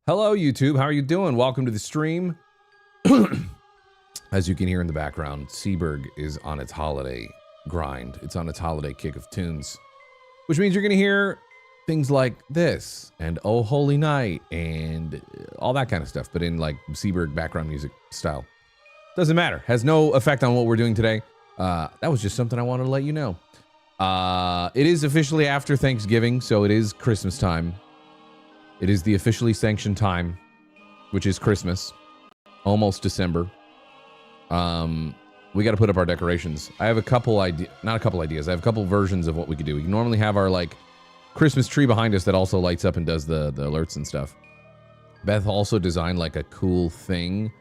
Hello, YouTube. How are you doing? Welcome to the stream. As you can hear in the background, Seaberg is on its holiday grind. It's on its holiday kick of tunes, which means you're going to hear things like this and Oh Holy Night and all that kind of stuff, but in like Seaberg background music style. Doesn't matter. Has no effect on what we're doing today. That was just something I wanted to let you know. It is officially after Thanksgiving, so it is Christmas time. It is the officially sanctioned time, which is Christmas. Almost December. We got to put up our decorations. I have a couple ideas, not a couple ideas. I have a couple versions of what we could do. We can normally have our like Christmas tree behind us that also lights up and does the alerts and stuff. Beth also designed like a cool thing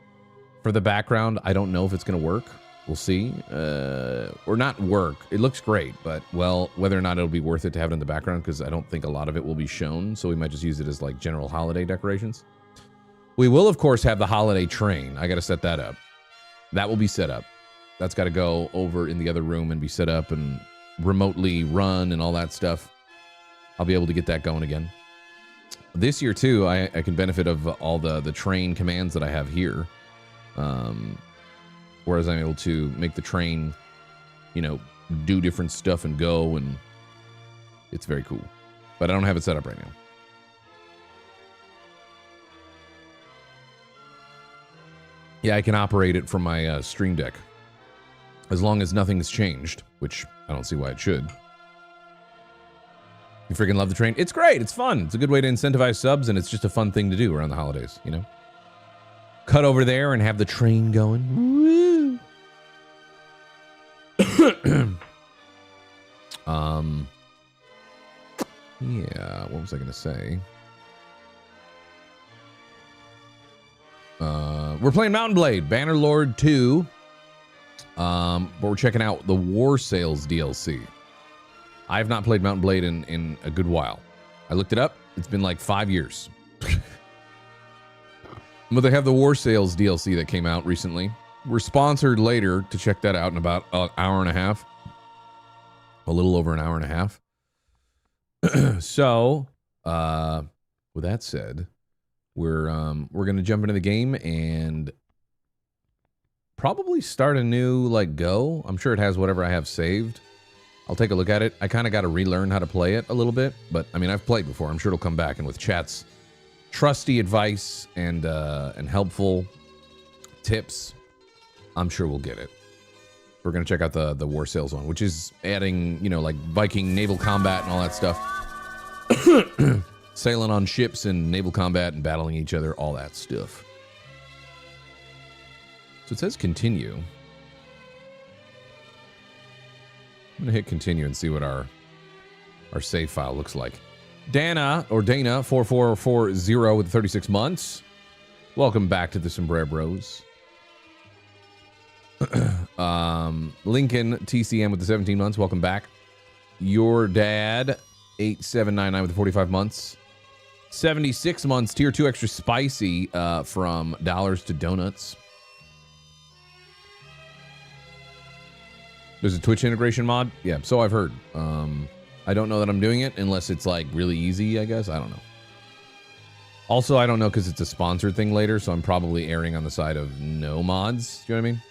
for the background. I don't know if it's going to work. We'll see. Or not work. It looks great, but well, whether or not it'll be worth it to have it in the background, because I don't think a lot of it will be shown. So we might just use it as like general holiday decorations. We will, of course, have the holiday train. I got to set that up. That will be set up. That's got to go over in the other room and be set up and remotely run and all that stuff. I'll be able to get that going again. This year, too, I can benefit of all the train commands that I have here. Whereas I'm able to make the train, you know, do different stuff and go, and it's very cool. But I don't have it set up right now. Yeah, I can operate it from my Stream Deck. As long as nothing's changed, which I don't see why it should. You freaking love the train? It's great. It's fun. It's a good way to incentivize subs, and it's just a fun thing to do around the holidays, you know? Cut over there and have the train going. Woo! Yeah, what was I going to say? We're playing Mountain Blade, Bannerlord 2. But we're checking out the Warsails DLC. I have not played Mountain Blade in a good while. I looked it up. It's been like 5 years. But they have the Warsails DLC that came out recently. We're sponsored later to check that out in about an hour and a half. A little over an hour and a half. So, with that said, we're going to jump into the game and probably start a new, like, go. I'm sure it has whatever I have saved. I'll take a look at it. I kind of got to relearn how to play it a little bit. But, I mean, I've played before. I'm sure it'll come back. And with chat's trusty advice and helpful tips, I'm sure we'll get it. We're going to check out the Warsails one, which is adding, you know, like Viking naval combat and all that stuff. Sailing on ships and naval combat and battling each other, all that stuff. So it says continue. I'm going to hit continue and see what our save file looks like. Dana 4440 with 36 months. Welcome back to the Sombreros. Lincoln TCM with the 17 months. Welcome back. Your dad 8799 with the 45 months. 76 months. Tier 2 extra spicy from dollars to donuts. There's a Twitch integration mod? Yeah, so I've heard. I don't know that I'm doing it unless it's like really easy, I guess. I don't know. Also, I don't know because it's a sponsored thing later, so I'm probably erring on the side of no mods. Do you know what I mean?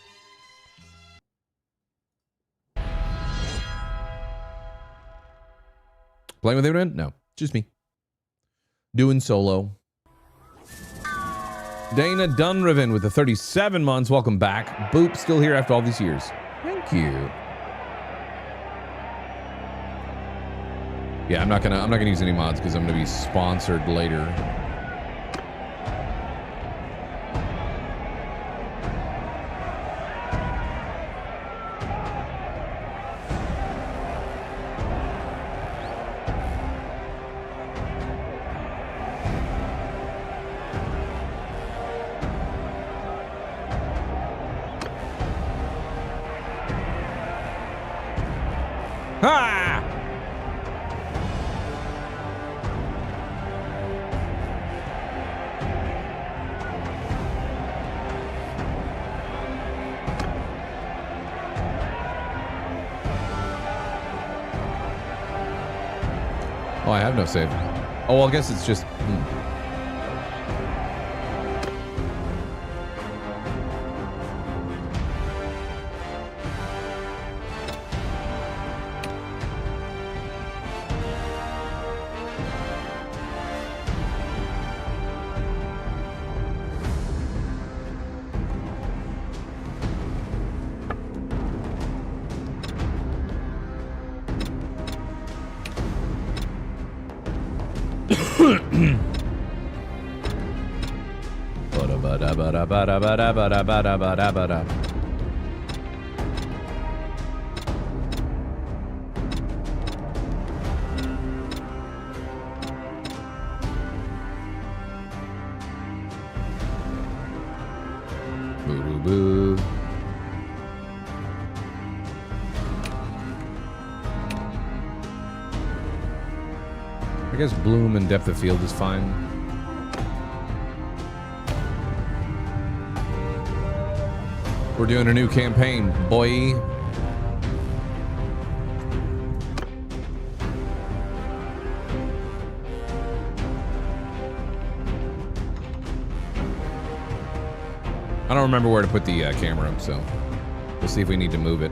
Playing with everyone? No, just me. Doing solo. Dana Dunriven with the 37 months. Welcome back. Boop, still here after all these years. Thank you. Yeah, I'm not gonna use any mods because I'm gonna be sponsored later. Ha! Oh, I have no save. Oh, well, I guess it's just... Ba-da-ba-da-ba-da-ba-da-ba-da-ba-da-ba-da-ba-da. Boo-boo-boo. I guess bloom and depth of field is fine. We're doing a new campaign, boy. I don't remember where to put the camera, so we'll see if we need to move it.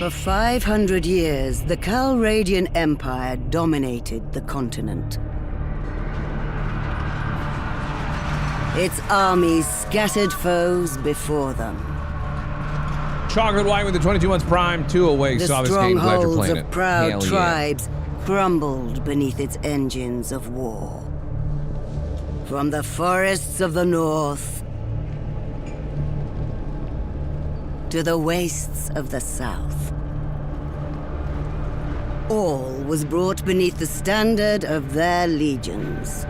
For 500 years, the Calradian Empire dominated the continent. Its armies scattered foes before them. Chocolate white with the 22 months prime, 2 away. The Saw this game, glad you're strongholds playing of it. proud Hell yeah. tribes crumbled beneath its engines of war. From the forests of the north to the wastes of the south, all was brought beneath the standard of their legions.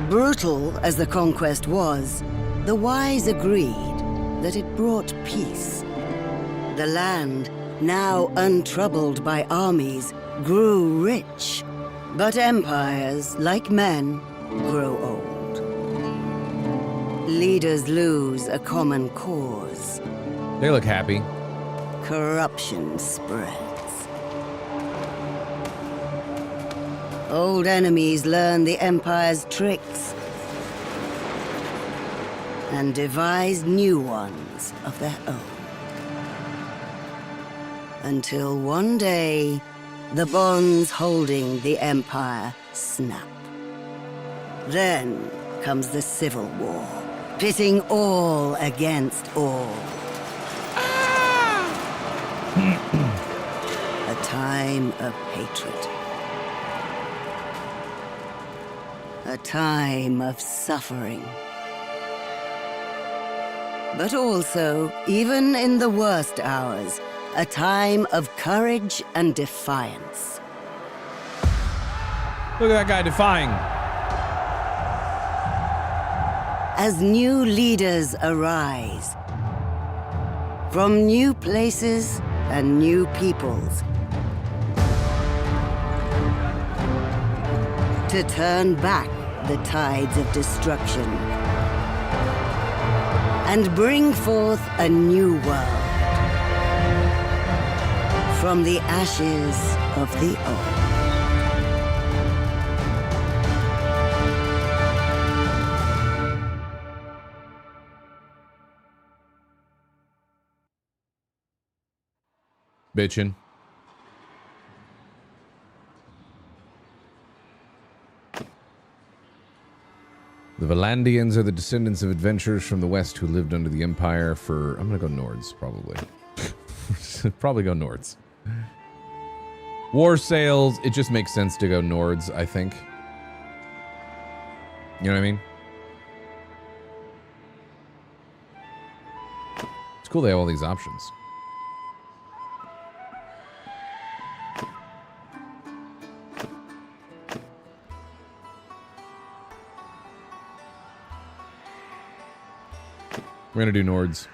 Brutal as the conquest was, the wise agreed that it brought peace. The land, now untroubled by armies, grew rich. But empires, like men, grow old. Leaders lose a common cause. They look happy. Corruption spreads. Old enemies learn the Empire's tricks and devise new ones of their own. Until one day, the bonds holding the Empire snap. Then comes the Civil War, pitting all against all. A time of hatred. A time of suffering. But also, even in the worst hours, a time of courage and defiance. Look at that guy defying. As new leaders arise, from new places and new peoples, to turn back the tides of destruction and bring forth a new world from the ashes of the old. Bitchin'. The Valandians are the descendants of adventurers from the west who lived under the Empire for... I'm gonna go Nords, probably. Probably go Nords. Warsails, it just makes sense to go Nords, I think. You know what I mean? It's cool they have all these options. We're gonna do Nords.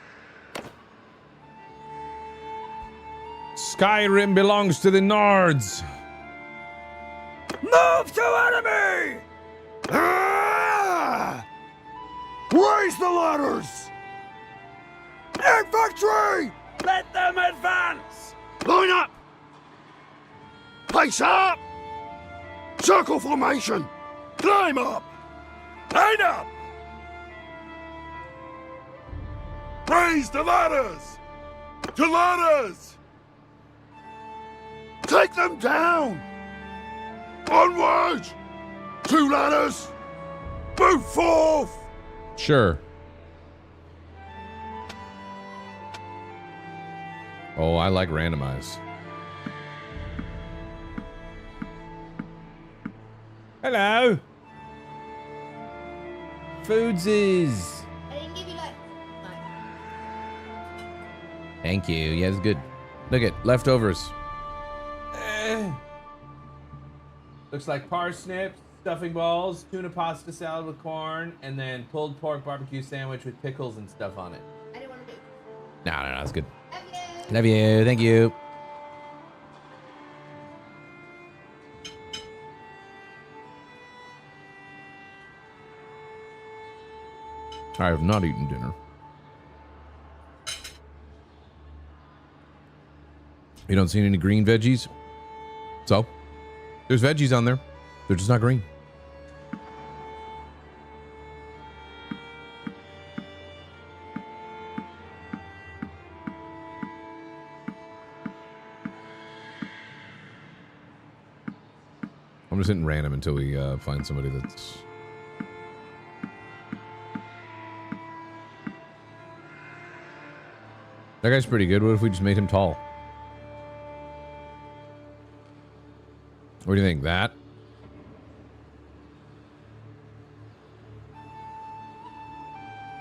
Skyrim belongs to the Nords. Move to enemy! Ah! Raise the ladders! Infantry! Let them advance! Line up! Pace up! Circle formation! Climb up! Line up! Raise the ladders! To ladders! Take them down! Onward! 2 ladders! Move forth! Sure. Oh, I like randomize. Hello. Foodsies. I didn't give you like. Thank you. Yeah, it's good. Look at leftovers. Looks like parsnips, stuffing balls, tuna pasta salad with corn, and then pulled pork barbecue sandwich with pickles and stuff on it. I didn't want to do. No, it's good. Love you. Love you. Thank you. I have not eaten dinner. You don't see any green veggies? So? There's veggies on there. They're just not green. I'm just hitting random until we find somebody that's... That guy's pretty good. What if we just made him tall? What do you think? That?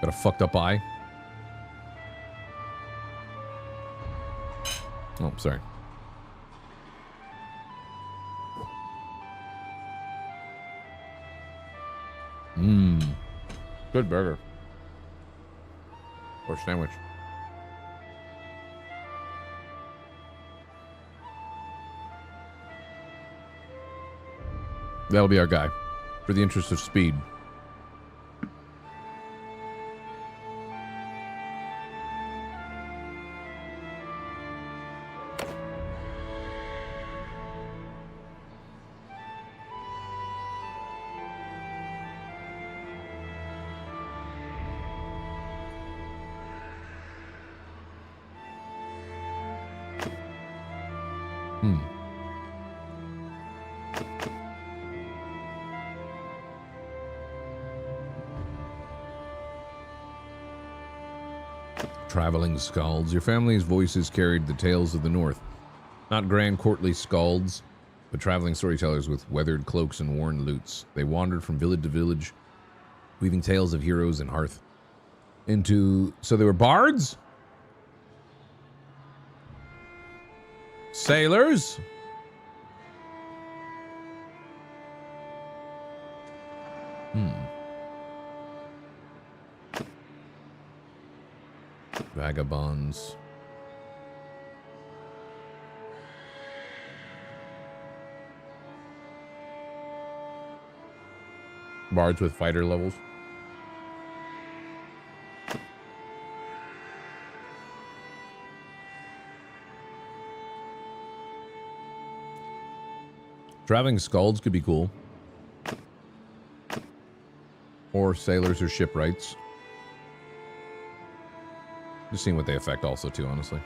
Got a fucked up eye? Oh, sorry. Mmm. Good burger. Or sandwich. That'll be our guy, for the interest of speed. Traveling skalds. Your family's voices carried the tales of the North. Not grand courtly skalds, but traveling storytellers with weathered cloaks and worn lutes. They wandered from village to village, weaving tales of heroes and hearth. So they were bards? Sailors? Vagabonds. Bards with fighter levels. Traveling skalds could be cool. Or sailors or shipwrights. Just seeing what they affect also too, honestly.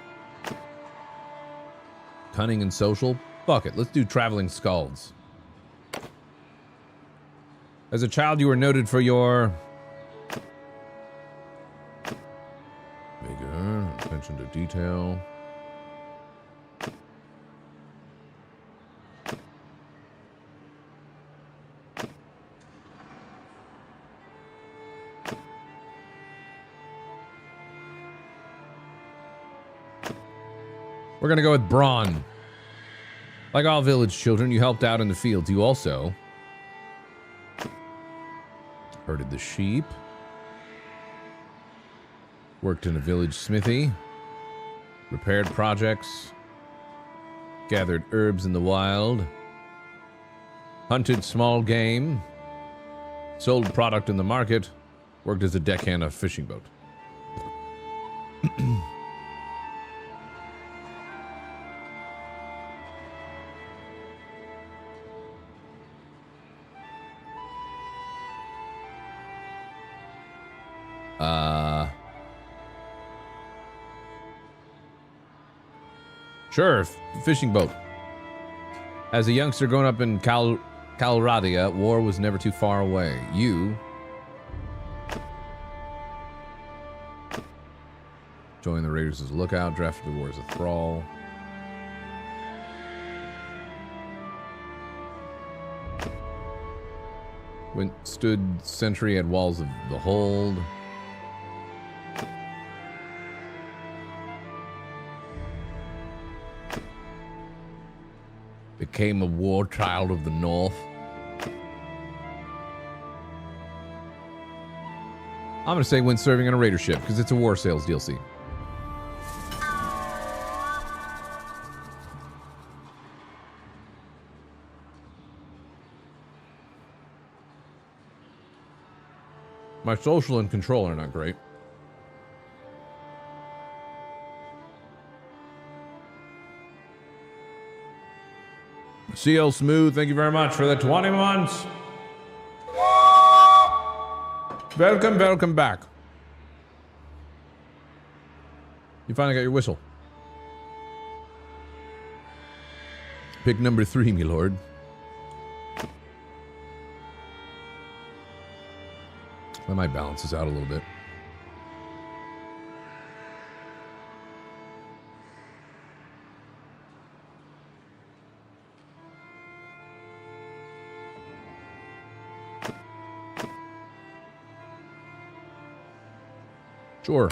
Cunning and social? Fuck it, let's do traveling skalds. As a child, you were noted for your... vigor, attention to detail. We're gonna go with brawn. Like all village children, you helped out in the fields. You also herded the sheep, worked in a village smithy, repaired projects, gathered herbs in the wild, hunted small game, sold product in the market, worked as a deckhand on a fishing boat. Sure, fishing boat. As a youngster growing up in Calradia, war was never too far away. You joined the Raiders as a lookout, drafted the war as a thrall. Stood sentry at walls of the hold. Became a war child of the North. I'm gonna say when serving on a raider ship because it's a Warsails DLC. My social and control are not great. CL Smooth, thank you very much for the 20 months. Welcome back. You finally got your whistle. Pick number 3, me lord. That might balance this out a little bit. Sure.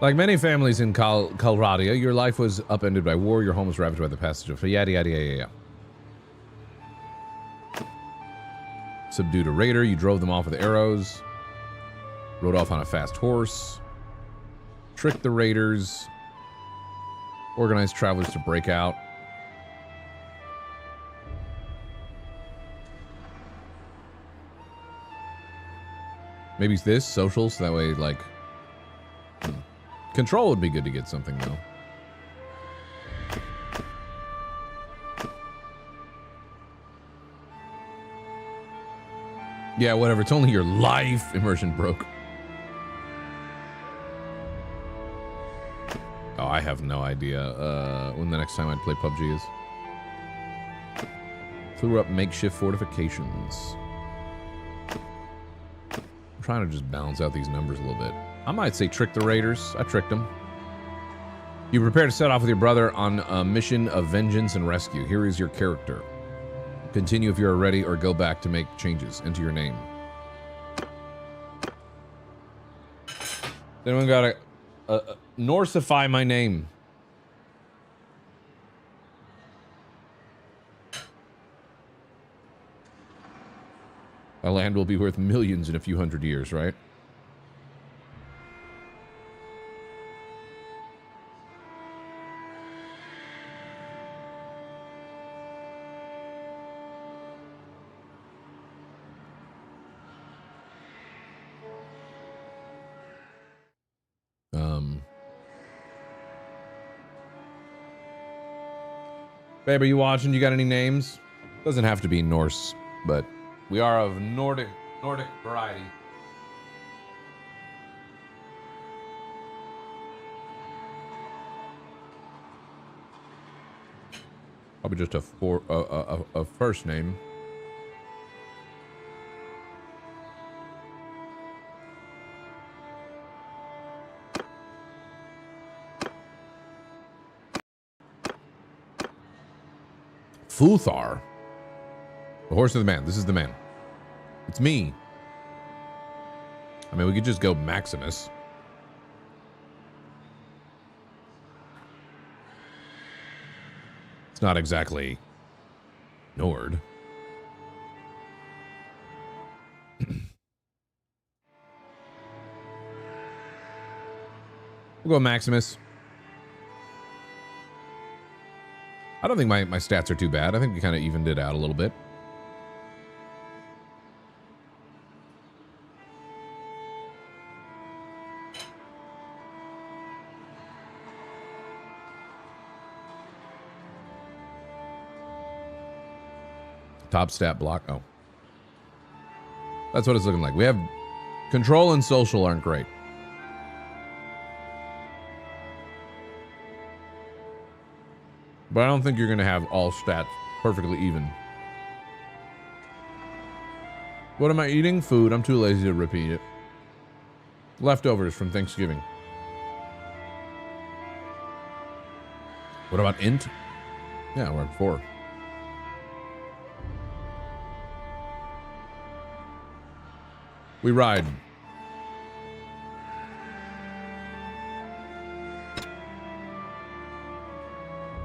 Like many families in Calradia, your life was upended by war, your home was ravaged by the passage of yada yada yada yada. Subdued a raider, you drove them off with arrows, rode off on a fast horse, tricked the raiders, organized travelers to break out. Maybe it's this, social, so that way, like, control would be good to get something, though. Yeah, whatever. It's only your life. Immersion broke. Oh, I have no idea when the next time I'd play PUBG is. Threw up makeshift fortifications. I'm trying to just balance out these numbers a little bit. I might say trick the raiders. I tricked them. You prepare to set off with your brother on a mission of vengeance and rescue. Here is your character. Continue if you are ready, or go back to make changes. Enter your name. Anyone got to Norsify my name? Our land will be worth millions in a few hundred years, right? Babe, are you watching? You got any names? Doesn't have to be Norse, but we are of Nordic variety. Probably just a first name. Futhar. The horse of the man. This is the man. It's me. I mean, we could just go Maximus. It's not exactly Nord. We'll go Maximus. I don't think my stats are too bad. I think we kind of evened it out a little bit. Top stat block. Oh. That's what it's looking like. We have control and social aren't great. But I don't think you're going to have all stats perfectly even. What am I eating? Food. I'm too lazy to repeat it. Leftovers from Thanksgiving. What about int? Yeah, we're at 4. We ride.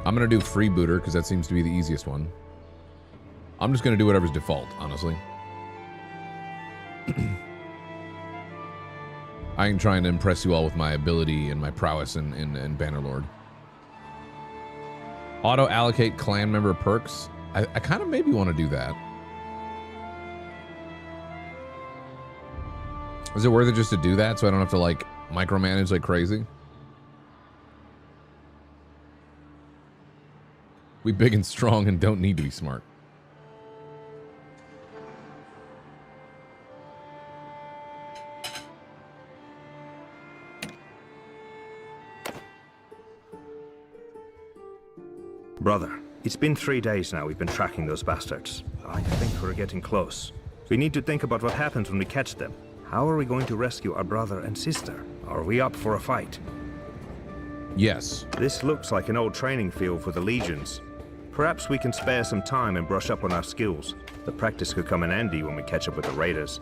I'm going to do freebooter because that seems to be the easiest one. I'm just going to do whatever's default, honestly. I ain't trying to impress you all with my ability and my prowess in Bannerlord. Auto allocate clan member perks. I kind of maybe want to do that. Is it worth it just to do that so I don't have to like micromanage like crazy? We big and strong and don't need to be smart. Brother, it's been 3 days now we've been tracking those bastards. I think we're getting close. We need to think about what happens when we catch them. How are we going to rescue our brother and sister? Are we up for a fight? Yes. This looks like an old training field for the legions. Perhaps we can spare some time and brush up on our skills. The practice could come in handy when we catch up with the raiders.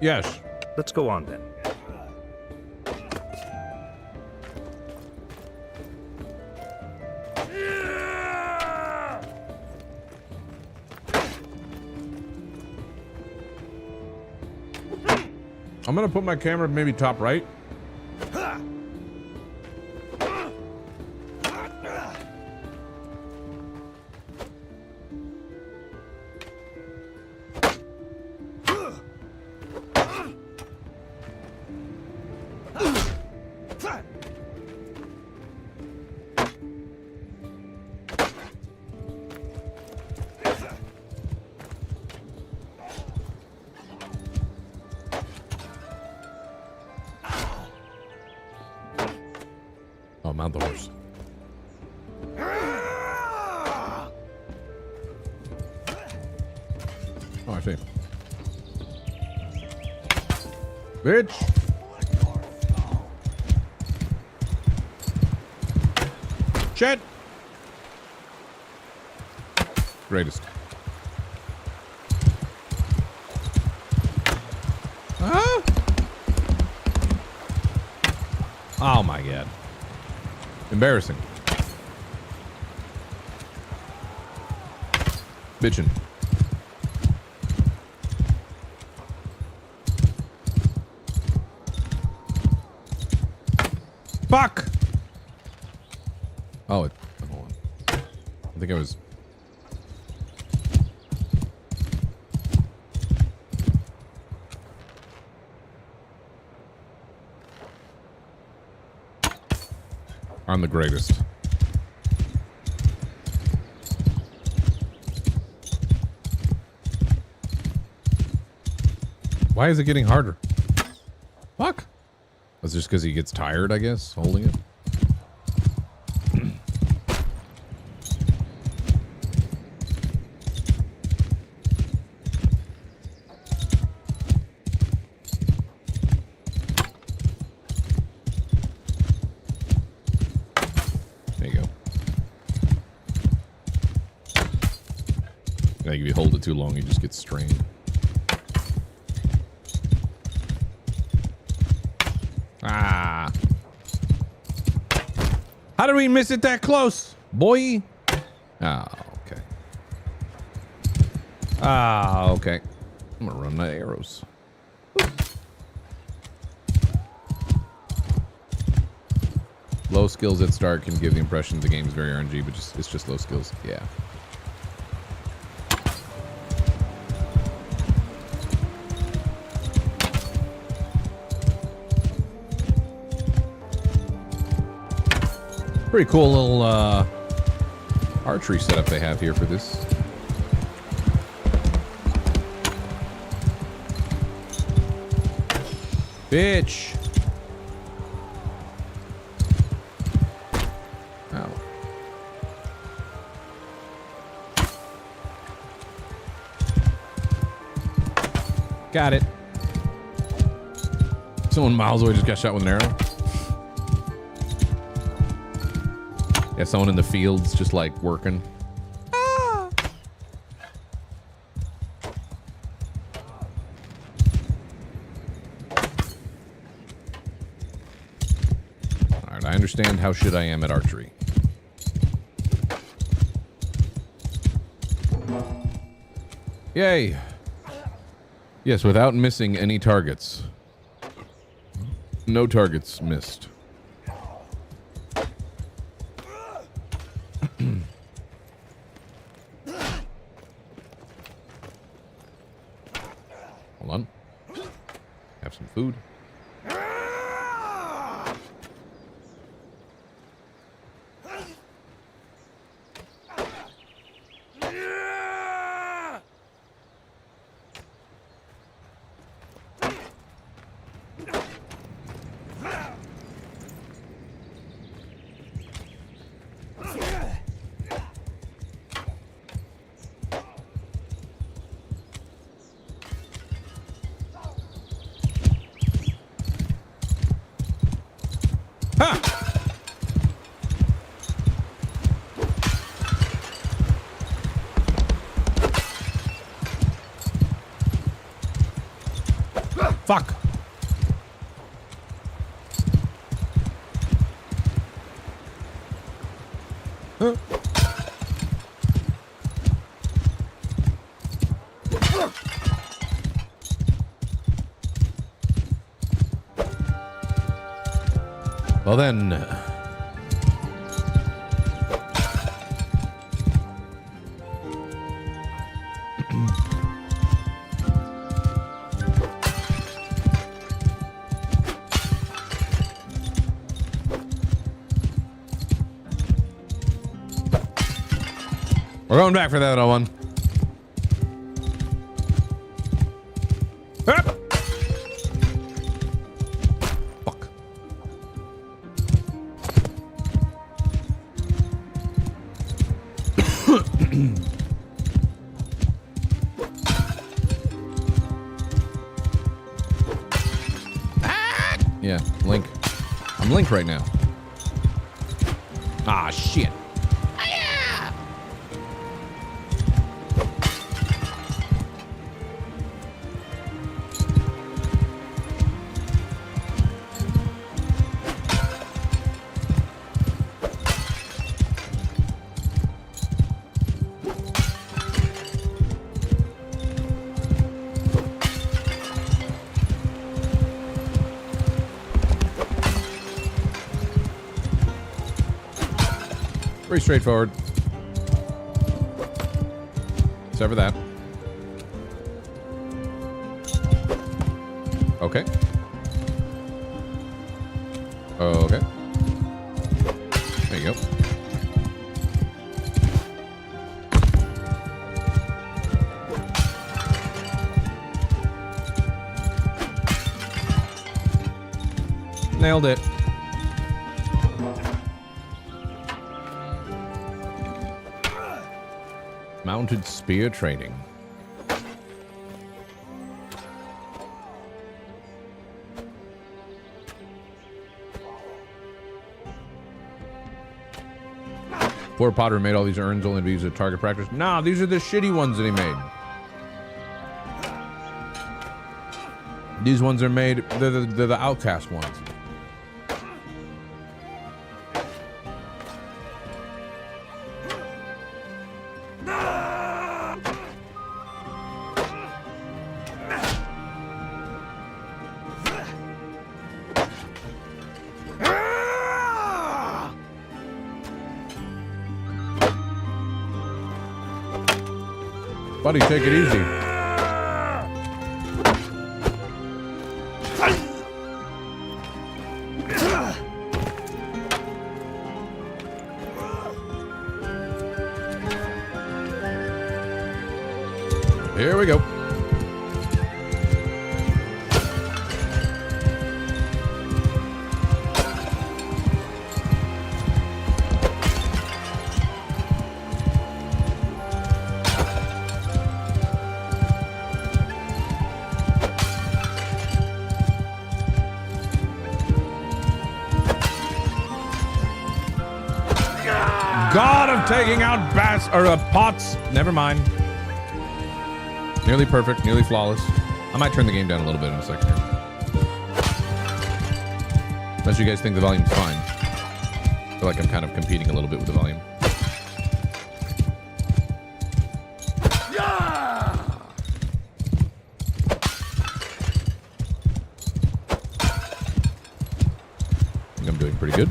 Yes. Let's go on then. I'm gonna put my camera maybe top right. Oh, mount the horse. Oh, I see. Bitch! Shit! Greatest. Huh? Oh my god. Embarrassing. Bitchin'. Fuck! Oh, hold on. I think I was... I'm the greatest. Why is it getting harder? Fuck. That's just because he gets tired, I guess, holding it. Like if you hold it too long, you just get strained. Ah. How did we miss it that close, boy? Ah, okay. Ah, okay. I'm gonna run my arrows. Low skills at start can give the impression the game is very RNG, but it's just low skills. Yeah. Pretty cool little archery setup they have here for this. Bitch. Ow. Got it. Someone miles away just got shot with an arrow. Yeah, someone in the fields just like working. Ah. understand how shit I am at archery. Yay! Yes, without missing any targets. No targets missed. Hold on. Have some food. Fuck. Huh? Well then. We're going back for that other one. Ah! Fuck. Yeah, Link. I'm Link right now. Ah, shit. Pretty straightforward. Except for that. Okay. Okay. There you go. Nailed it. Mounted spear training. Poor Potter made all these urns only to be used at target practice. Nah, these are the shitty ones that he made. These ones are made, they're the outcast ones. Buddy, take it easy. Here we go. God of taking out pots. Never mind. Nearly perfect, nearly flawless. I might turn the game down a little bit in a second here. Unless you guys think the volume's fine. feel like I'm kind of competing a little bit with the volume. I think I'm doing pretty good.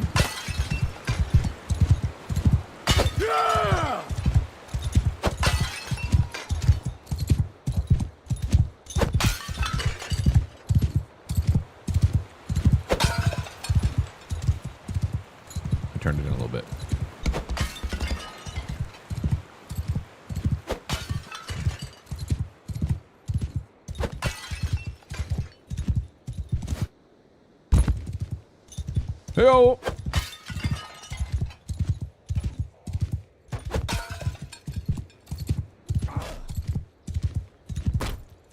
Turned it in a little bit. Hey-o!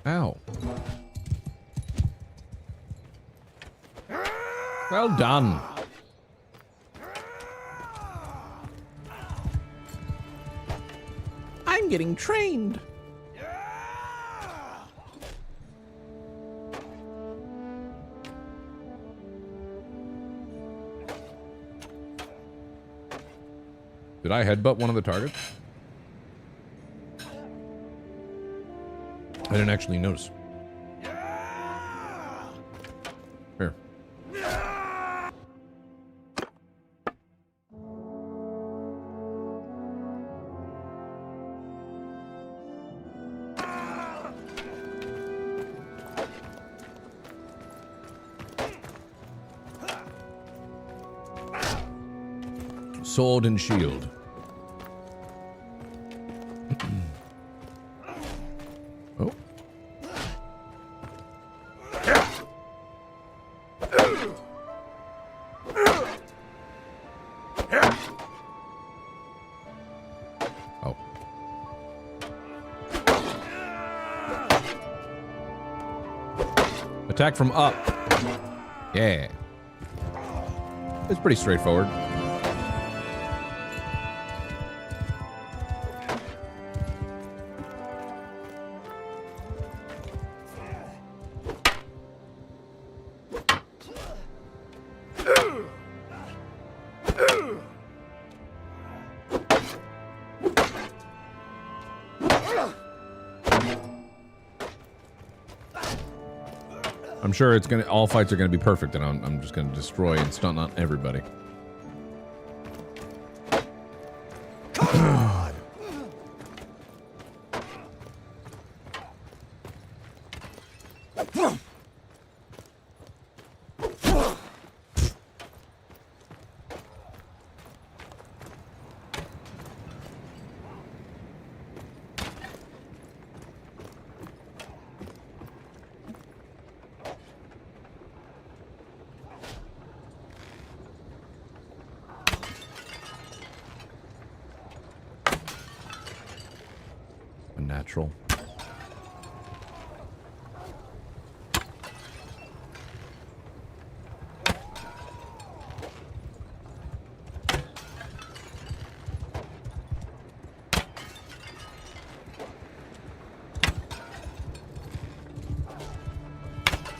Ow. Well done. I'm getting trained. Did I headbutt one of the targets? I didn't actually notice. Here. Sword and shield. Oh. Oh. Attack from up. Yeah. It's pretty straightforward. I'm sure it's gonna. All fights are gonna be perfect, and I'm just gonna destroy and stun on everybody. Natural.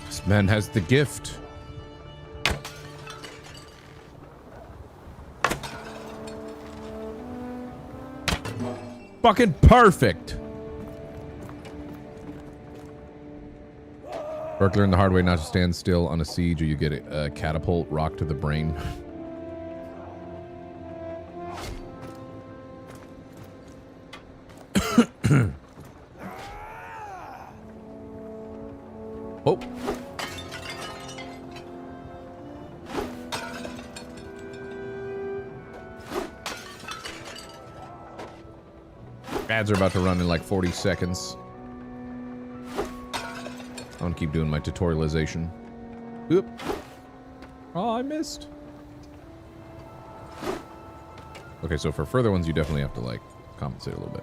This man has the gift. Fucking perfect. Burke learned the hard way not to stand still on a siege or you get a catapult rock to the brain. Oh. Ads are about to run in like 40 seconds. I'm gonna keep doing my tutorialization. Oop. Oh, I missed. Okay, so for further ones, you definitely have to, like, compensate a little bit.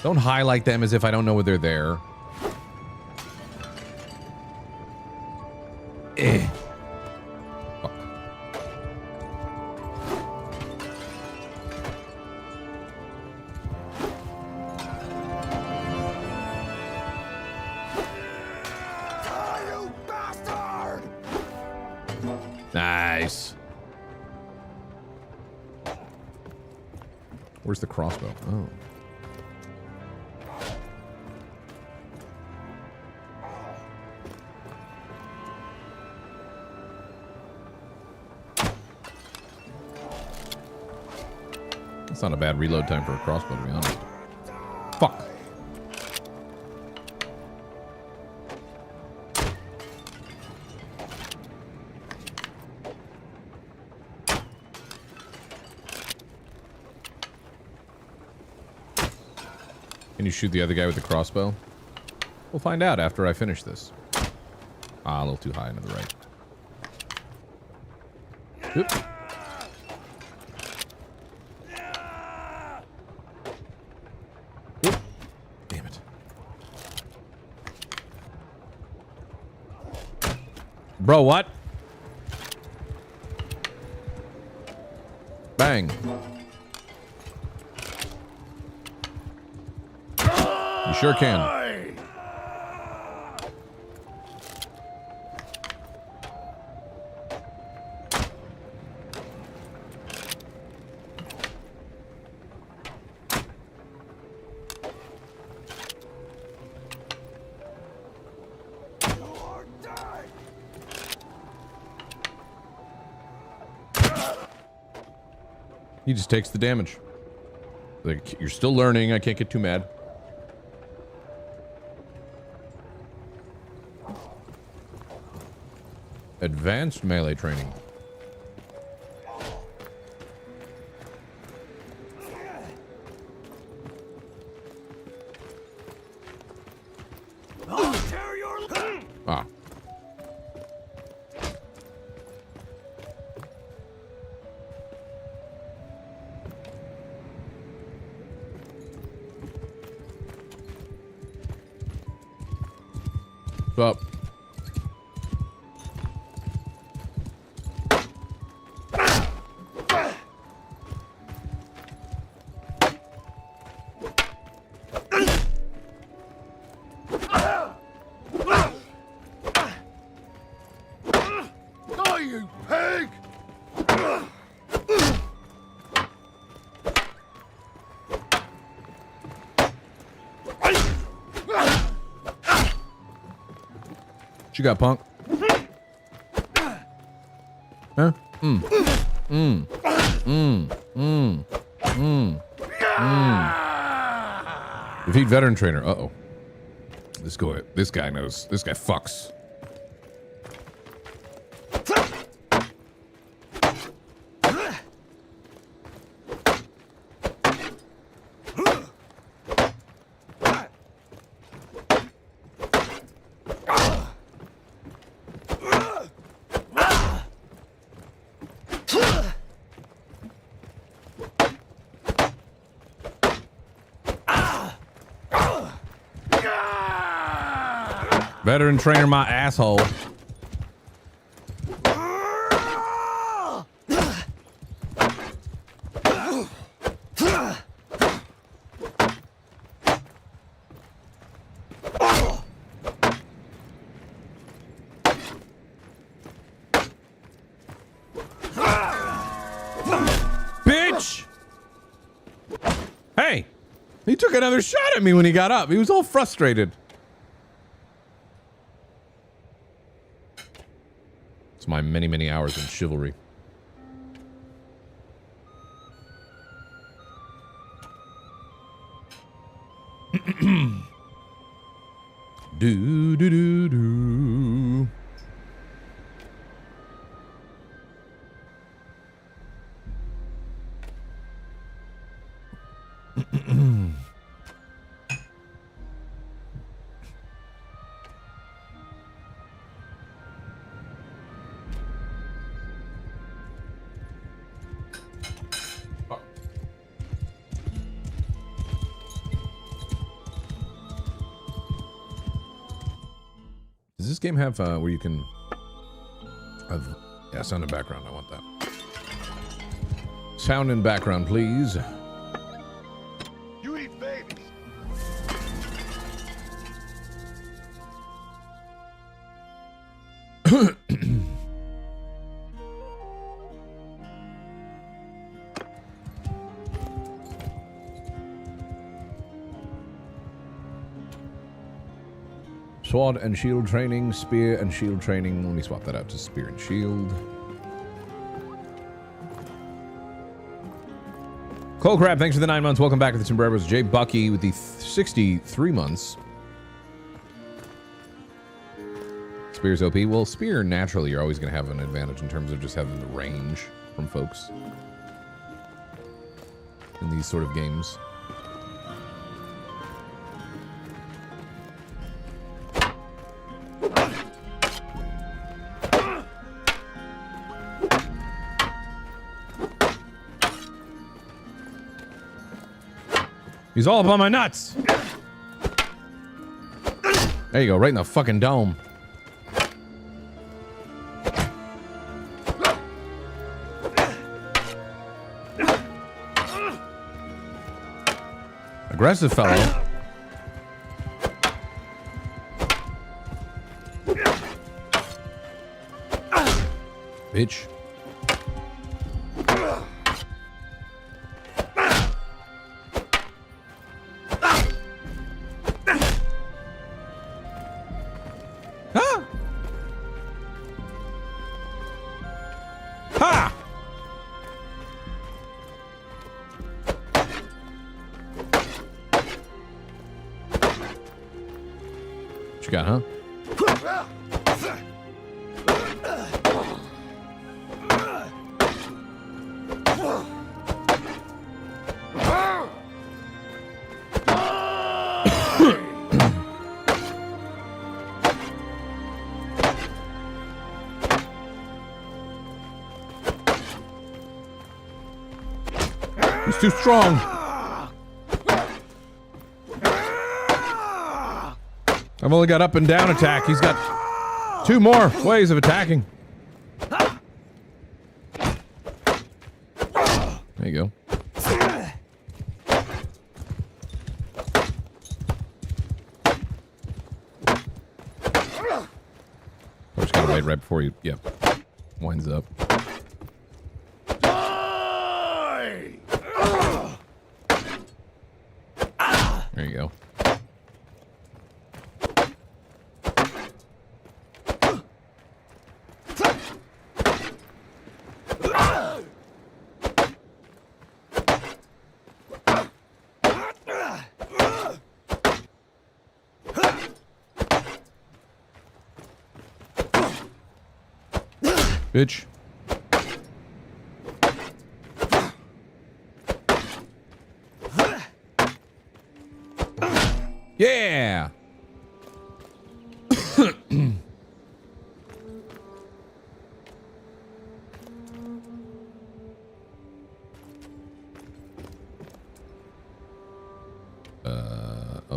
Don't highlight them as if I don't know where they're there. Eh. Fuck. Nice. Where's the crossbow? Oh. That's not a bad reload time for a crossbow, to be honest. Fuck. Can you shoot the other guy with the crossbow? We'll find out after I finish this. Ah, a little too high into the right. Oop. Oop. Damn it. Bro, what? Bang. You sure can. He just takes the damage. Like, you're still learning. I can't get too mad. Advanced melee training. Ah. Up. You pig! What you got, punk? Huh? Defeat veteran trainer. Uh-oh. This guy knows. This guy fucks. Veteran trainer, my asshole. Bitch! Hey! He took another shot at me when he got up. He was all frustrated. It's my many, many hours in chivalry. Do do do do. Does this game have where you can have, yeah, sound in background? I want that. Sound in background, please. You eat babies. Sword and shield training, spear and shield training. Let me swap that out to spear and shield. Cole Crab, thanks for the 9 months. Welcome back to the Sombreros. Jay Bucky with the 63 months. Spear's OP. Well, spear naturally you're always going to have an advantage in terms of just having the range from folks in these sort of games. He's all up on my nuts. There you go, right in the fucking dome. Aggressive fellow. Bitch. Got, huh? He's too strong. I've only got up and down attack. He's got 2 more ways of attacking. There you go. I just gotta wait right before you, winds up. There you go. Bitch. Yeah.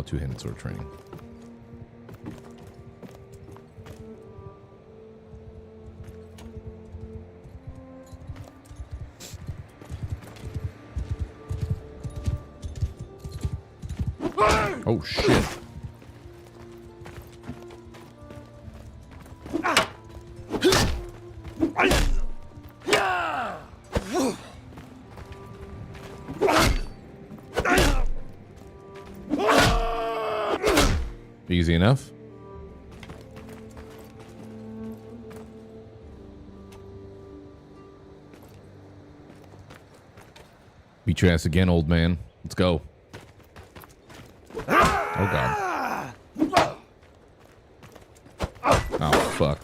Two-handed sword training. Oh shit. Easy enough. Beat your ass again, old man. Let's go. Oh god. Oh fuck.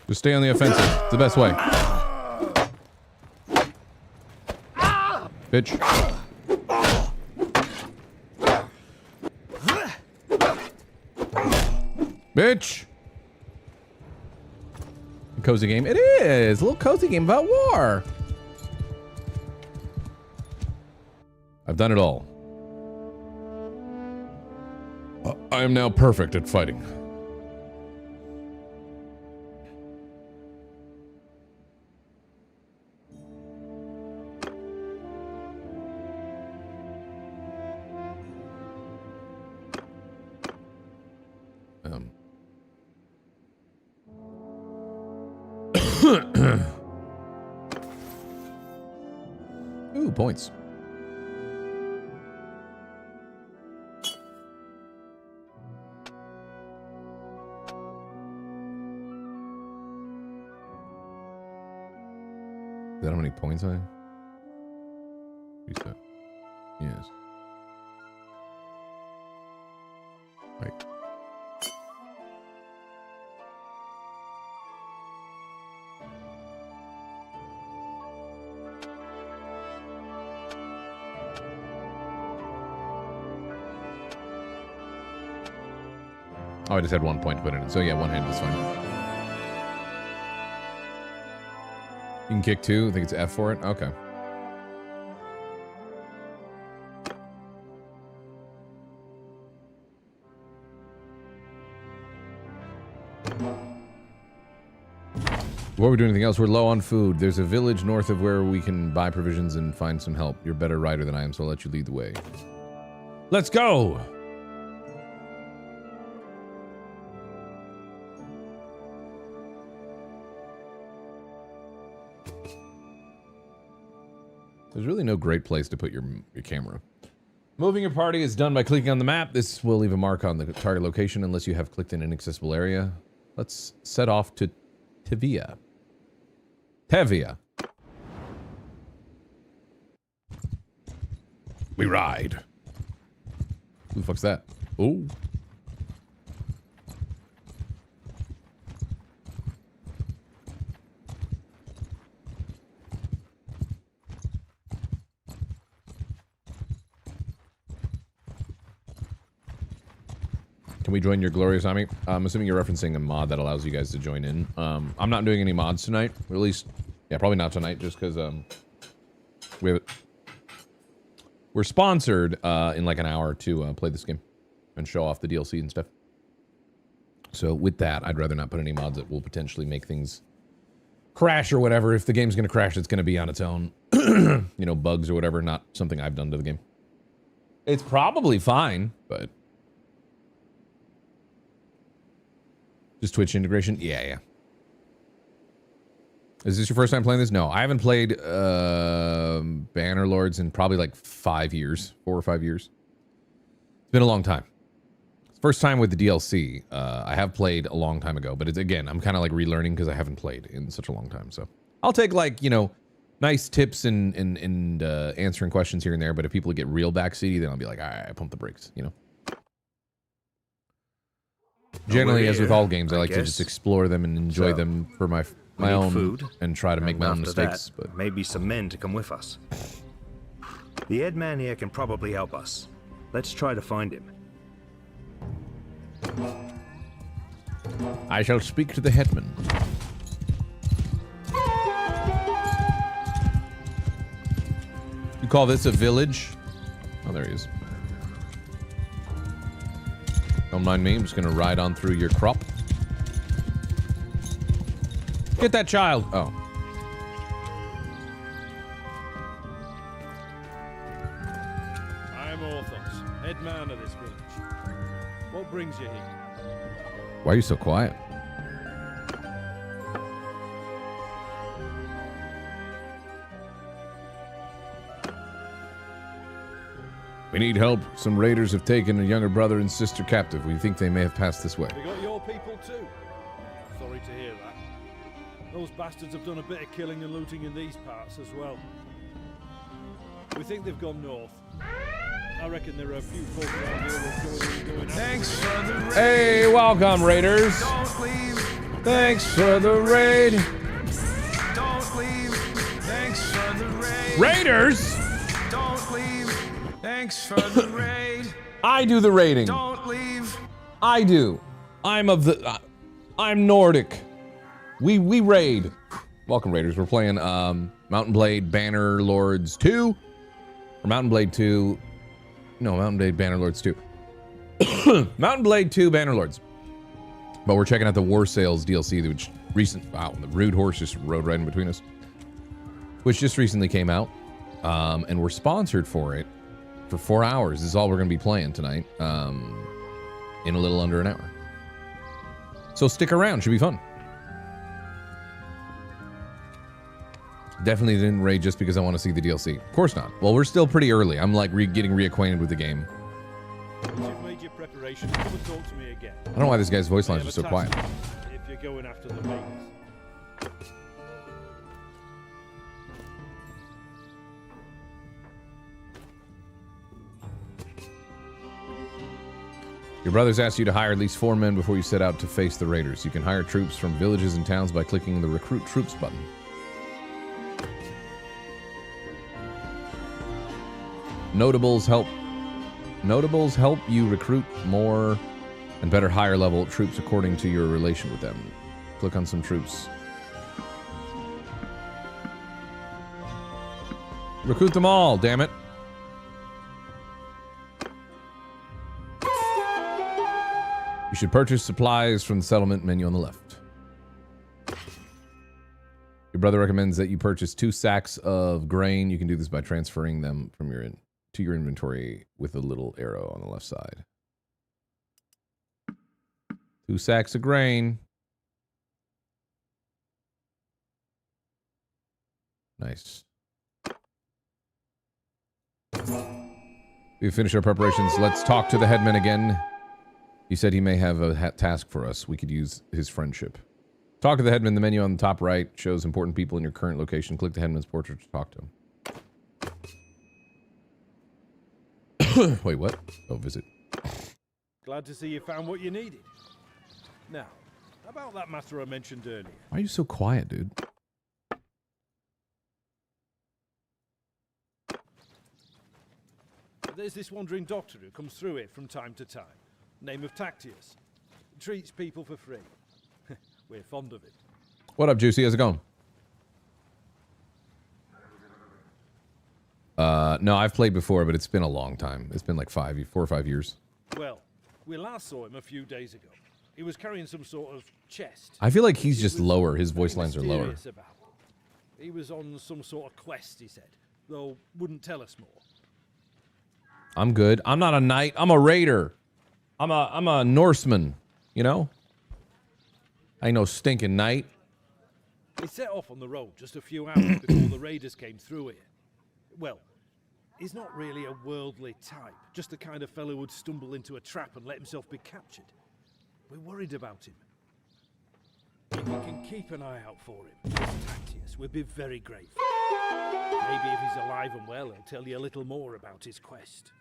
Just stay on the offensive. It's the best way. Bitch. Bitch. A cozy game. It is. A little cozy game about war. I've done it all. I am now perfect at fighting. points. Is that how many points I have? Reset. Yes. Right. Oh, I just had 1 point to put in it. So yeah, one hand is fine. You can kick two. I think it's F for it. Okay. Before we do anything else, we're low on food. There's a village north of where we can buy provisions and find some help. You're a better rider than I am, so I'll let you lead the way. Let's go! There's really no great place to put your camera. Moving your party is done by clicking on the map. This will leave a mark on the target location unless you have clicked in an inaccessible area. Let's set off to Tevia. Tevia. We ride. Who the fuck's that? Oh. Can we join your glorious army? I'm assuming you're referencing a mod that allows you guys to join in. I'm not doing any mods tonight, or at least, yeah, probably not tonight, just because we're sponsored in like an hour to play this game and show off the DLC and stuff. So with that, I'd rather not put any mods that will potentially make things crash or whatever. If the game's going to crash, it's going to be on its own, you know, bugs or whatever, not something I've done to the game. It's probably fine, but... Just Twitch integration? Yeah. Is this your first time playing this? No, I haven't played Bannerlords in probably like 5 years, 4 or 5 years. It's been a long time. It's first time with the DLC. I have played a long time ago, but it's, again, I'm kind of like relearning because I haven't played in such a long time. So I'll take like, you know, nice tips and answering questions here and there. But if people get real backseaty, then I'll be like, all right, pump the brakes, you know. Generally, as with all games, I like to just explore them and enjoy them for my own food, and try to make my own mistakes. But maybe some men to come with us. The head man here can probably help us. Let's try to find him. I shall speak to the headman. You call this a village? Oh, there he is. Don't mind me, I'm just gonna ride on through your crop. Get that child! Oh. I am Orthos, head man of this village. What brings you here? Why are you so quiet? We need help. Some raiders have taken a younger brother and sister captive. We think they may have passed this way. They got your people too? Sorry to hear that. Those bastards have done a bit of killing and looting in these parts as well. We think they've gone north. I reckon there are a few folk around here that going Thanks for the raid. Hey, welcome, raiders. Don't leave. Thanks for the raid. Don't leave. Thanks for the raid. Raiders? Don't leave. Thanks for the raid. I do the raiding. Don't leave. I do. I'm I'm Nordic. We raid. Welcome, raiders. We're playing Mountain Blade Bannerlords 2. Or Mountain Blade 2. No, Mountain Blade Bannerlords 2. Mountain Blade 2 Bannerlords. But we're checking out the Warsails DLC, which wow, the rude horse just rode right in between us. Which just recently came out. And we're sponsored for it for 4 hours. This is all we're going to be playing tonight. In a little under an hour. So stick around, should be fun. Definitely didn't raid just because I want to see the DLC. Of course not. Well, we're still pretty early. I'm like getting reacquainted with the game. Once you've made your preparations, come and talk to me again. I don't know why this guy's voice I lines have are a so task quiet. if you're going after the raiders. Your brothers asked you to hire at least 4 men before you set out to face the raiders. You can hire troops from villages and towns by clicking the Recruit Troops button. Notables help you recruit more and better higher level troops according to your relation with them. Click on some troops. Recruit them all, damn it. You should purchase supplies from the settlement menu on the left. Your brother recommends that you purchase 2 sacks of grain. You can do this by transferring them from to your inventory with a little arrow on the left side. 2 sacks of grain. Nice. We've finished our preparations. Let's talk to the headman again. He said he may have a task for us. We could use his friendship. Talk to the headman. The menu on the top right shows important people in your current location. Click the headman's portrait to talk to him. Wait, what? Oh, visit. Glad to see you found what you needed. Now, about that matter I mentioned earlier. Why are you so quiet, dude? There's this wandering doctor who comes through here from time to time. Name of Tactius. Treats people for free. We're fond of it. What up, Juicy? How's it going? No, I've played before, but it's been a long time. It's been like 4 or 5 years. Well, we last saw him a few days ago. He was carrying some sort of chest. I feel like he's just lower. His voice lines are lower. About. He was on some sort of quest, he said, though wouldn't tell us more. I'm good. I'm not a knight. I'm a raider. I'm a Norseman, you know? I ain't no stinking knight. He set off on the road just a few hours before the raiders came through here. Well, he's not really a worldly type, just the kind of fellow who would stumble into a trap and let himself be captured. We're worried about him. If you can keep an eye out for him, Tactius, we'd be very grateful. Maybe if he's alive and well, he'll tell you a little more about his quest.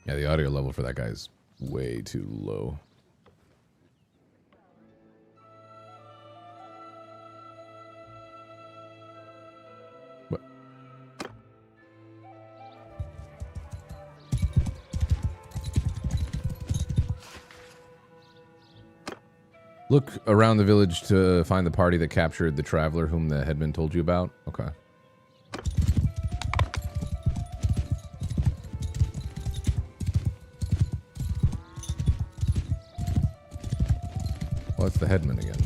Yeah, the audio level for that guy's way too low. What? Look around the village to find the party that captured the traveler whom the headman told you about. Okay. Well, it's the headman again.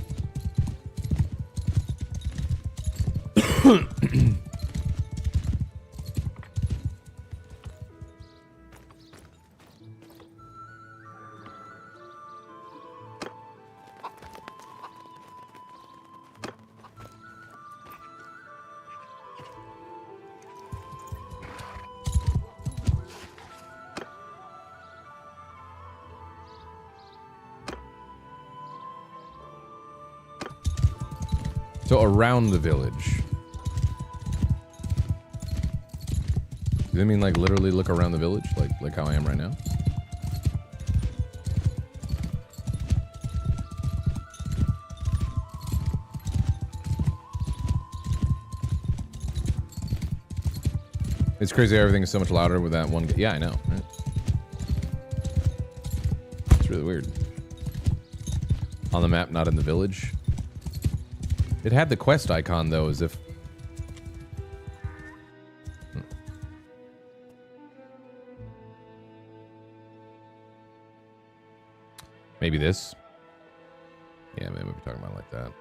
So around the village. Does that mean like literally look around the village? Like how I am right now? It's crazy everything is so much louder with that one. Yeah, I know, right? It's really weird. On the map, not in the village. It had the quest icon, though, as if... Maybe this? Yeah, maybe we're talking about it like that.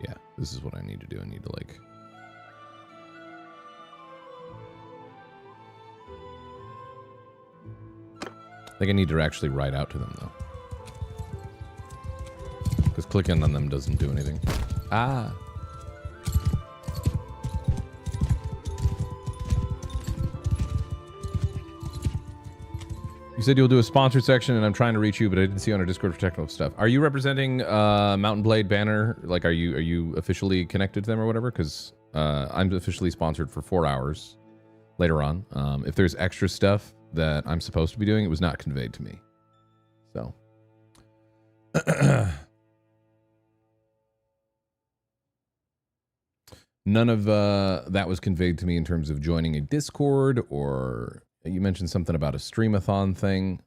Yeah, this is what I need to do. I need to, like... I think I need to actually write out to them, though. Because Just clicking on them doesn't do anything. Ah. You said you'll do a sponsored section, and I'm trying to reach you, but I didn't see you on our Discord for technical stuff. Are you representing Mountain Blade Banner? Like, are you officially connected to them or whatever? Because I'm officially sponsored for 4 hours later on. If there's extra stuff that I'm supposed to be doing, it was not conveyed to me. So. None of that was conveyed to me in terms of joining a Discord, or you mentioned something about a streamathon thing,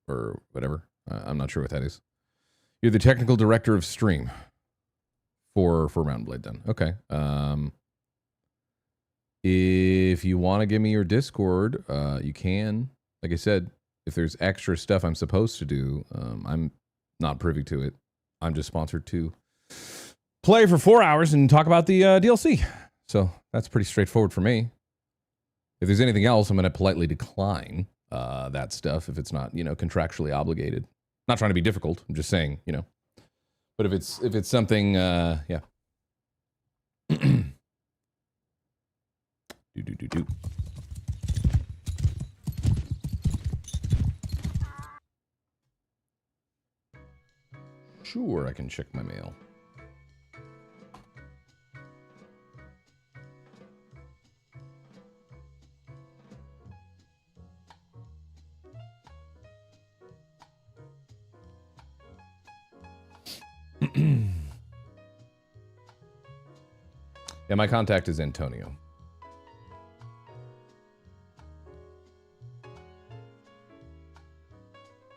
or whatever. I'm not sure what that is. You're the technical director of stream for Mountain Blade then. Okay. If you want to give me your Discord, you can. Like I said, if there's extra stuff I'm supposed to do, I'm not privy to it. I'm just sponsored to play for 4 hours and talk about the DLC. So that's pretty straightforward for me. If there's anything else, I'm going to politely decline that stuff if it's not, contractually obligated. Not trying to be difficult. I'm just saying, But if it's something, yeah. Do. Sure, I can check my mail. Yeah, my contact is Antonio.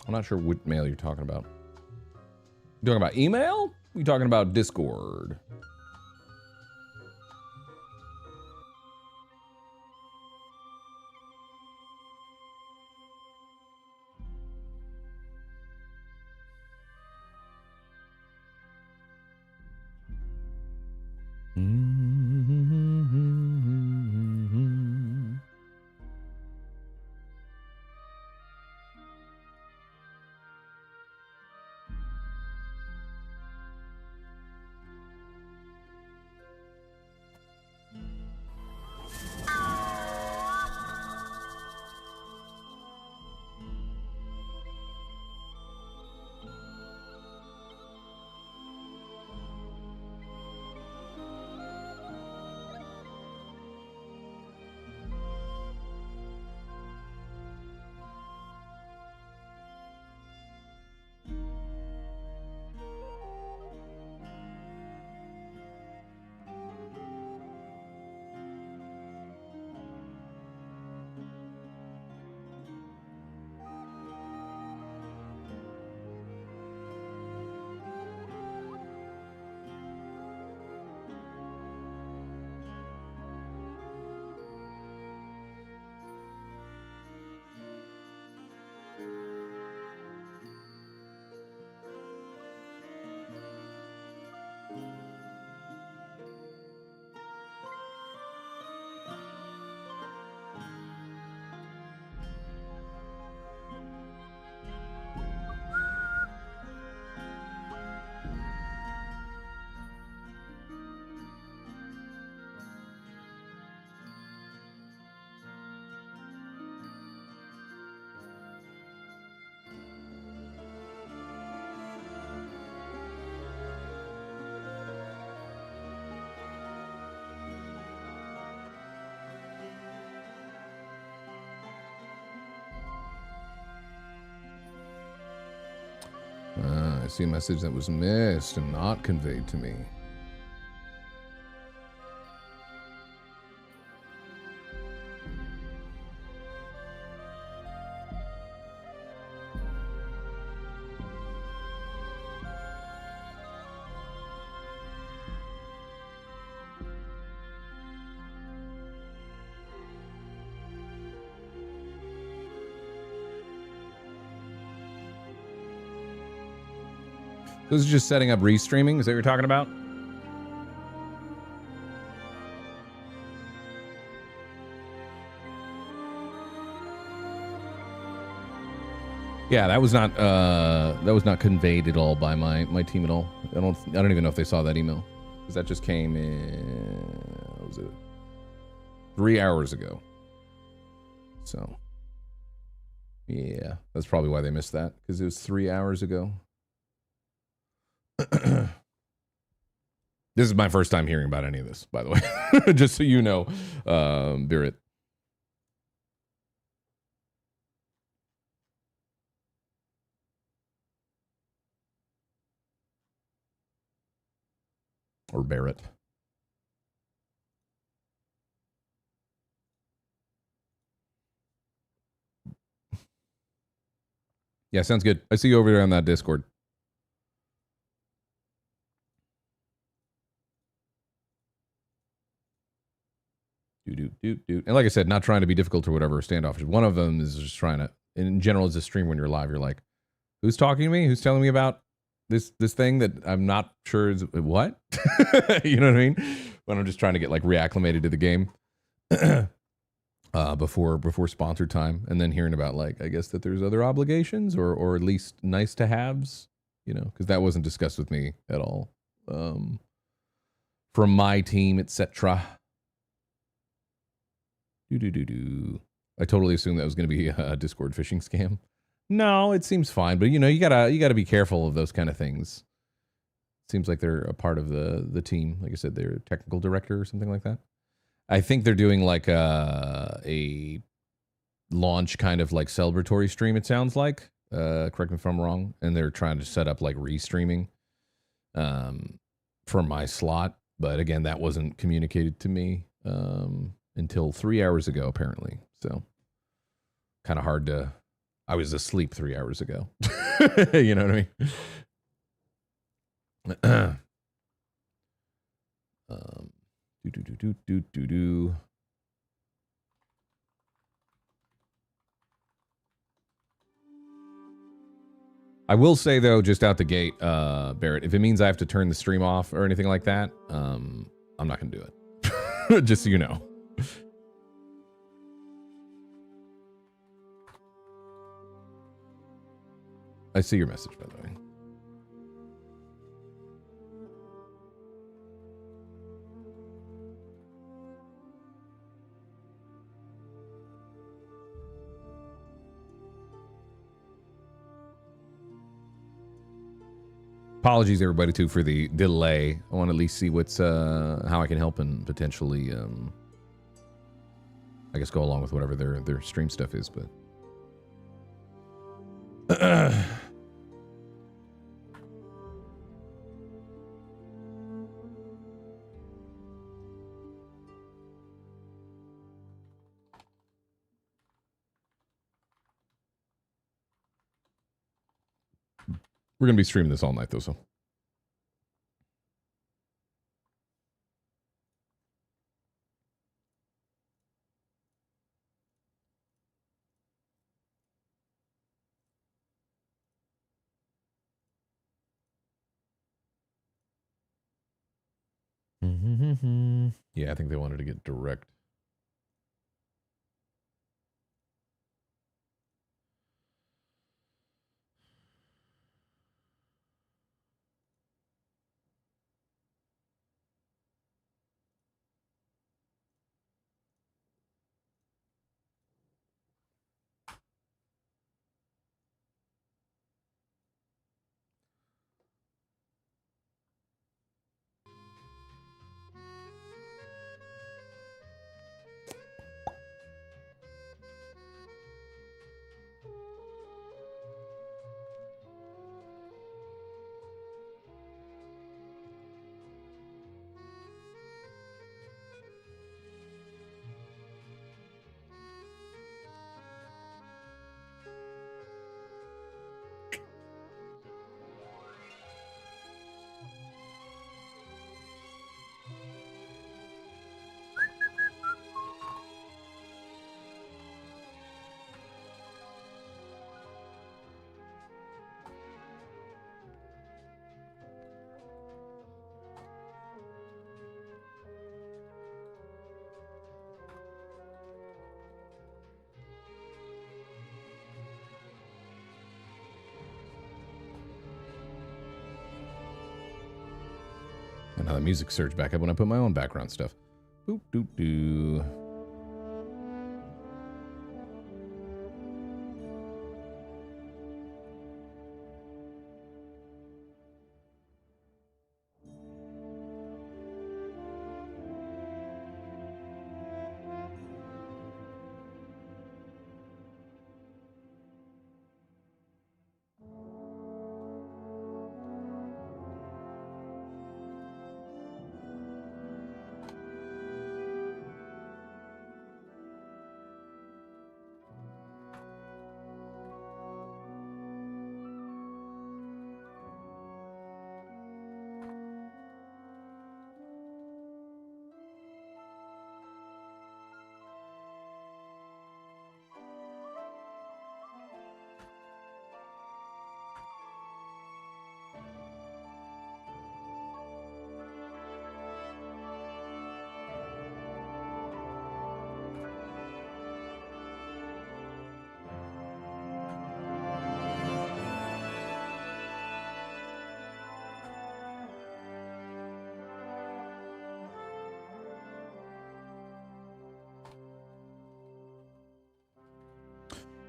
I'm not sure what mail you're talking about. You talking about email? You talking about Discord? I see a message that was missed and not conveyed to me. This is just setting up restreaming. Is that what you're talking about? Yeah, that was not conveyed at all by my team at all. I don't even know if they saw that email, because that just came in, what was it, 3 hours ago. So yeah, that's probably why they missed that, because it was 3 hours ago. This is my first time hearing about any of this, by the way. Just so you know, Barrett. Or Barrett. Yeah, sounds good. I see you over there on that Discord. And like I said, not trying to be difficult or whatever, standoffish. One of them is just trying to, in general, as a stream when you're live, you're like, who's talking to me? Who's telling me about this thing that I'm not sure is what? You know what I mean? When I'm just trying to get like reacclimated to the game before sponsor time, and then hearing about like, I guess that there's other obligations or at least nice to haves, you know, because that wasn't discussed with me at all from my team, etc. I totally assumed that was going to be a Discord phishing scam. No, it seems fine, but you know, you gotta be careful of those kind of things. Seems like they're a part of the team. Like I said, they're a technical director or something like that. I think they're doing like a launch kind of like celebratory stream. It sounds like. Correct me if I'm wrong. And they're trying to set up like restreaming for my slot, but again, that wasn't communicated to me until 3 hours ago, apparently. So kind of hard to. I was asleep 3 hours ago. You know what I mean? I will say though, just out the gate, Barrett, if it means I have to turn the stream off or anything like that, I'm not gonna do it. Just so you know. I see your message, by the way. Apologies, everybody, too, for the delay. I want to at least see what's how I can help and potentially, I guess, go along with whatever their stream stuff is. But we're gonna be streaming this all night, though. So. Yeah, I think they wanted to get direct. And now the music surged back up when I put my own background stuff. Boop, doop, doo.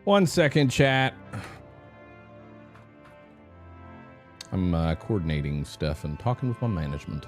One second, chat. I'm coordinating stuff and talking with my management.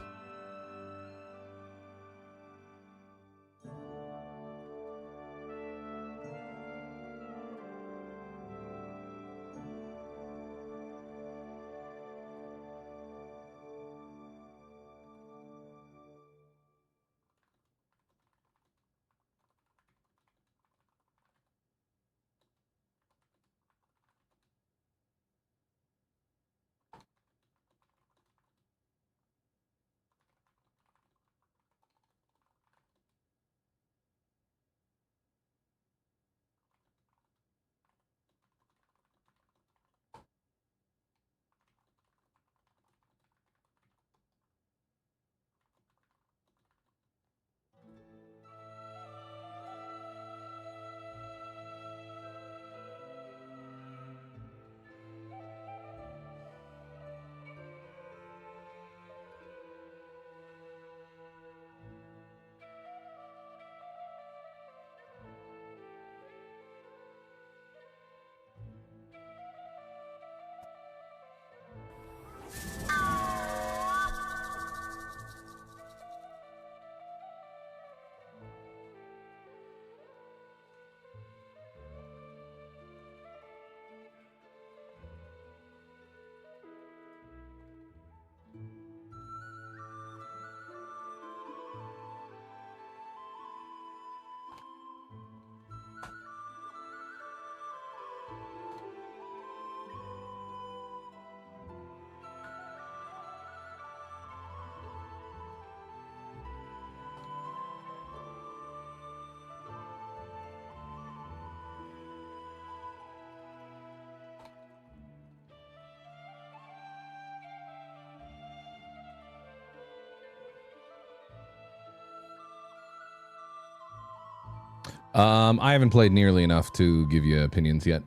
I haven't played nearly enough to give you opinions yet,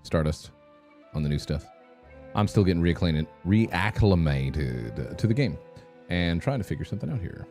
Stardust, on the new stuff. I'm still getting reacclimated to the game and trying to figure something out here.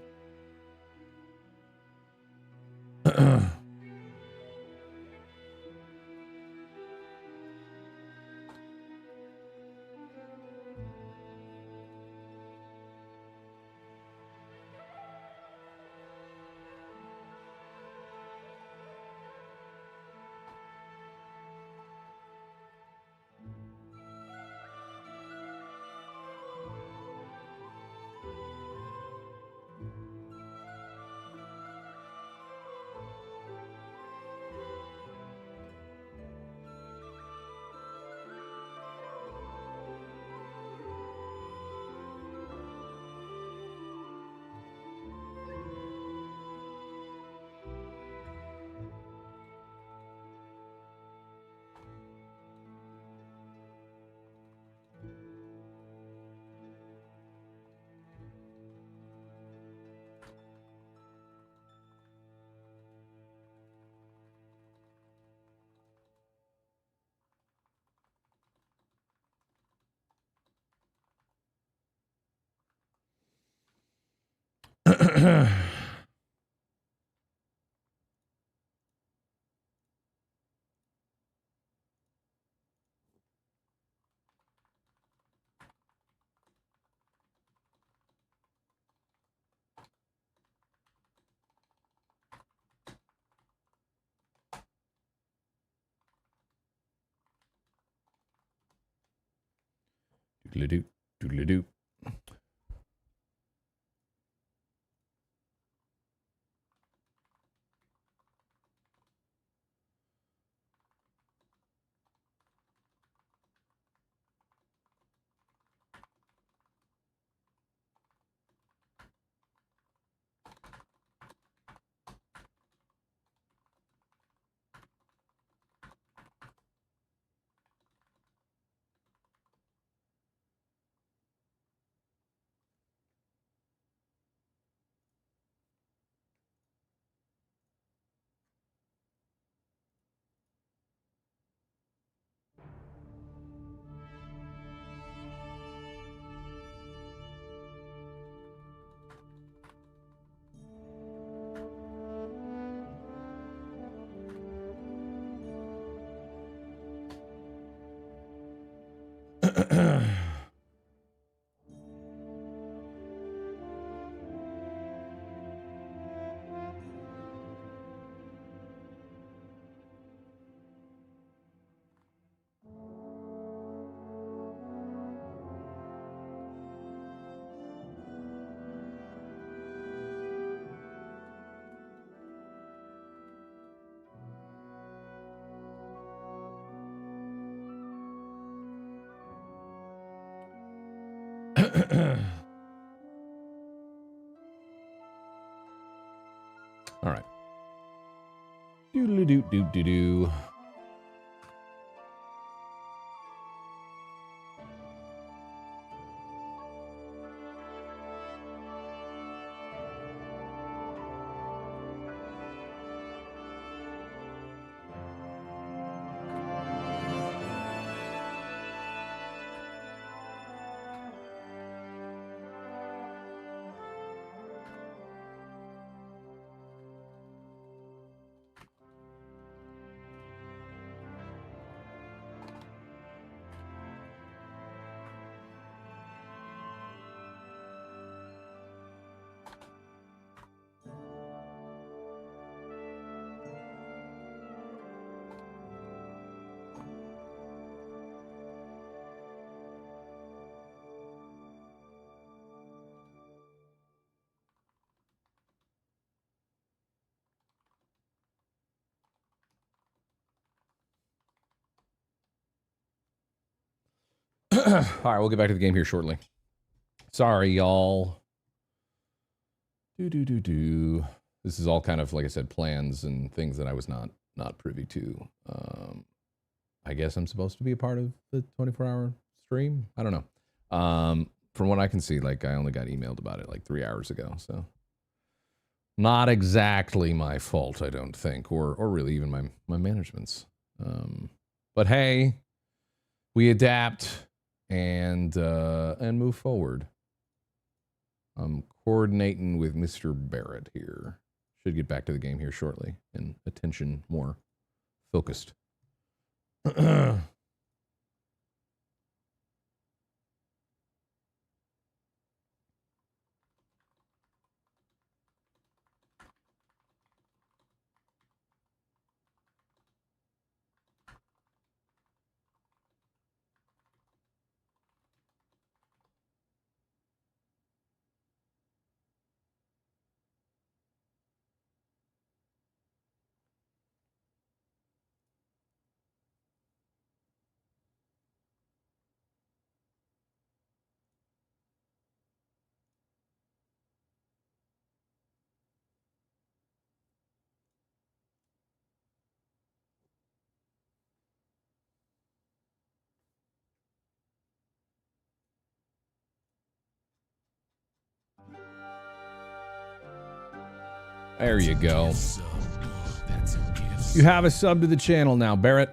Doodle-doo, doodle-doo. All right. Doodle-doo, doo-doo-doo. All right, we'll get back to the game here shortly. Sorry, y'all. Do. This is all kind of, like I said, plans and things that I was not privy to. I guess I'm supposed to be a part of the 24-hour stream. I don't know. From what I can see, like I only got emailed about it like 3 hours ago, so not exactly my fault, I don't think, or really even my management's. But hey, we adapt and move forward. I'm coordinating with Mr. Barrett here. Should get back to the game here shortly and attention more focused. There you go. You have a sub to the channel now, Barrett.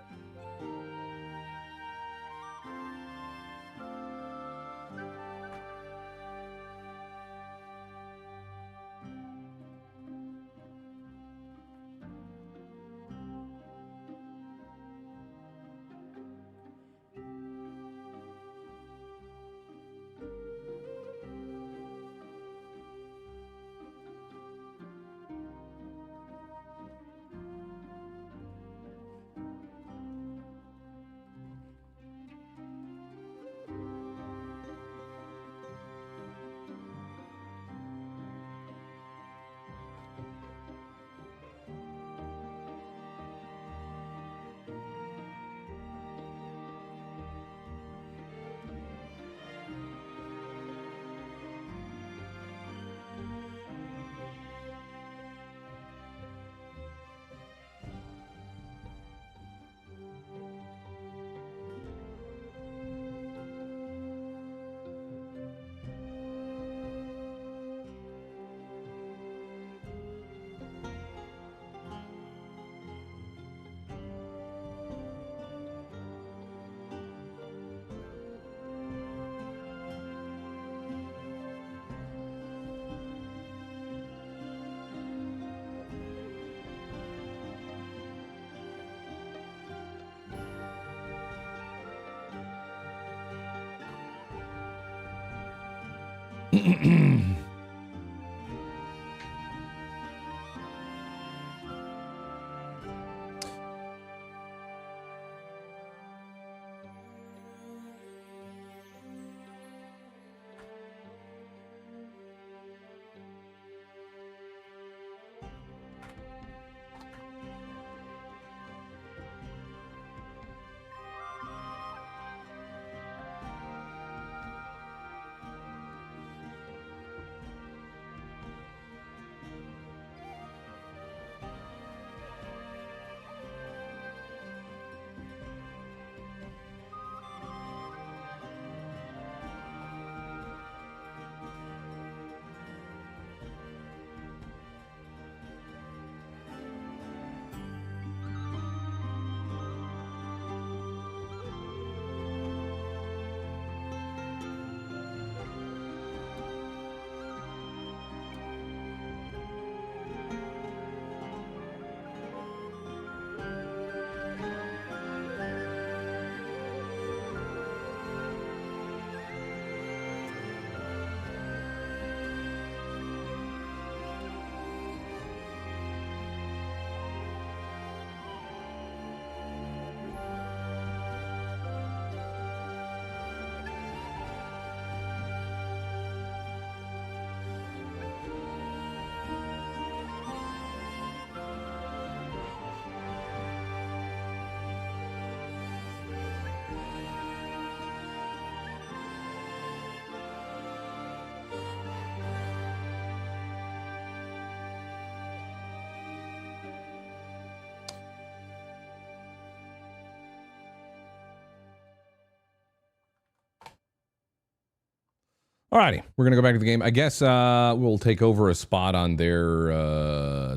Alrighty, we're gonna go back to the game. I guess we'll take over a spot on their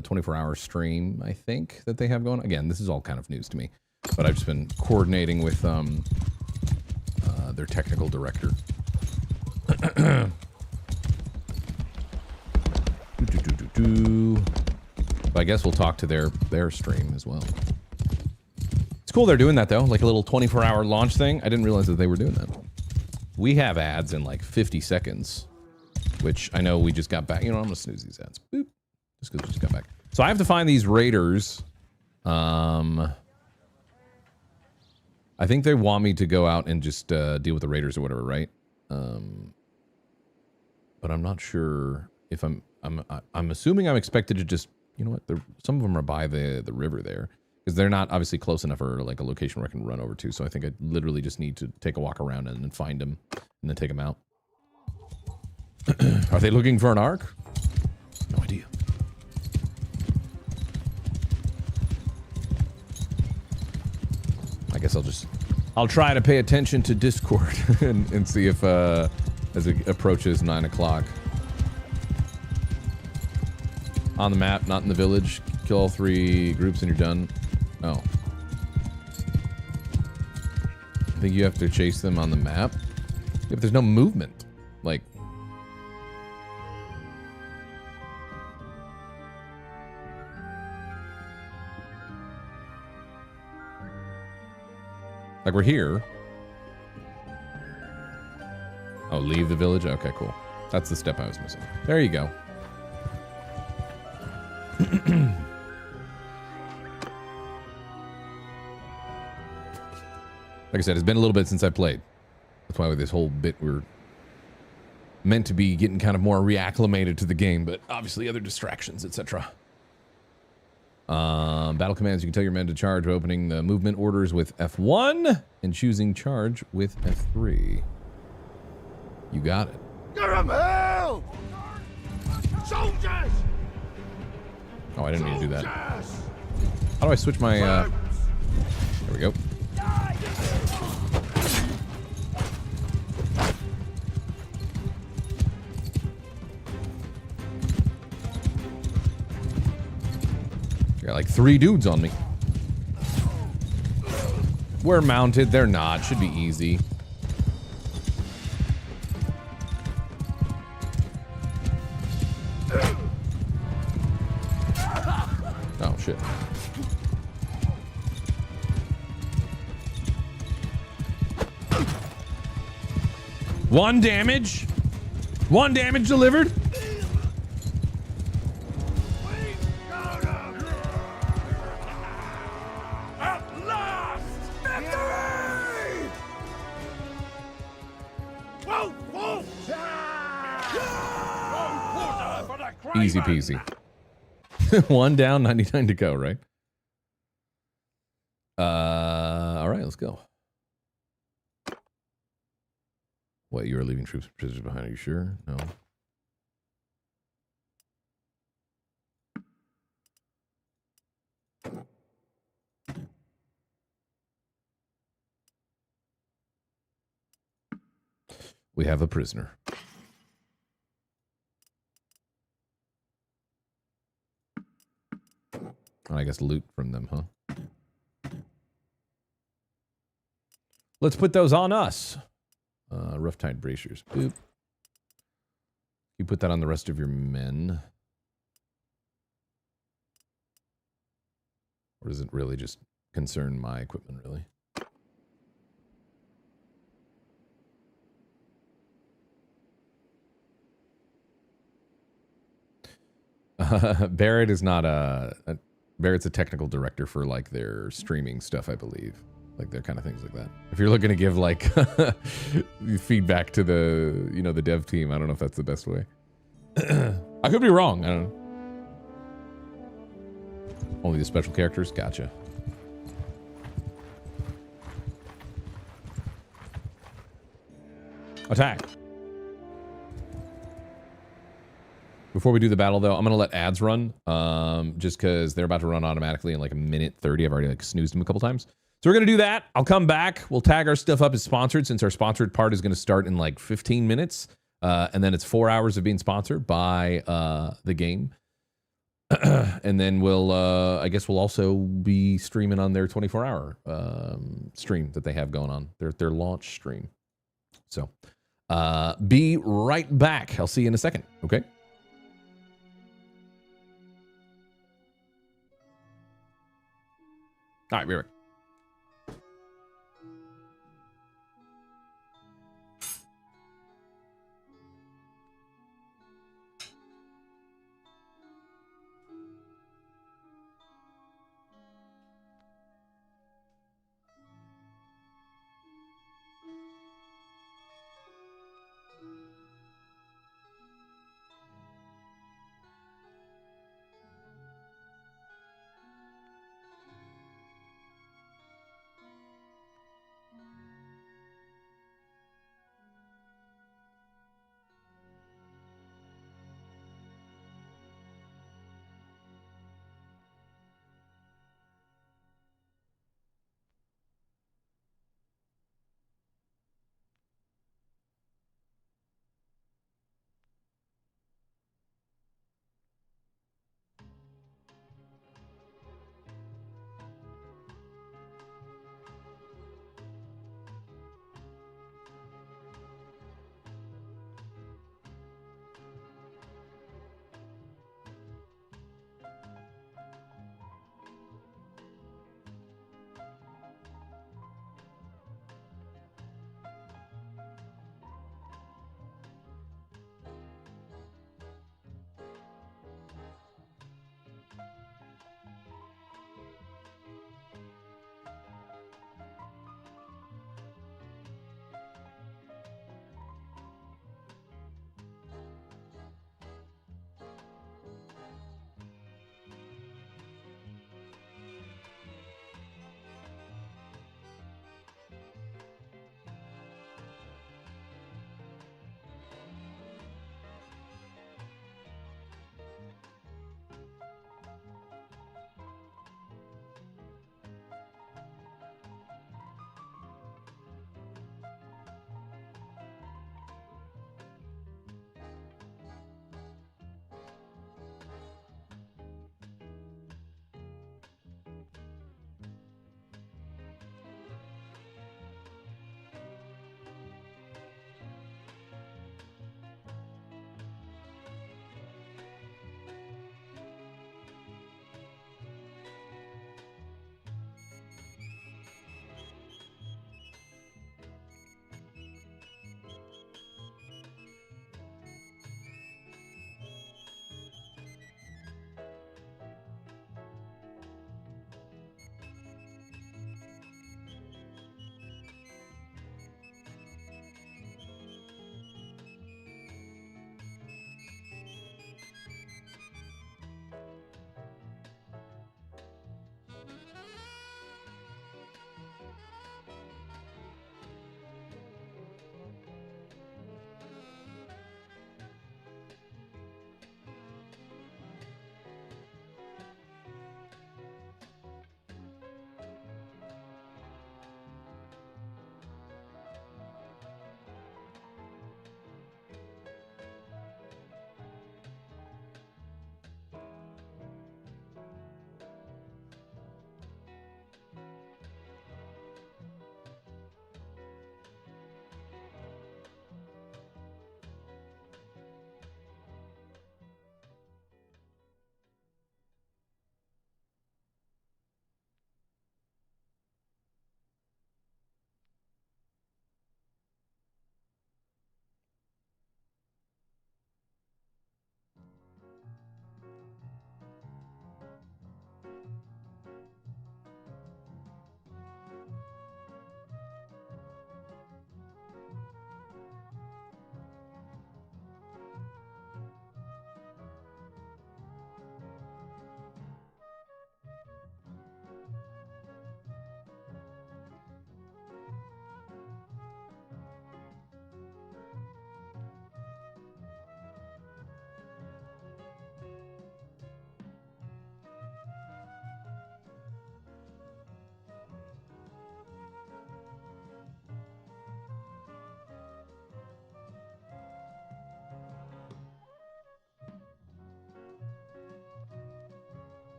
24-hour stream, I think, that they have going. Again, this is all kind of news to me, but I've just been coordinating with their technical director. But I guess we'll talk to their stream as well. It's cool they're doing that though, like a little 24-hour launch thing. I didn't realize that they were doing that. We have ads in like 50 seconds, which I know we just got back. You know, I'm gonna snooze these ads. Boop. Just because we just got back. So I have to find these raiders. I think they want me to go out and just deal with the raiders or whatever, right? But I'm not sure if I'm assuming I'm expected to just, you know what? Some of them are by the river there. Because they're not obviously close enough for like a location where I can run over to. So I think I literally just need to take a walk around and then find them and then take them out. Are they looking for an arc? No idea. I guess I'll try to pay attention to Discord and see if as it approaches 9 o'clock. On the map, not in the village. Kill all 3 groups and you're done. Oh. I think you have to chase them on the map. If there's no movement, like... Like we're here. Oh, leave the village? Okay, cool. That's the step I was missing. There you go. Like I said, it's been a little bit since I played. That's why with this whole bit we're meant to be getting kind of more reacclimated to the game, but obviously other distractions, etc. Battle commands, you can tell your men to charge by opening the movement orders with F1 and choosing charge with F3. You got it. Give 'em hell! Soldiers! Oh, I didn't mean to do that. How do I switch my, there we go. I got like 3 dudes on me. We're mounted. They're not. Should be easy. Oh, shit. One damage. 1 damage delivered. At last! Victory! Whoa, whoa! Easy peasy. 1 down, 99 to go, right? All right, let's go. What, you are leaving troops and prisoners behind? Are you sure? No. We have a prisoner. Oh, I guess loot from them, huh? Let's put those on us. Rough tide bracers. Boop. You put that on the rest of your men. Or does it really just concern my equipment, really? Barrett is not Barrett's a technical director for like their streaming stuff, I believe. Like their kind of things like that. If you're looking to give like feedback to the, you know, the dev team, I don't know if that's the best way. I could be wrong. I don't know. Only the special characters? Gotcha. Attack. Before we do the battle, though, I'm going to let ads run, just because they're about to run automatically in like a minute 30. I've already like snoozed them a couple times. So we're going to do that. I'll come back. We'll tag our stuff up as sponsored, since our sponsored part is going to start in like 15 minutes. And then it's 4 hours of being sponsored by the game. And then we'll, I guess we'll also be streaming on their 24-hour stream that they have going on, their launch stream. So be right back. I'll see you in a second. Okay. All right, be right back.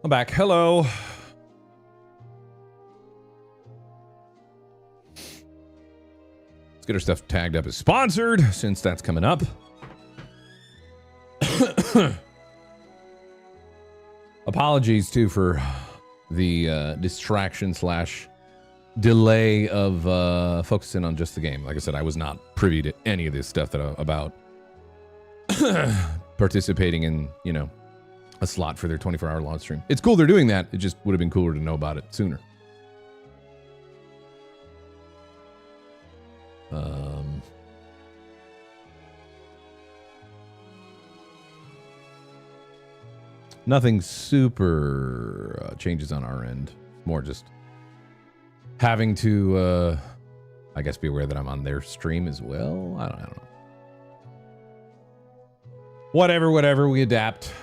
I'm back. Hello. Let's get our stuff tagged up as sponsored, since that's coming up. Apologies, too, for the distraction / delay of focusing on just the game. Like I said, I was not privy to any of this stuff about participating in, you know, a slot for their 24-hour launch stream. It's cool they're doing that. It just would have been cooler to know about it sooner. Nothing super changes on our end. More just having to, I guess, be aware that I'm on their stream as well. I don't know. Whatever. We adapt.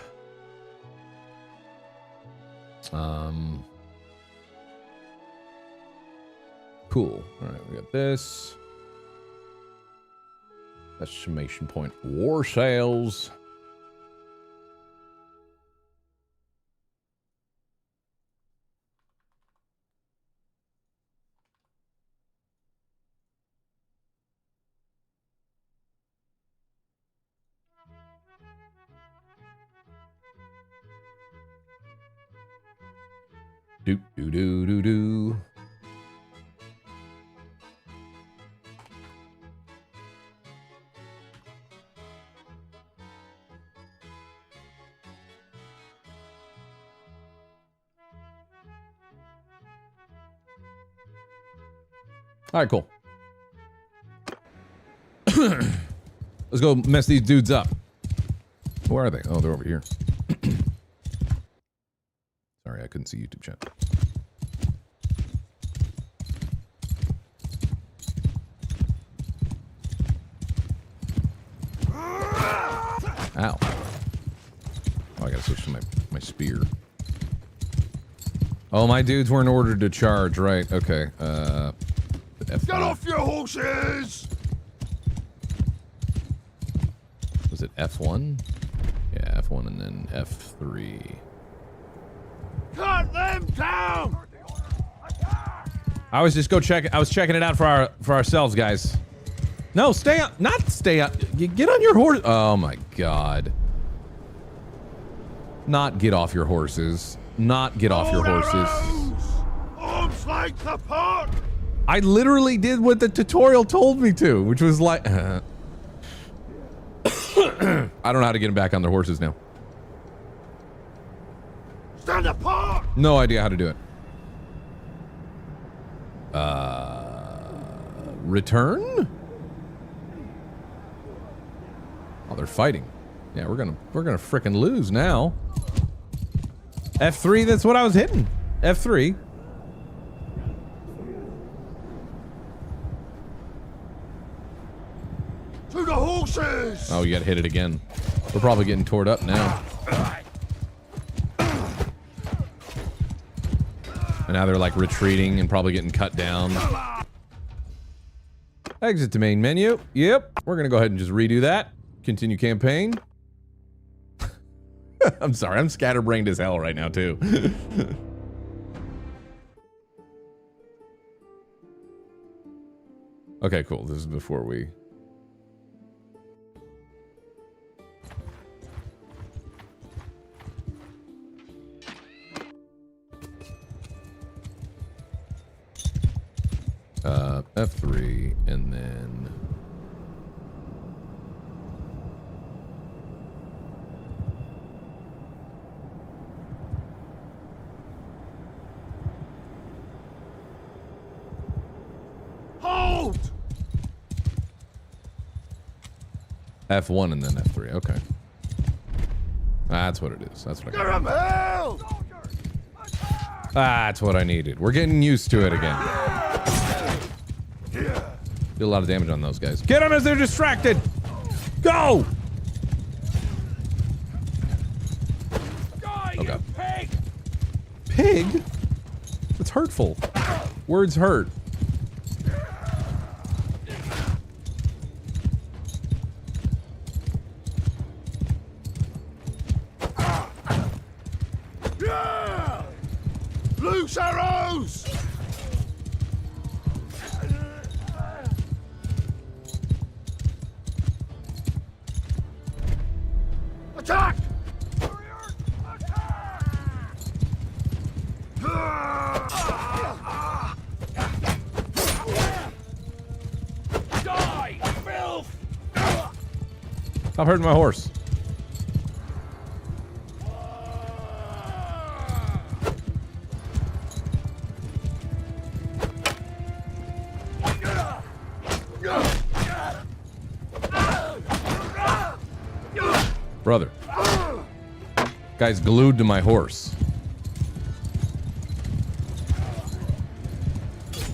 Cool. All right, we got this. Exclamation point. Warsails. Do. All right, cool. Let's go mess these dudes up. Where are they? Oh, they're over here. Sorry, I couldn't see YouTube chat. Ow. Oh, I gotta switch to my spear. Oh, my dudes weren't ordered to charge, right? Okay. F5. Get off your horses! Was it F1? Yeah, F1 and then F3. Cut them down! I was checking it out for ourselves, guys. No, stay up. Not stay up. You get on your horse. Oh my god. Not get off your horses. Not get off your horses. Arms like the pot! I literally did what the tutorial told me to, which was like... I don't know how to get them back on their horses now. Stand apart! No idea how to do it. Return? Oh, they're fighting. Yeah, we're gonna frickin' lose now. F3, that's what I was hitting. F3. To the horses! Oh, you gotta hit it again. We're probably getting torn up now. And now they're like retreating and probably getting cut down. Exit to main menu. Yep. We're gonna go ahead and just redo that. Continue campaign. I'm sorry, I'm scatterbrained as hell right now too. Okay, cool. This is before we... F3, and then... Hold! F1 and then F3, okay. That's what it is. That's what I Give got. him hell! That's what I needed. We're getting used to it again. Do a lot of damage on those guys. Get them as they're distracted! Go! Oh god. Pig! Pig? That's hurtful. Words hurt. Yeah! Arrows! Attack! Die, filth! Stop hurting my horse. Brother. Guy's glued to my horse.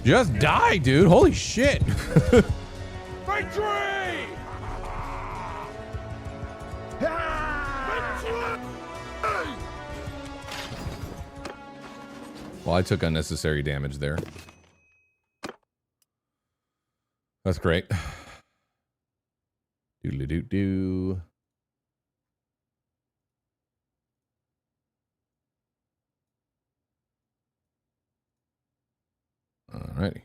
Just die, dude. Holy shit. Victory! Well, I took unnecessary damage there. That's great. Doodly-doo-doo. Alrighty.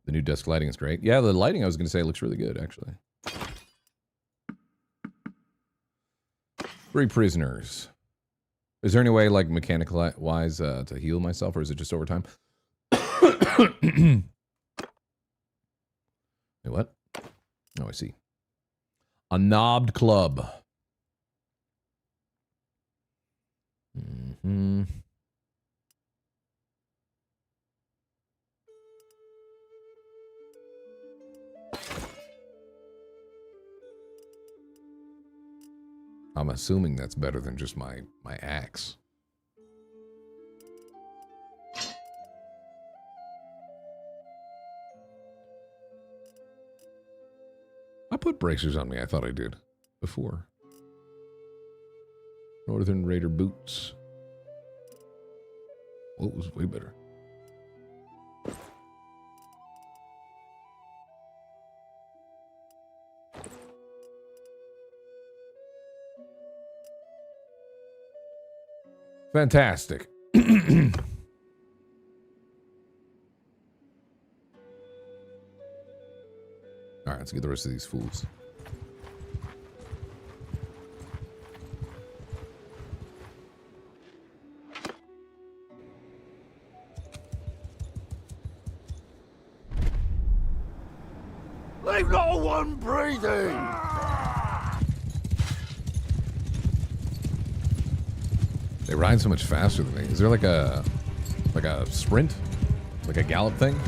The new desk lighting is great. Yeah, the lighting I was going to say looks really good, actually. 3 prisoners. Is there any way, like, mechanical-wise, to heal myself, or is it just over time? Wait, what? Oh, I see. A knobbed club. Mm-hmm. I'm assuming that's better than just my axe. I put bracers on me. I thought I did before. Northern Raider boots. Well, it was way better. Fantastic. All right, let's get the rest of these fools. Leave no one breathing! They ride so much faster than me. Is there like a sprint? Like a gallop thing?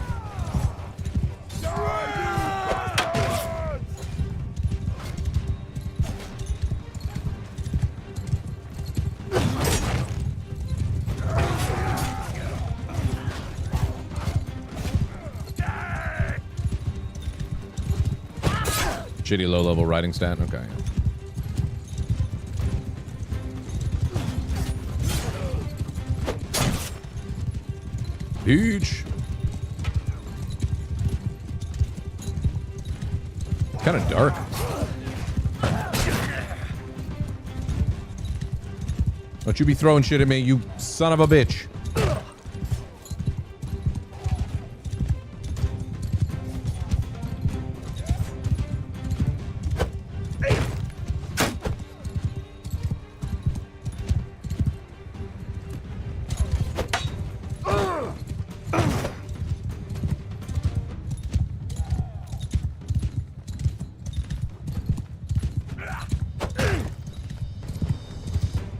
Shitty low-level riding stat? Okay. Huge. Kind of dark. Don't you be throwing shit at me, you son of a bitch.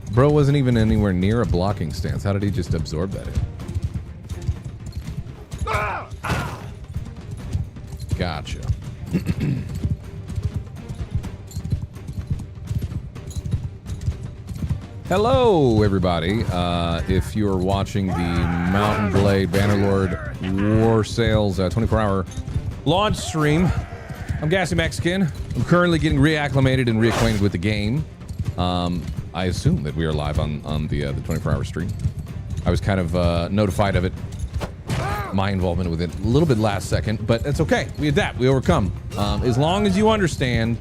Bro wasn't even anywhere near a blocking stance. How did he just absorb that in? Gotcha. Hello, everybody. If you're watching the Mountain Blade Bannerlord Warsails 24-hour launch stream, I'm GassyMexican. I'm currently getting reacclimated and reacquainted with the game. I assume that we are live on the 24-hour stream. I was kind of notified of it, my involvement with it, a little bit last second, but it's okay. We adapt, we overcome. As long as you understand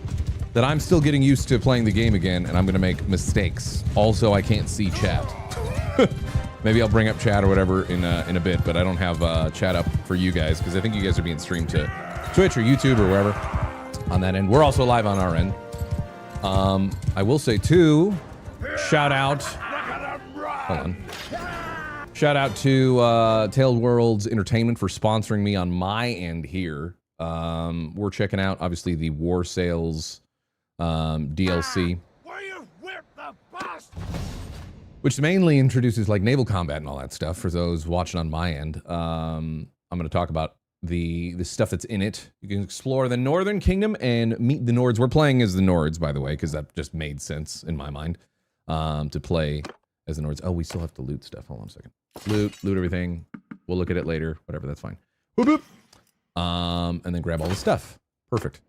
that I'm still getting used to playing the game again, and I'm going to make mistakes. Also, I can't see chat. Maybe I'll bring up chat or whatever in a bit, but I don't have chat up for you guys because I think you guys are being streamed to Twitch or YouTube or wherever on that end. We're also live on our end. I will say too, shout out. Hold on. Shout out to Tailed Worlds Entertainment for sponsoring me on my end here. We're checking out obviously the Warsails DLC. Which mainly introduces like naval combat and all that stuff for those watching on my end. I'm going to talk about the stuff that's in it. You can explore the Northern Kingdom and meet the Nords. We're playing as the Nords, by the way, because that just made sense in my mind to play as the Nords. Oh, we still have to loot stuff. Hold on a second. Loot everything. We'll look at it later. Whatever, that's fine. Boop, boop. And then grab all the stuff. Perfect.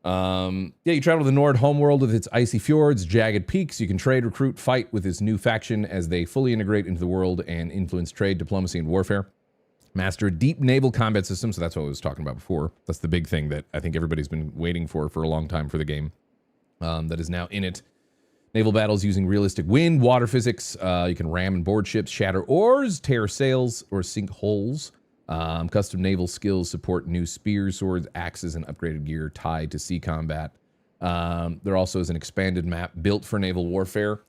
Yeah, you travel to the Nord homeworld with its icy fjords, jagged peaks. You can trade, recruit, fight with this new faction as they fully integrate into the world and influence trade, diplomacy, and warfare. Master a deep naval combat system, so that's what I was talking about before. That's the big thing that I think everybody's been waiting for a long time for the game. That is now in it. Naval battles using realistic wind, water physics. You can ram and board ships, shatter oars, tear sails, or sink holes. Custom naval skills support new spears, swords, axes, and upgraded gear tied to sea combat. There also is an expanded map built for naval warfare.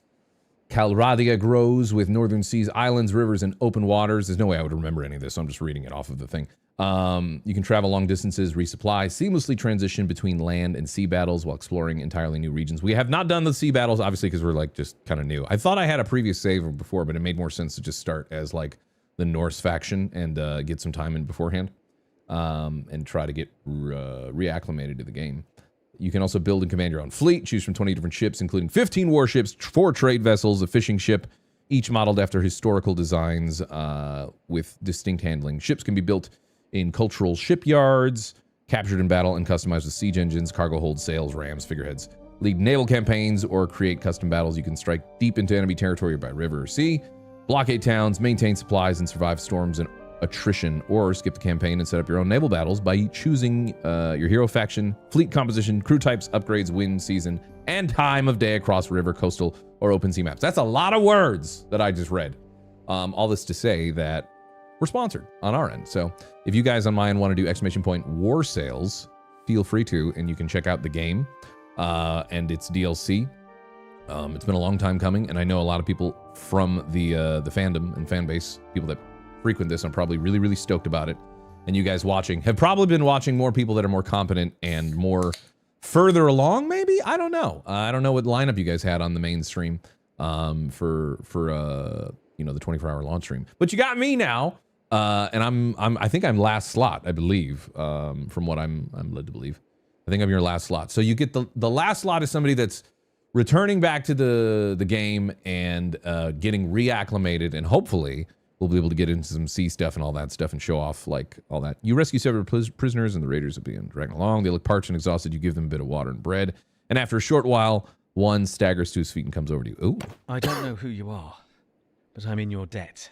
Calradia grows with northern seas, islands, rivers, and open waters. There's no way I would remember any of this, so I'm just reading it off of the thing. You can travel long distances, resupply, seamlessly transition between land and sea battles while exploring entirely new regions. We have not done the sea battles, obviously, because we're like just kind of new. I thought I had a previous save before, but it made more sense to just start as like the Norse faction and get some time in beforehand and try to get reacclimated to the game. You can also build and command your own fleet, choose from 20 different ships, including 15 warships, 4 trade vessels, a fishing ship, each modeled after historical designs with distinct handling. Ships can be built in cultural shipyards, captured in battle, and customized with siege engines, cargo holds, sails, rams, figureheads. Lead naval campaigns or create custom battles. You can strike deep into enemy territory by river or sea, blockade towns, maintain supplies, and survive storms and attrition, or skip the campaign and set up your own naval battles by choosing your hero faction, fleet composition, crew types, upgrades, wind, season, and time of day across river, coastal, or open sea maps. That's a lot of words that I just read. All this to say that we're sponsored on our end. So if you guys on my end want to do !Warsails, feel free to, and you can check out the game and its DLC. It's been a long time coming, and I know a lot of people from the fandom and fan base, people that frequent this, I'm probably really, really stoked about it. And you guys watching have probably been watching more people that are more competent and more further along, maybe? I don't know. I don't know what lineup you guys had on the main stream for you know, the 24-hour launch stream. But you got me now, and I think I'm last slot, I believe, from what I'm led to believe. I think I'm your last slot. So you get the last slot is somebody that's returning back to the game and getting reacclimated, and hopefully we'll be able to get into some sea stuff and all that stuff and show off like all that. You rescue several prisoners and the raiders will be dragged along. They look parched and exhausted. You give them a bit of water and bread. And after a short while, one staggers to his feet and comes over to you. Ooh. I don't know who you are, but I'm in your debt.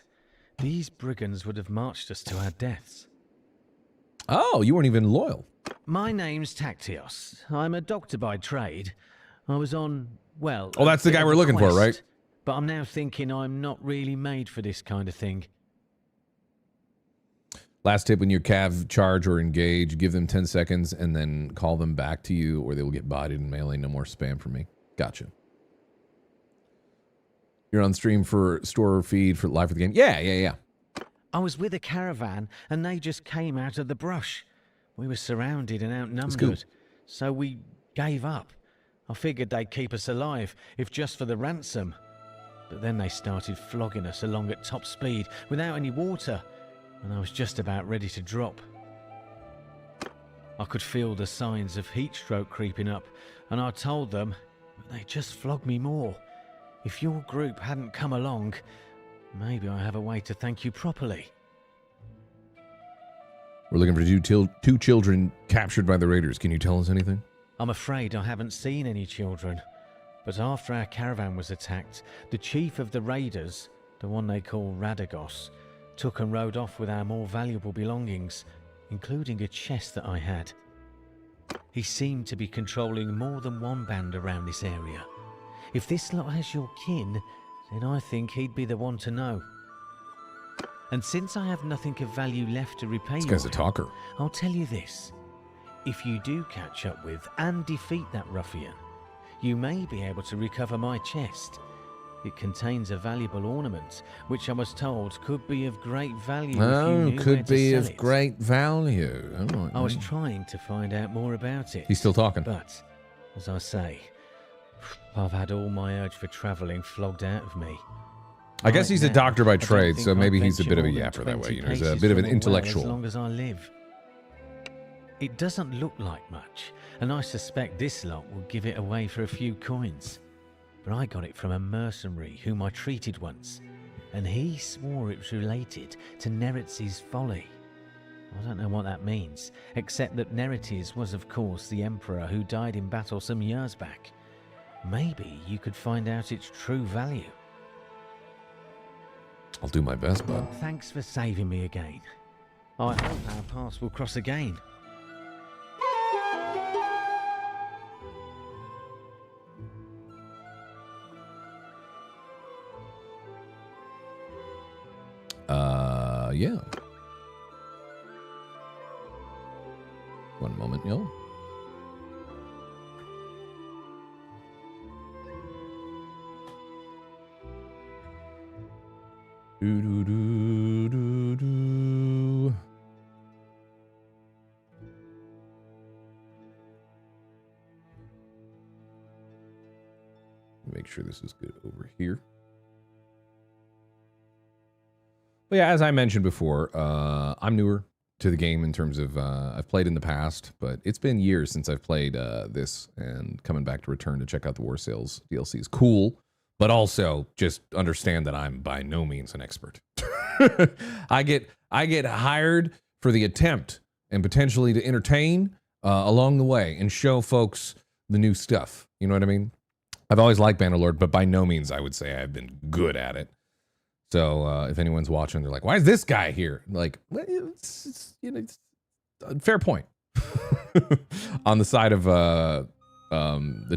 These brigands would have marched us to our deaths. Oh, you weren't even loyal. My name's Tactios. I'm a doctor by trade. I was on, well... Oh, that's the guy we're looking for, right? But I'm now thinking I'm not really made for this kind of thing. Last tip, when your cav charge or engage, give them 10 seconds and then call them back to you or they will get bodied in melee. No more spam from me. Gotcha. You're on stream for store feed for live for the game? Yeah. I was with a caravan and they just came out of the brush. We were surrounded and outnumbered, so we gave up. I figured they'd keep us alive, if just for the ransom. But then they started flogging us along at top speed without any water, and I was just about ready to drop. I could feel the signs of heat stroke creeping up, and I told them, but they just flogged me more. If your group hadn't come along, maybe I have a way to thank you properly. We're looking for two children captured by the raiders. Can you tell us anything? I'm afraid I haven't seen any children. But after our caravan was attacked, the chief of the raiders, the one they call Radagos, took and rode off with our more valuable belongings, including a chest that I had. He seemed to be controlling more than one band around this area. If this lot has your kin, then I think he'd be the one to know. And since I have nothing of value left to repay This you, guy's a talker. I'll tell you this. If you do catch up with and defeat that ruffian, you may be able to recover my chest. It contains a valuable ornament, which I was told could be of great value if you Oh, knew where could to be sell of it. great value. All right, I was mate. trying to find out more about it. He's still talking. But, as I say, I've had all my urge for travelling flogged out of me. I guess he's a Right doctor by now, I don't trade, think so I'll maybe he's a venture bit of a more than yapper that way. 20 You know, he's a paces bit of an from a well intellectual. As long as I live. It doesn't look like much, and I suspect this lot will give it away for a few coins. But I got it from a mercenary whom I treated once, and he swore it was related to Neretz's folly. I don't know what that means, except that Neretes was, of course, the emperor who died in battle some years back. Maybe you could find out its true value. I'll do my best, bud. Thanks for saving me again. I hope our paths will cross again. Yeah. One moment, yo. Do do do do do. Make sure this is good over here. But yeah, as I mentioned before, I'm newer to the game in terms of I've played in the past, but it's been years since I've played this, and coming back to return to check out the Warsails DLC is cool, but also just understand that I'm by no means an expert. I get hired for the attempt and potentially to entertain along the way and show folks the new stuff. You know what I mean? I've always liked Bannerlord, but by no means I would say I've been good at it. So if anyone's watching, they're like, "Why is this guy here?" Like, well, it's a fair point on the side of the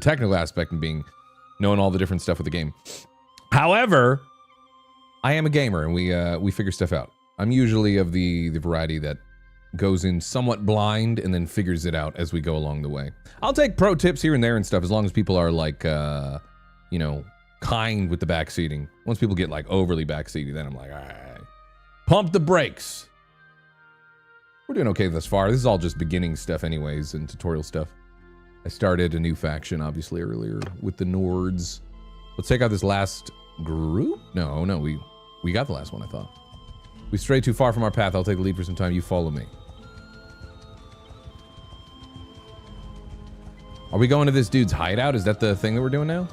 technical aspect and being knowing all the different stuff with the game. However, I am a gamer, and we figure stuff out. I'm usually of the variety that goes in somewhat blind and then figures it out as we go along the way. I'll take pro tips here and there and stuff as long as people are like, you know, kind with the backseating. Once people get like overly backseaty, then I'm like, all right, pump the brakes. We're doing okay thus far. This is all just beginning stuff anyways and tutorial stuff. I started a new faction obviously earlier with the Nords. Let's take out this last group. No, we got the last one, I thought. We strayed too far from our path. I'll take the lead for some time. You follow me. Are we going to this dude's hideout? Is that the thing that we're doing now?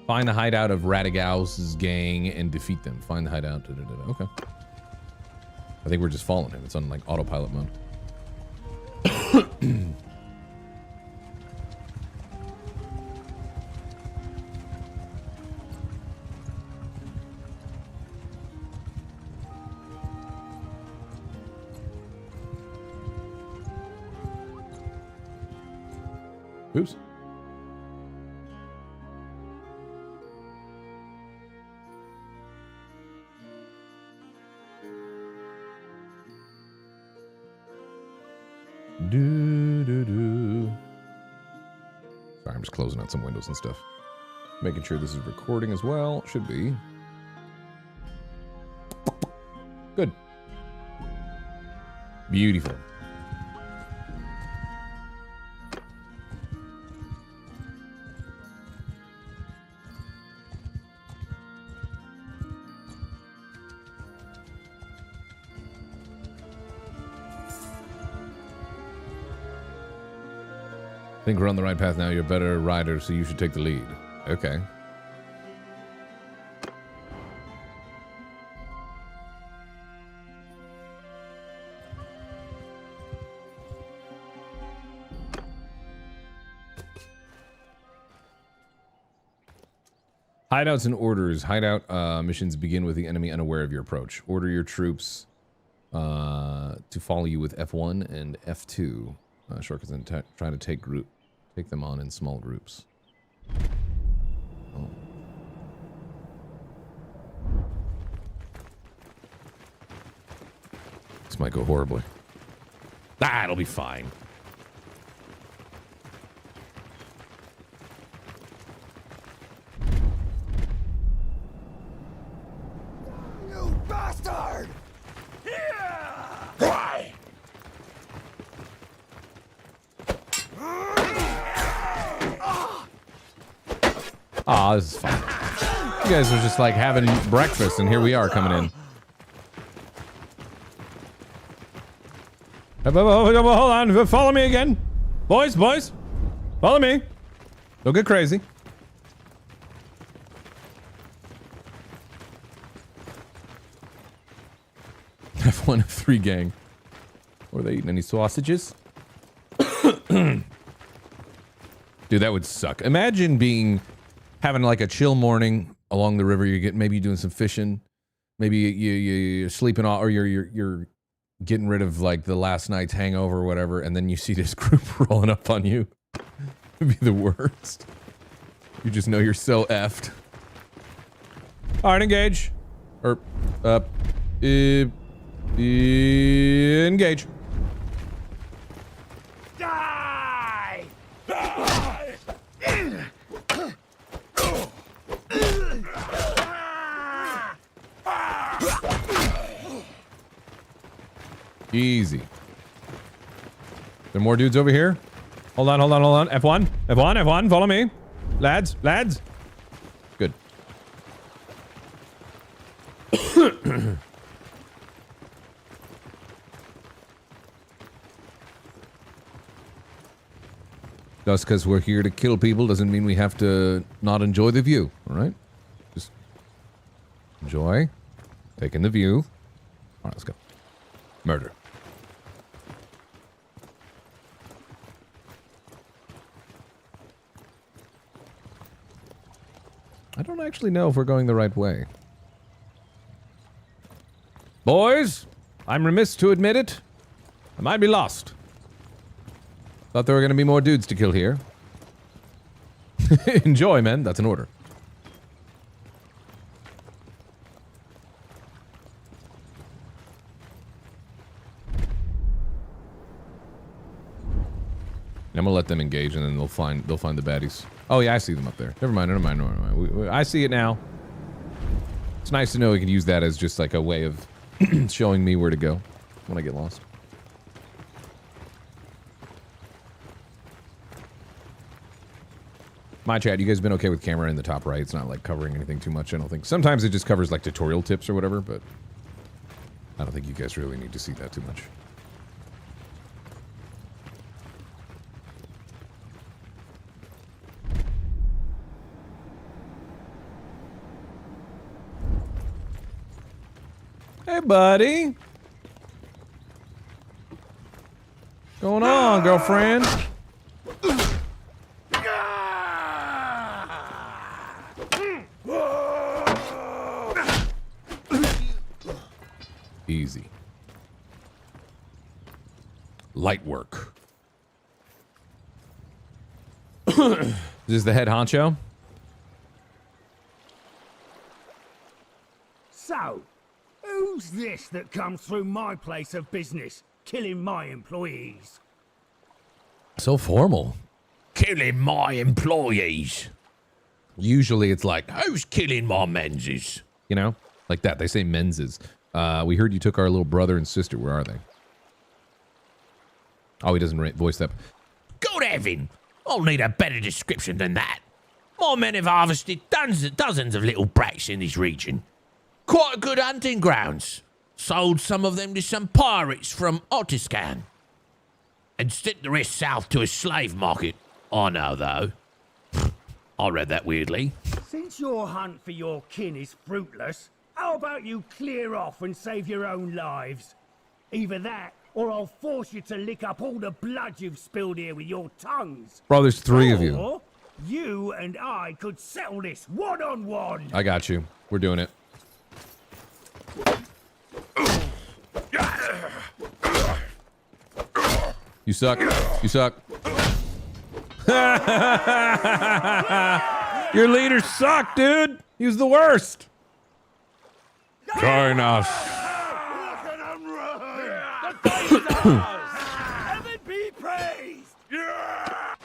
Find the hideout of Radigaus's gang and defeat them. Find the hideout. Okay. I think we're just following him. It's on like autopilot mode. Oops. Sorry, I'm just closing out some windows and stuff. Making sure this is recording as well. Should be. Good. Beautiful. I think we're on the right path now. You're a better rider, so you should take the lead. Okay. Hideouts and orders. Hideout missions begin with the enemy unaware of your approach. Order your troops to follow you with F1 and F2. Shortcuts and try to take them on in small groups. Oh. This might go horribly. It'll be fine. You bastard! Why? Aw, this is fine. You guys are just like having breakfast, and here we are coming in. Hold on, follow me again. Boys, follow me. Don't get crazy. F1 F3 gang. Were they eating any sausages? Dude, that would suck. Imagine having like a chill morning along the river. Maybe you're doing some fishing. Maybe you're sleeping off, or you're getting rid of like the last night's hangover or whatever, and then you see this group rolling up on you. It'd be the worst. You just know you're so effed. All right, engage. Or, engage. Die! Easy. There more dudes over here? Hold on. F1, follow me. Lads. Good. Just because we're here to kill people doesn't mean we have to not enjoy the view, alright? Just enjoy taking the view. Alright, let's go. Murder. I don't actually know if we're going the right way. Boys, I'm remiss to admit it. I might be lost. Thought there were going to be more dudes to kill here. Enjoy, man. That's an order. I'm gonna let them engage, and then they'll find the baddies. Oh yeah, I see them up there. Never mind. I see it now. It's nice to know we can use that as just like a way of showing me where to go when I get lost. My chat, you guys been okay with camera in the top right? It's not like covering anything too much, I don't think. Sometimes it just covers like tutorial tips or whatever, but I don't think you guys really need to see that too much. Hey, buddy. Going on, girlfriend? Easy. Light work. Is this the head honcho? So, who's this that comes through my place of business, killing my employees? So formal. Killing my employees. Usually it's like, who's killing my menses? You know? Like that. They say menses. We heard you took our little brother and sister. Where are they? Oh, he doesn't voice that. Good heaven! I'll need a better description than that. My men have harvested dozens of little brats in this region. Quite good hunting grounds. Sold some of them to some pirates from Ostican. And sent the rest south to a slave market. I know, though. I read that weirdly. Since your hunt for your kin is fruitless, how about you clear off and save your own lives? Either that, or I'll force you to lick up all the blood you've spilled here with your tongues. Bro, there's three of you. Or you and I could settle this one-on-one. I got you. We're doing it. You suck. You suck. Your leader sucked, dude. He was the worst. Join us. Look at 'em run! Heaven be praised! Yeah!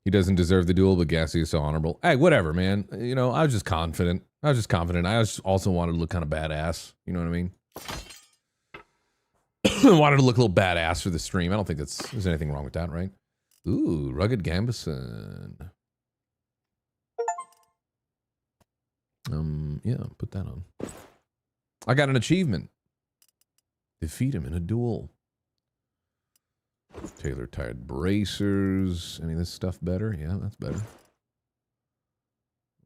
He doesn't deserve the duel, but Gassy is so honorable. Hey, whatever, man. You know, I was just confident. I just also wanted to look kind of badass. You know what I mean? Wanted to look a little badass for the stream. I don't think there's anything wrong with that, right? Ooh, Rugged Gambison. Yeah, put that on. I got an achievement. Defeat him in a duel. Tailor-tied bracers. Any of this stuff better? Yeah, that's better.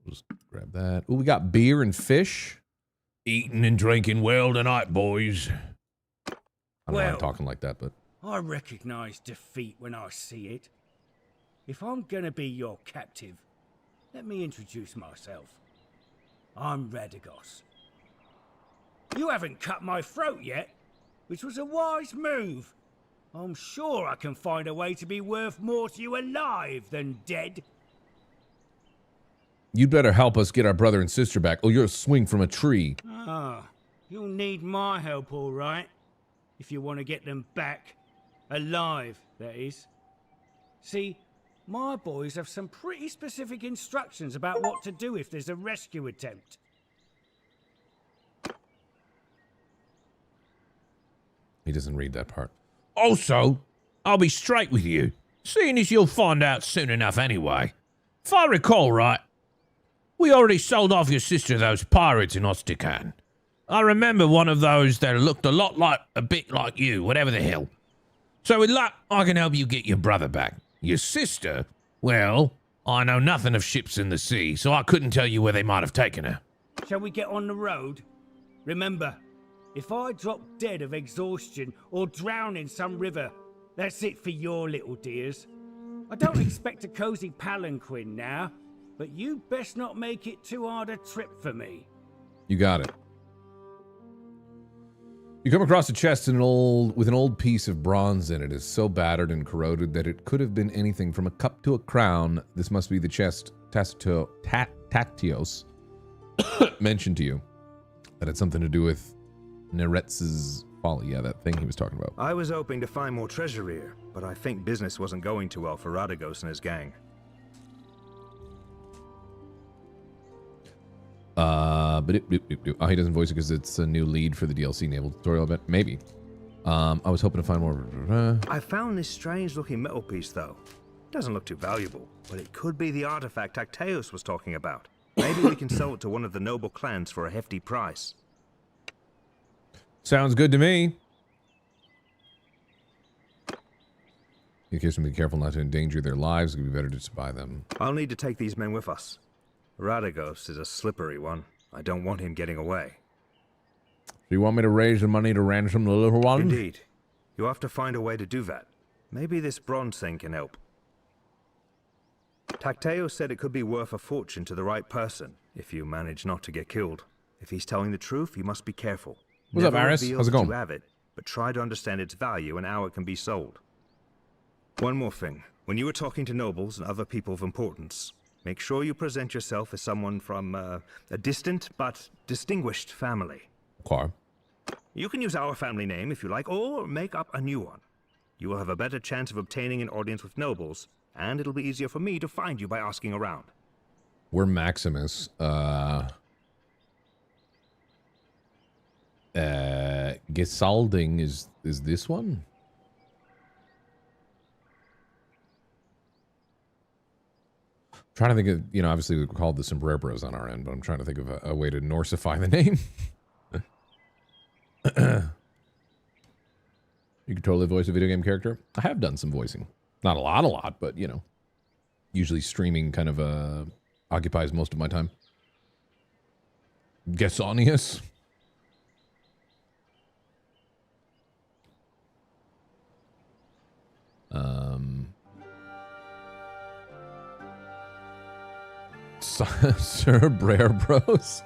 Just grab that. Oh, we got beer and fish. Eating and drinking well tonight, boys. I don't know why I'm talking like that, but... I recognize defeat when I see it. If I'm gonna be your captive, let me introduce myself. I'm Radagos. You haven't cut my throat yet, which was a wise move. I'm sure I can find a way to be worth more to you alive than dead. You'd better help us get our brother and sister back, or you'll swing from a tree. Ah, you'll need my help, all right. If you want to get them back. Alive, that is. See, my boys have some pretty specific instructions about what to do if there's a rescue attempt. He doesn't read that part. Also, I'll be straight with you, seeing as you'll find out soon enough anyway. If I recall right, we already sold off your sister to those pirates in Ostican. I remember one of those that looked a bit like you, whatever the hell. So with luck, I can help you get your brother back. Your sister? Well, I know nothing of ships in the sea, so I couldn't tell you where they might have taken her. Shall we get on the road? Remember, if I drop dead of exhaustion or drown in some river, that's it for your little dears. I don't expect a cozy palanquin now, but you best not make it too hard a trip for me. You got it. You come across a chest with an old piece of bronze in it. It's so battered and corroded that it could have been anything from a cup to a crown. This must be the chest Tactios mentioned to you. That had something to do with Neretz's folly. Yeah, that thing he was talking about. I was hoping to find more treasure here, but I think business wasn't going too well for Radagos and his gang. He doesn't voice it because it's a new lead for the DLC Naval tutorial, I bet. Maybe. I was hoping to find more. I found this strange-looking metal piece, though. Doesn't look too valuable, but it could be the artifact Tacteus was talking about. Maybe we can sell it to one of the noble clans for a hefty price. Sounds good to me. In case we be careful not to endanger their lives, it would be better to buy them. I'll need to take these men with us. Radagos is a slippery one. I don't want him getting away. Do you want me to raise the money to ransom the little one? Indeed. You'll have to find a way to do that. Maybe this bronze thing can help. Tacteus said it could be worth a fortune to the right person, if you manage not to get killed. If he's telling the truth, you must be careful. What's up, Aris? How's it going? You have it, but try to understand its value and how it can be sold. One more thing. When you are talking to nobles and other people of importance, make sure you present yourself as someone from a distant but distinguished family. Okay. You can use our family name if you like, or make up a new one. You will have a better chance of obtaining an audience with nobles, and it'll be easier for me to find you by asking around. We're Maximus. Gesalding is this one? Trying to think of, you know, obviously we called the Sombreros on our end, but I'm trying to think of a way to Norsify the name. You can totally voice a video game character. I have done some voicing. Not a lot, but, you know, usually streaming kind of occupies most of my time. Gesonius. Sir Brer Bros.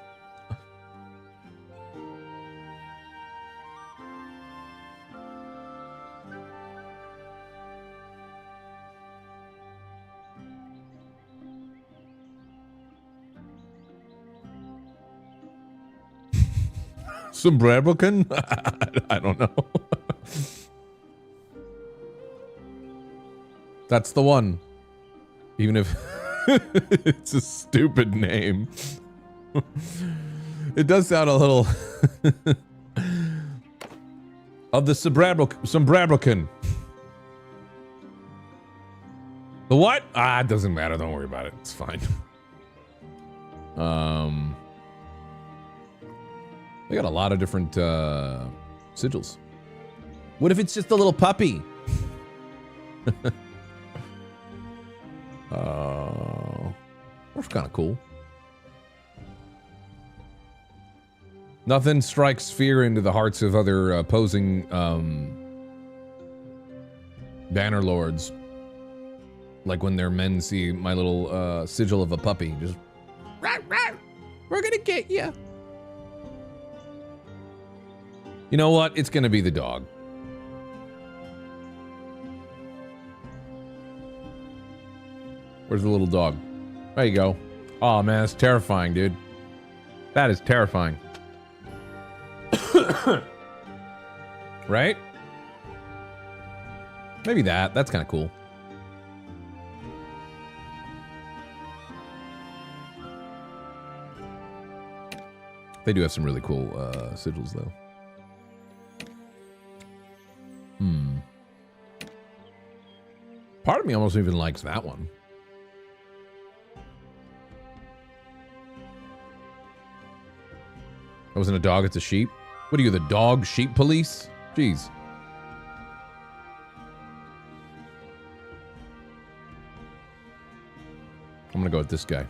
Sombrerican? I don't know. That's the one. Even if it's a stupid name. It does sound a little... of the Sombrerican. The what? It doesn't matter. Don't worry about it. It's fine. They got a lot of different sigils. What if it's just a little puppy? That's kind of cool. Nothing strikes fear into the hearts of other opposing Bannerlords. Like when their men see my little sigil of a puppy. Just, rawr, rawr, we're gonna get you. You know what? It's gonna be the dog. Where's the little dog? There you go. Oh man, it's terrifying, dude. That is terrifying. Right? Maybe that. That's kind of cool. They do have some really cool sigils, though. Part of me almost even likes that one. That wasn't a dog, it's a sheep. What are you, the dog sheep police? Jeez. I'm gonna go with this guy.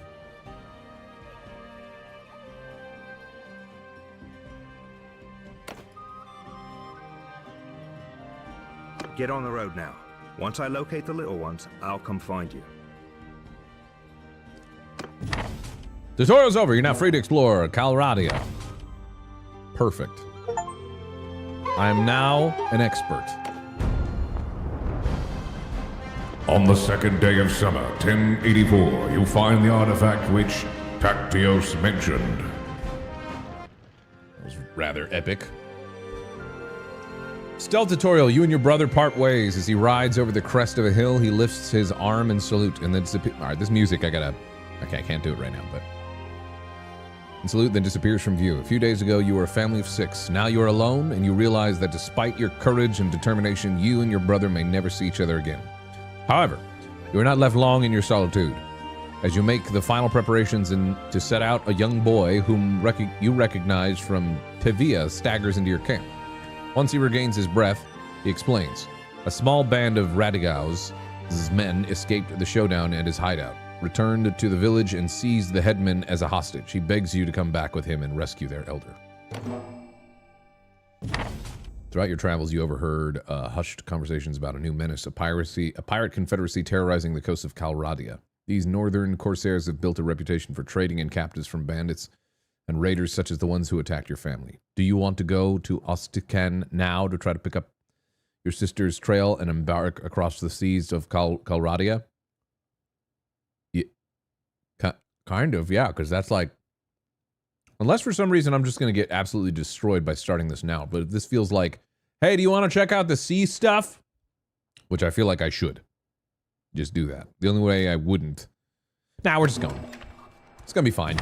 Get on the road now. Once I locate the little ones, I'll come find you. Tutorial's over. You're now free to explore Calradia. Perfect. I am now an expert. On the second day of summer, 1084, you find the artifact which Tactios mentioned. That was rather epic. Stealth tutorial. You and your brother part ways. As he rides over the crest of a hill, he lifts his arm and salute, and then alright, this music, okay, I can't do it right now, but... And salute, then disappears from view. A few days ago, you were a family of 6. Now you are alone, and you realize that despite your courage and determination, you and your brother may never see each other again. However, you are not left long in your solitude. As you make the final preparations to set out, a young boy whom you recognize from Pavia staggers into your camp. Once he regains his breath, he explains. A small band of Radigaus' men escaped the showdown and his hideout, returned to the village and seized the headman as a hostage. He begs you to come back with him and rescue their elder. Throughout your travels, you overheard hushed conversations about a new menace, a pirate confederacy terrorizing the coast of Calradia. These northern corsairs have built a reputation for trading in captives from bandits and raiders such as the ones who attacked your family. Do you want to go to Ostican now to try to pick up your sister's trail and embark across the seas of Calradia? Yeah, kind of, yeah, because that's like... Unless for some reason I'm just going to get absolutely destroyed by starting this now. But this feels like, hey, do you want to check out the sea stuff? Which I feel like I should. Just do that. The only way I wouldn't... Nah, we're just going. It's going to be fine.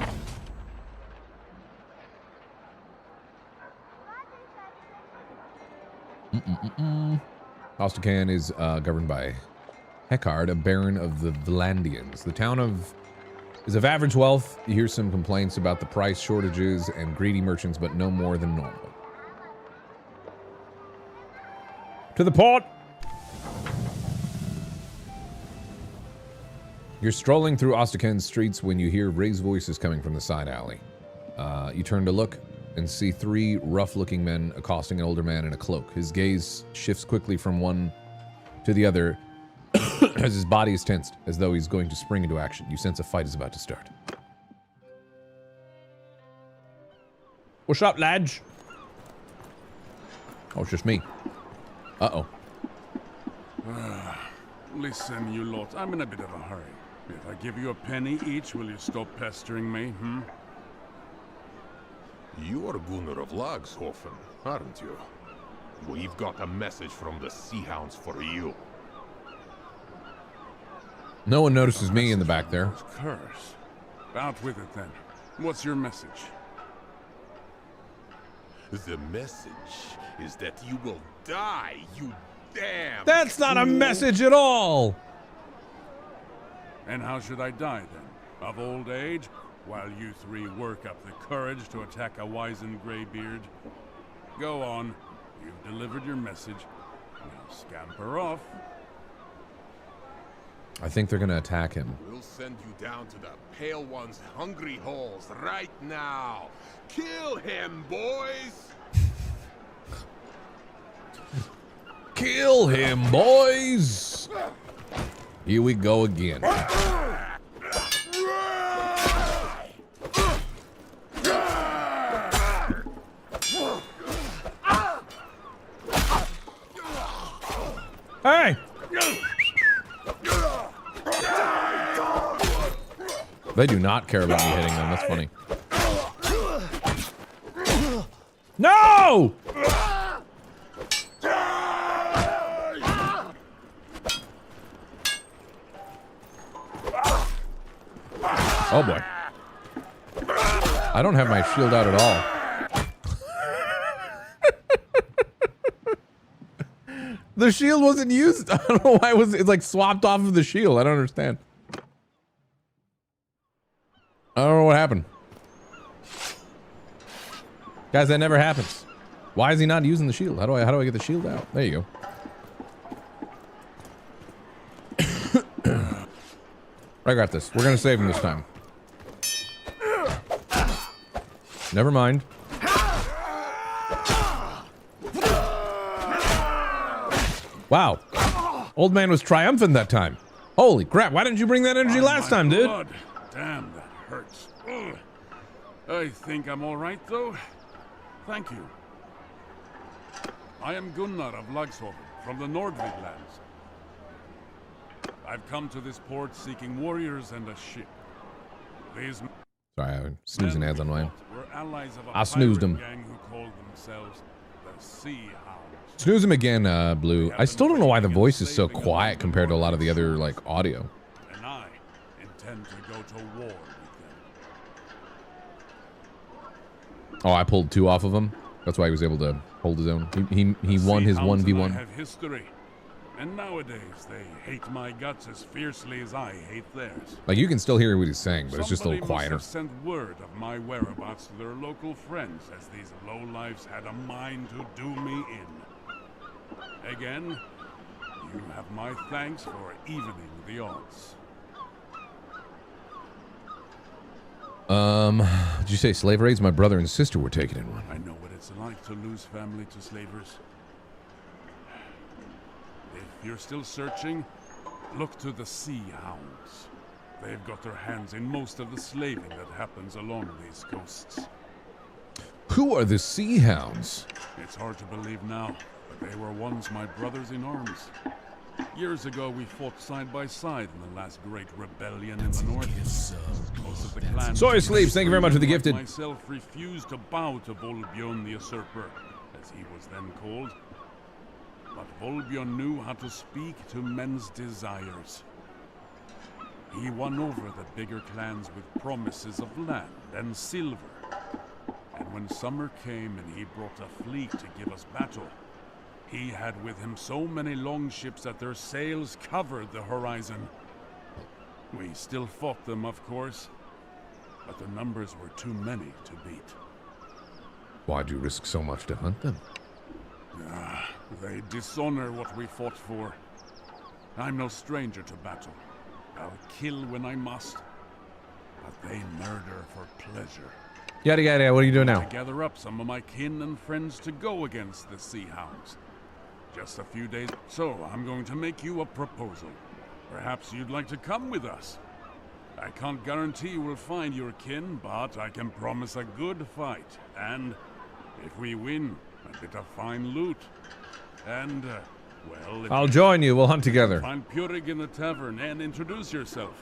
Ostican is governed by Heckard, a baron of the Vlandians. The town is of average wealth. You hear some complaints about the price shortages and greedy merchants, but no more than normal. To the port! You're strolling through Ostican's streets when you hear raised voices coming from the side alley. You turn to look and see 3 rough-looking men accosting an older man in a cloak. His gaze shifts quickly from one to the other as his body is tensed, as though he's going to spring into action. You sense a fight is about to start. What's up, lads? Oh, it's just me. Uh-oh. Listen, you lot, I'm in a bit of a hurry. If I give you a penny each, will you stop pestering me, You are Gunnar of Lagshofen, aren't you? We've got a message from the Sea Hounds for you. No one notices me in the back there. Curse. Out with it then. What's your message? The message is that you will die, you damn... That's not a message at all! And how should I die then? Of old age? While you three work up the courage to attack a wizened graybeard? Go on. You've delivered your message. Now scamper off. I think they're gonna attack him. We'll send you down to the Pale One's hungry holes right now. Kill him, boys! Kill him, boys! Here we go again. Hey! They do not care about me hitting them. That's funny. No! Oh boy. I don't have my shield out at all. The shield wasn't used. I don't know why it's like swapped off of the shield. I don't understand. I don't know what happened. Guys, that never happens. Why is he not using the shield? How do I get the shield out? There you go. I got this. We're gonna save him this time. Never mind. Wow. Old man was triumphant that time. Holy crap, why didn't you bring that energy last time, dude? Blood. Damn, that hurts. Ugh. I think I'm all right, though. Thank you. I am Gunnar of Lagshofen, from the Nordvig lands. I've come to this port seeking warriors and a ship. These Sorry, I'm snoozing ads on mine. were allies of a I snoozed pirate him. gang who called themselves the Sea Hounds. Snooze him again, Blue. I still don't know why the voice is so quiet compared to a lot of the other, like, audio. And I intend to go to war with them. Oh, I pulled 2 off of him. That's why he was able to hold his own. He won his 1v1. Have history, and nowadays they hate my guts as fiercely as I hate theirs. Like, you can still hear what he's saying, but it's just a little Somebody quieter. must have sent word of my whereabouts to their local friends, as these lowlifes had a mind to do me in. Again, you have my thanks for evening the odds. Did you say slave raids? My brother and sister were taken in one. I know what it's like to lose family to slavers. If you're still searching, look to the Sea Hounds. They've got their hands in most of the slaving that happens along these coasts. Who are the Sea Hounds? It's hard to believe now, but they were once my brothers in arms. Years ago, we fought side by side in the last great rebellion in the north. Most of the clans... Soy Sleeps, thank you very much for the gifted. Myself refused to bow to Volbjorn the Usurper, as he was then called. But Volbjorn knew how to speak to men's desires. He won over the bigger clans with promises of land and silver. And when summer came and he brought a fleet to give us battle, he had with him so many longships that their sails covered the horizon. We still fought them, of course, but the numbers were too many to beat. Why'd you risk so much to hunt them? They dishonor what we fought for. I'm no stranger to battle. I'll kill when I must, but they murder for pleasure. Yada yada, what are you doing now? To gather up some of my kin and friends to go against the Sea Hounds. Just a few days. So, I'm going to make you a proposal. Perhaps you'd like to come with us. I can't guarantee we'll find your kin, but I can promise a good fight. And if we win, a bit of fine loot. And, well... I'll join you. We'll hunt together. Find Purig in the tavern and introduce yourself.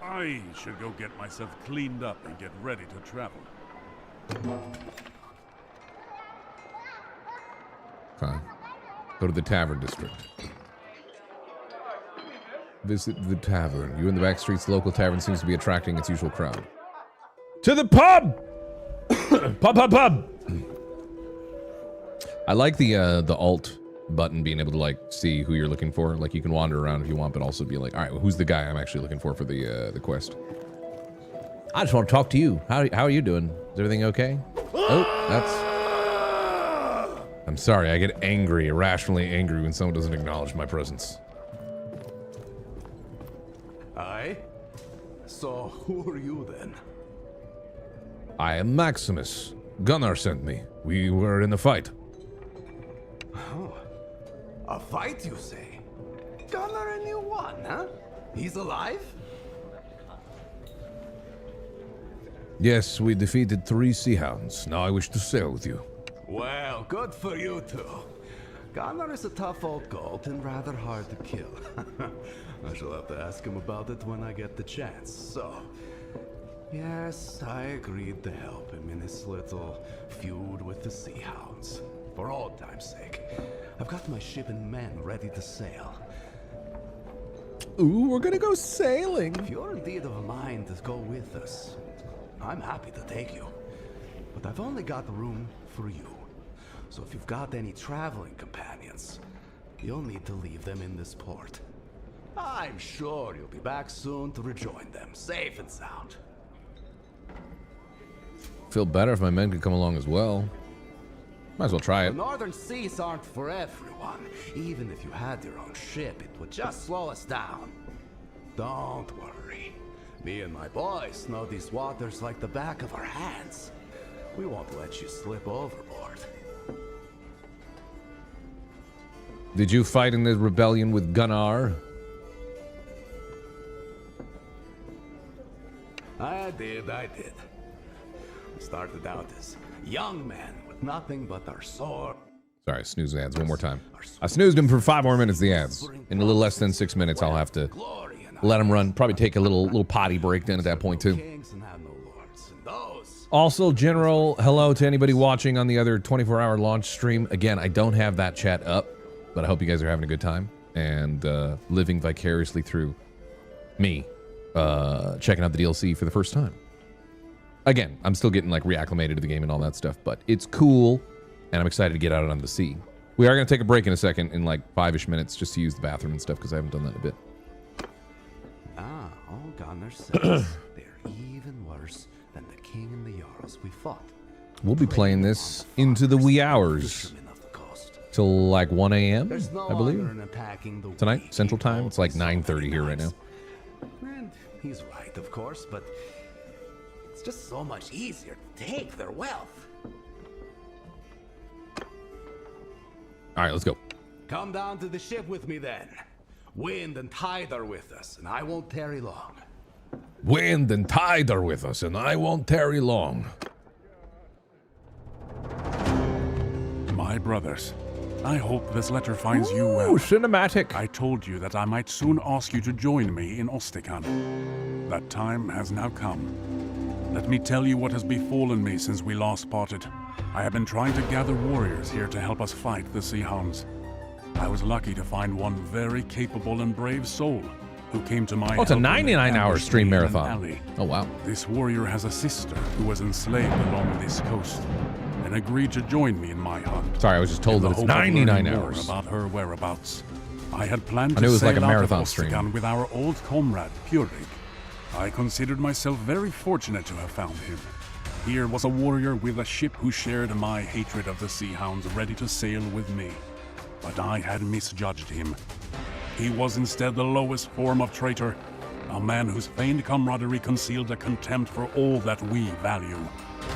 I should go get myself cleaned up and get ready to travel. Okay. Go to the tavern district. Visit the tavern. You in the back streets, the local tavern seems to be attracting its usual crowd. To the pub! Pub! I like the alt button being able to like see who you're looking for. Like you can wander around if you want, but also be like, all right, well, who's the guy I'm actually looking for the quest? I just want to talk to you. How are you doing? Is everything okay? Oh, that's... I'm sorry, I get angry, irrationally angry when someone doesn't acknowledge my presence. Aye? So, who are you then? I am Maximus. Gunnar sent me. We were in a fight. Oh, a fight, you say? Gunnar and you won, huh? He's alive? Yes, we defeated 3 sea hounds. Now I wish to sail with you. Well, good for you two. Gunnar is a tough old goat and rather hard to kill. I shall have to ask him about it when I get the chance. So, yes, I agreed to help him in his little feud with the sea hounds. For old time's sake, I've got my ship and men ready to sail. Ooh, we're gonna go sailing. If you're indeed of a mind to go with us, I'm happy to take you. But I've only got room for you. So if you've got any traveling companions, you'll need to leave them in this port. I'm sure you'll be back soon to rejoin them, safe and sound. Feel better if my men could come along as well. Might as well try The it. northern seas aren't for everyone. Even if you had your own ship, it would just slow us down. Don't worry. Me and my boys know these waters like the back of our hands. We won't let you slip overboard. Did you fight in the rebellion with Gunnar? I did. We started out as young men with nothing but our sword. Sorry, snooze the ads one more time. I snoozed him for 5 more minutes, the ads. In a little less than 6 minutes, I'll have to let him run. Probably take a little potty break then at that point, too. Also, general hello to anybody watching on the other 24-hour launch stream. Again, I don't have that chat up, but I hope you guys are having a good time and living vicariously through me checking out the DLC for the first time. Again, I'm still getting like reacclimated to the game and all that stuff, but it's cool, and I'm excited to get out on the sea. We are going to take a break in a second, in like 5-ish minutes, just to use the bathroom and stuff, because I haven't done that in a bit. Ah, all Gunnar says they're even worse than the king and the jarls we fought. We'll be playing this into the wee hours. Till like 1 a.m., I believe. Tonight, Central Time. It's like 9:30 here right now. And he's right, of course, but it's just so much easier to take their wealth. All right, let's go. Come down to the ship with me then. Wind and tide are with us, and I won't tarry long. Wind and tide are with us, and I won't tarry long. My brothers, I hope this letter finds you well. Cinematic. I told you that I might soon ask you to join me in Ostican. That time has now come. Let me tell you what has befallen me since we last parted. I have been trying to gather warriors here to help us fight the Sea Hounds. I was lucky to find one very capable and brave soul who came to my Oh, it's a help in an 99-hour stream ambush in an marathon. alley. Oh, wow. This warrior has a sister who was enslaved along this coast and agreed to join me in my hunt. Sorry, I was just told that it's 99 hours. About her whereabouts. I had planned I to knew it was like a sail out of marathon stream. Ostican with our old comrade, Purig. I considered myself very fortunate to have found him. Here was a warrior with a ship who shared my hatred of the Sea Hounds, ready to sail with me. But I had misjudged him. He was instead the lowest form of traitor, a man whose feigned camaraderie concealed a contempt for all that we value.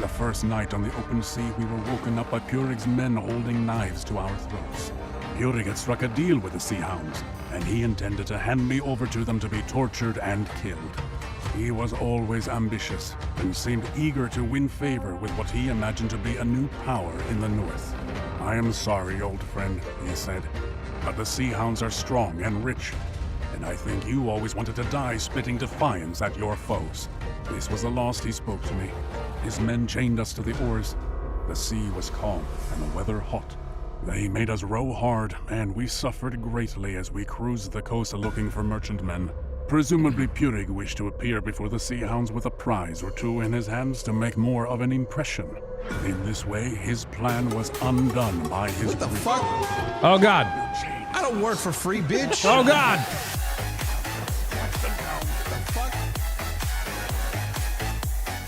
The first night on the open sea, we were woken up by Purig's men holding knives to our throats. Purig had struck a deal with the Sea Hounds, and he intended to hand me over to them to be tortured and killed. He was always ambitious, and seemed eager to win favor with what he imagined to be a new power in the north. I am sorry, old friend, he said, but the Sea Hounds are strong and rich, and I think you always wanted to die spitting defiance at your foes. This was the last he spoke to me. His men chained us to the oars. The sea was calm and the weather hot. They made us row hard, and we suffered greatly as we cruised the coast looking for merchantmen. Presumably Purig wished to appear before the sea hounds with a prize or two in his hands to make more of an impression. In this way, his plan was undone by his What the fuck? Oh, God. I don't work for free, bitch. Oh, God.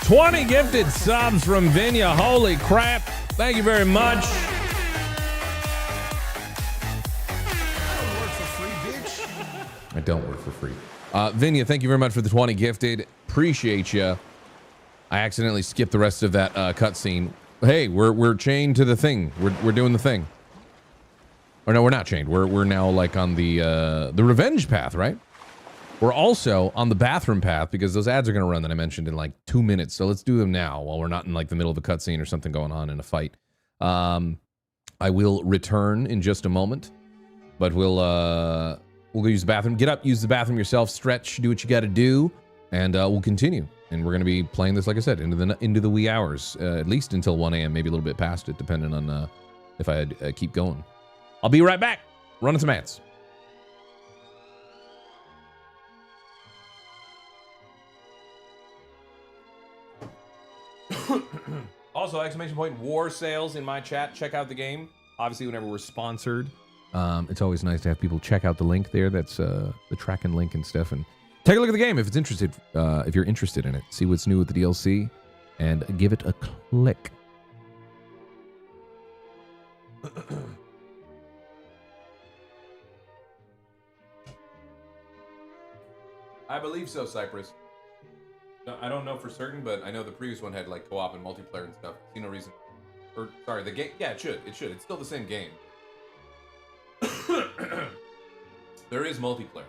20 gifted subs from Vinya. Holy crap. Thank you very much. I don't work for free. Vinya, thank you very much for the 20 gifted. Appreciate you. I accidentally skipped the rest of that cutscene. Hey, we're chained to the thing. We're doing the thing. Or no, we're not chained. We're now like on the revenge path, right? We're also on the bathroom path because those ads are going to run that I mentioned in like 2 minutes. So let's do them now while we're not in like the middle of a cutscene or something going on in a fight. I will return in just a moment, but we'll go use the bathroom. Get up, use the bathroom yourself, stretch, do what you got to do, and we'll continue. And we're going to be playing this, like I said, into the wee hours, at least until 1 a.m., maybe a little bit past it, depending on if I keep going. I'll be right back. Running some ads. Also, exclamation point Warsails in my chat. Check out the game. Obviously, whenever we're sponsored, it's always nice to have people check out the link there. That's the tracking link and stuff, and take a look at the game if it's interested. If you're interested in it, see what's new with the DLC, and give it a click. I believe so, Cypress. No, I don't know for certain, but I know the previous one had like co-op and multiplayer and stuff. See no reason. Or sorry, the game. Yeah, it should. It should. It's still the same game. There is multiplayer.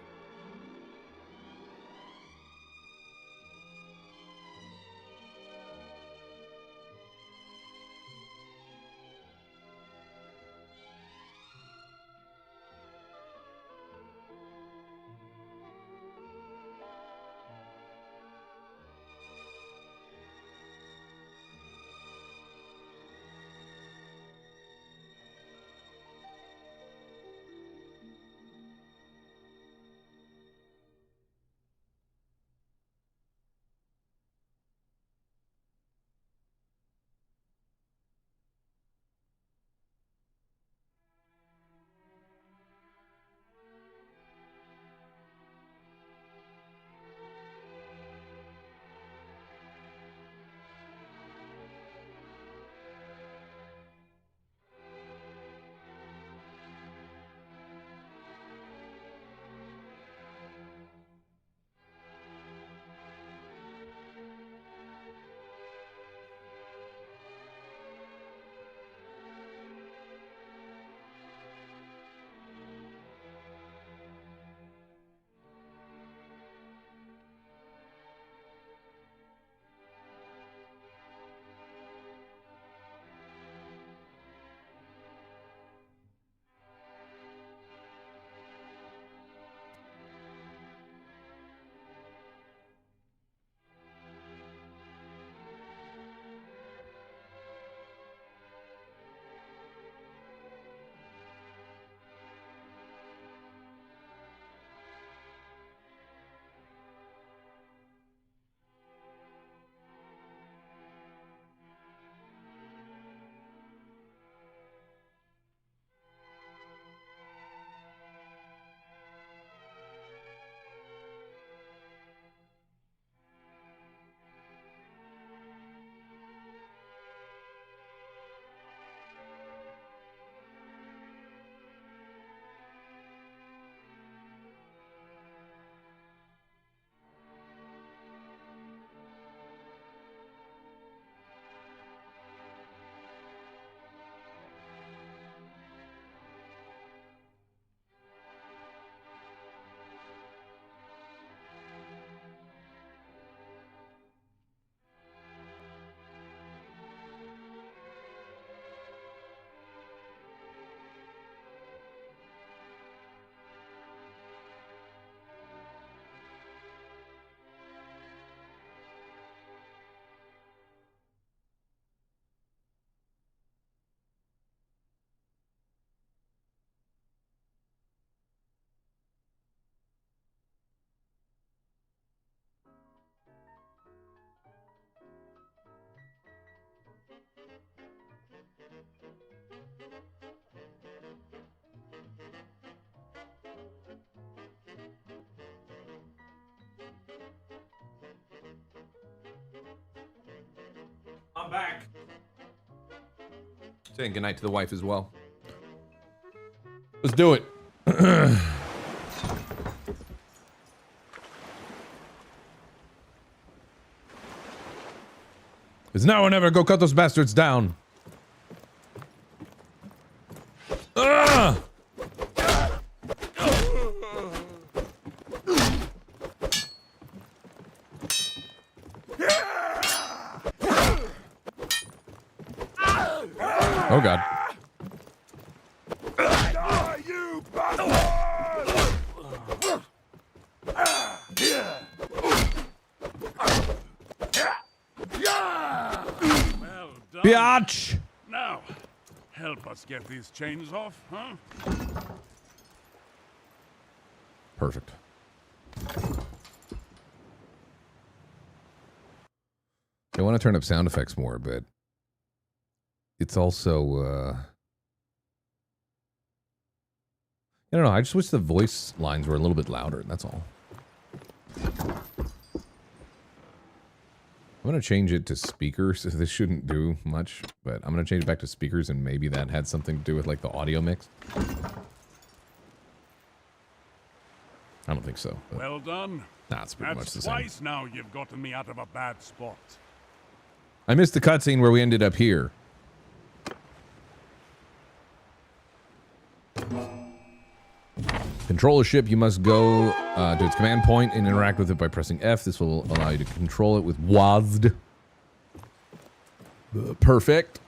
back. Saying goodnight to the wife as well. Let's do it. It's now or never. Go cut those bastards down. Ah! Oh God. You bastard! Well done. Biatch! Now, help us get these chains off, huh? Perfect. I want to turn up sound effects more, but it's also, I don't know, I just wish the voice lines were a little bit louder, that's all. I'm going to change it to speakers. This shouldn't do much, but I'm going to change it back to speakers, and maybe that had something to do with, like, the audio mix. I don't think so. Well done. Nah, it's pretty much the That's same. twice now you've gotten me out of a bad spot. I missed the cutscene where we ended up here. Control a ship, you must go to its command point and interact with it by pressing F. This will allow you to control it with WASD. Perfect.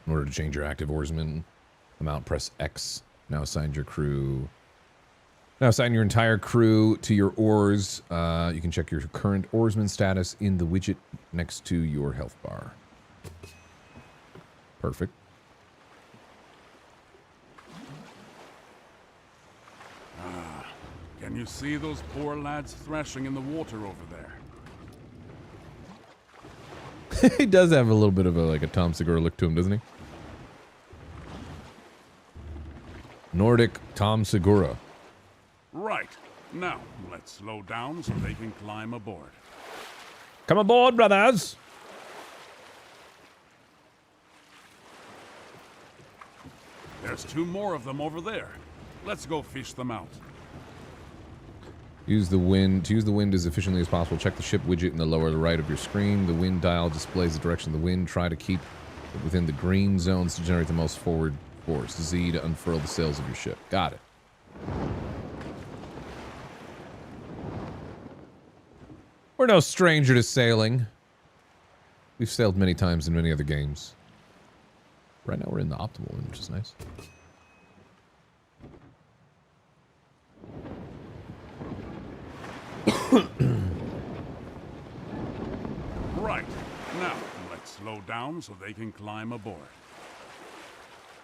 In order to change your active oarsman amount, press X. Now assign your crew. Now assign your entire crew to your oars. You can check your current oarsman status in the widget next to your health bar. Perfect. Can you see those poor lads thrashing in the water over there? He does have a little bit of a Tom Segura look to him, doesn't he? Nordic Tom Segura. Right. Now, let's slow down so they can climb aboard. Come aboard, brothers. There's 2 more of them over there. Let's go fish them out. Use the wind. To use the wind as efficiently as possible, check the ship widget in the lower right of your screen. The wind dial displays the direction of the wind. Try to keep it within the green zones to generate the most forward force. Z to unfurl the sails of your ship. Got it. We're no stranger to sailing. We've sailed many times in many other games. Right now we're in the optimal one, which is nice. Right. Now, let's slow down so they can climb aboard.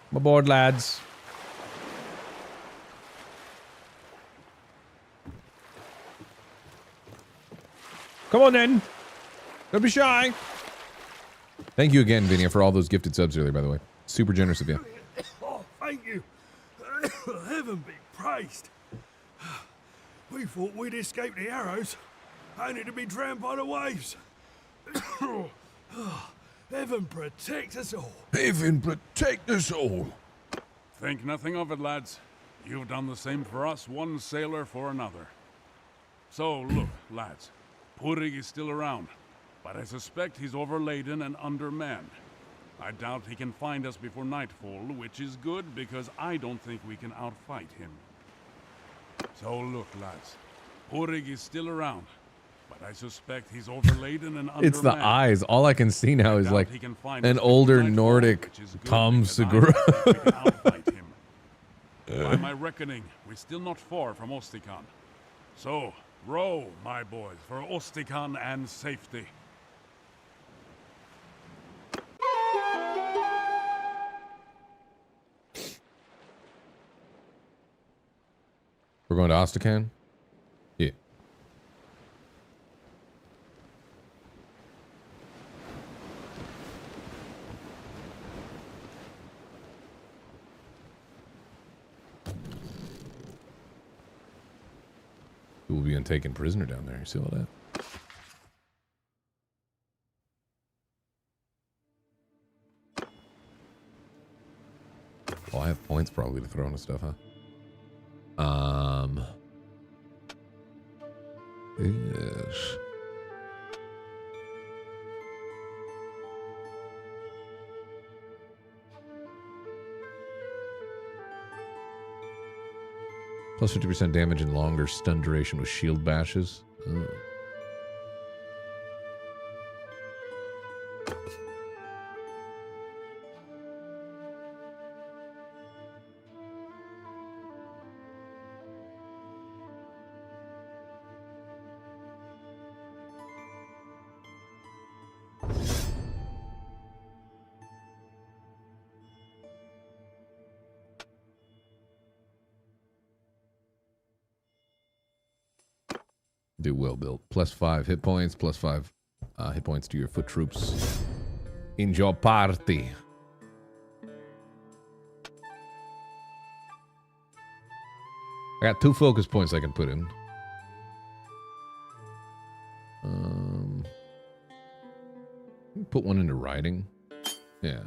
Come aboard, lads. Come on, then. Don't be shy. Thank you again, Vinia, for all those gifted subs earlier, by the way. Super generous of you. Oh, thank you. Heaven be praised. We thought we'd escape the arrows, only to be drowned by the waves. Heaven protect us all. Heaven protect us all. Think nothing of it, lads. You've done the same for us, one sailor for another. So, look, lads. Purig is still around, but I suspect he's overladen and undermanned. I doubt he can find us before nightfall, which is good because I don't think we can outfight him. So look, lads. Purig is still around, but I suspect he's overladen and undermanned. It's the eyes. All I can see now is like an older Nordic Tom Segura. By my reckoning, we're still not far from Ostican. So, row, my boys, for Ostican and safety. We're going to Ostican? Yeah. people being taken prisoner down there. You see all that? Oh, I have points probably to throw into stuff, huh? Yes. Plus 50% damage and longer stun duration with shield bashes. Oh. Do well built. Plus 5 hit points, plus 5 hit points to your foot troops in your party. I got 2 focus points I can put in. Put one into riding. Yeah.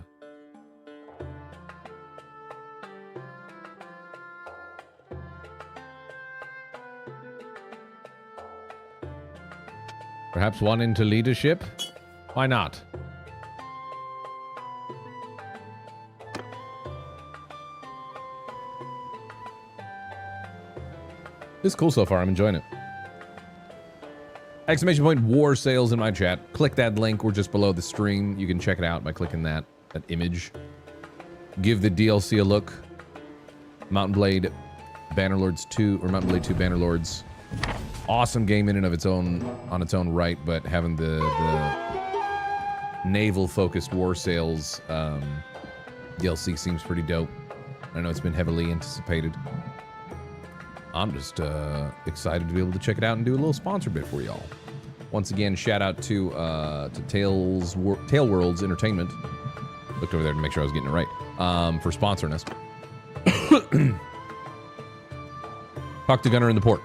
Perhaps one into leadership? Why not? This is cool so far. I'm enjoying it. Exclamation point Warsails in my chat. Click that link. We're just below the stream. You can check it out by clicking that image. Give the DLC a look. Mountain Blade Bannerlords 2 or Mountain Blade 2 Bannerlords. Awesome game in and of its own on its own right, but having the naval focused Warsails DLC seems pretty dope. I know it's been heavily anticipated. I'm just excited to be able to check it out and do a little sponsor bit for y'all. Once again, shout out to Tailworlds Entertainment. Looked over there to make sure I was getting it right. For sponsoring us. Talk to Gunner in the port.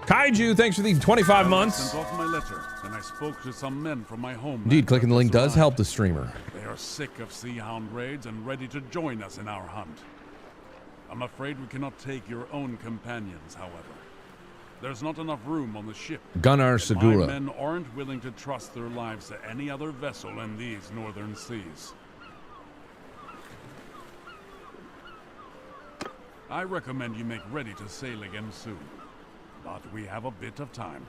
Kaiju, thanks for the 25 months. I sent off my letter, and I spoke to some men from my home. Indeed, clicking the link does help the streamer. They are sick of Sea Hound raids and ready to join us in our hunt. I'm afraid we cannot take your own companions, however. There's not enough room on the ship. Gunnar Segura. My men aren't willing to trust their lives to any other vessel in these northern seas. I recommend you make ready to sail again soon. But we have a bit of time.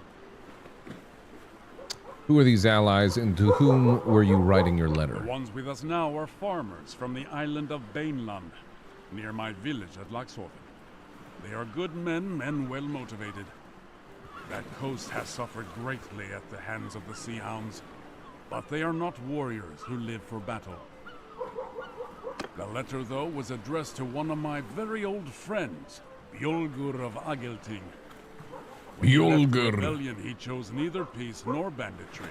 Who are these allies, and to whom were you writing your letter? The ones with us now are farmers from the island of Baneland, near my village at Laxhaven. They are good men well motivated. That coast has suffered greatly at the hands of the Sea Hounds, but they are not warriors who live for battle. The letter, though, was addressed to one of my very old friends, Bjolgur of Agelting. When he left the rebellion, he chose neither peace nor banditry.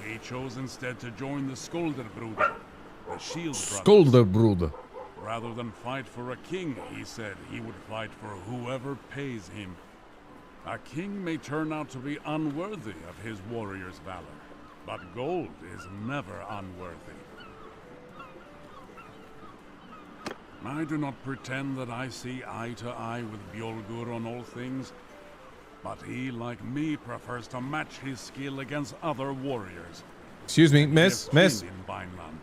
He chose instead to join the Skolderbruder, the Shield Brothers. Skolderbruder. Rather than fight for a king, he said he would fight for whoever pays him. A king may turn out to be unworthy of his warrior's valor, but gold is never unworthy. I do not pretend that I see eye to eye with Bjolgur on all things, but he, like me, prefers to match his skill against other warriors. Excuse me, miss. In Vineland.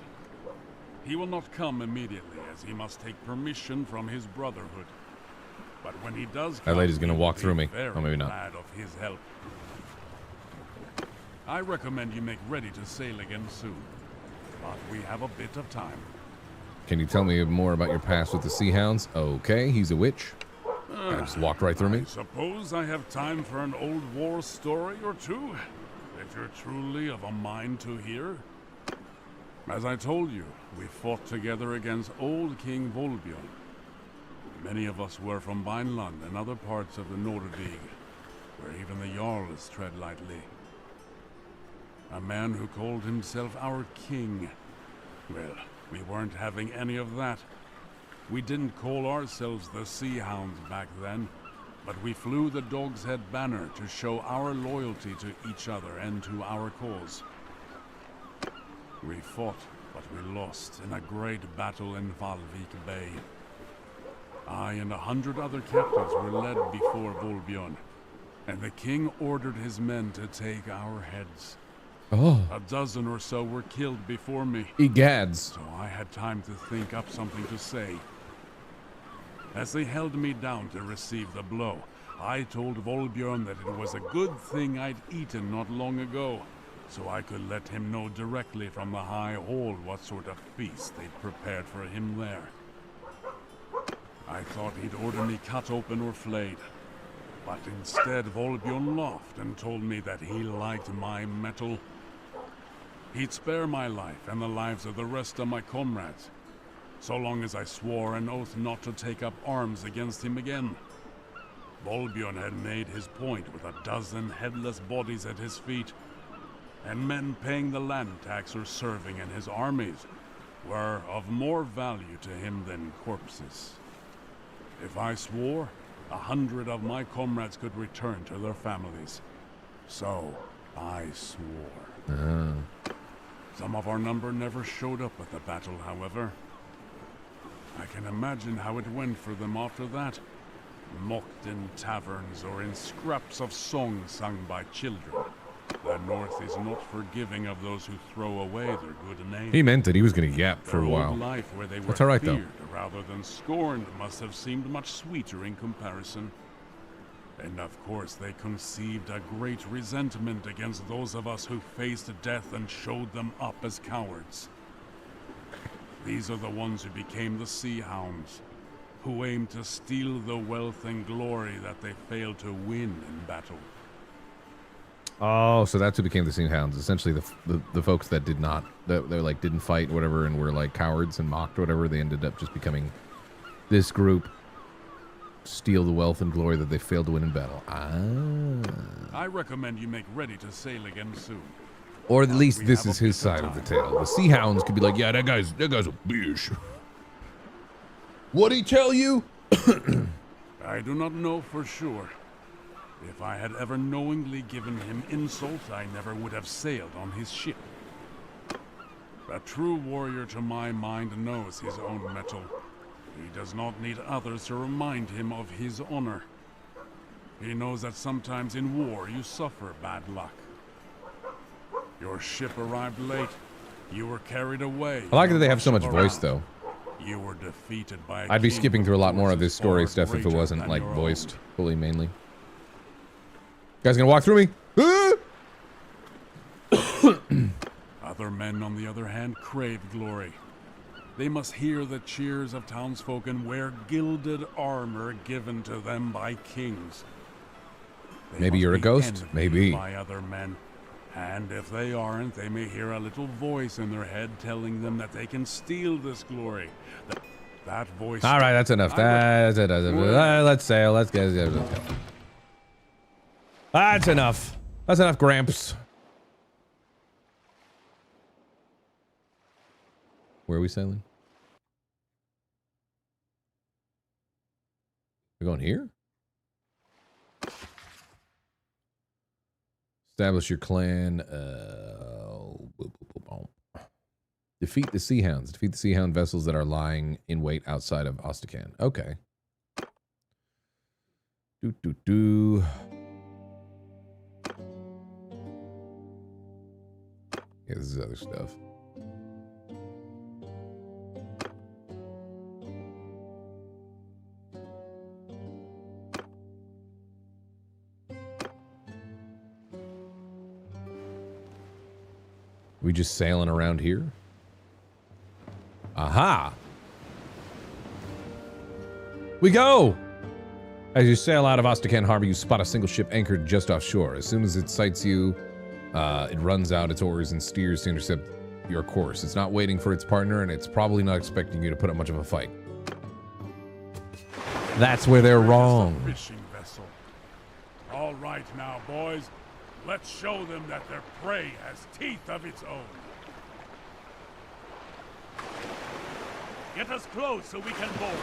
He will not come immediately, as he must take permission from his brotherhood. But when he does come, that lady's gonna walk through me. Oh, maybe not. Glad of his help. I recommend you make ready to sail again soon, but we have a bit of time. Can you tell me more about your past with the Sea Hounds? Okay, he's a witch. I just walked right through me. I suppose I have time for an old war story or two, if you're truly of a mind to hear. As I told you, we fought together against old King Volbjörn. Many of us were from Vineland and other parts of the Nordig, where even the Jarls tread lightly. A man who called himself our king. Well, we weren't having any of that. We didn't call ourselves the Sea Hounds back then. But we flew the Dog's Head banner to show our loyalty to each other and to our cause. We fought, but we lost in a great battle in Valvik Bay. I and 100 other captives were led before Volbjörn, and the king ordered his men to take our heads. Oh. A dozen or so were killed before me. Egads. So I had time to think up something to say. As they held me down to receive the blow, I told Volbjörn that it was a good thing I'd eaten not long ago, so I could let him know directly from the high hall what sort of feast they'd prepared for him there. I thought he'd order me cut open or flayed, but instead Volbjörn laughed and told me that he liked my metal. He'd spare my life and the lives of the rest of my comrades, so long as I swore an oath not to take up arms against him again. Volbjörn had made his point with a dozen headless bodies at his feet, and men paying the land tax or serving in his armies were of more value to him than corpses. If I swore, 100 of my comrades could return to their families. So I swore. Some of our number never showed up at the battle, however. I can imagine how it went for them after that. Mocked in taverns or in scraps of songs sung by children. The North is not forgiving of those who throw away their good name. He meant that he was going to yap for a Their while. old life where they were That's all right, though. feared rather than scorned must have seemed much sweeter in comparison. And of course they conceived a great resentment against those of us who faced death and showed them up as cowards. These are the ones who became the Sea Hounds, who aimed to steal the wealth and glory that they failed to win in battle. Oh, so that's who became the Sea Hounds. Essentially, the folks that did not, that they like didn't fight, whatever, and were like cowards and mocked, whatever. They ended up just becoming this group, steal the wealth and glory that they failed to win in battle. I recommend you make ready to sail again soon. Or at least this is his side of the tale. The Sea Hounds could be like, yeah, that guy's a bitch. What'd he tell you? I do not know for sure. If I had ever knowingly given him insult, I never would have sailed on his ship. A true warrior to my mind knows his own mettle. He does not need others to remind him of his honor. He knows that sometimes in war you suffer bad luck. Your ship arrived late. You were carried away. I like that they have so much voice, though. You were defeated by I'd be skipping through a lot more of this story stuff if it wasn't like voiced fully, mainly. Guys gonna walk through me? Other men, on the other hand, crave glory. They must hear the cheers of townsfolk and wear gilded armor given to them by kings. They Maybe must you're a be ghost. envied Maybe. by other men. And if they aren't, they may hear a little voice in their head telling them that they can steal this glory. That voice... All right, that's enough. That's it. Let's sail. Let's go. That's enough. That's enough, Gramps. Where are we sailing? We're going here? Establish your clan. Defeat the Sea Hounds. Defeat the Sea Hound vessels that are lying in wait outside of Ostican. Okay. Yeah, this is other stuff. We just sailing around here? Aha! We go! As you sail out of Ostican Harbor, you spot a single ship anchored just offshore. As soon as it sights you, it runs out its oars and steers to intercept your course. It's not waiting for its partner, and it's probably not expecting you to put up much of a fight. That's where they're wrong. Fishing vessel. All right now, boys. Let's show them that their prey has teeth of its own. Get us close so we can board.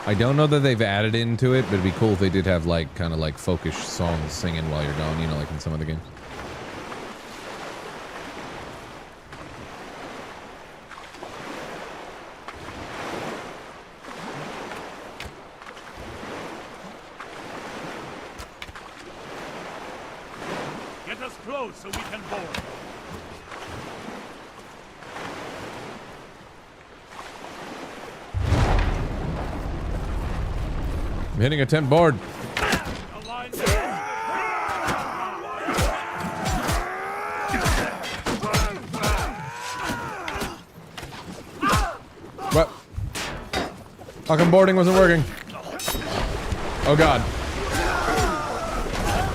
I don't know that they've added into it, but it'd be cool if they did have like kind of like folkish songs singing while you're going, you know, like in some other games. Get us close so we can board. I'm hitting a tent board. What? How come boarding wasn't working? Oh god.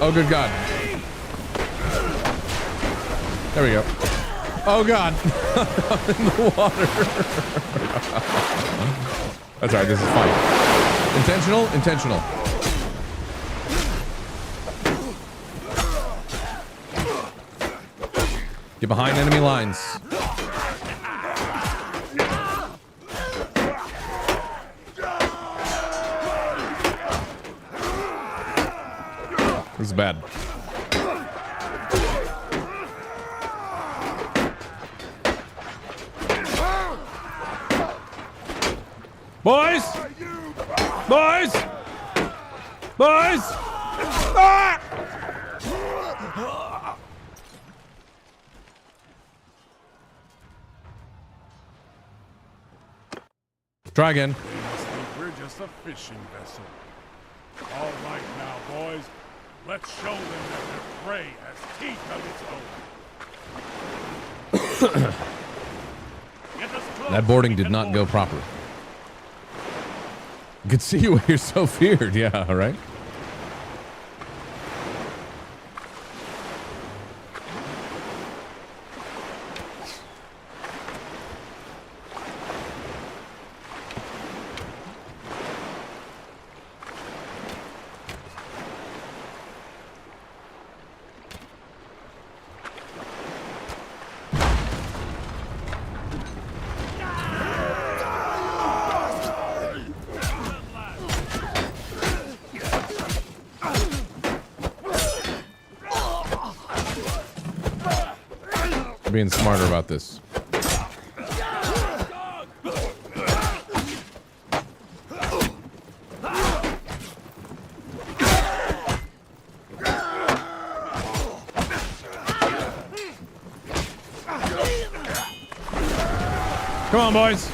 Oh good god. There we go. Oh god. I'm in the water. That's alright, this is fine. Intentional? Intentional. Get behind enemy lines. This is bad. Boys! Boys! Boys! Ah! Try again. They must think we're just a fishing vessel. All right now, boys. Let's show them that their prey has teeth of its own. Get us close. That boarding did not go properly. You could see why you're so feared. Yeah, all right. Being smarter about this. Come on, boys.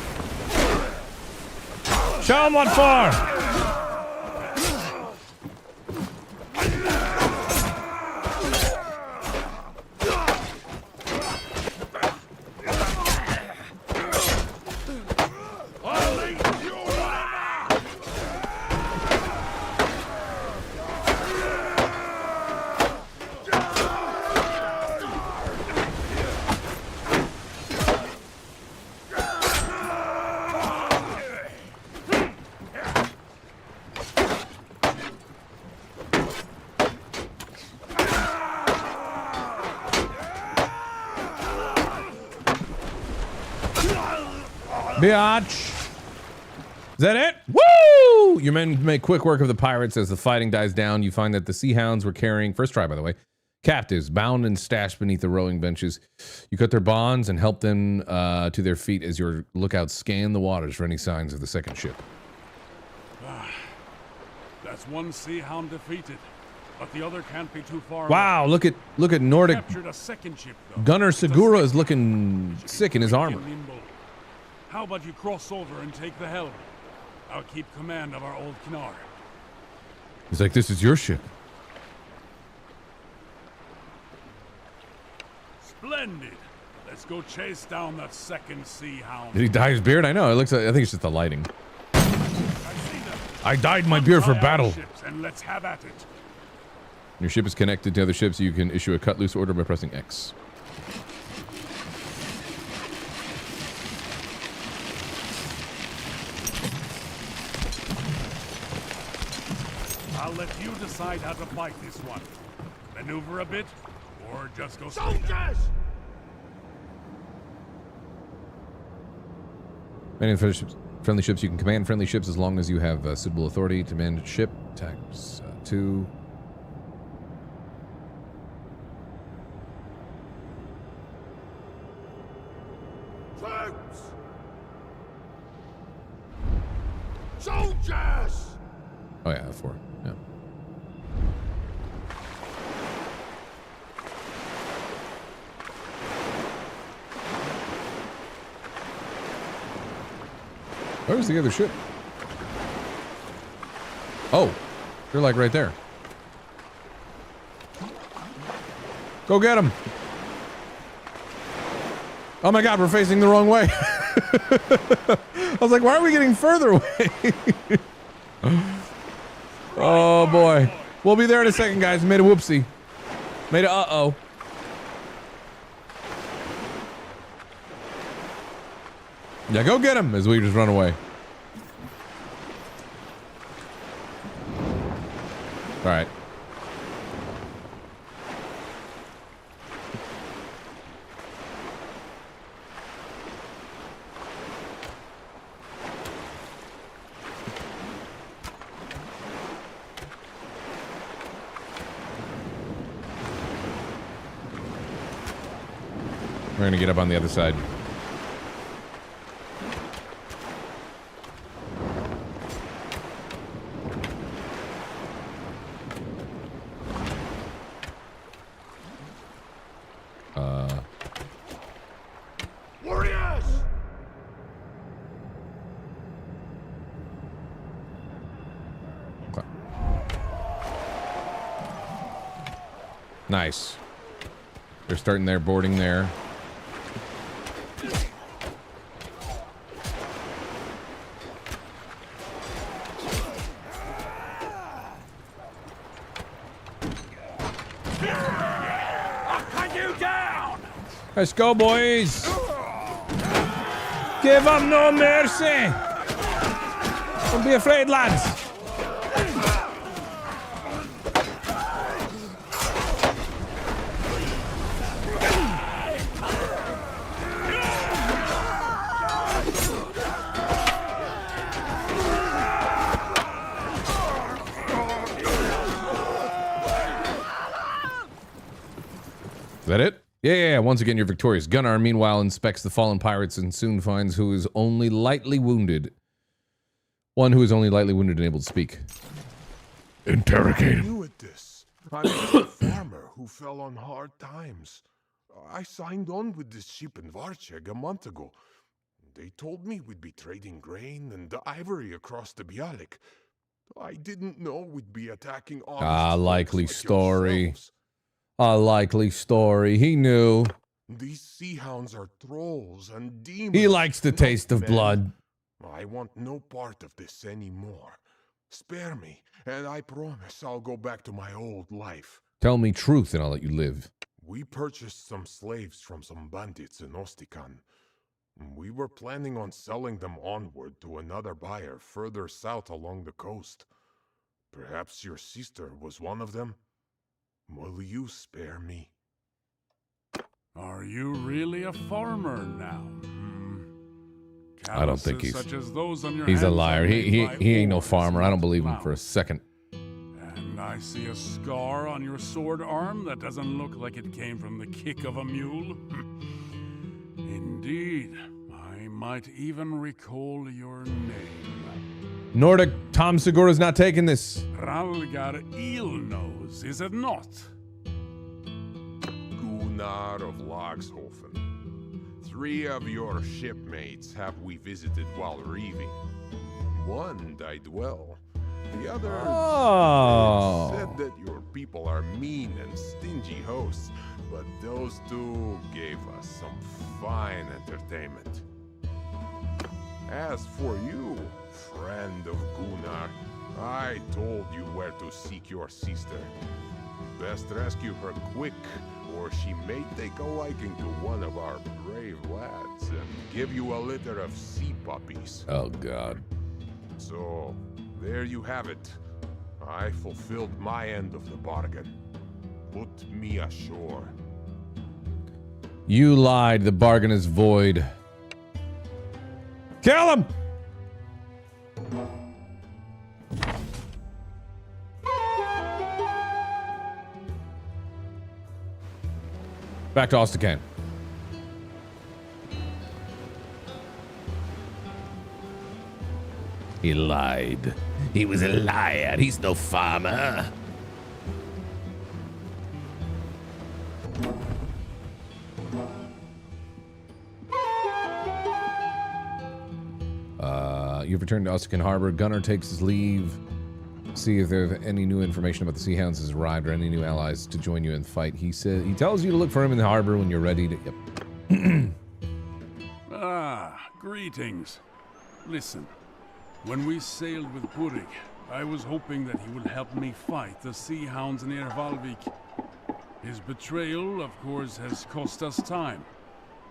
Show them what for. Biatch. Is that it? Woo! Your men make quick work of the pirates. As the fighting dies down, you find that the Sea Hounds were carrying, first try by the way, captives bound and stashed beneath the rowing benches. You cut their bonds and help them to their feet as your lookouts scan the waters for any signs of the second ship. That's one Sea Hound defeated, but the other can't be too far. Wow, look at Nordic. Captured a second ship, though. Gunner Segura is looking sick in his armor. How about you cross over and take the helm? I'll keep command of our old Knar. He's like, this is your ship. Splendid. Let's go chase down that second Sea Hound. Did he dye his beard? I know. It looks like, I think it's just the lighting. I dyed my beard for battle. And let's have at it. Your ship is connected to other ships. You can issue a cut loose order by pressing X. I'll let you decide how to fight this one. Maneuver a bit, or just go straight. Soldiers! Many Friendly ships, you can command friendly ships as long as you have suitable authority to command ship. Tax 2. Troops! Soldiers! Oh yeah, 4. Yeah. Where's the other ship? Oh, they're like right there. Go get them. Oh my God, we're facing the wrong way. I was like, why are we getting further away? Oh boy. We'll be there in a second, guys. Made a whoopsie. Made a uh-oh. Yeah, go get him as we just run away. All right. We're gonna get up on the other side. Warriors! Okay. Nice. They're starting their boarding there. Let's go, boys. Give them no mercy. Don't be afraid, lads. Is that it? Yeah. Once again, you're victorious. Gunnar, meanwhile, inspects the fallen pirates and soon finds who is only lightly wounded. One who is only lightly wounded and able to speak. Interrogate him. New at this. I'm a farmer who fell on hard times. I signed on with this ship in Varcheg a month ago. They told me we'd be trading grain and ivory across the Bialik. I didn't know we'd be attacking Likely story. yourselves. A likely story. He knew. These sea hounds are trolls and demons. He likes the not taste of men. blood. I want no part of this anymore. Spare me, and I promise I'll go back to my old life. Tell me truth and I'll let you live. We purchased some slaves from some bandits in Ostican. We were planning on selling them onward to another buyer further south along the coast. Perhaps your sister was one of them? Will you spare me? Are you really a farmer now? I don't think he's. Such as those on your He's a hands liar. are He made by ain't no wars, farmer. I don't not believe him for a flowers. second. And I see a scar on your sword arm that doesn't look like it came from the kick of a mule. Indeed, I might even recall your name. Nordic Tom Segura's not taking this. Ralgar Eelnose, is it not? Gunnar of Lagshofen. 3 of your shipmates have we visited while reaving. One died well. The other said that your people are mean and stingy hosts, but those 2 gave us some fine entertainment. As for you, friend of Gunnar, I told you where to seek your sister. Best rescue her quick, or she may take a liking to one of our brave lads and give you a litter of sea puppies. Oh, God. So, there you have it. I fulfilled my end of the bargain. Put me ashore. You lied. The bargain is void. Kill him! Back to Ostican. He lied. He was a liar. He's no farmer. You've returned to Ostican Harbor. Gunner takes his leave. See if there's any new information about the Sea Hounds has arrived or any new allies to join you in the fight. He tells you to look for him in the harbor when you're ready to. Yep. Greetings. Listen, when we sailed with Burik, I was hoping that he would help me fight the Sea Hounds near Valvik. His betrayal, of course, has cost us time,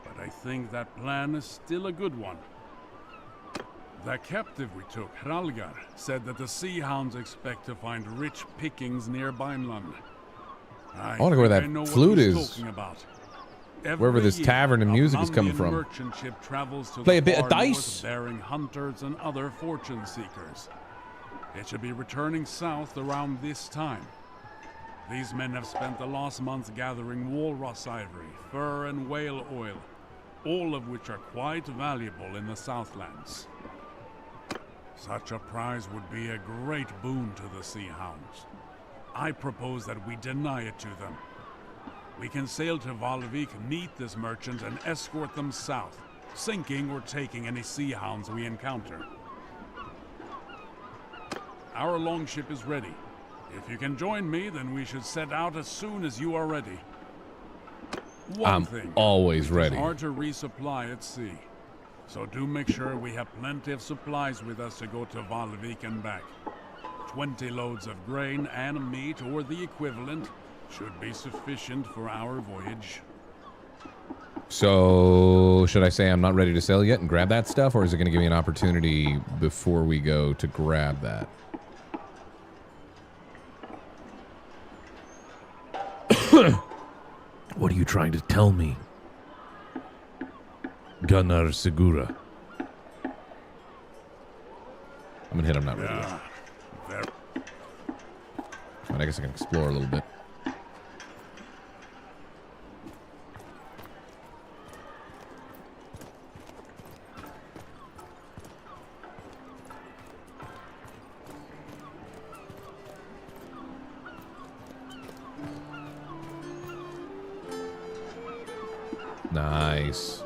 but I think that plan is still a good one. The captive we took, Hralgar, said that the Sea Hounds expect to find rich pickings near Vineland. I want to go where that flute is. Wherever this year, tavern and music is coming Amandian from. merchant ship travels to Play the a bit of far north dice. bearing hunters and other fortune seekers. It should be returning south around this time. These men have spent the last month gathering walrus ivory, fur and whale oil, all of which are quite valuable in the Southlands. Such a prize would be a great boon to the Sea Hounds. I propose that we deny it to them. We can sail to Valvik, meet this merchant, and escort them south, sinking or taking any Sea Hounds we encounter. Our longship is ready. If you can join me, then we should set out as soon as you are ready. I'm always ready. It's hard to resupply at sea, so do make sure we have plenty of supplies with us to go to Valvik and back. 20 loads of grain and meat, or the equivalent, should be sufficient for our voyage. So, should I say I'm not ready to sail yet and grab that stuff, or is it going to give me an opportunity before we go to grab that? What are you trying to tell me? Gunnar Segura. I'm gonna hit him not ready yet. I guess I can explore a little bit. Nice.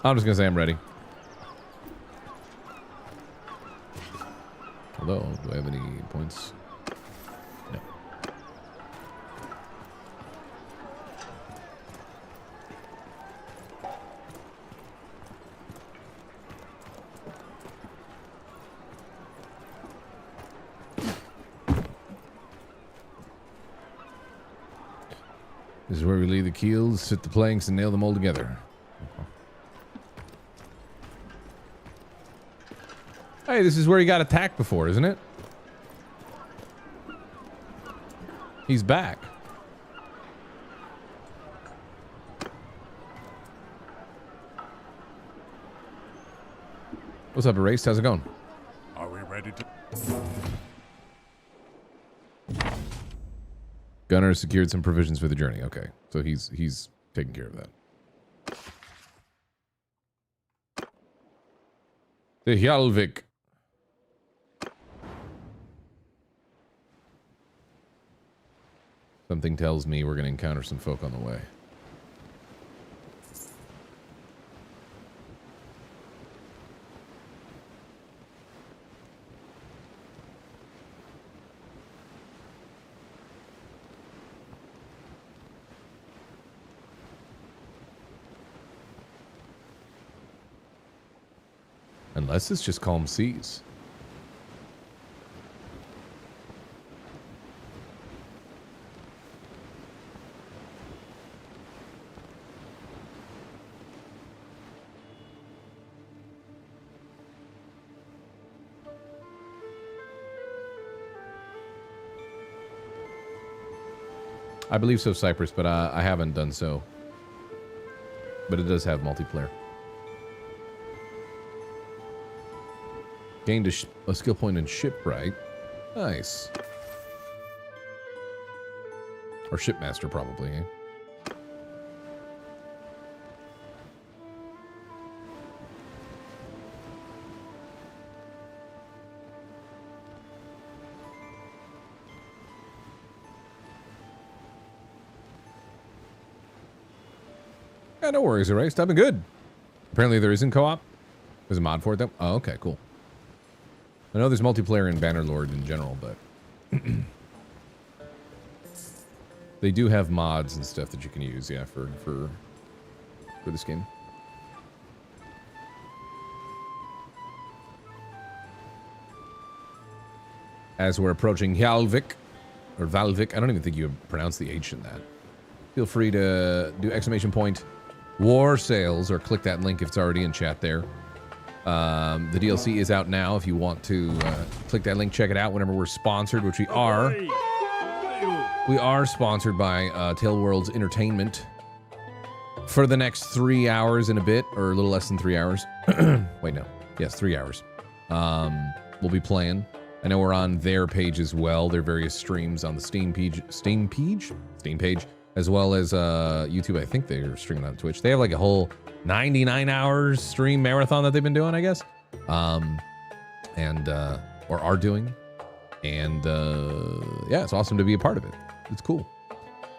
I'm just gonna say I'm ready. Hello, do I have any points? No. This is where we lay the keels, sit the planks, and nail them all together. Hey, this is where he got attacked before, isn't it? He's back. What's up, Erased? How's it going? Are we ready to... Gunner secured some provisions for the journey. Okay, so he's taking care of that. The Hjalvik. Something tells me we're going to encounter some folk on the way. Unless it's just calm seas. I believe so, Cypress, but I haven't done so. But it does have multiplayer. Gained a skill point in shipwright. Nice. Or shipmaster, probably, eh? Yeah, no worries, Erased. I've been good. Apparently there isn't co-op. There's a mod for it, though. Oh, okay, cool. I know there's multiplayer in Bannerlord in general, but... they do have mods and stuff that you can use, yeah, for this game. As we're approaching Hjalvik, or Valvik, I don't even think you pronounce the H in that. Feel free to do ! Warsails, or click that link if it's already in chat there. The DLC is out now if you want to click that link, check it out whenever we're sponsored, which we are. We are sponsored by Tailworld's Entertainment for the next 3 hours and a bit, or a little less than 3 hours. Wait, no. Yes, 3 hours. We'll be playing. I know we're on their page as well, their various streams on the Steam page, as well as YouTube. I think they're streaming on Twitch. They have like a whole 99 hours stream marathon that they've been doing, I guess. Or are doing. And yeah, it's awesome to be a part of it. It's cool.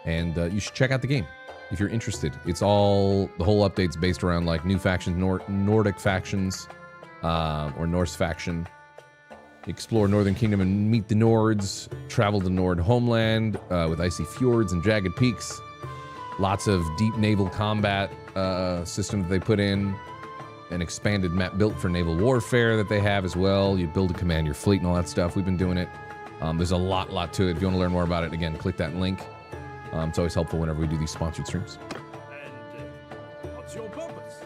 And you should check out the game if you're interested. It's all, the whole update's based around like new factions, Nordic factions, or Norse faction. Explore Northern Kingdom and meet the Nords. Travel to Nord homeland with icy fjords and jagged peaks. Lots of deep naval combat system that they put in. An expanded map built for naval warfare that they have as well. You build and command your fleet and all that stuff. We've been doing it. There's a lot to it. If you want to learn more about it, again, click that link. It's always helpful whenever we do these sponsored streams. And what's your purpose?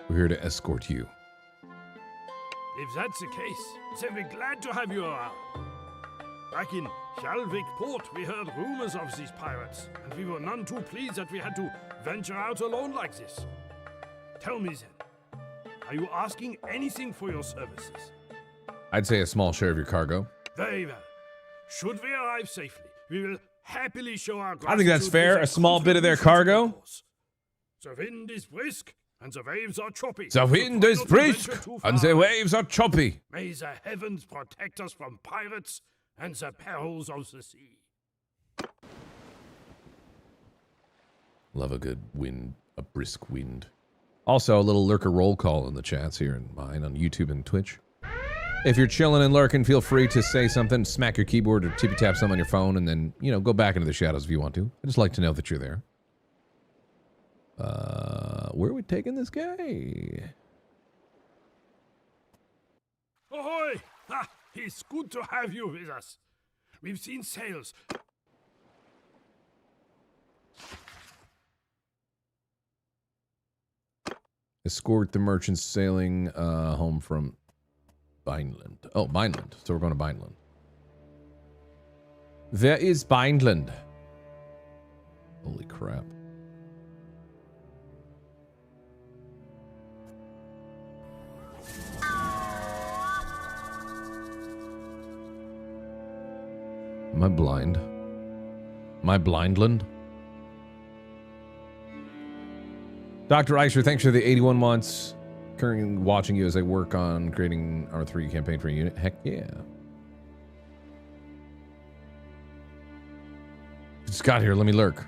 We're here to escort you. If that's the case, then we're glad to have you around. Back in Hjalvik port, we heard rumors of these pirates, and we were none too pleased that we had to venture out alone like this. Tell me then, are you asking anything for your services? I'd say a small share of your cargo. Very well. Should we arrive safely, we will happily show our I think that's gratitude fair. with A small bit of their cargo. The wind is brisk, and the waves are choppy. The wind is brisk, and the waves are choppy. May the heavens protect us from pirates and the perils of the sea. Love a good wind, a brisk wind. Also, a little lurker roll call in the chats here and mine on YouTube and Twitch. If you're chilling and lurking, feel free to say something, smack your keyboard or tippy tap something on your phone, and then, you know, go back into the shadows if you want to. I just like to know that you're there. Where are we taking this guy? Ahoy! Ha! It's good to have you with us. We've seen sails. Escort the merchants sailing home from Vineland. Oh, Vineland. So we're going to Vineland. There is Vineland. Holy crap. Am I blind? Am I blindland? Dr. Eicher, thanks for the 81 months. Currently watching you as I work on creating R3 campaign for a unit. Heck yeah. Just got here, let me lurk.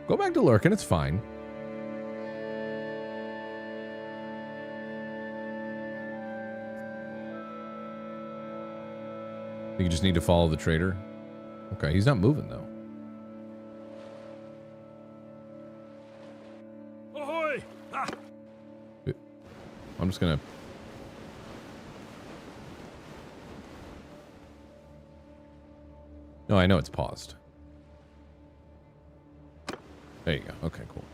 Go back to lurking, it's fine. You just need to follow the trader. Okay, he's not moving though. Ahoy! Ha! I'm just gonna... No, I know it's paused. There you go. Okay, cool.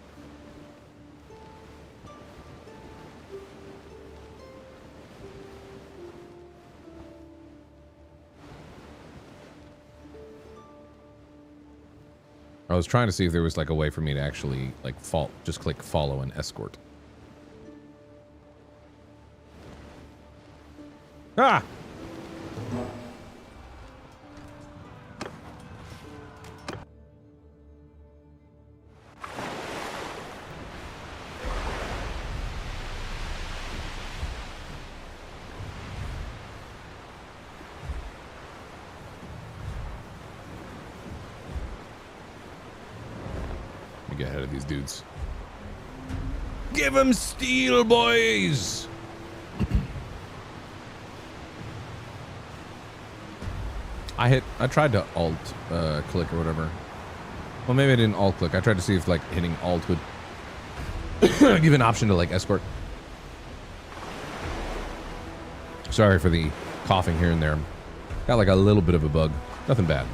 I was trying to see if there was like a way for me to actually like just click follow and escort. Ah! Get ahead of these dudes. Give them steel, boys! I tried to alt click or whatever. Well, maybe I didn't alt click. I tried to see if like hitting alt would give an option to like escort. Sorry for the coughing here and there. Got like a little bit of a bug. Nothing bad.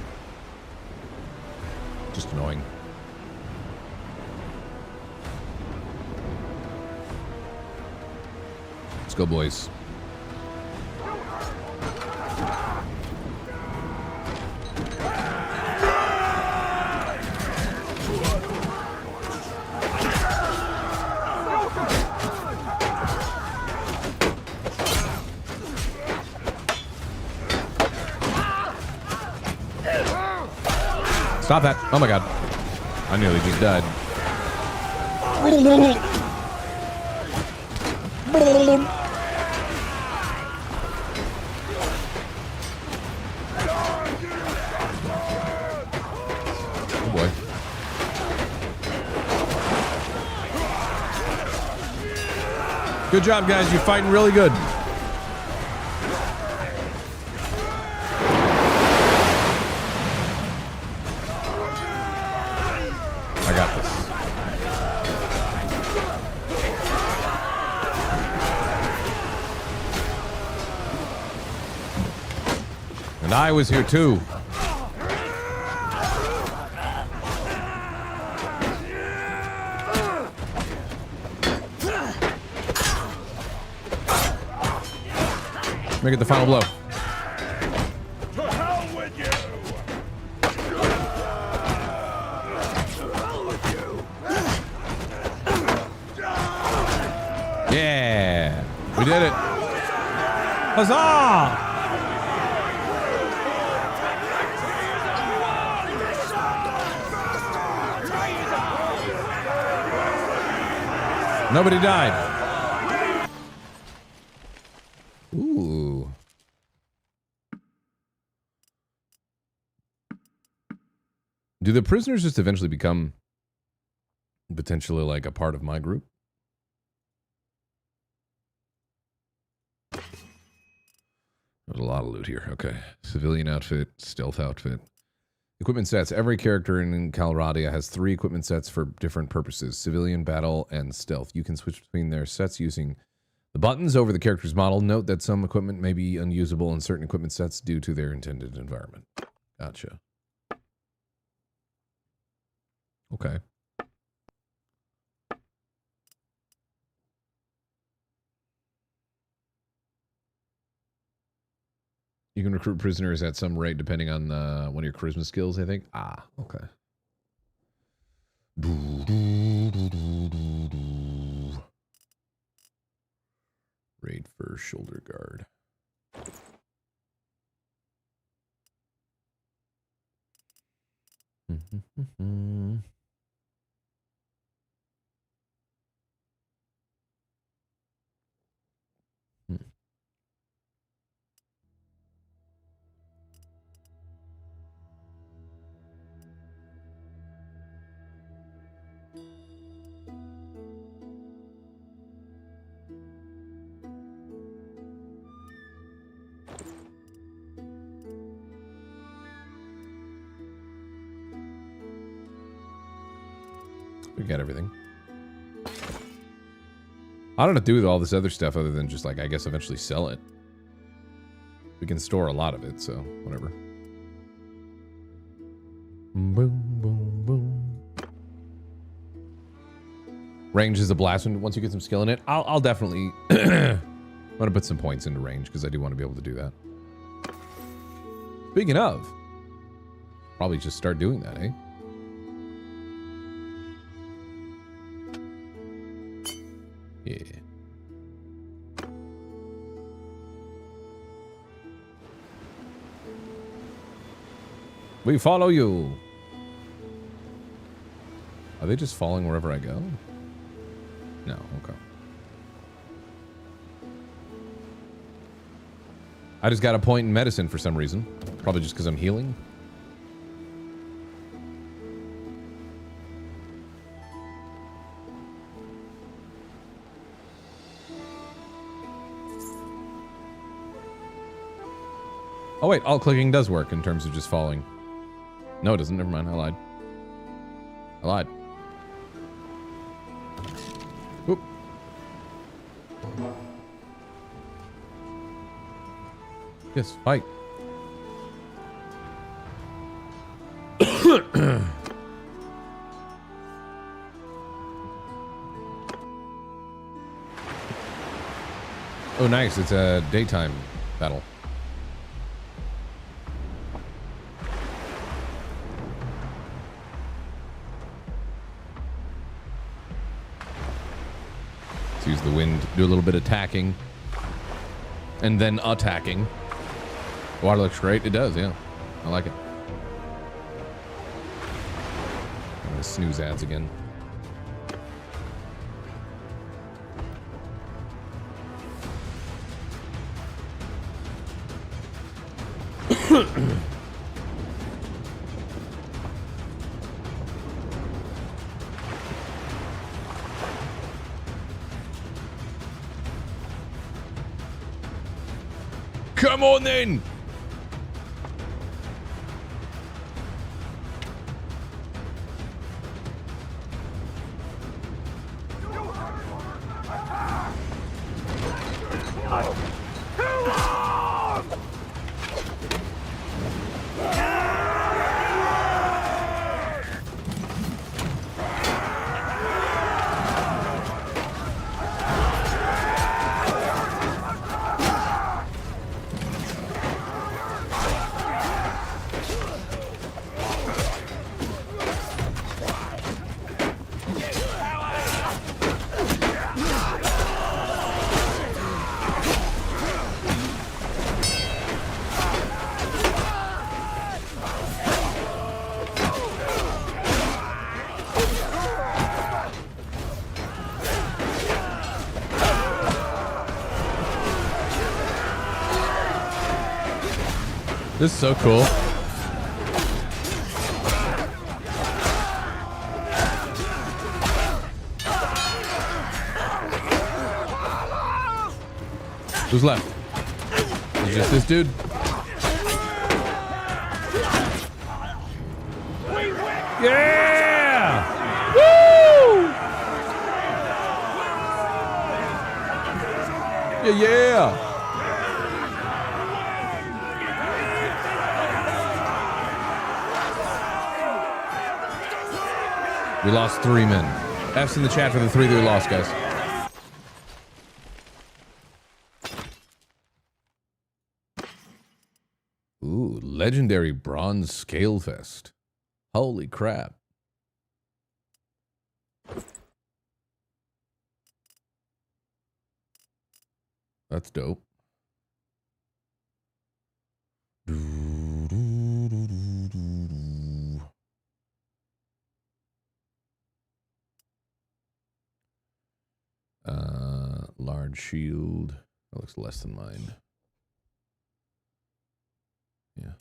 Just annoying. Let's go, boys. Stop that. Oh my god. I nearly just died. Oh boy. Good job, guys. You're fighting really good. I got this. And I was here too. Make it the final blow. To hell with you! Yeah, we did it. Huzzah! Nobody died. Ooh. Do the prisoners just eventually become potentially like a part of my group? There's a lot of loot here. Okay. Civilian outfit, stealth outfit. Equipment sets. Every character in Calradia has 3 equipment sets for different purposes. Civilian, battle, and stealth. You can switch between their sets using the buttons over the character's model. Note that some equipment may be unusable in certain equipment sets due to their intended environment. Gotcha. Okay. You can recruit prisoners at some rate depending on one of your charisma skills, I think. Ah, okay. Raid for shoulder guard. We got everything. I don't know what to do with all this other stuff other than just like, I guess, eventually sell it. We can store a lot of it, so whatever. Boom, boom, boom. Range is a blast once you get some skill in it. I'll definitely want to put some points into range because I do want to be able to do that. Speaking of, probably just start doing that, eh? Yeah. We follow you. Are they just following wherever I go? No, okay. I just got a point in medicine for some reason. Probably just because I'm healing. Oh wait, alt clicking does work in terms of just following. No, it doesn't. Never mind. I lied. I lied. Oop. Yes, fight. Oh, nice. It's a daytime battle. Let's use the wind, do a little bit of attacking, and then attacking. The water looks great. It does, yeah. I like it. I'm gonna snooze ads again. Come on then! This is so cool. Who's left? Is it just this dude? Yeah! Woo! Yeah, yeah! We lost 3 men. F's in the chat for the 3 that we lost, guys. Ooh, legendary bronze scalefest. Holy crap. That's dope. Large shield. That looks less than mine. Yeah.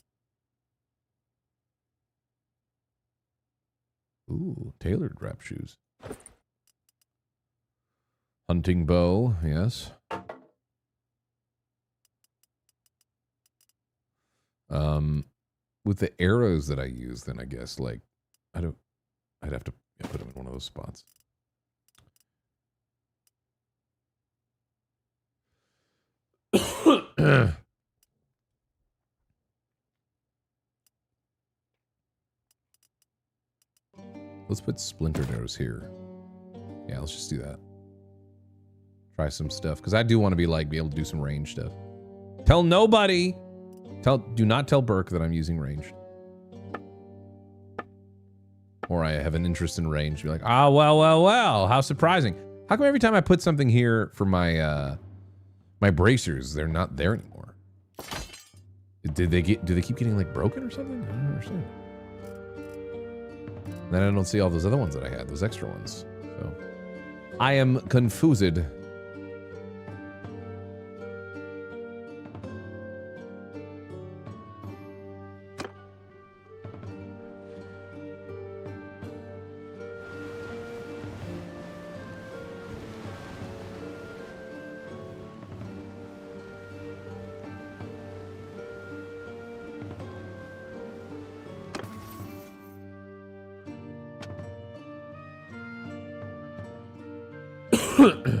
Ooh, tailored wrap shoes. Hunting bow, yes. With the arrows that I use, then I guess, like, I'd have to put them in one of those spots. Let's put splintered arrows here. Yeah, let's just do that. Try some stuff, because I do want to be able to do some range stuff. Tell nobody. Do not tell Burke that I'm using ranged. Or I have an interest in range. Be like, ah, well, how surprising. How come every time I put something here for my my bracers, they're not there anymore? Do they keep getting like broken or something? I don't understand. Then I don't see all those other ones that I had, those extra ones. So I am confused.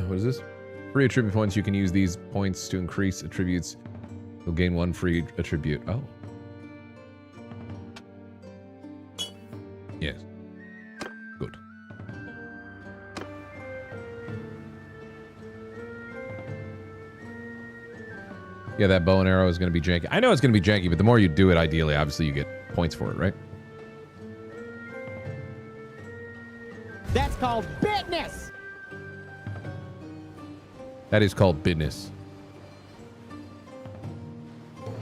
What is this? Free attribute points. You can use these points to increase attributes. You'll gain 1 free attribute. Oh. Yes. Good. Yeah, that bow and arrow is going to be janky. I know it's going to be janky, but the more you do it, ideally, obviously, you get points for it, right? That's called business. That is called business.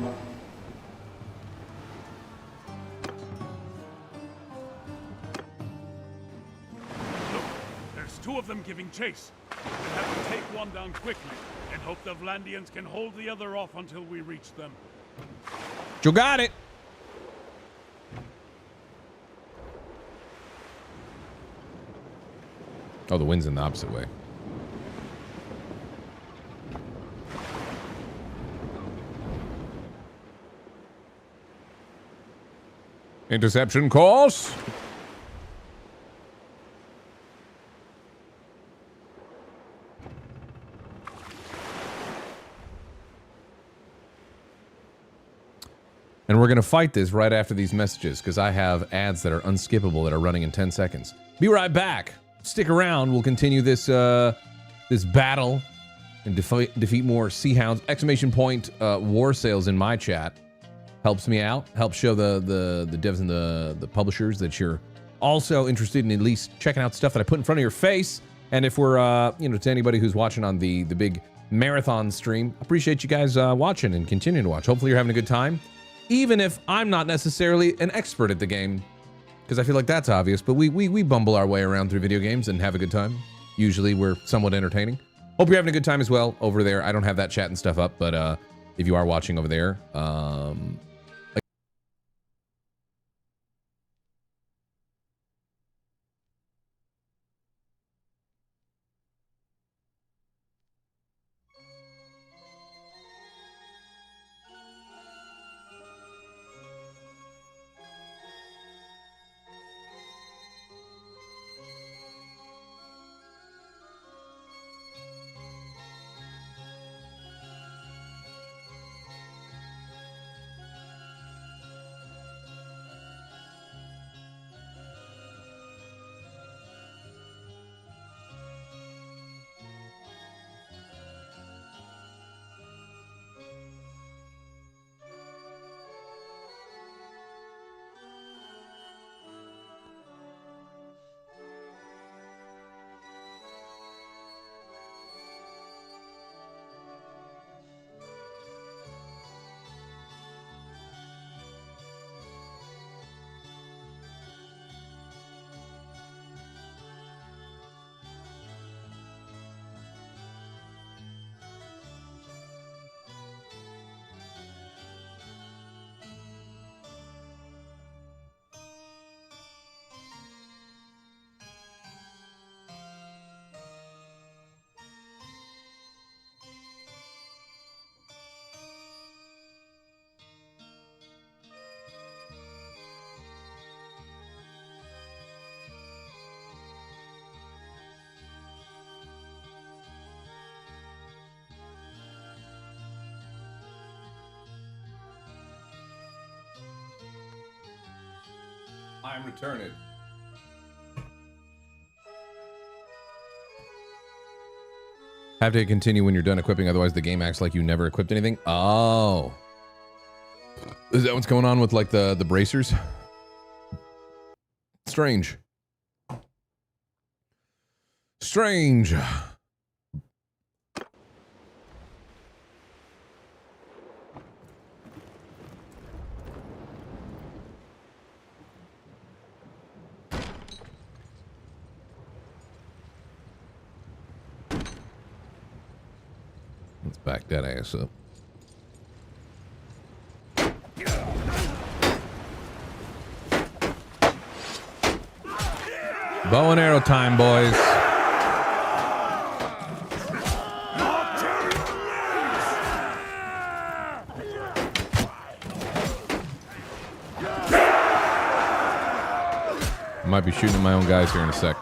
Look, there's 2 of them giving chase. We'll have to take one down quickly and hope the Vlandians can hold the other off until we reach them. You got it. Oh, the wind's in the opposite way. Interception course. And we're going to fight this right after these messages because I have ads that are unskippable that are running in 10 seconds. Be right back. Stick around. We'll continue this this battle and defeat more Sea Hounds. Exclamation point Warsails in my chat. Helps me out. Helps show the devs and the publishers that you're also interested in at least checking out stuff that I put in front of your face. And if we're, to anybody who's watching on the big marathon stream, appreciate you guys watching and continuing to watch. Hopefully you're having a good time. Even if I'm not necessarily an expert at the game, because I feel like that's obvious, but we bumble our way around through video games and have a good time. Usually we're somewhat entertaining. Hope you're having a good time as well over there. I don't have that chat and stuff up, but if you are watching over there, I'm returning. Have to continue when you're done equipping, otherwise the game acts like you never equipped anything. Oh. Is that what's going on with like the bracers? Strange. Strange. Let's back that ass up. Bow and arrow time, boys. I might be shooting at my own guys here in a sec.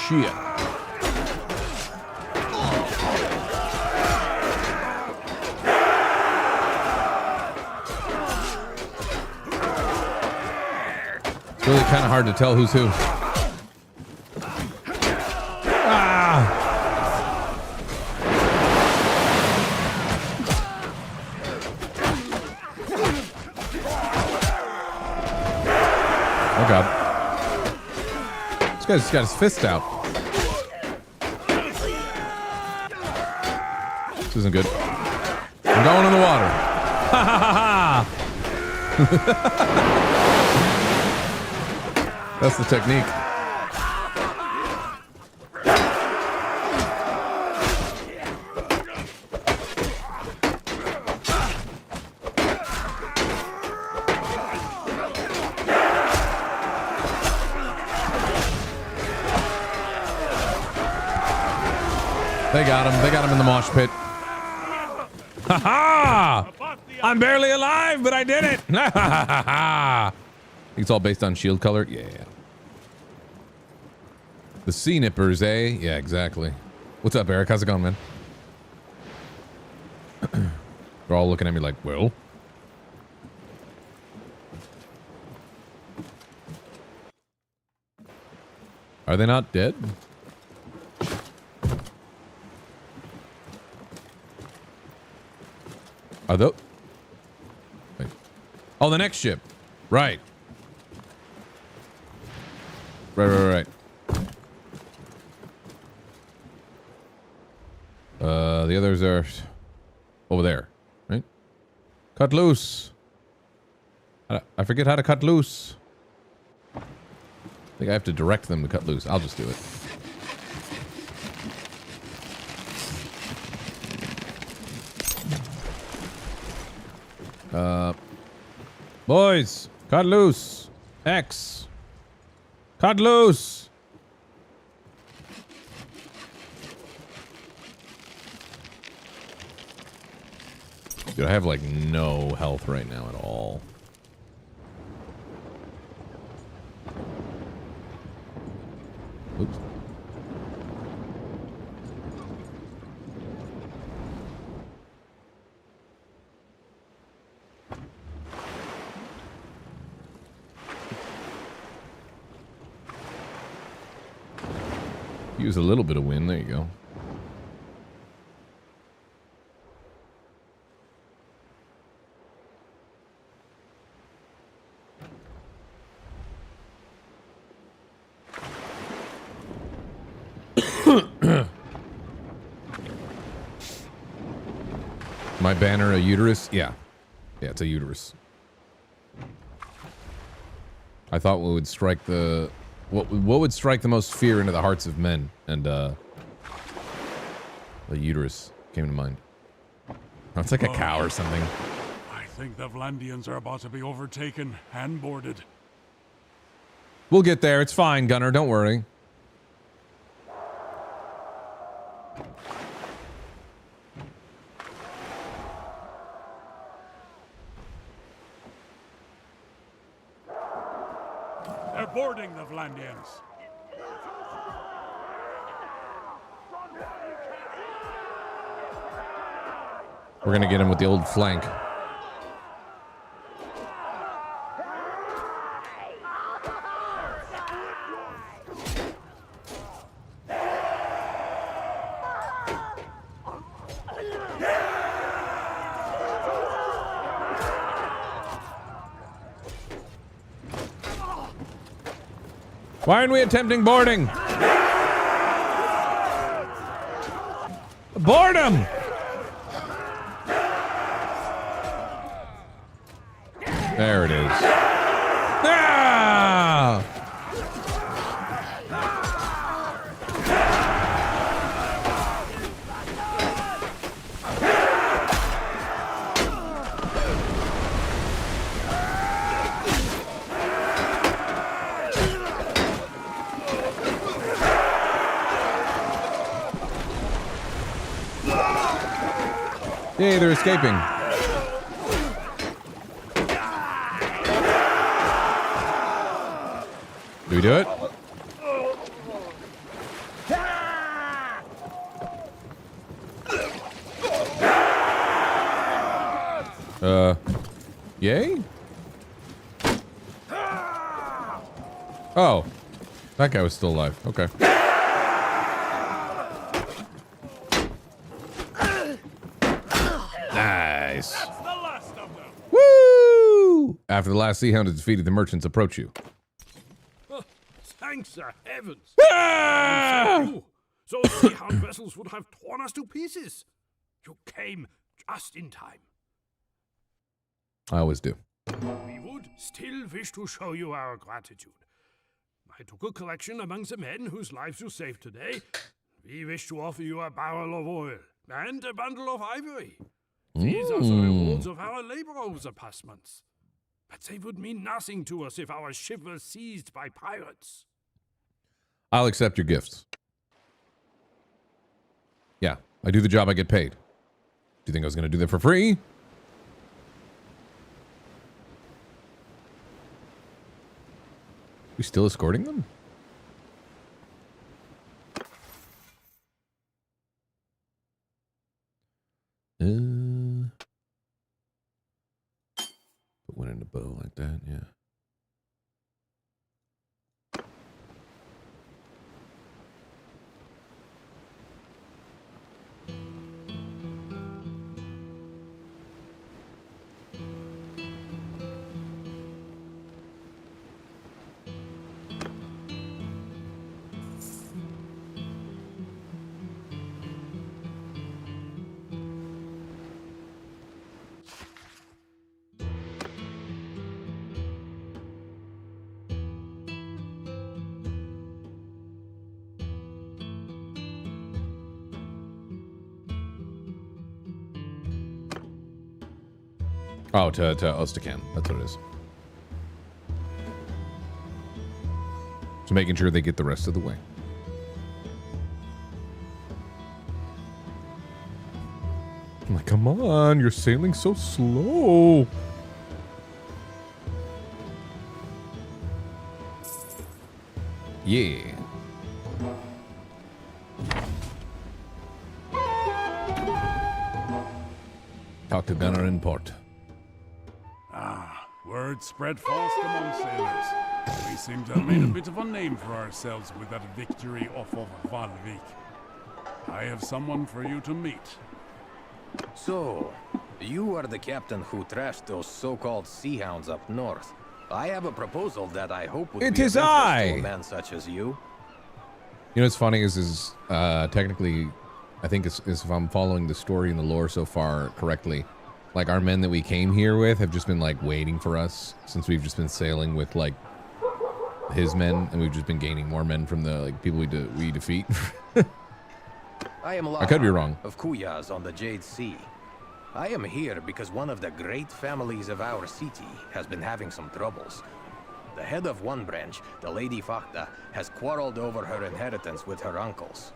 Shit. It's really kind of hard to tell who's who. Ah! Oh god. This guy's got his fist out. This isn't good. I'm going in the water. Ha ha ha ha! That's the technique. They got him. They got him in the mosh pit. Ha ha! I'm barely alive, but I did it. Ha ha ha ha! It's all based on shield color? Yeah. The sea nippers, eh? Yeah, exactly. What's up, Eric? How's it going, man? They're all looking at me like, well. Are they not dead? Are those? Wait. Oh, the next ship. Right. Right. The others are over there, right? Cut loose. I forget how to cut loose. I think I have to direct them to cut loose. I'll just do it. Boys, cut loose. X. Cut loose. Dude, I have like no health right now at all. Oops. Use a little bit of wind. There you go. My banner a uterus? Yeah. Yeah, it's a uterus. I thought what would strike the... What would strike the most fear into the hearts of men? And, the uterus came to mind. Oh, it's like a cow or something. I think the Vlandians are about to be overtaken and boarded. We'll get there. It's fine, Gunner. Don't worry. They're boarding the Vlandians. We're gonna get him with the old flank. Why aren't we attempting boarding? Board him! There it is. Ah! Yay, they're escaping. Do we do it? Yay? Oh, that guy was still alive. Okay. Nice. Woo! After the last sea hound is defeated, the merchants approach you. Oh, thanks the heavens. Ah! Those sea hound vessels would have torn us to pieces. You came just in time. I always do. We would still wish to show you our gratitude. I took a collection among the men whose lives you saved today. We wish to offer you a barrel of oil and a bundle of ivory. These are the rewards of our labor over the past months. But they would mean nothing to us if our ship was seized by pirates. I'll accept your gifts. Yeah, I do the job, I get paid. Do you think I was going to do that for free? We still escorting them? Put one in the bow like that, yeah. Oh, to Ostican. That's what it is. Just making sure they get the rest of the way. I'm like, come on, you're sailing so slow. Yeah. Talk to Gunner in port. Word spread fast among sailors. We seem to have made a bit of a name for ourselves with that victory off of Valvik. I have someone for you to meet. So, you are the captain who trashed those so-called sea hounds up north. I have a proposal that I hope would be of interest to a man such as you. You know what's funny is technically, I think it's if I'm following the story and the lore so far correctly, like our men that we came here with have just been like waiting for us since we've just been sailing with like his men, and we've just been gaining more men from the like people we defeat. I am I could be wrong. Of Kuyas on the Jade Sea. I am here because one of the great families of our city has been having some troubles. The head of one branch, the Lady Fakta, has quarreled over her inheritance with her uncles.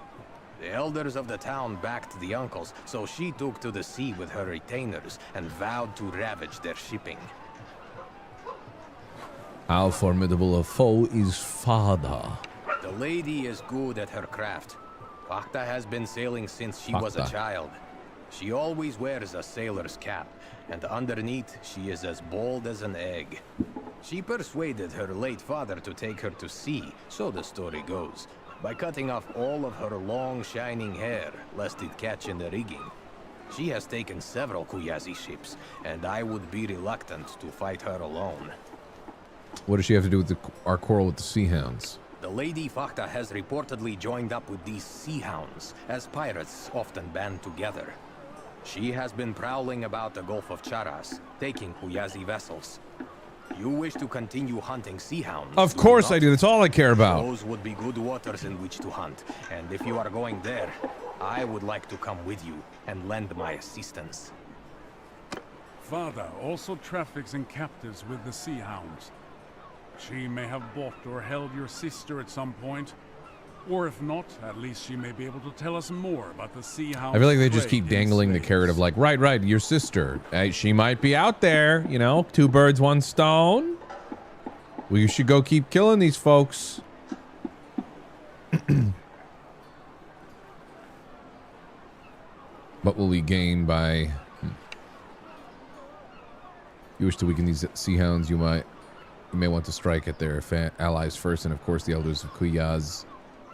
The elders of the town backed the uncles, so she took to the sea with her retainers and vowed to ravage their shipping. How formidable a foe is father? The lady is good at her craft. Fakta has been sailing since she was a child. She always wears a sailor's cap, and underneath she is as bold as an egg. She persuaded her late father to take her to sea, so the story goes, by cutting off all of her long, shining hair, lest it catch in the rigging. She has taken several Kuyazi ships, and I would be reluctant to fight her alone. What does she have to do with our quarrel with the Sea Hounds? Lady Fakta has reportedly joined up with these sea hounds, as pirates often band together. She has been prowling about the Gulf of Charas, taking Huyazi vessels. You wish to continue hunting sea hounds? Of course I do. That's all I care about. Those would be good waters in which to hunt, and if you are going there, I would like to come with you and lend my assistance. Father also traffics in captives with the sea hounds. She may have bought or held your sister at some point. Or if not, at least she may be able to tell us more about the sea hounds. I feel like they just keep dangling the carrot of like, right, your sister. She might be out there, you know, 2 birds, 1 stone. We should go keep killing these folks. What will we gain by... You wish to weaken these sea hounds, you may want to strike at their allies first, and of course the elders of Kuyaz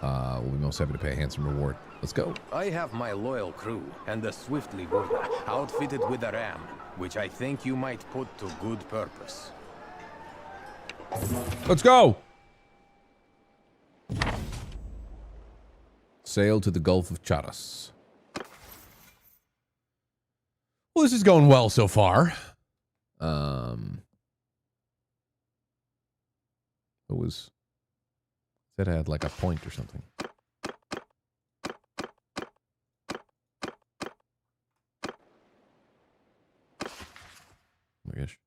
will be most happy to pay a handsome reward. Let's go. I have my loyal crew and the Swiftly Burna outfitted with a ram, which I think you might put to good purpose. Let's go. Sail to the Gulf of Charas. Well, this is going well so far. It was said I had like a point or something. Oh my gosh.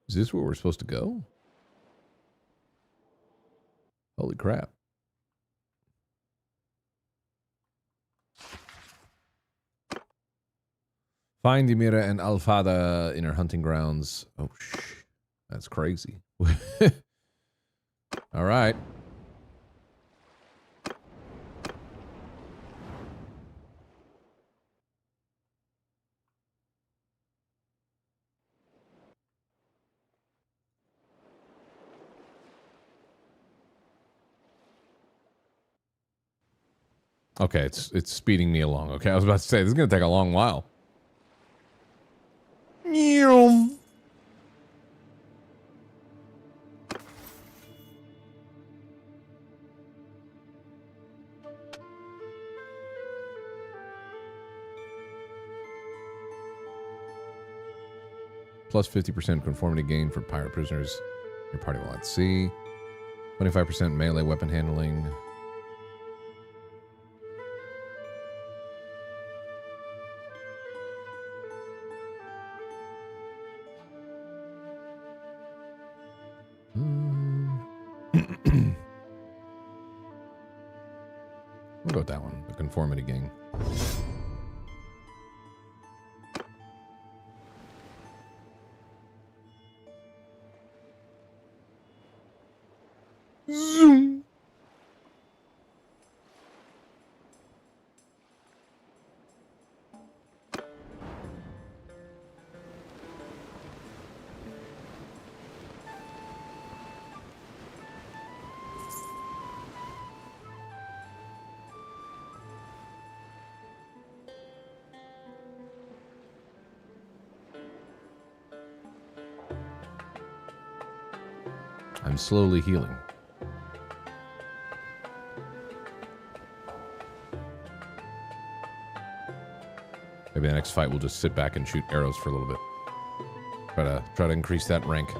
Is this where we're supposed to go? Holy crap. Find Ymira and Alfada in her hunting grounds. Oh, that's crazy. All right. Okay, it's speeding me along. Okay, I was about to say, this is going to take a long while. Plus 50% conformity gain for pirate prisoners your party while at sea. 25% melee weapon handling. We'll go with that one, the conformity gain. Zoom. I'm slowly healing. Maybe the next fight we'll just sit back and shoot arrows for a little bit. Try to increase that rank.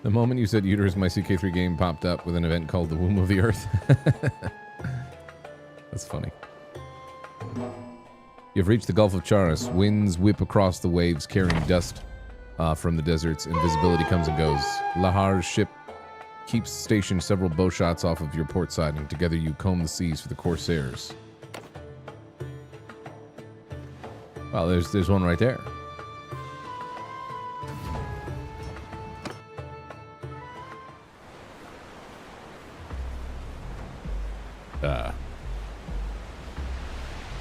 The moment you said uterus, my CK3 game popped up with an event called the Womb of the Earth. That's funny. You've reached the Gulf of Charas. Winds whip across the waves, carrying dust from the deserts, and visibility comes and goes. Lahar's ship keeps stationed several bow shots off of your port side, and together you comb the seas for the corsairs. Well, there's one right there. I'm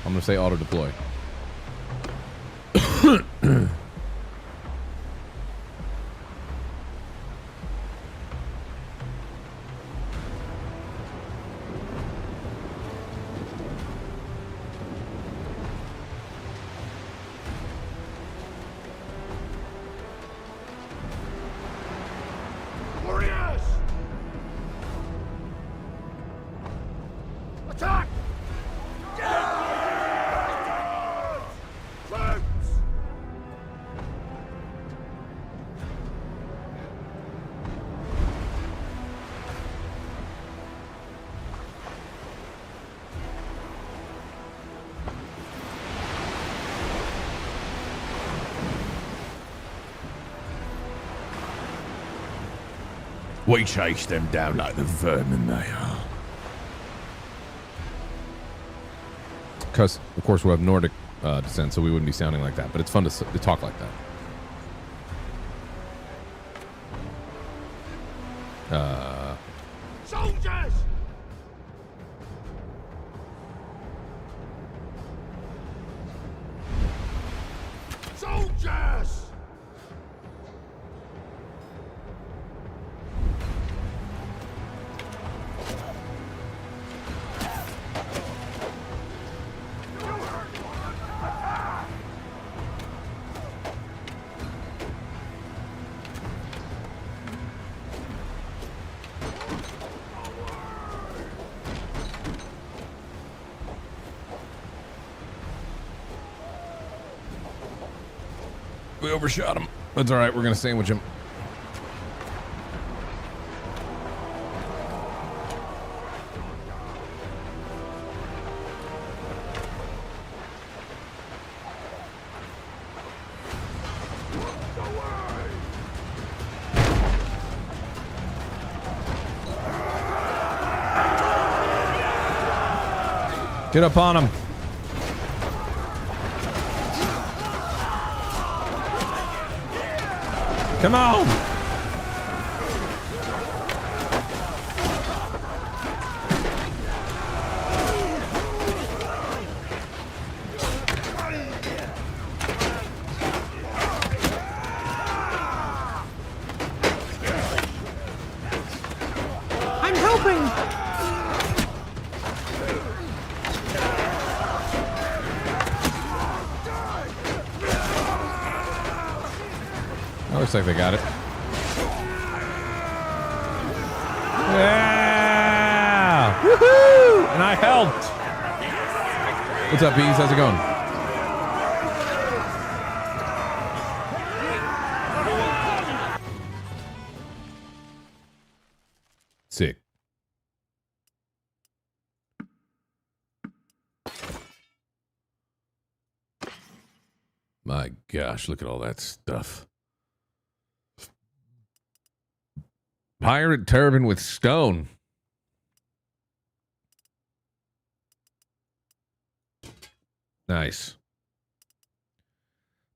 gonna say auto deploy. Warriors! Attack! Flanks! We chase them down like the vermin they are. Because, of course, we have Nordic descent, so we wouldn't be sounding like that. But it's fun to talk like that. Soldiers! Soldiers! We overshot him. That's all right. We're gonna sandwich him. Get up on him. Come on! I'm helping! Looks like they got it. Yeah! Woohoo! And I helped. What's up, bees? How's it going? Sick. My gosh, look at all that stuff. Pirate turban with stone. Nice.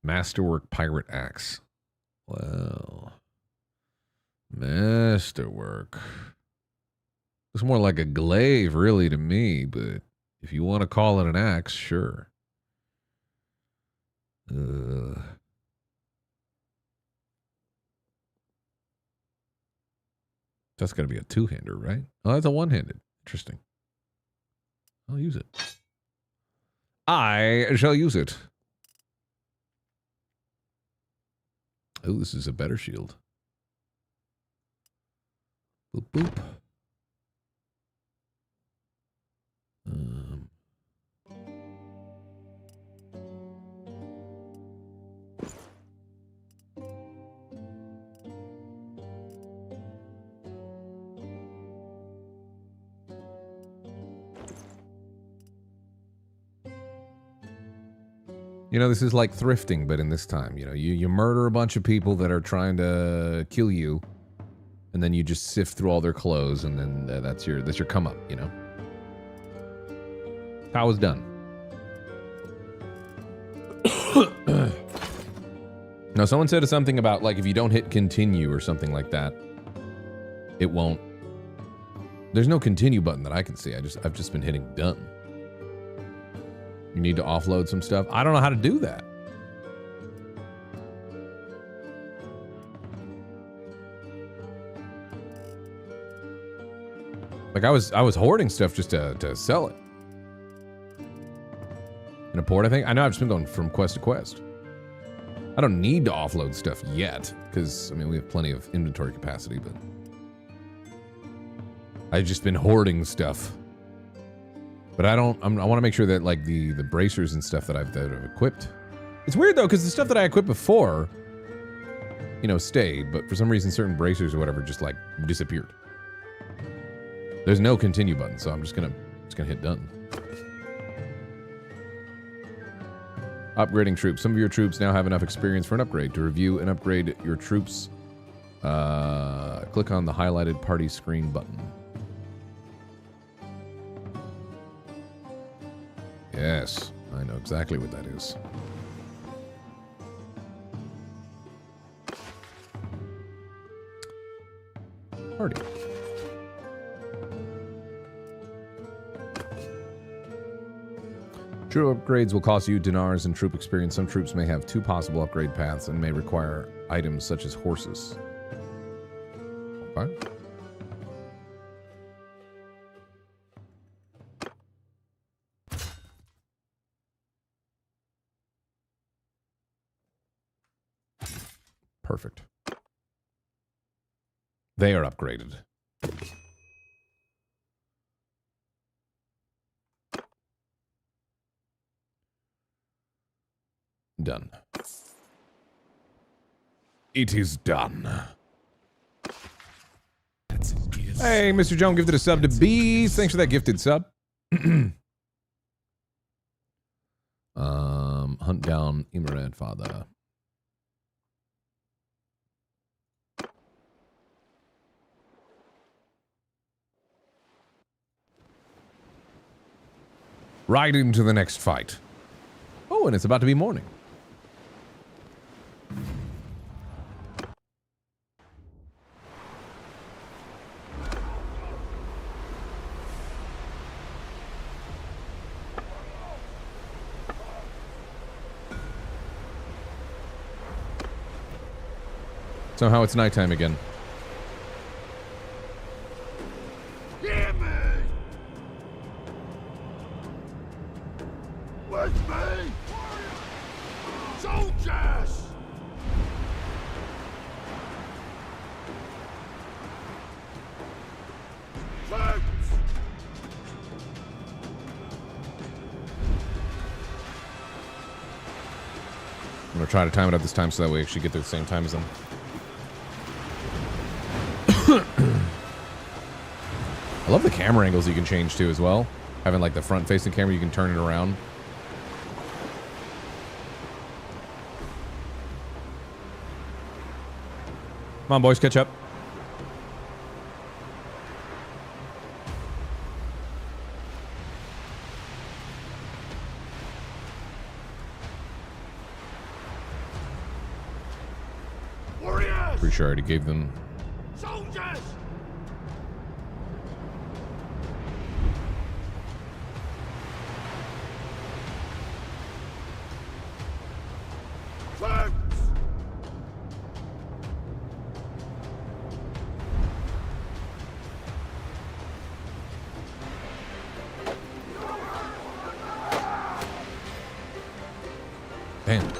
Masterwork pirate axe. Wow. Masterwork. Looks more like a glaive, really, to me, but if you want to call it an axe, sure. That's going to be a two-hander, right? Oh, that's a one-handed. Interesting. I'll use it. I shall use it. Oh, this is a better shield. Boop, boop. You know, this is like thrifting, but in this time, you know, you murder a bunch of people that are trying to kill you, and then you just sift through all their clothes, and then that's your come up, you know. How it's done. Now, someone said something about like if you don't hit continue or something like that, it won't There's no continue button that I can see. I've just been hitting done. You need to offload some stuff. I don't know how to do that. Like I was hoarding stuff just to sell it. In a port, I think. I know I've just been going from quest to quest. I don't need to offload stuff yet, because I mean we have plenty of inventory capacity, but I've just been hoarding stuff. But I want to make sure that like the bracers and stuff that I've equipped. It's weird though, because the stuff that I equipped before, you know, stayed, but for some reason certain bracers or whatever just like disappeared. There's no continue button, so I'm just gonna hit done. Upgrading troops. Some of your troops now have enough experience for an upgrade. To review and upgrade your troops, click on the highlighted party screen button. Yes, I know exactly what that is. Party. Troop upgrades will cost you dinars and troop experience. Some troops may have 2 possible upgrade paths and may require items such as horses. Okay. Perfect. They are upgraded. Done. It is done. Hey, Mr. Jones gifted a sub to Bees. Thanks for that gifted sub. Hunt down Imerad Father. Right into the next fight. Oh, and it's about to be morning. Somehow it's nighttime again. Hear me! With me! Soldiers! Troops! I'm gonna try to time it up this time so that we actually get there at the same time as them. I love the camera angles you can change too as well. Having like the front facing camera, you can turn it around. Come on, boys, catch up. Warriors! Pretty sure I already gave them. Soldiers! Troops! Damn.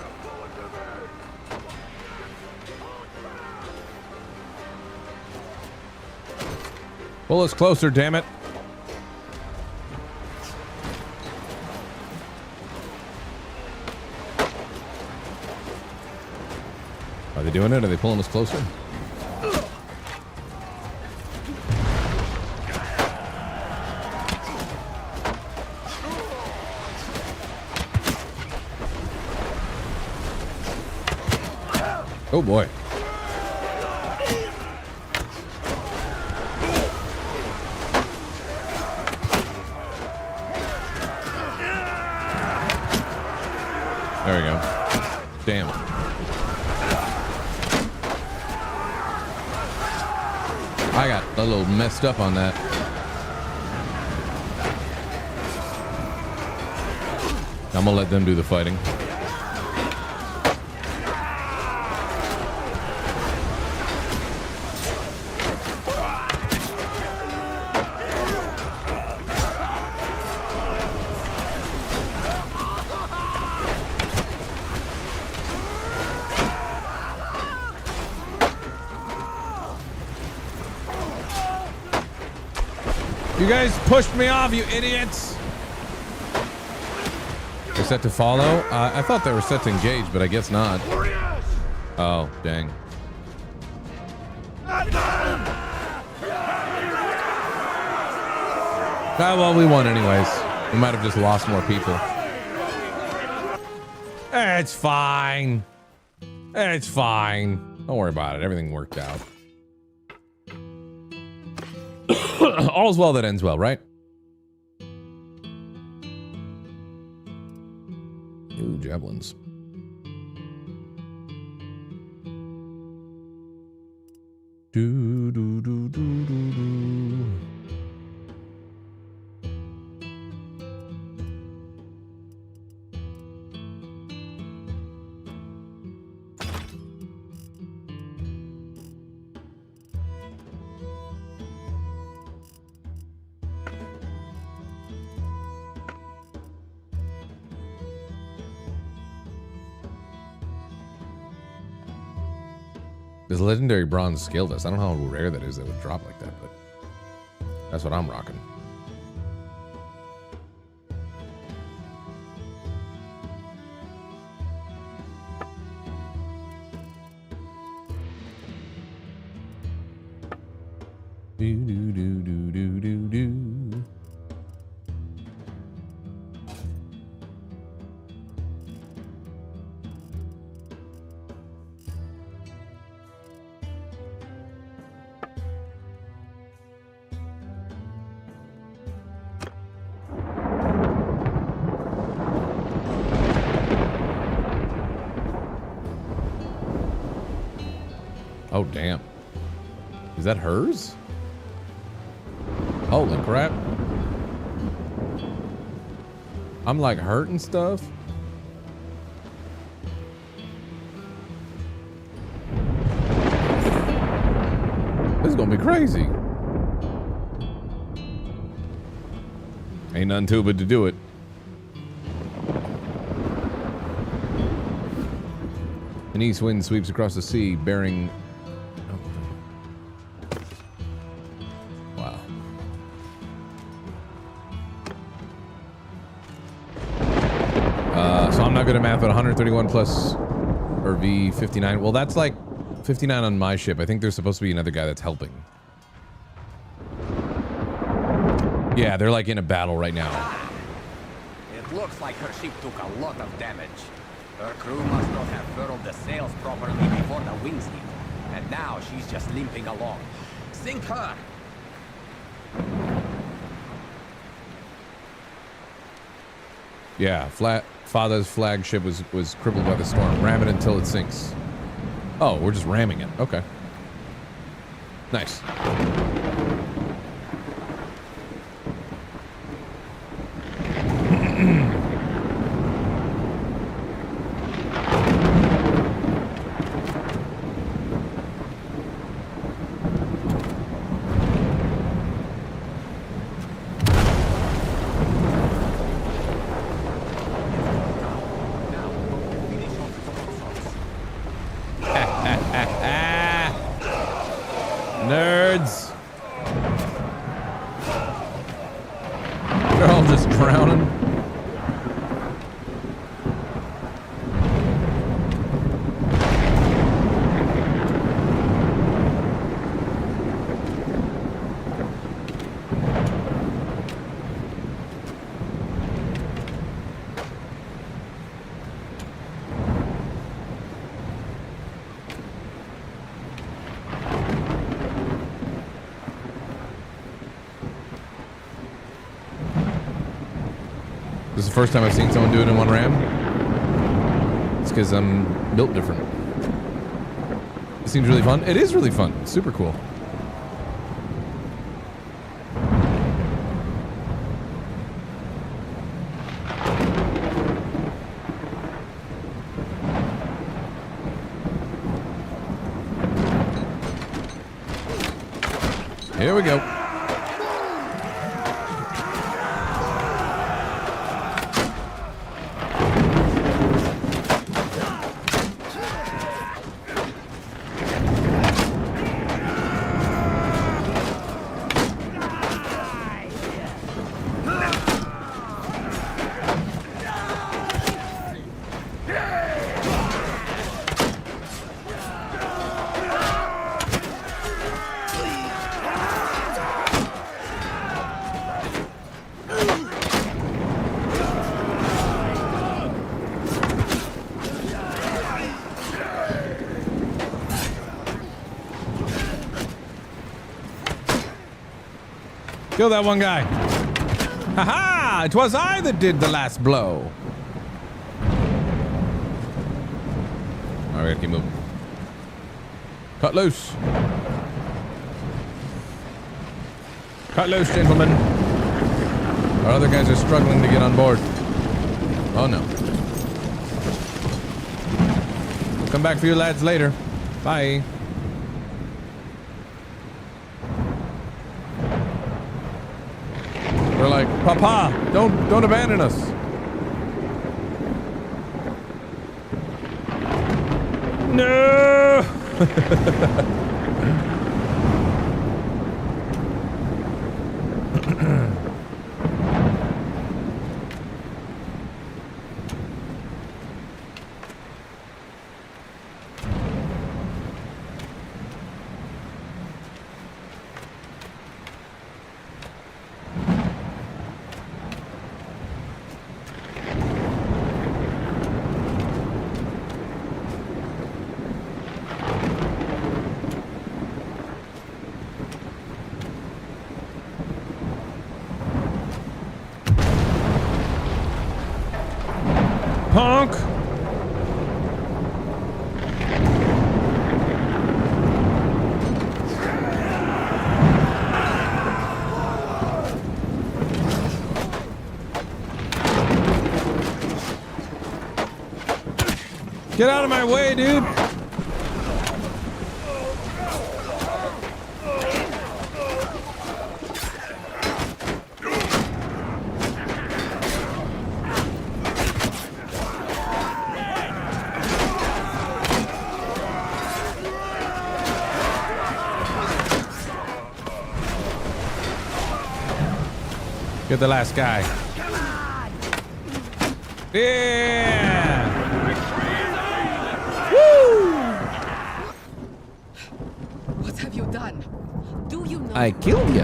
Pull us closer, damn it. Are they doing it? Are they pulling us closer? Oh boy. There we go. Damn. I got a little messed up on that. I'm gonna let them do the fighting. You guys pushed me off, you idiots! They're set to follow? I thought they were set to engage, but I guess not. Oh, dang. Ah, well, we won anyways. We might have just lost more people. It's fine. It's fine. Don't worry about it. Everything worked out. All's well that ends well, right? Ooh, javelins. Do do do do do do. This legendary bronze skill vest. I don't know how rare that is that would drop like that, but that's what I'm rocking. Do do do do do do do. Oh, damn. Is that hers? Holy crap. I'm like hurting stuff. This is gonna be crazy. Ain't nothing to it but to do it. An east wind sweeps across the sea, bearing... Wow. So I'm not good at math, but 131 plus... Or V59. Well, that's like 59 on my ship. I think there's supposed to be another guy that's helping. Yeah, they're like in a battle right now. It looks like her ship took a lot of damage. Her crew must not have furled the sails properly before the winds hit. And now she's just limping along. Sink her! Yeah, Father's flagship was crippled by the storm. Ram it until it sinks. Oh, we're just ramming it. Okay. Nice. Nerds. They're all just drowning. This is the first time I've seen someone do it in one ram. It's because I'm built different. It seems really fun. It is really fun. It's super cool. Here we go. Kill that one guy. Ha-ha! It was I that did the last blow. All right, keep moving. Cut loose. Cut loose, gentlemen. Our other guys are struggling to get on board. Oh, no. Come back for you lads later. Bye. They're like, Papa, don't abandon us. No. Punk! Get out of my way, dude! Get the last guy. Yeah! Woo! What have you done? Do you know? I killed you.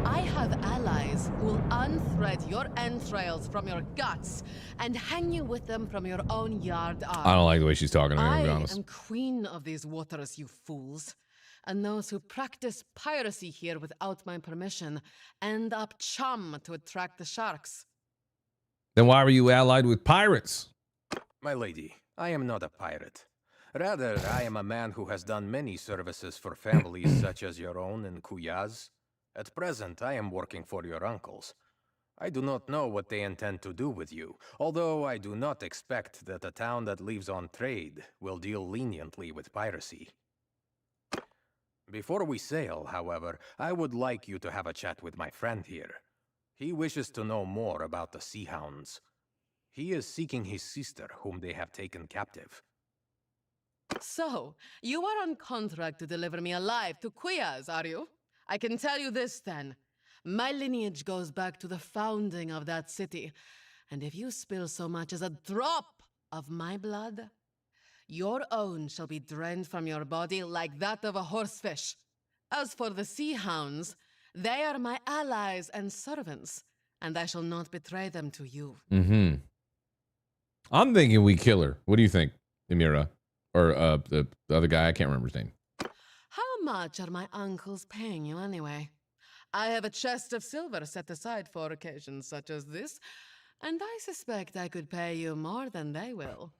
I have allies who will unthread your entrails from your guts and hang you with them from your own yard arm. I don't like the way she's talking to me, I'm gonna be I honest. am queen of these waters, you fools. And those who practice piracy here without my permission end up chum to attract the sharks. Then why were you allied with pirates? My lady, I am not a pirate. Rather, I am a man who has done many services for families such as your own in Kuyaz. At present, I am working for your uncles. I do not know what they intend to do with you, although I do not expect that a town that lives on trade will deal leniently with piracy. Before we sail, however, I would like you to have a chat with my friend here. He wishes to know more about the Sea Hounds. He is seeking his sister, whom they have taken captive. So, you are on contract to deliver me alive to Kuyaz, are you? I can tell you this then. My lineage goes back to the founding of that city. And if you spill so much as a drop of my blood, your own shall be drained from your body like that of a horsefish. As for the Sea Hounds, they are my allies and servants, and I shall not betray them to you. Mm-hmm. I'm thinking we kill her. What do you think, Emira? Or the other guy, I can't remember his name. How much are my uncles paying you anyway? I have a chest of silver set aside for occasions such as this, and I suspect I could pay you more than they will.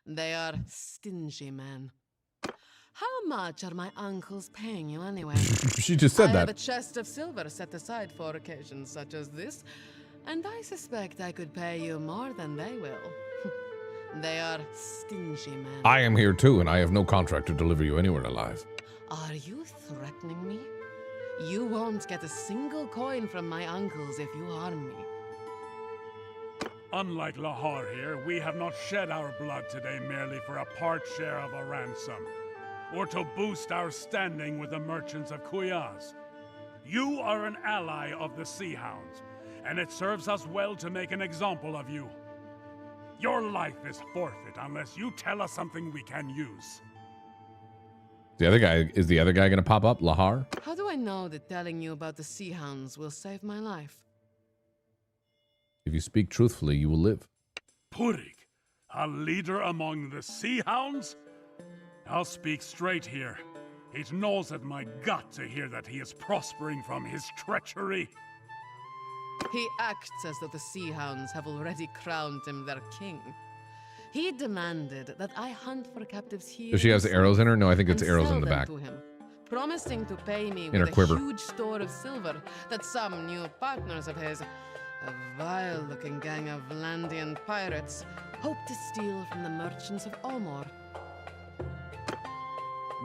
They are stingy men. How much are my uncles paying you anyway? She just said I that. have a chest of silver set aside for occasions such as this, and I suspect I could pay you more than they will. They are stingy men. I am here too, and I have no contract to deliver you anywhere alive. Are you threatening me? You won't get a single coin from my uncles if you harm me. Unlike Lahar here, we have not shed our blood today merely for a part share of a ransom, or to boost our standing with the merchants of Kuyaz. You are an ally of the Sea Hounds, and it serves us well to make an example of you. Your life is forfeit unless you tell us something we can use. Is the other guy gonna pop up? Lahar? How do I know that telling you about the Sea Hounds will save my life? If you speak truthfully, you will live. Purig, a leader among the Sea Hounds? I'll speak straight here. It gnaws at my gut to hear that he is prospering from his treachery. He acts as though the Sea Hounds have already crowned him their king. He demanded that I hunt for captives here. Does she have arrows in her? No, I think it's arrows in the back. To him, promising to pay me In her with a quiver. huge store of silver that some new partners of his, a vile-looking gang of Landian pirates, hope to steal from the merchants of Omor.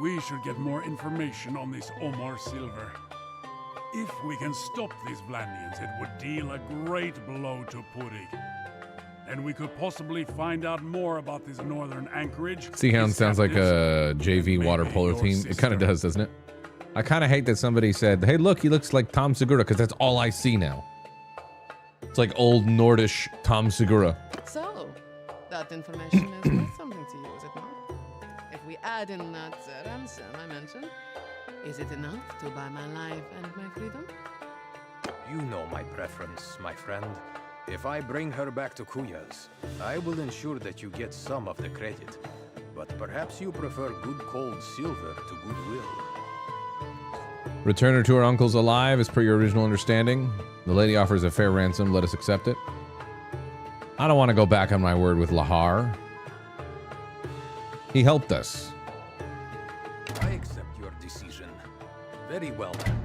We should get more information on this Omar silver. If we can stop these Vlandians, it would deal a great blow to Purig. And we could possibly find out more about this northern anchorage. Sea Hound sounds like a JV water polo team. It kind of does, doesn't it? I kind of hate that somebody said, hey, look, he looks like Tom Segura, because that's all I see now. It's like old Nordish Tom Segura. So, that information is worth something to you, is it not? If we add in that ransom I mentioned, is it enough to buy my life and my freedom? You know my preference, my friend. If I bring her back to Kuyaz, I will ensure that you get some of the credit. But perhaps you prefer good cold silver to goodwill. Return her to her uncle's alive as per your original understanding. The lady offers a fair ransom. Let us accept it. I don't want to go back on my word with Lahar. He helped us. I accept your decision. Very well then.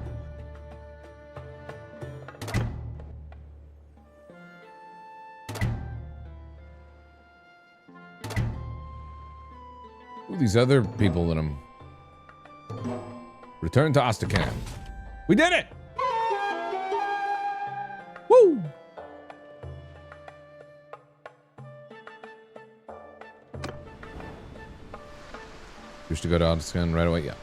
Who are these other people that I'm... Return to Ostican. We did it! Woo! Wish to go to Ostican right away? Yeah.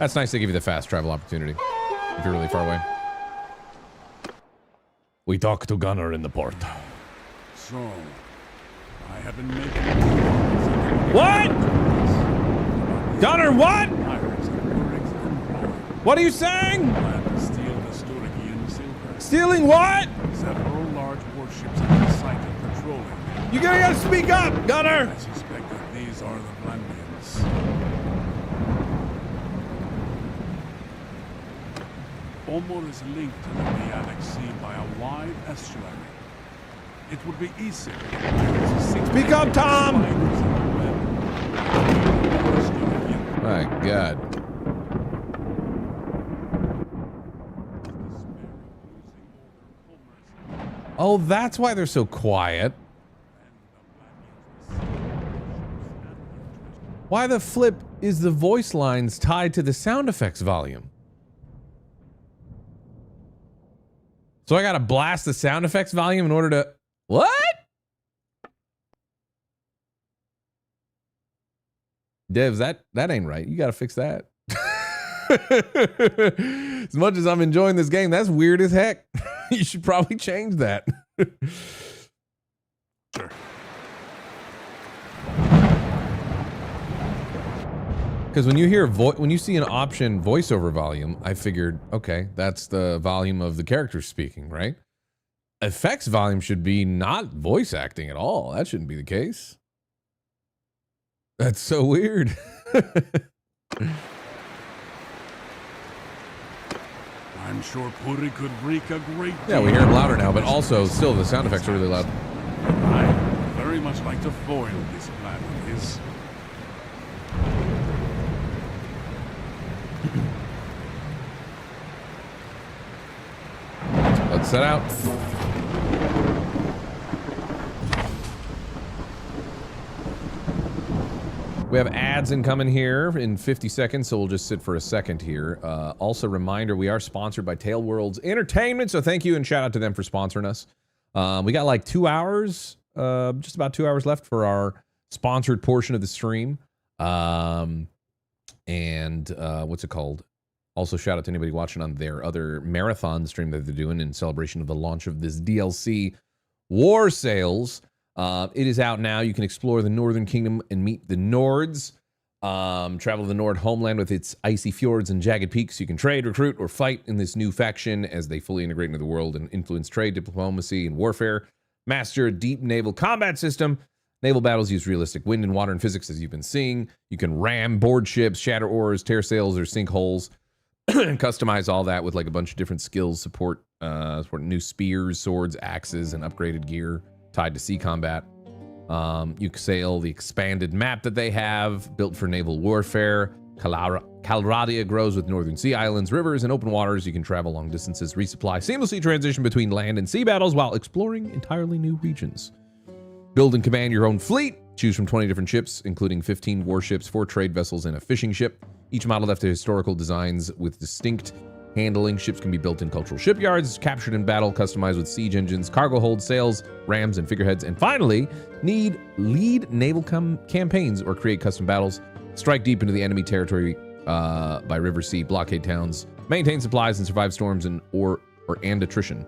That's nice they give you the fast travel opportunity if you're really far away. We talk to Gunnar in the port. So, I have been making... What? Gunnar, what? What are you saying? Stealing what? Several large warships have been sighted patrolling. You gotta speak up, Gunnar! I suspect that these are the Vlandians. Omor is linked to the Meadic Sea by a wide estuary. It would be easy. Speak up, Tom! My God. Oh, that's why they're so quiet. Why the flip is the voice lines tied to the sound effects volume? So I gotta blast the sound effects volume in order to... What? Devs, that ain't right. You gotta fix that. As much as I'm enjoying this game, that's weird as heck. You should probably change that. Sure. Because when you hear when you see an option voiceover volume, I figured, okay, that's the volume of the character speaking, right? Effects volume should be not voice acting at all. That shouldn't be the case. That's so weird. I'm sure Puri could wreak a great deal. Yeah, we hear him louder now, but also still the sound effects are really loud. I very much like to foil this plan of his. Let's set out. We have ads incoming here in 50 seconds, so we'll just sit for a second here. Also, reminder, we are sponsored by Tail Worlds Entertainment, so thank you and shout out to them for sponsoring us. We got like 2 hours, just about 2 hours left for our sponsored portion of the stream. What's it called? Also, shout out to anybody watching on their other marathon stream that they're doing in celebration of the launch of this DLC, Warsails. It is out now. You can explore the Northern Kingdom and meet the Nords. Travel to the Nord homeland with its icy fjords and jagged peaks. You can trade, recruit, or fight in this new faction as they fully integrate into the world and influence trade, diplomacy, and warfare. Master a deep naval combat system. Naval battles use realistic wind and water and physics, as you've been seeing. You can ram board ships, shatter oars, tear sails, or sink holes. And customize all that with like a bunch of different skills, support new spears, swords, axes, and upgraded gear tied to sea combat. You can sail the expanded map that they have, built for naval warfare. Calradia grows with northern sea islands, rivers, and open waters. You can travel long distances, resupply, seamlessly transition between land and sea battles while exploring entirely new regions. Build and command your own fleet. Choose from 20 different ships, including 15 warships, 4 trade vessels, and a fishing ship. Each modeled after historical designs with distinct handling. Ships can be built in cultural shipyards, captured in battle, customized with siege engines, cargo holds, sails, rams, and figureheads. And finally, lead naval campaigns or create custom battles. Strike deep into the enemy territory by river, sea, blockade towns, maintain supplies, and survive storms and attrition.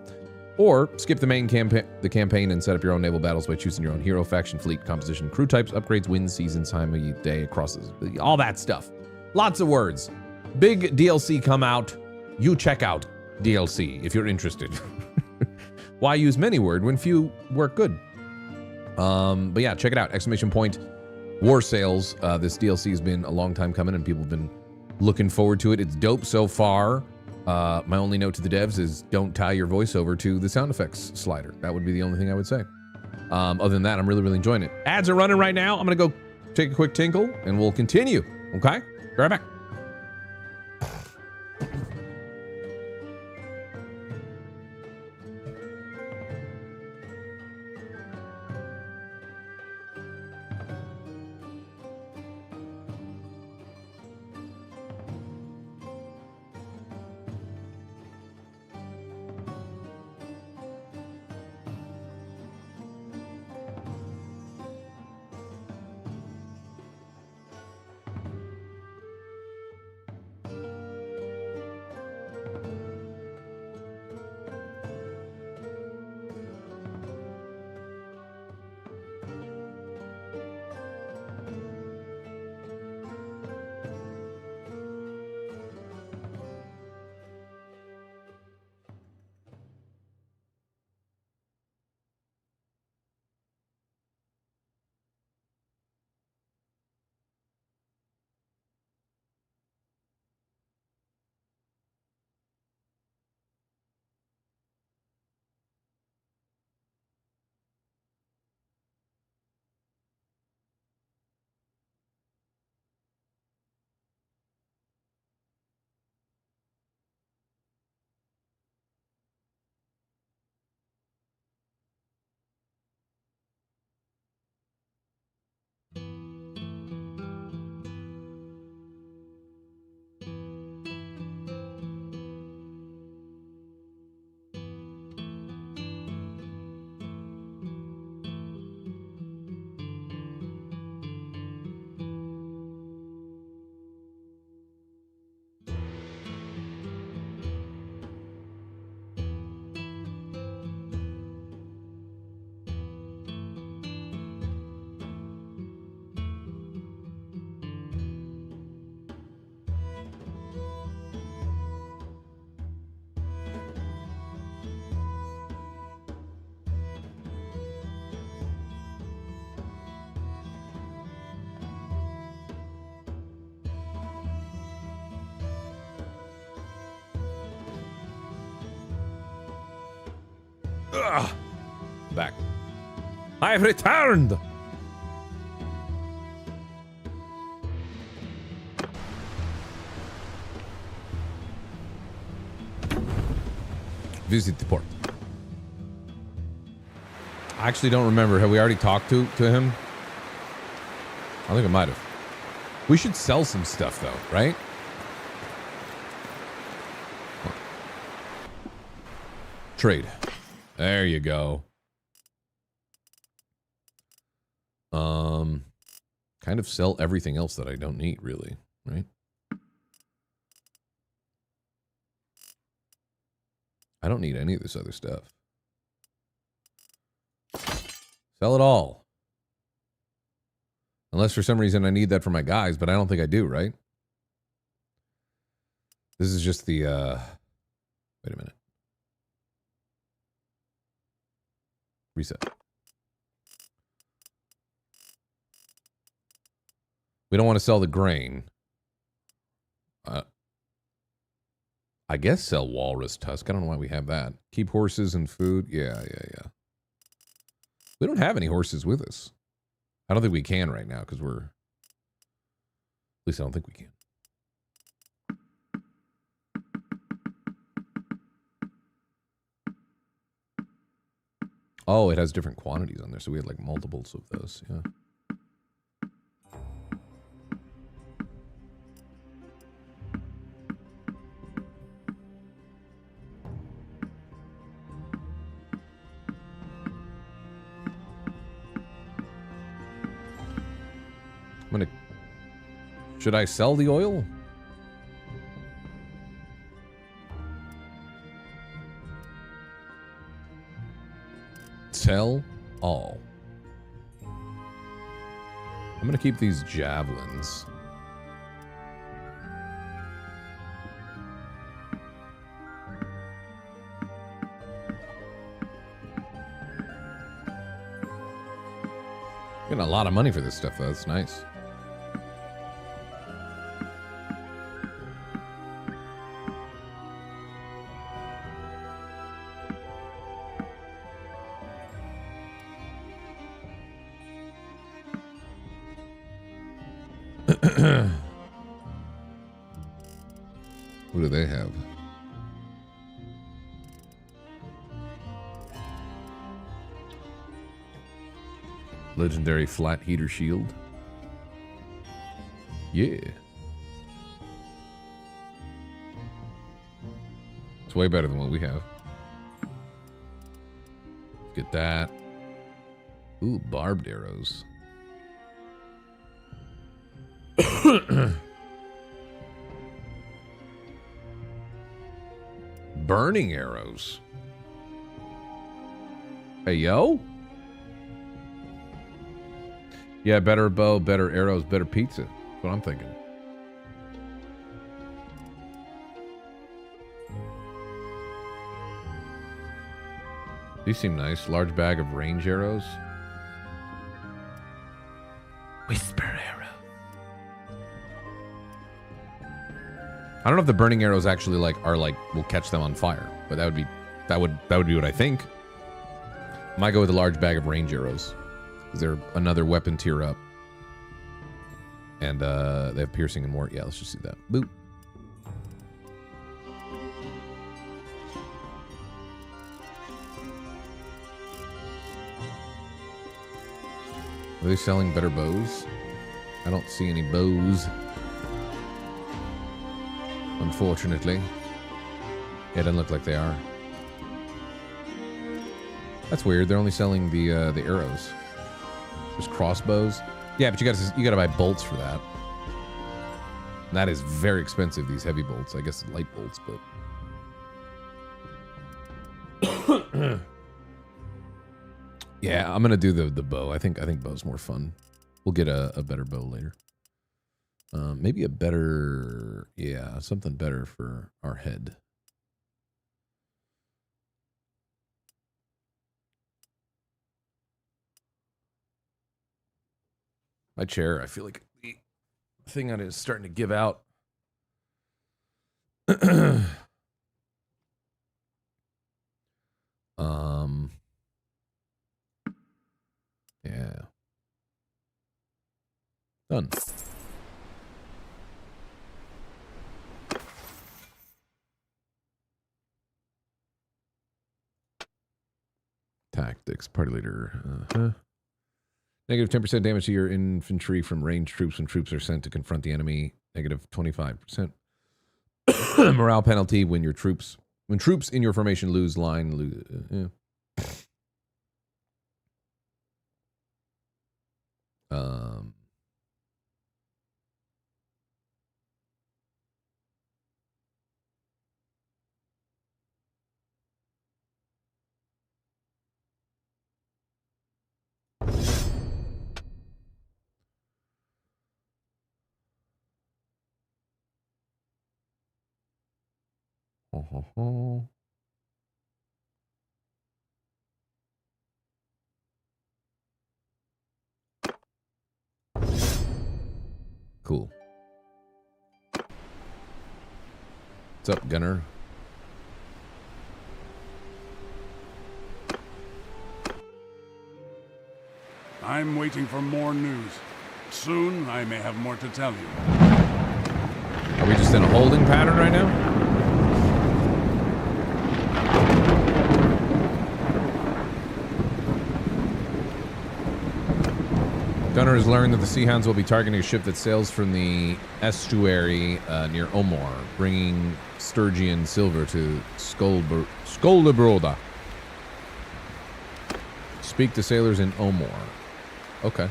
Or skip the main campaign and set up your own naval battles by choosing your own hero, faction, fleet, composition, crew types, upgrades, winds, seasons, time of day, crosses, all that stuff. Lots of words. Big DLC come out. You check out DLC if you're interested. Why use many word when few work good? But yeah, check it out. Exclamation point Warsails. This DLC has been a long time coming and people have been looking forward to it. It's dope so far. My only note to the devs is don't tie your voiceover to the sound effects slider. That would be the only thing I would say. Other than that, I'm really enjoying it. Ads are running right now. I'm going to go take a quick tinkle and we'll continue. Okay? Be right back. Back. I've returned! Visit the port. I actually don't remember. Have we already talked to him? I think I might have. We should sell some stuff though, right? Trade. There you go. Kind of sell everything else that I don't need, really, right? I don't need any of this other stuff. Sell it all. Unless for some reason I need that for my guys, but I don't think I do, right? This is just the, wait a minute. Reset. We don't want to sell the grain. I guess sell walrus tusk. I don't know why we have that. Keep horses and food. Yeah. We don't have any horses with us. I don't think we can right now because we're... At least I don't think we can. Oh, it has different quantities on there, so we had like multiples of those, yeah. Should I sell the oil? Sell all. I'm gonna keep these javelins. Getting a lot of money for this stuff though, that's nice. What do they have? Legendary flat heater shield. Yeah. It's way better than what we have. Get that. Ooh, barbed arrows. Burning arrows. Hey, yo. Yeah, better bow, better arrows, better pizza. That's what I'm thinking. These seem nice. Large bag of range arrows. Whisper arrow. I don't know if the burning arrows actually will catch them on fire, but that would be what I think. Might go with a large bag of range arrows. Is there another weapon tier up? And they have piercing and more. Yeah, let's just do that. Boop. Are they selling better bows? I don't see any bows. Unfortunately. Yeah, it doesn't look like they are. That's weird. They're only selling the arrows. There's crossbows. Yeah, but you gotta buy bolts for that. And that is very expensive, these heavy bolts. I guess light bolts, but yeah, I'm gonna do the bow. I think bow's more fun. We'll get a better bow later. Maybe a better, yeah, something better for our head. My chair, I feel like the thing on it is starting to give out. Yeah. Done. Tactics, party leader. Negative 10% damage to your infantry from ranged troops when troops are sent to confront the enemy. Negative 25%. Morale penalty when troops in your formation lose line. Cool. What's up, Gunner? I'm waiting for more news. Soon, I may have more to tell you. Are we just in a holding pattern right now? Gunner has learned that the Sea Hounds will be targeting a ship that sails from the estuary near Omor, bringing Sturgian silver to Skoldabroda. Speak to sailors in Omor. Okay.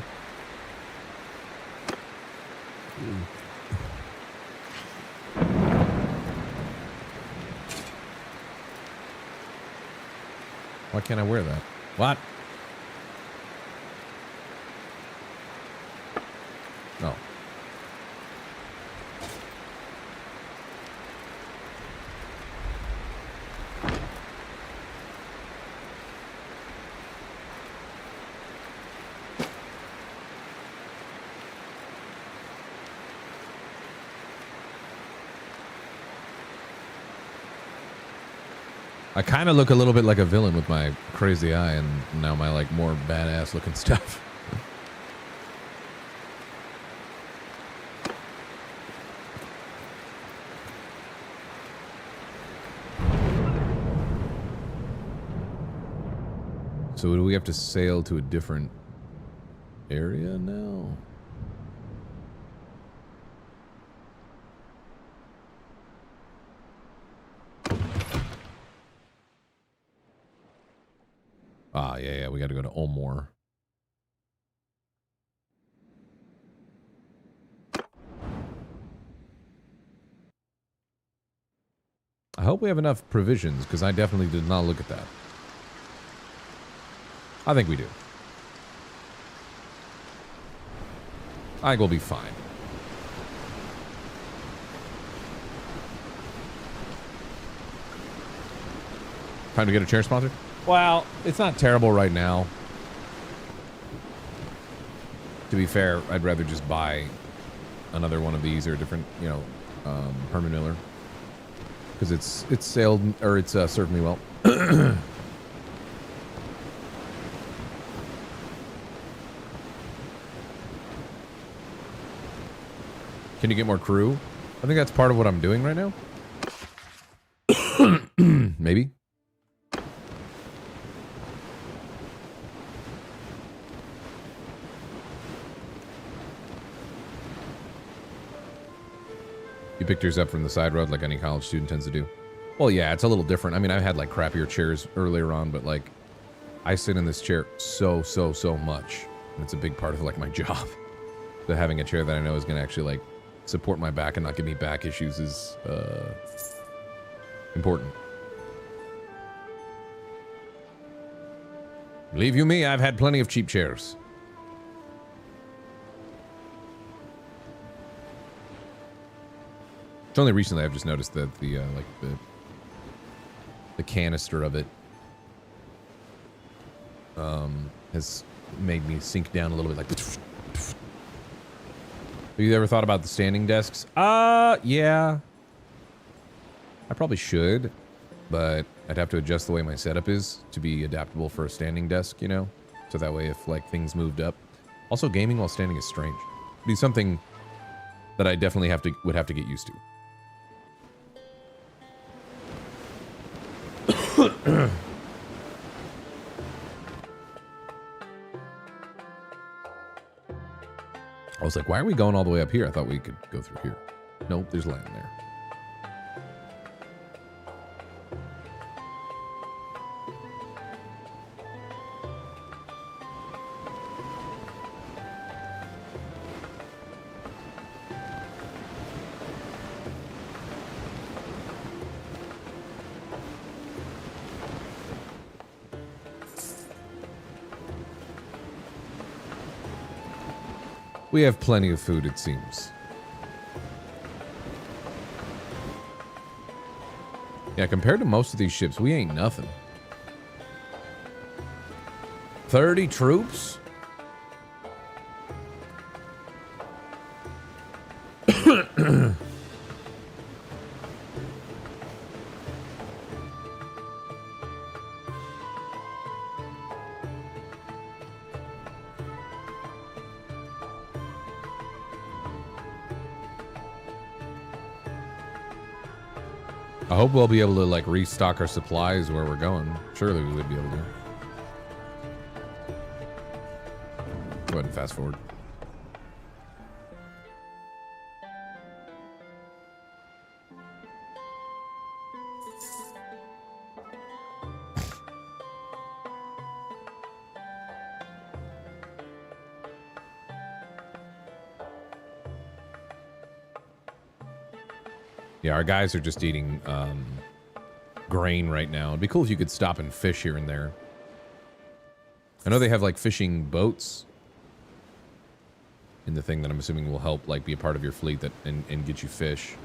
Why can't I wear that? What? No. I kind of look a little bit like a villain with my crazy eye and now my like more badass looking stuff. So do we have to sail to a different area now? Ah, yeah, we got to go to Omor. I hope we have enough provisions, because I definitely did not look at that. I think we do. I think we'll be fine. Time to get a chair sponsor? Well, it's not terrible right now. To be fair, I'd rather just buy another one of these or a different, you know, Herman Miller. Because it's sailed, or it's served me well. Can you get more crew? I think that's part of what I'm doing right now. Maybe. You picked yours up from the side road like any college student tends to do. Well, yeah, it's a little different. I mean, I've had like crappier chairs earlier on, but like I sit in this chair so much. And it's a big part of like my job. So having a chair that I know is going to actually like support my back and not give me back issues is important. Believe you me, I've had plenty of cheap chairs. It's only recently I've just noticed that the canister of it has made me sink down a little bit like have you ever thought about the standing desks? Yeah. I probably should, but I'd have to adjust the way my setup is to be adaptable for a standing desk, you know? So that way if like things moved up. Also, gaming while standing is strange. It'd be something that I definitely would have to get used to. I was like, why are we going all the way up here? I thought we could go through here. Nope, there's land there. We have plenty of food, it seems. Yeah, compared to most of these ships, we ain't nothing. 30 troops? I hope we'll be able to like restock our supplies where we're going. Surely we would be able to. Go ahead and fast forward. Yeah, our guys are just eating grain right now. It'd be cool if you could stop and fish here and there. I know they have like fishing boats in the thing that I'm assuming will help like be a part of your fleet that and get you fish.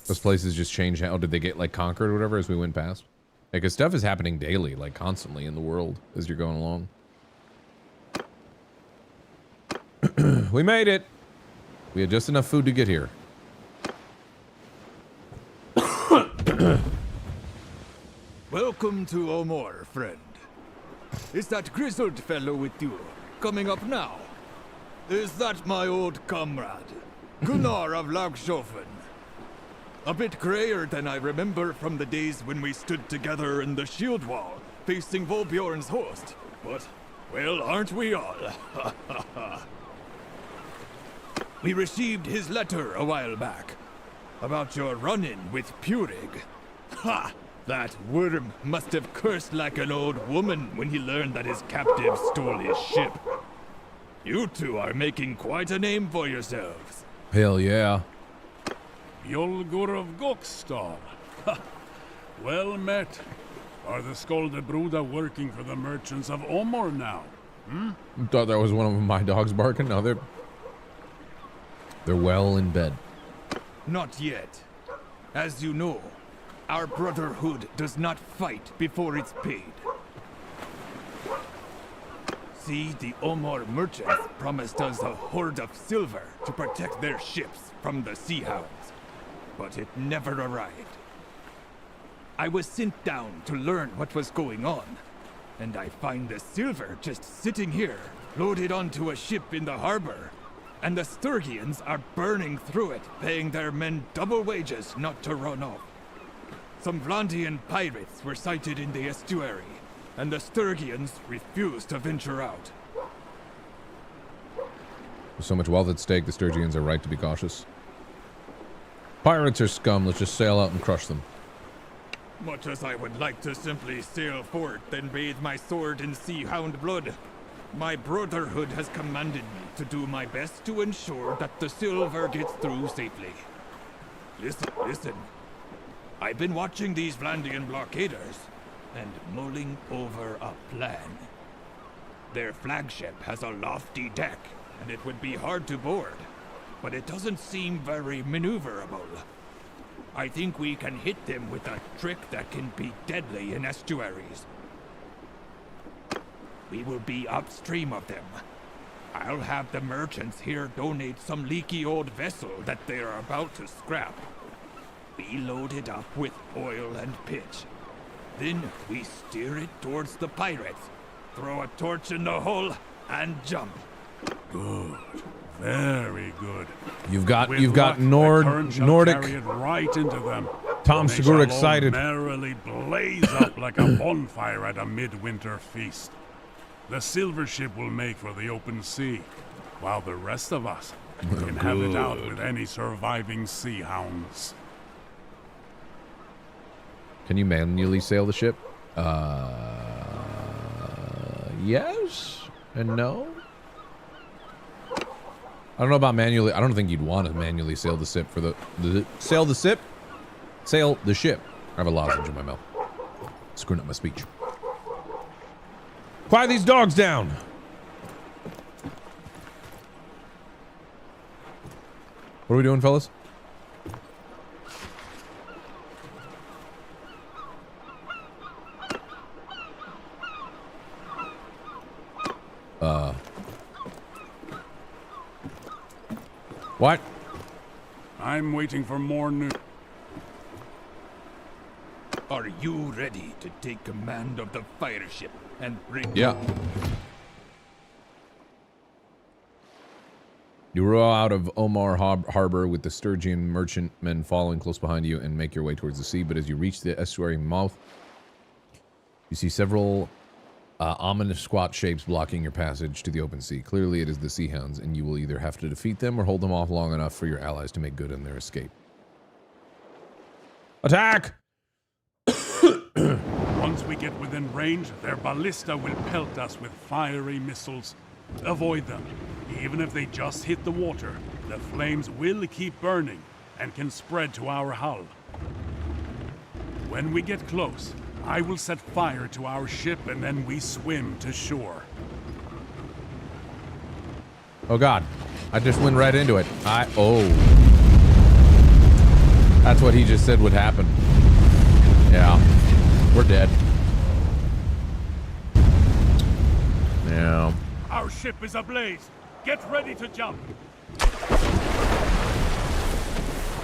Those places just change. How did they get like conquered or whatever as we went past? Because stuff is happening daily, like constantly in the world as you're going along. We made it. We had just enough food to get here. Welcome to Omor, friend. Is that grizzled fellow with you coming up now? Is that my old comrade, Gunnar of Lagshofen? A bit grayer than I remember from the days when we stood together in the shield wall, facing Volbjorn's host. But, well, aren't we all? We received his letter a while back, about your run-in with Purig. Ha! That worm must have cursed like an old woman when he learned that his captive stole his ship. You two are making quite a name for yourselves. Hell yeah. Bjolgur of Gokstad. Well met. Are the Skoldebruda working for the merchants of Omor now? Hmm? I thought that was one of my dogs barking. No, they're well in bed. Not yet. As you know, our brotherhood does not fight before it's paid. See, the Omor merchants promised us a hoard of silver to protect their ships from the sea hounds. But it never arrived. I was sent down to learn what was going on, and I find the silver just sitting here, loaded onto a ship in the harbor, and the Sturgians are burning through it, paying their men double wages not to run off. Some Vlandian pirates were sighted in the estuary, and the Sturgians refused to venture out. With so much wealth at stake, the Sturgians are right to be cautious. Pirates are scum. Let's just sail out and crush them. Much as I would like to simply sail forth and bathe my sword in sea hound blood, my brotherhood has commanded me to do my best to ensure that the silver gets through safely. Listen. I've been watching these Vlandian blockaders and mulling over a plan. Their flagship has a lofty deck, and it would be hard to board, but it doesn't seem very maneuverable. I think we can hit them with a trick that can be deadly in estuaries. We will be upstream of them. I'll have the merchants here donate some leaky old vessel that they are about to scrap. We load it up with oil and pitch. Then we steer it towards the pirates, throw a torch in the hull, and jump. Good. Very good. You've got With Nordic. luck, the current shall carry it right into them. Tom They Segura shall all excited. merrily blaze up like a bonfire at a midwinter feast. The silver ship will make for the open sea, while the rest of us can have it out with any surviving sea hounds. Can you manually sail the ship? Yes and no. I don't know about manually. I don't think you'd want to manually sail the ship for sail the ship. Sail the ship. I have a lozenge in my mouth. Screwing up my speech. Quiet these dogs down. What are we doing, fellas? What? I'm waiting for more news. Are you ready to take command of the fire ship and bring... Yeah. You row out of Omar Harbor with the Sturgian merchantmen following close behind you and make your way towards the sea, but as you reach the estuary mouth, you see several ominous squat shapes blocking your passage to the open sea. Clearly it is the Sea Hounds, and you will either have to defeat them or hold them off long enough for your allies to make good on their escape. Attack! Once we get within range, their ballista will pelt us with fiery missiles. Avoid them. Even if they just hit the water, the flames will keep burning and can spread to our hull. When we get close, I will set fire to our ship and then we swim to shore. Oh god. I just went right into it. Oh. That's what he just said would happen. Yeah. We're dead. Yeah. Our ship is ablaze. Get ready to jump.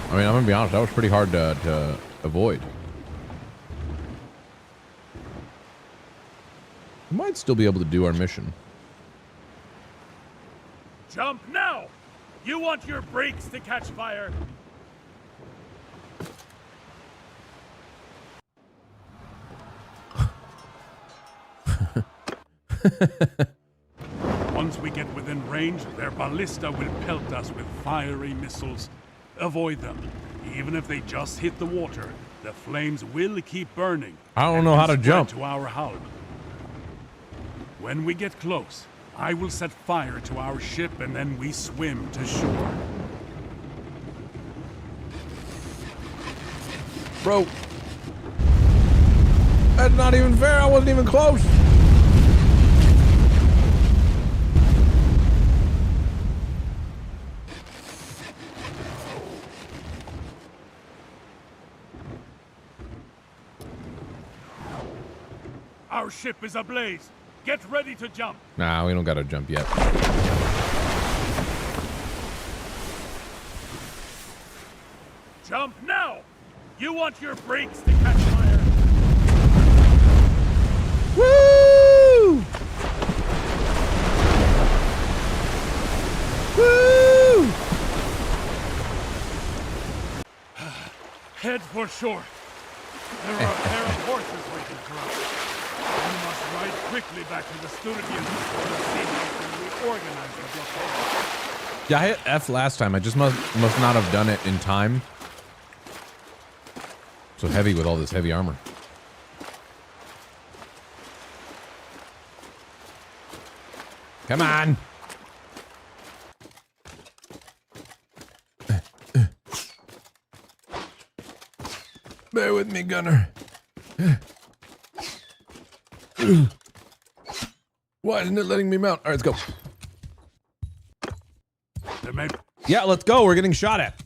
I mean, I'm gonna be honest, that was pretty hard to avoid. We might still be able to do our mission. Jump now! You want your brakes to catch fire? Once we get within range, their ballista will pelt us with fiery missiles. Avoid them. Even if they just hit the water, the flames will keep burning. I don't know how to jump. To our hull. When we get close, I will set fire to our ship and then we swim to shore. Bro. That's not even fair. I wasn't even close. Our ship is ablaze. Get ready to jump. Nah, we don't gotta jump yet. Jump now! You want your brakes to catch fire? Woo! Woo! Head for shore. There are a pair of horses waiting for us. We must ride quickly back to the Sturgians before the sea can reorganize the blockade. Yeah, I hit F last time. I just must not have done it in time. So heavy with all this heavy armor. Come on. Bear with me, Gunner. Why isn't it letting me mount? All right, let's go. Yeah, let's go. We're getting shot at.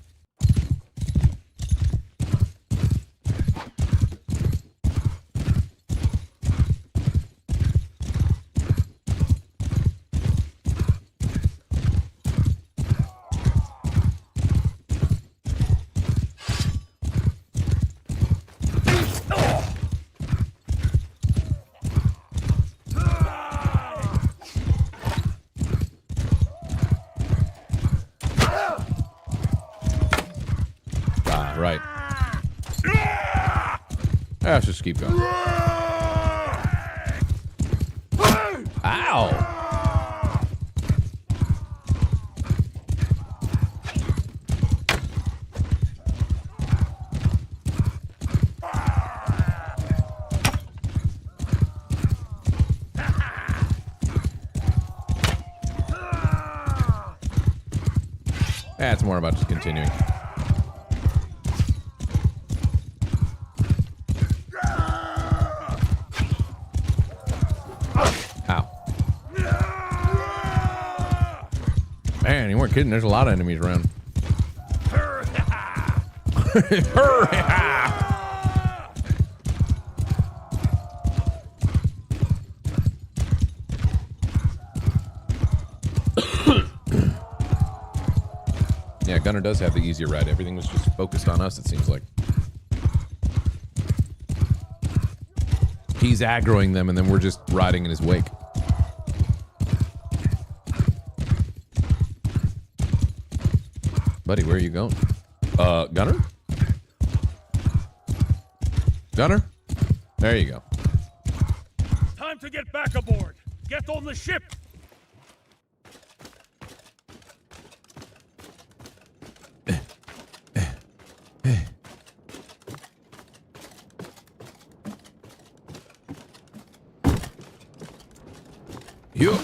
Let's just keep going. Ow! It's more about just continuing. Ow. Man, you weren't kidding. There's a lot of enemies around. Yeah, Gunner does have the easier ride. Everything was just focused on us, it seems like. He's aggroing them, and then we're just riding in his wake. Buddy, where are you going? Gunner? Gunner? There you go. Time to get back aboard. Get on the ship. Yup.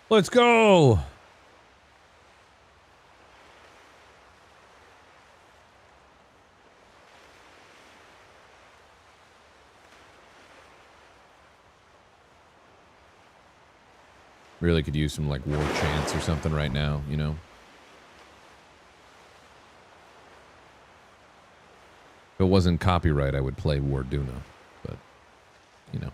Let's go. Really could use some like war chants or something right now, you know? If it wasn't copyright, I would play Warduna, but, you know.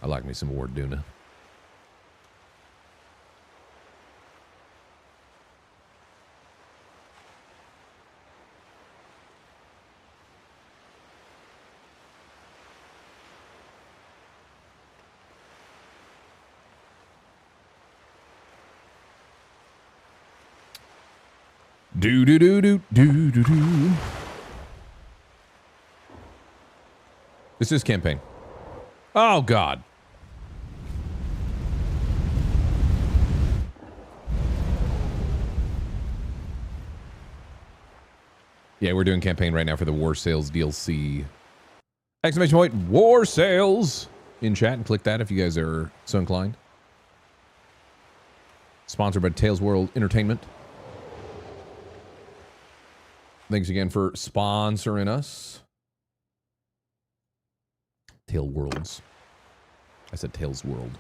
I like me some Warduna. Do do do do do do do. This is campaign. Oh God. Yeah, we're doing campaign right now for the Warsails DLC. Exclamation point, Warsails in chat, and click that if you guys are so inclined. Sponsored by Tales World Entertainment. Thanks again for sponsoring us. Tale Worlds. I said Tales World.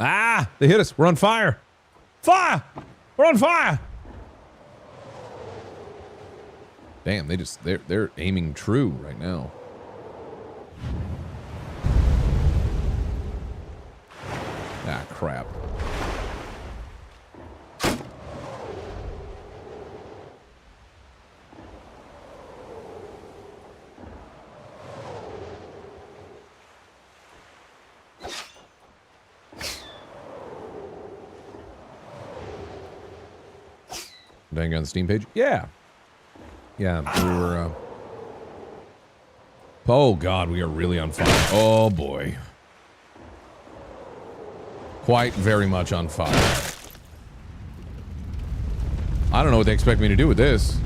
Ah! They hit us. We're on fire. Fire! We're on fire! Damn, they're aiming true right now. Ah, crap. Dang on the Steam page? Yeah. Yeah, we were, oh God, we are really on fire. Oh boy. Quite very much on fire. I don't know what they expect me to do with this.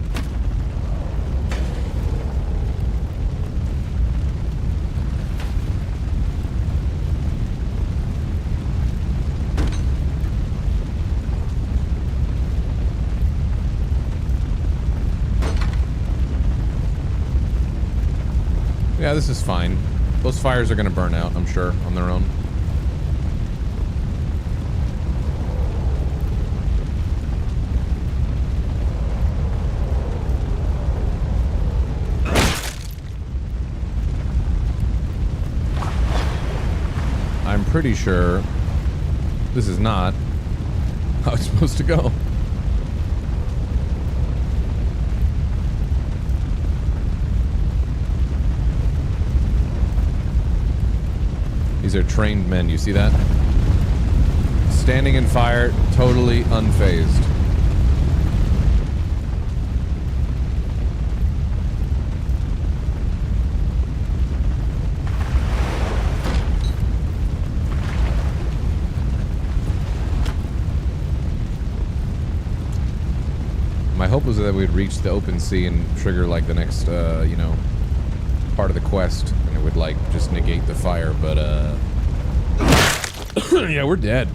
Yeah, this is fine. Those fires are going to burn out, I'm sure, on their own. I'm pretty sure this is not how it's supposed to go. These are trained men, you see that? Standing in fire, totally unfazed. My hope was that we'd reach the open sea and trigger like the next, you know, part of the quest, and it would like just negate the fire, but yeah, we're dead.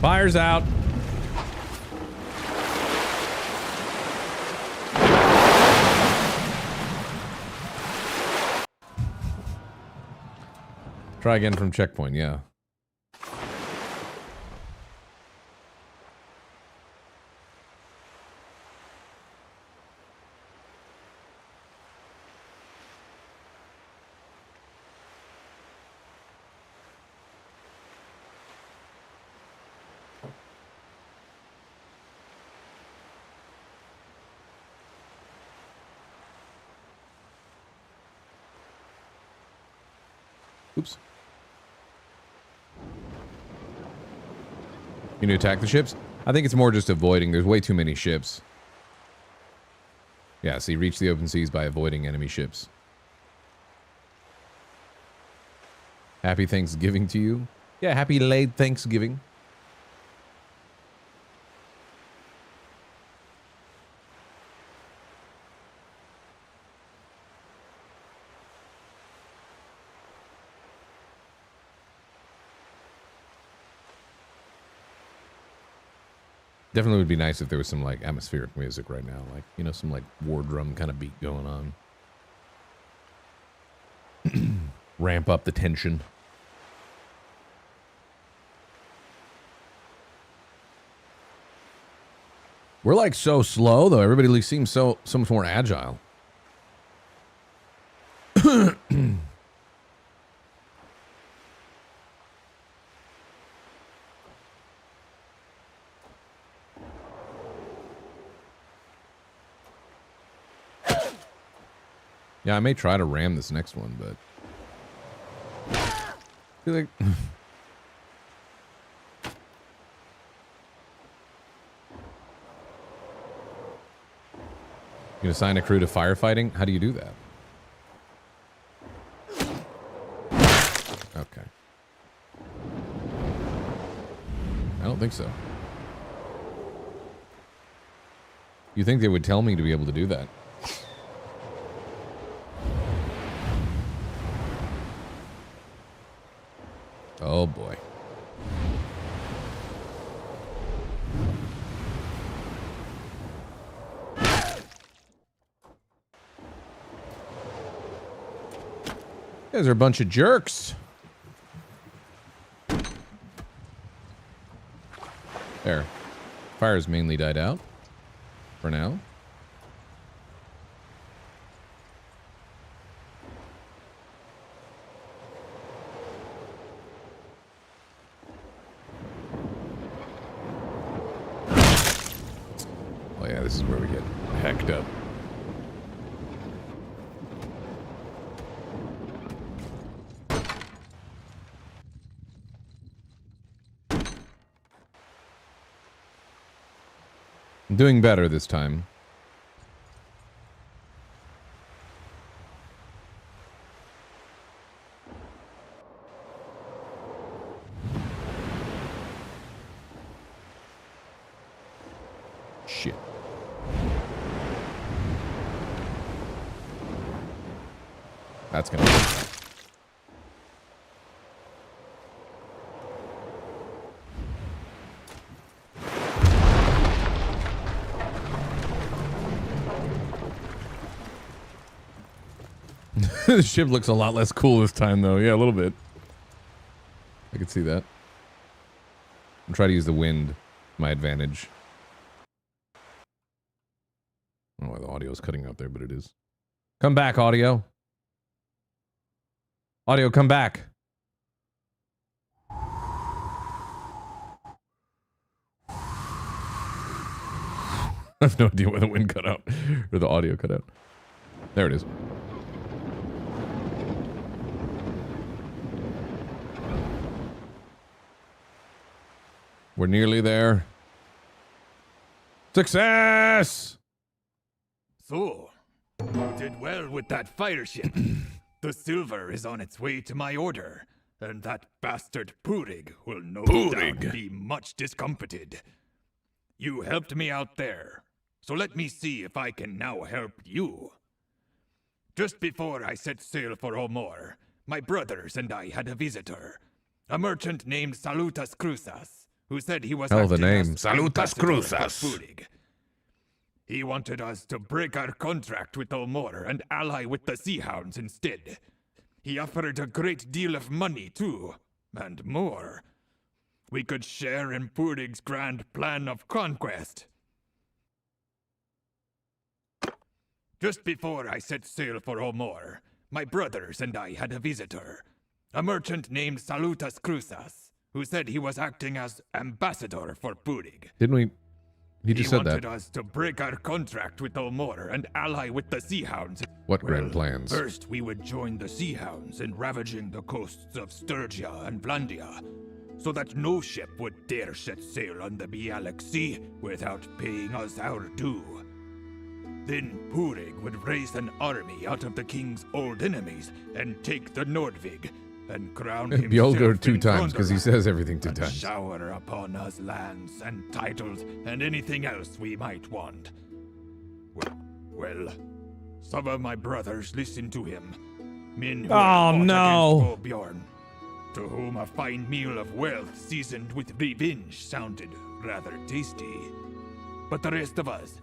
Fire's out. Try again from checkpoint, yeah. Oops. You need to attack the ships? I think it's more just avoiding. There's way too many ships. Yeah, so you reach the open seas by avoiding enemy ships. Happy Thanksgiving to you. Yeah, happy late Thanksgiving. Definitely would be nice if there was some like atmospheric music right now, like, you know, some like war drum kind of beat going on. Ramp up the tension. We're like so slow though. Everybody like seems so much more agile. Yeah, I may try to ram this next one, but I feel like you can assign a crew to firefighting? How do you do that? Okay. I don't think so. You think they would tell me to be able to do that? Oh boy. You guys are a bunch of jerks. There. Fire's mainly died out. For now. Oh yeah, this is where we get hecked up. I'm doing better this time. Shit. That's gonna be bad. The ship looks a lot less cool this time, though. Yeah, a little bit. I can see that. I'm trying to use the wind to my advantage. I don't know why the audio is cutting out there, but it is. Come back, audio. Audio, come back. I have no idea why the wind cut out or the audio cut out. There it is. We're nearly there. Success! So, you did well with that fire ship. The silver is on its way to my order, and that bastard Purig will no doubt be much discomfited. You helped me out there, so let me see if I can now help you. Just before I set sail for Omor, my brothers and I had a visitor, a merchant named Salutas Cruzas, who said he was hell of a acting name. as Salutas ambassador for Cruzas. Purig. He wanted us to break our contract with Omor and ally with the Sea Hounds instead. He offered a great deal of money, too, and more. We could share in Purig's grand plan of conquest. Just before I set sail for Omor, my brothers and I had a visitor, a merchant named Salutas Cruzas, who said he was acting as ambassador for Purig. Didn't we? He just said that. He wanted us to break our contract with Omor and ally with the Sea Hounds. What grand plans? First, we would join the Sea Hounds in ravaging the coasts of Sturgia and Vlandia, so that no ship would dare set sail on the Bialik Sea without paying us our due. Then Purig would raise an army out of the king's old enemies and take the Nordvig and crown himself Bjolgar 2 in times because he says everything 2 and times. shower upon us lands and titles and anything else we might want. Well, some of my brothers listened to him. Men who Oh, had no. fought against Bjorn, to whom a fine meal of wealth seasoned with revenge sounded rather tasty. But the rest of us,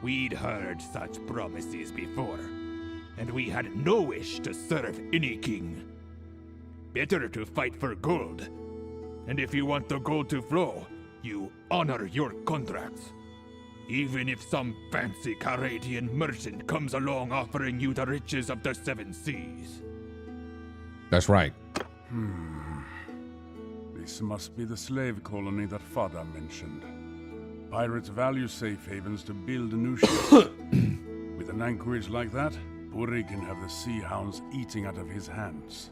we'd heard such promises before, and we had no wish to serve any king. Better to fight for gold. And if you want the gold to flow, you honor your contracts. Even if some fancy Caradian merchant comes along offering you the riches of the 7 seas. That's right. This must be the slave colony that Father mentioned. Pirates value safe havens to build a new ship. With an anchorage like that, Purig can have the Sea Hounds eating out of his hands.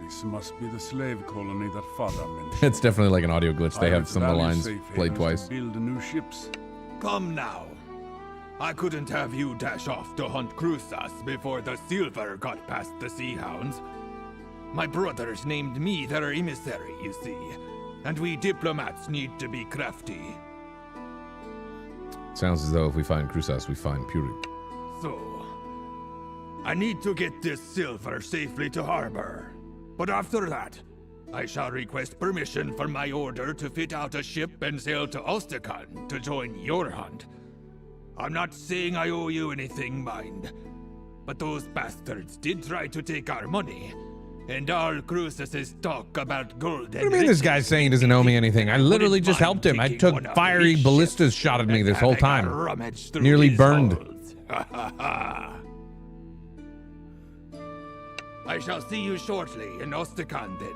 This must be the slave colony that Father mentioned. It's definitely like an audio glitch. They have Pirates some of the value lines safe played havens twice. to build new ships. Come now. I couldn't have you dash off to hunt Cruzas before the silver got past the Sea Hounds. My brothers named me their emissary, you see, and we diplomats need to be crafty. Sounds as though if we find Cruzas, we find Purig. So, I need to get this silver safely to harbor. But after that, I shall request permission from my order to fit out a ship and sail to Ostican to join your hunt. I'm not saying I owe you anything, mind, but those bastards did try to take our money, and all Cruzas' talk about gold and What do you mean this guy's saying he doesn't owe me anything? I literally just helped him. I took fiery ballistas shot at me this whole time. Nearly burned. I shall see you shortly in Ostican then.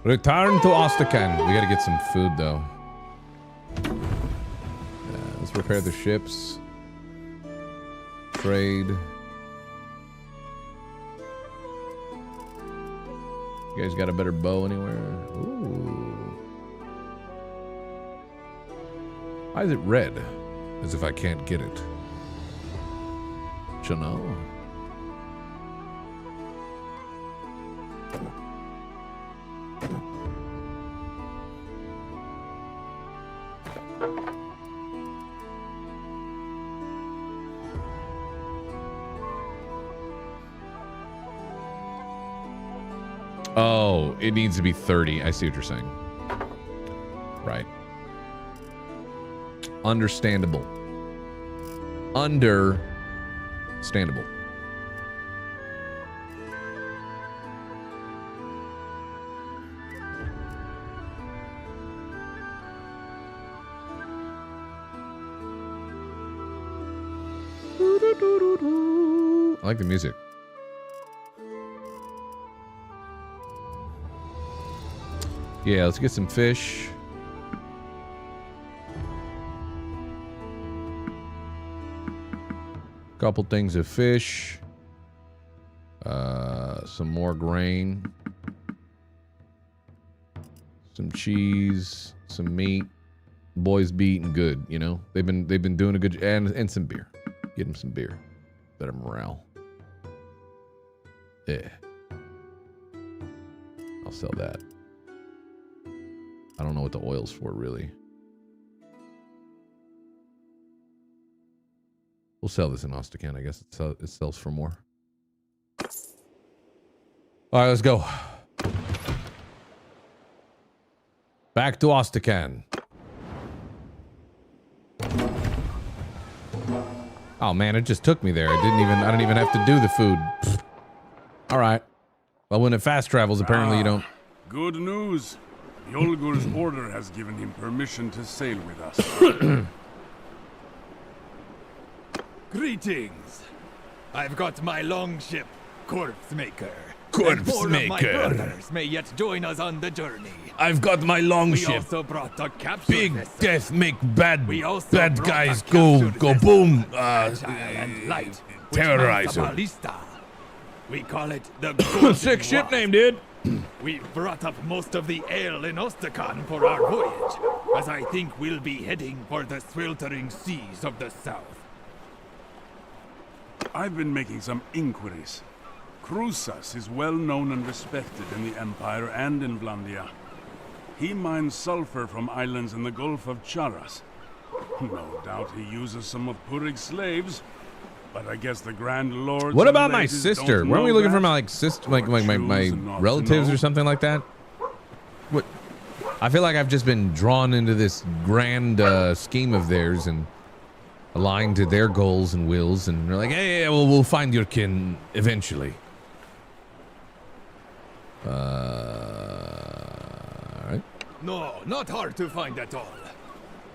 Return to Ostican. We gotta get some food though. Let's repair the ships. Trade. You guys got a better bow anywhere? Ooh. Why is it red? As if I can't get it. You know. Oh, it needs to be 30. I see what you're saying. Right. Understandable. Understandable. I like the music. Yeah, let's get some fish. Couple things of fish. Some more grain. Some cheese, some meat. Boys be eating good, you know. They've been doing a good, and some beer. Get them some beer. Better morale. Yeah. I'll sell that. I don't know what the oil's for, really. We'll sell this in Ostican. I guess it sells for more. All right, let's go. Back to Ostican. Oh man, it just took me there. I don't even have to do the food. All right. Well, when it fast travels, apparently you don't. Good news. Yolgur's order has given him permission to sail with us. Greetings. I've got my longship, Corpse Maker. Corpse Four Maker. of my brothers may yet join us on the journey. I've got my We longship. also brought a capsule Big vessel. death make bad brought guys a go captured boom. agile and light, which Terrorize mounts a them. ballista. We call it the Golden Sick ship Wasp. name, dude. We brought up most of the ale in Ostican for our voyage, as I think we'll be heading for the sweltering seas of the south. I've been making some inquiries. Krusas is well known and respected in the Empire and in Vlandia. He mines sulfur from islands in the Gulf of Charas. No doubt he uses some of Purig's slaves, but I guess the Grand Lords. What and about my ladies sister? don't Weren't we know looking for that? my like sister, like Or my choose not to relatives know? or something like that? What? I feel like I've just been drawn into this grand scheme of theirs and aligned to their goals and wills, and they're like, hey, well, we'll find your kin eventually. All right. No, not hard to find at all.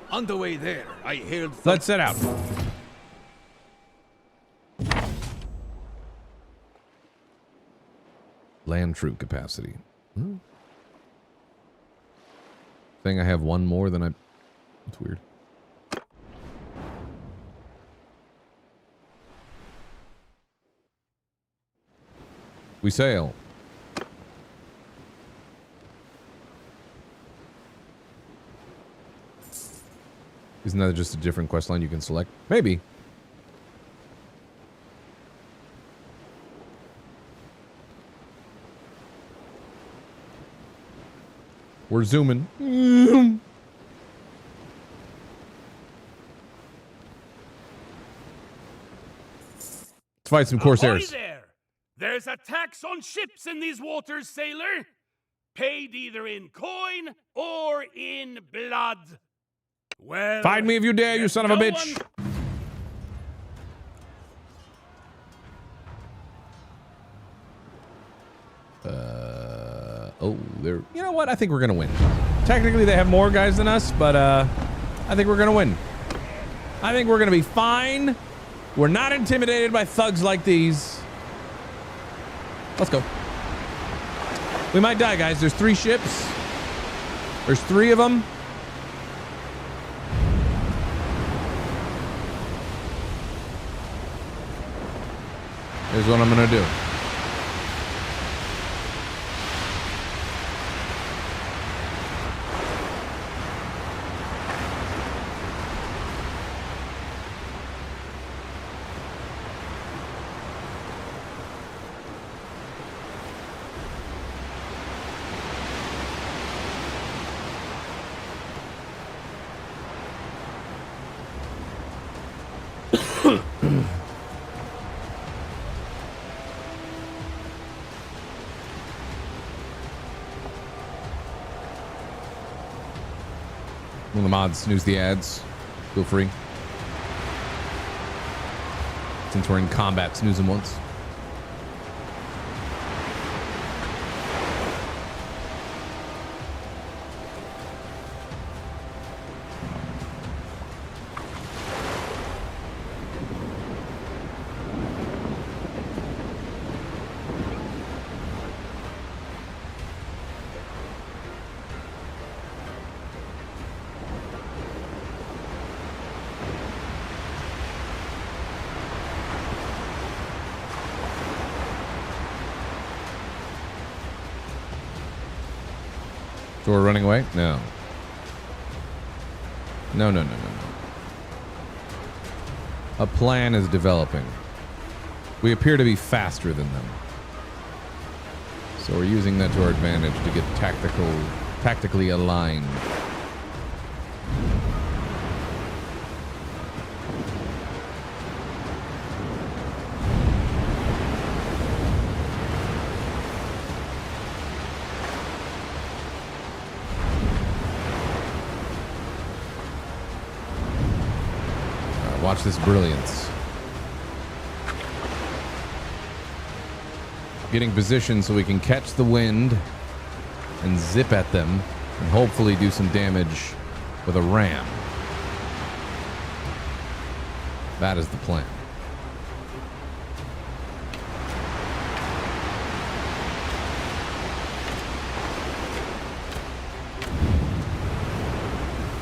On the way there, I hailed. Let's set out. Land troop capacity. Thing I have one more than I. That's weird. We sail. Isn't that just a different quest line you can select? Maybe. We're zooming. Let's fight some Corsairs. Ahoy there! There's a tax on ships in these waters, sailor. Paid either in coin or in blood. Well, Find me if you dare, you son of a no bitch. Oh, they're. You know what? I think we're gonna win. Technically, they have more guys than us, but I think we're gonna win. I think we're gonna be fine. We're not intimidated by thugs like these. Let's go. We might die, guys. There's 3 ships. There's 3 of them. Here's what I'm gonna do. One of the mods, snooze the ads. Feel free. Since we're in combat, snooze them once. So we're running away? No. No, no, no, no, no. A plan is developing. We appear to be faster than them. So we're using that to our advantage to get tactically aligned. Watch this brilliance. Getting positioned so we can catch the wind and zip at them and hopefully do some damage with a ram. That is the plan.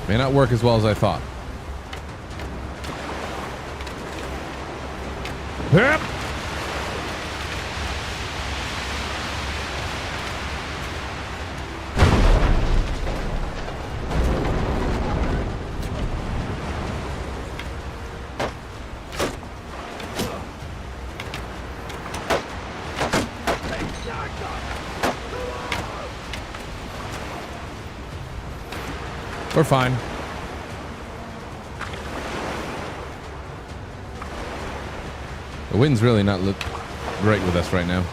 May not work as well as I thought. Yep. We're fine. The wind's really not look great with us right now.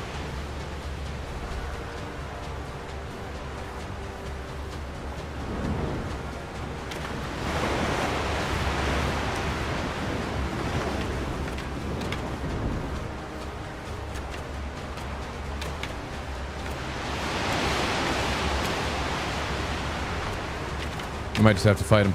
I might just have to fight him.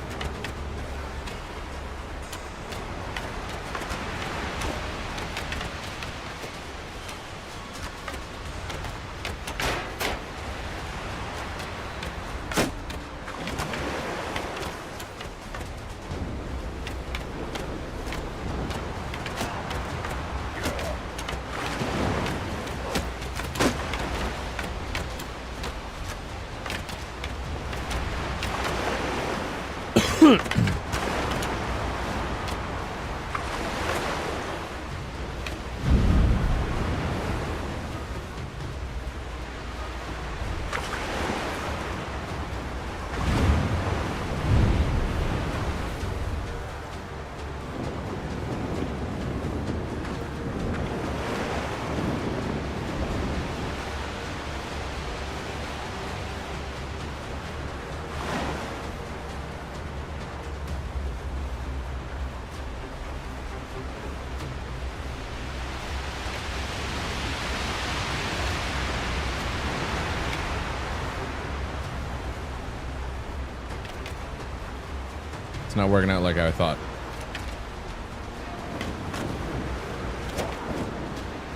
Not working out like I thought.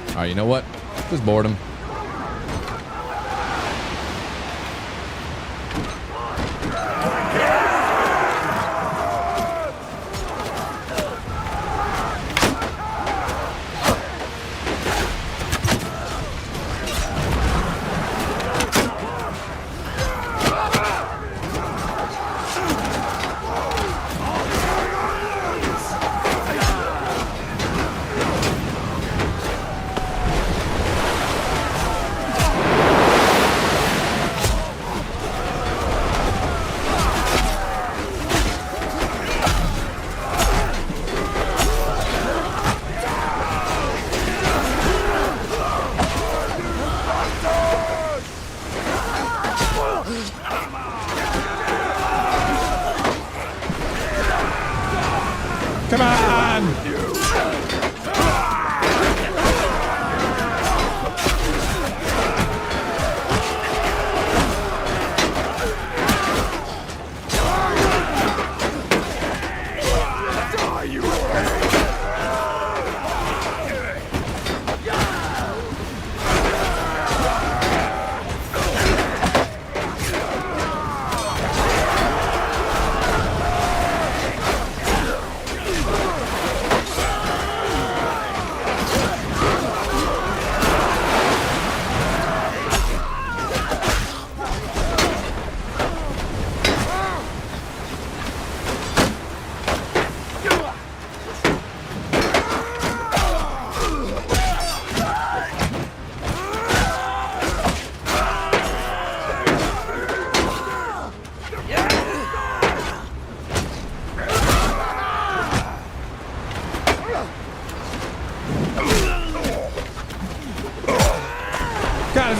Alright, you know what? Just board him.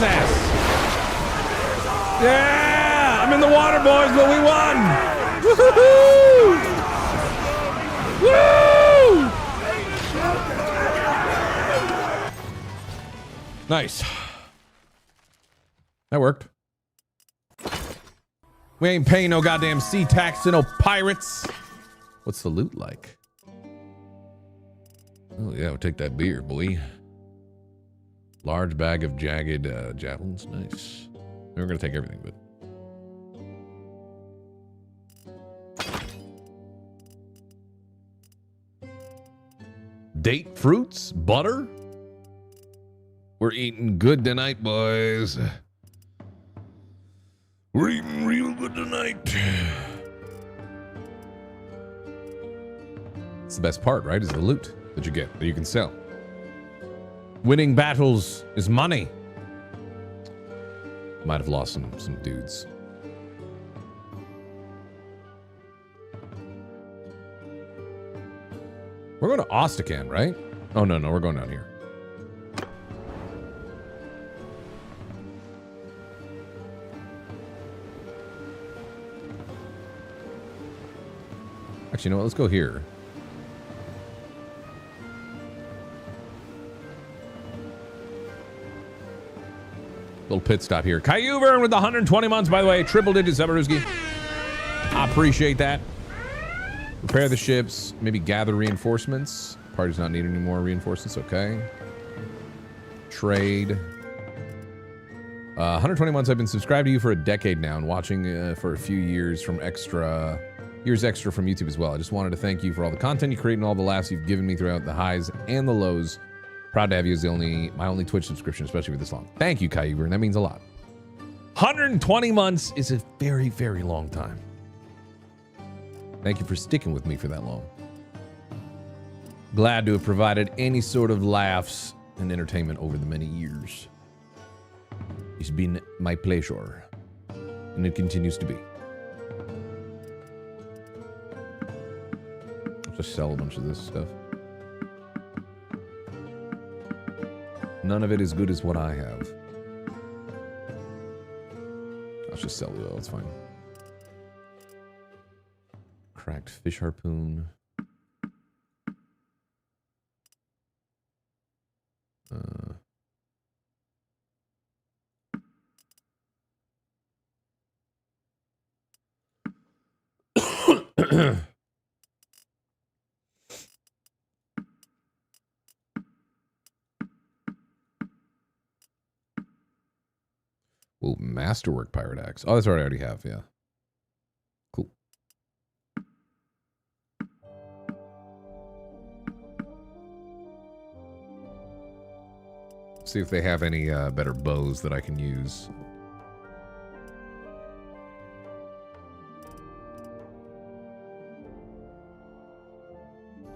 his ass. Yeah! I'm in the water, boys, but we won! Woo-hoo-hoo! Woo! Nice. That worked. We ain't paying no goddamn sea tax to no pirates. What's the loot like? Oh yeah, we'll take that beer, boy. Large bag of jagged javelins. Nice. We're gonna take everything, but date fruits, butter. We're eating good tonight, boys. We're eating real good tonight. It's the best part, right? Is the loot that you get, that you can sell. Winning battles is money. Might have lost some dudes. We're going to Ostican, right? Oh, no, we're going down here. Actually, you know what? Let's go here. Little pit stop here. Kyuburn with the 120 months, by the way. Triple digits, Zabaruski. I appreciate that. Repair the ships. Maybe gather reinforcements. Party's not needing any more reinforcements. Okay. Trade. 120 months. I've been subscribed to you for a decade now and watching for a few years from years extra from YouTube as well. I just wanted to thank you for all the content you create and all the laughs you've given me throughout the highs and the lows. Proud to have you as my only Twitch subscription, especially for this long. Thank you, Kyuber, and that means a lot. 120 months is a very, very long time. Thank you for sticking with me for that long. Glad to have provided any sort of laughs and entertainment over the many years. It's been my pleasure, and it continues to be. I'll just sell a bunch of this stuff. None of it as good as what I have. I'll just sell the oil, it's fine. Cracked fish harpoon. Oh, Masterwork Pirate Axe. Oh, that's what I already have, yeah. Cool. See if they have any better bows that I can use.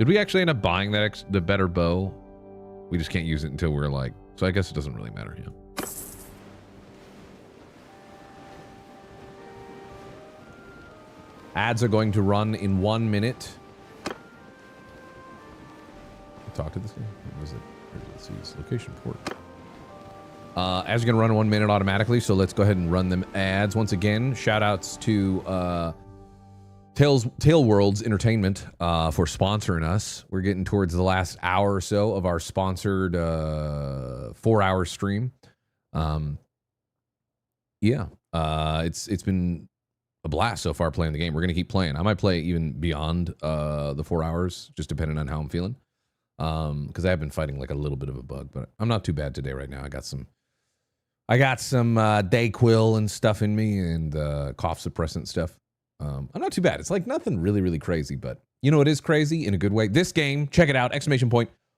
Did we actually end up buying the better bow? We just can't use it until we're like... So I guess it doesn't really matter, yeah. Ads are going to run in 1 minute. Talk to this guy. What is it? Let's see. It's location port. Ads are going to run in 1 minute automatically, so let's go ahead and run them ads. Once again, shout outs to Tail Worlds Entertainment for sponsoring us. We're getting towards the last hour or so of our sponsored 4-hour stream. It's been a blast so far playing the game. We're going to keep playing. I might play even beyond the 4 hours, just depending on how I'm feeling. Because I have been fighting like a little bit of a bug, but I'm not too bad today right now. I got some Dayquil and stuff in me and cough suppressant stuff. I'm not too bad. It's like nothing really, really crazy, but you know, it is crazy in a good way. This game, check it out, !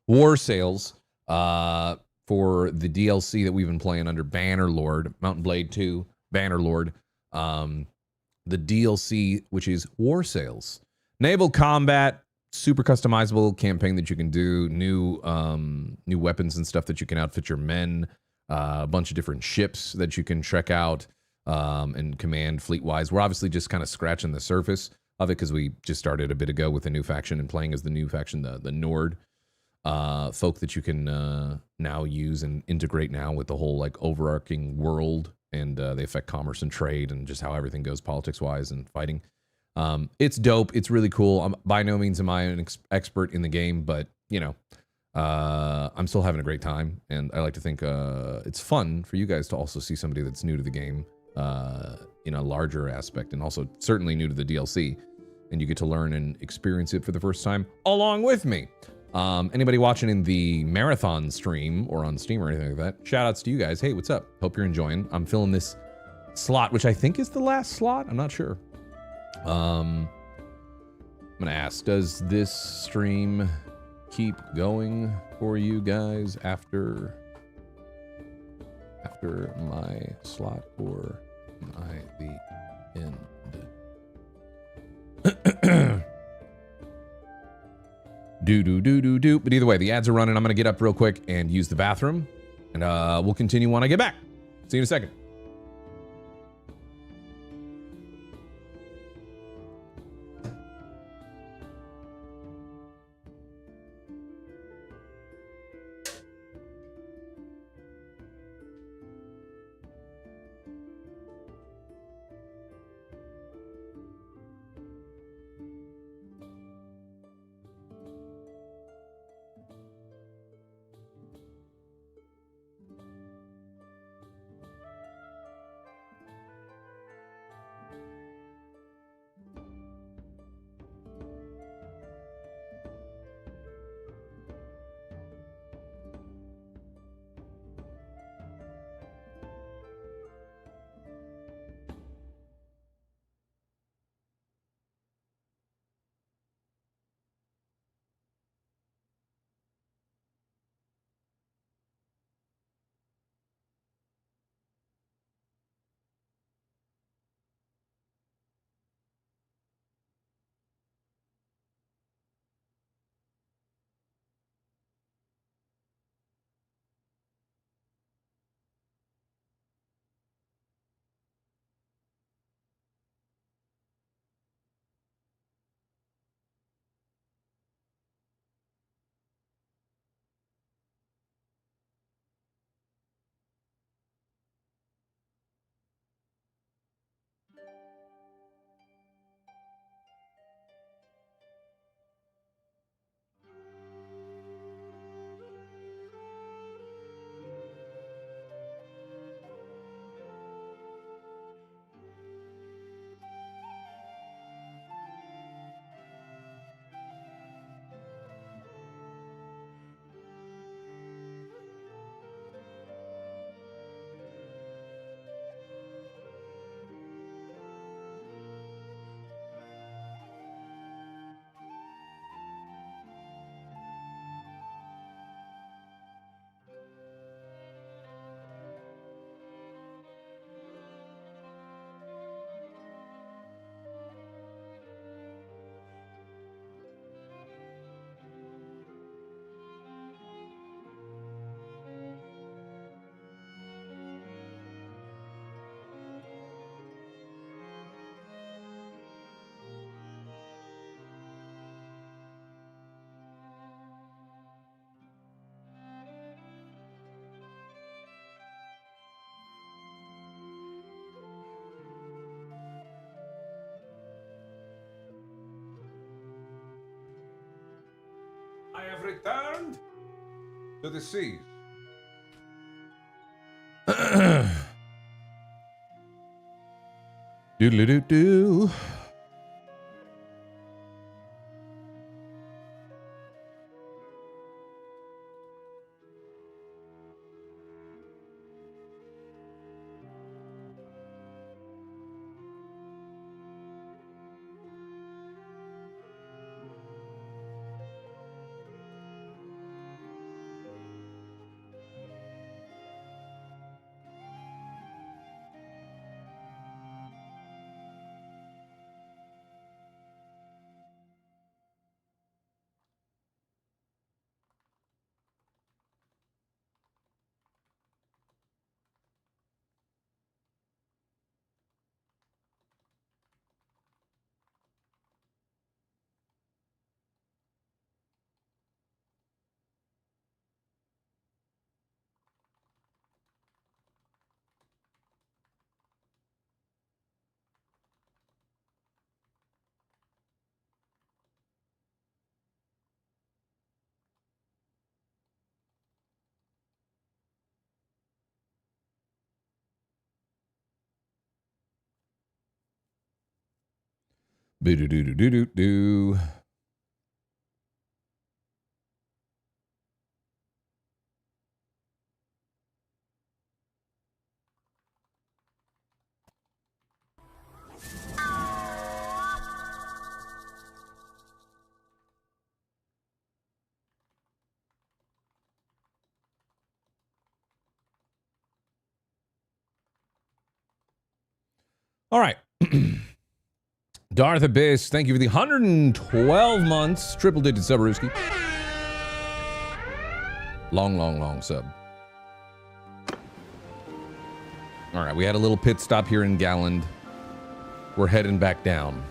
Warsails, for the DLC that we've been playing under Bannerlord, Mountain Blade 2, Bannerlord. The DLC, which is Warsails. Naval combat, super customizable campaign that you can do, new weapons and stuff that you can outfit your men, a bunch of different ships that you can check out and command fleet-wise. We're obviously just kind of scratching the surface of it because we just started a bit ago with a new faction and playing as the new faction, the Nord. folk that you can now use and integrate now with the whole like overarching world, and they affect commerce and trade and just how everything goes politics wise and fighting. It's dope. It's really cool. By no means am I an expert in the game, but you know, I'm still having a great time, and I like to think it's fun for you guys to also see somebody that's new to the game in a larger aspect, and also certainly new to the DLC, and you get to learn and experience it for the first time along with me. Anybody watching in the marathon stream or on Steam or anything like that, shout outs to you guys. Hey, what's up? Hope you're enjoying. I'm filling this slot, which I think is the last slot. I'm not sure. I'm gonna ask, does this stream keep going for you guys after my slot, or am I the end? Do. But either way, the ads are running. I'm gonna get up real quick and use the bathroom, and we'll continue when I get back. See you in a second. I have returned to the seas. Doodle-doo-doo. Boo-doo-doo-doo-doo-doo. All right. Darth Abyss, thank you for the 112 months. Triple digit sub-rooski. Long sub. All right, we had a little pit stop here in Galland. We're heading back down.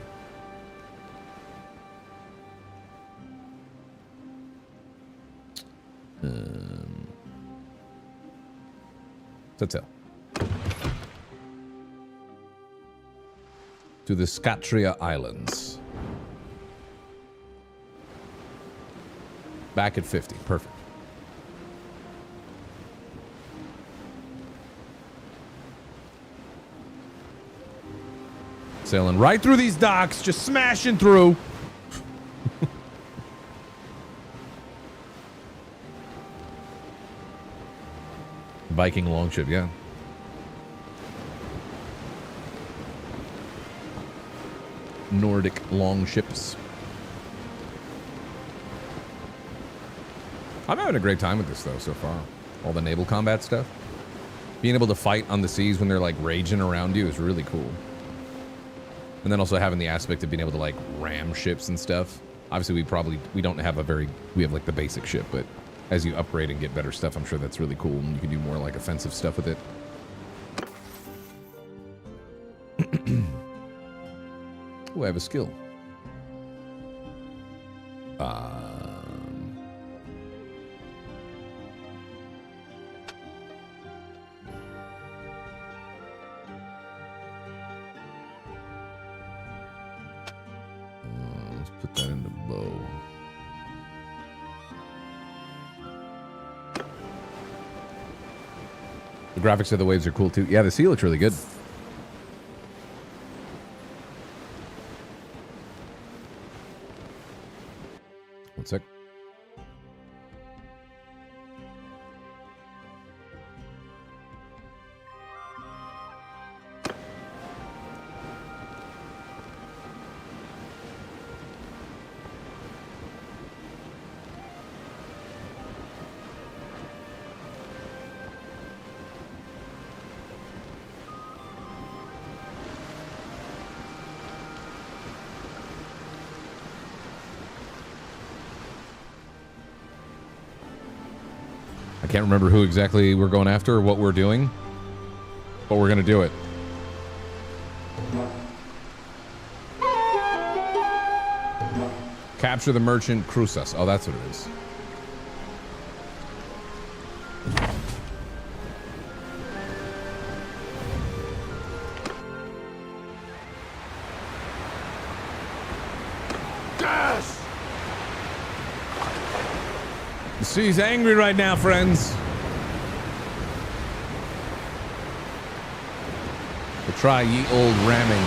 That's it. To the Scatria Islands. Back at 50. Perfect. Sailing right through these docks, just smashing through. Viking longship, yeah. Nordic longships. I'm having a great time with this though so far. All the naval combat stuff. Being able to fight on the seas when they're like raging around you is really cool. And then also having the aspect of being able to like ram ships and stuff. Obviously we don't have we have like the basic ship, but as you upgrade and get better stuff, I'm sure that's really cool and you can do more like offensive stuff with it. Oh, I have a skill. Let's put that in the bow. The graphics of the waves are cool too. Yeah, the sea looks really good. One sec. I can't remember who exactly we're going after or what we're doing, but we're going to do it. Capture the merchant, cruise us. Oh, that's what it is. The sea's angry right now, friends. We'll try ye old ramming.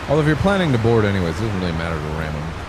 Although if you're planning to board anyways, it doesn't really matter to ram them.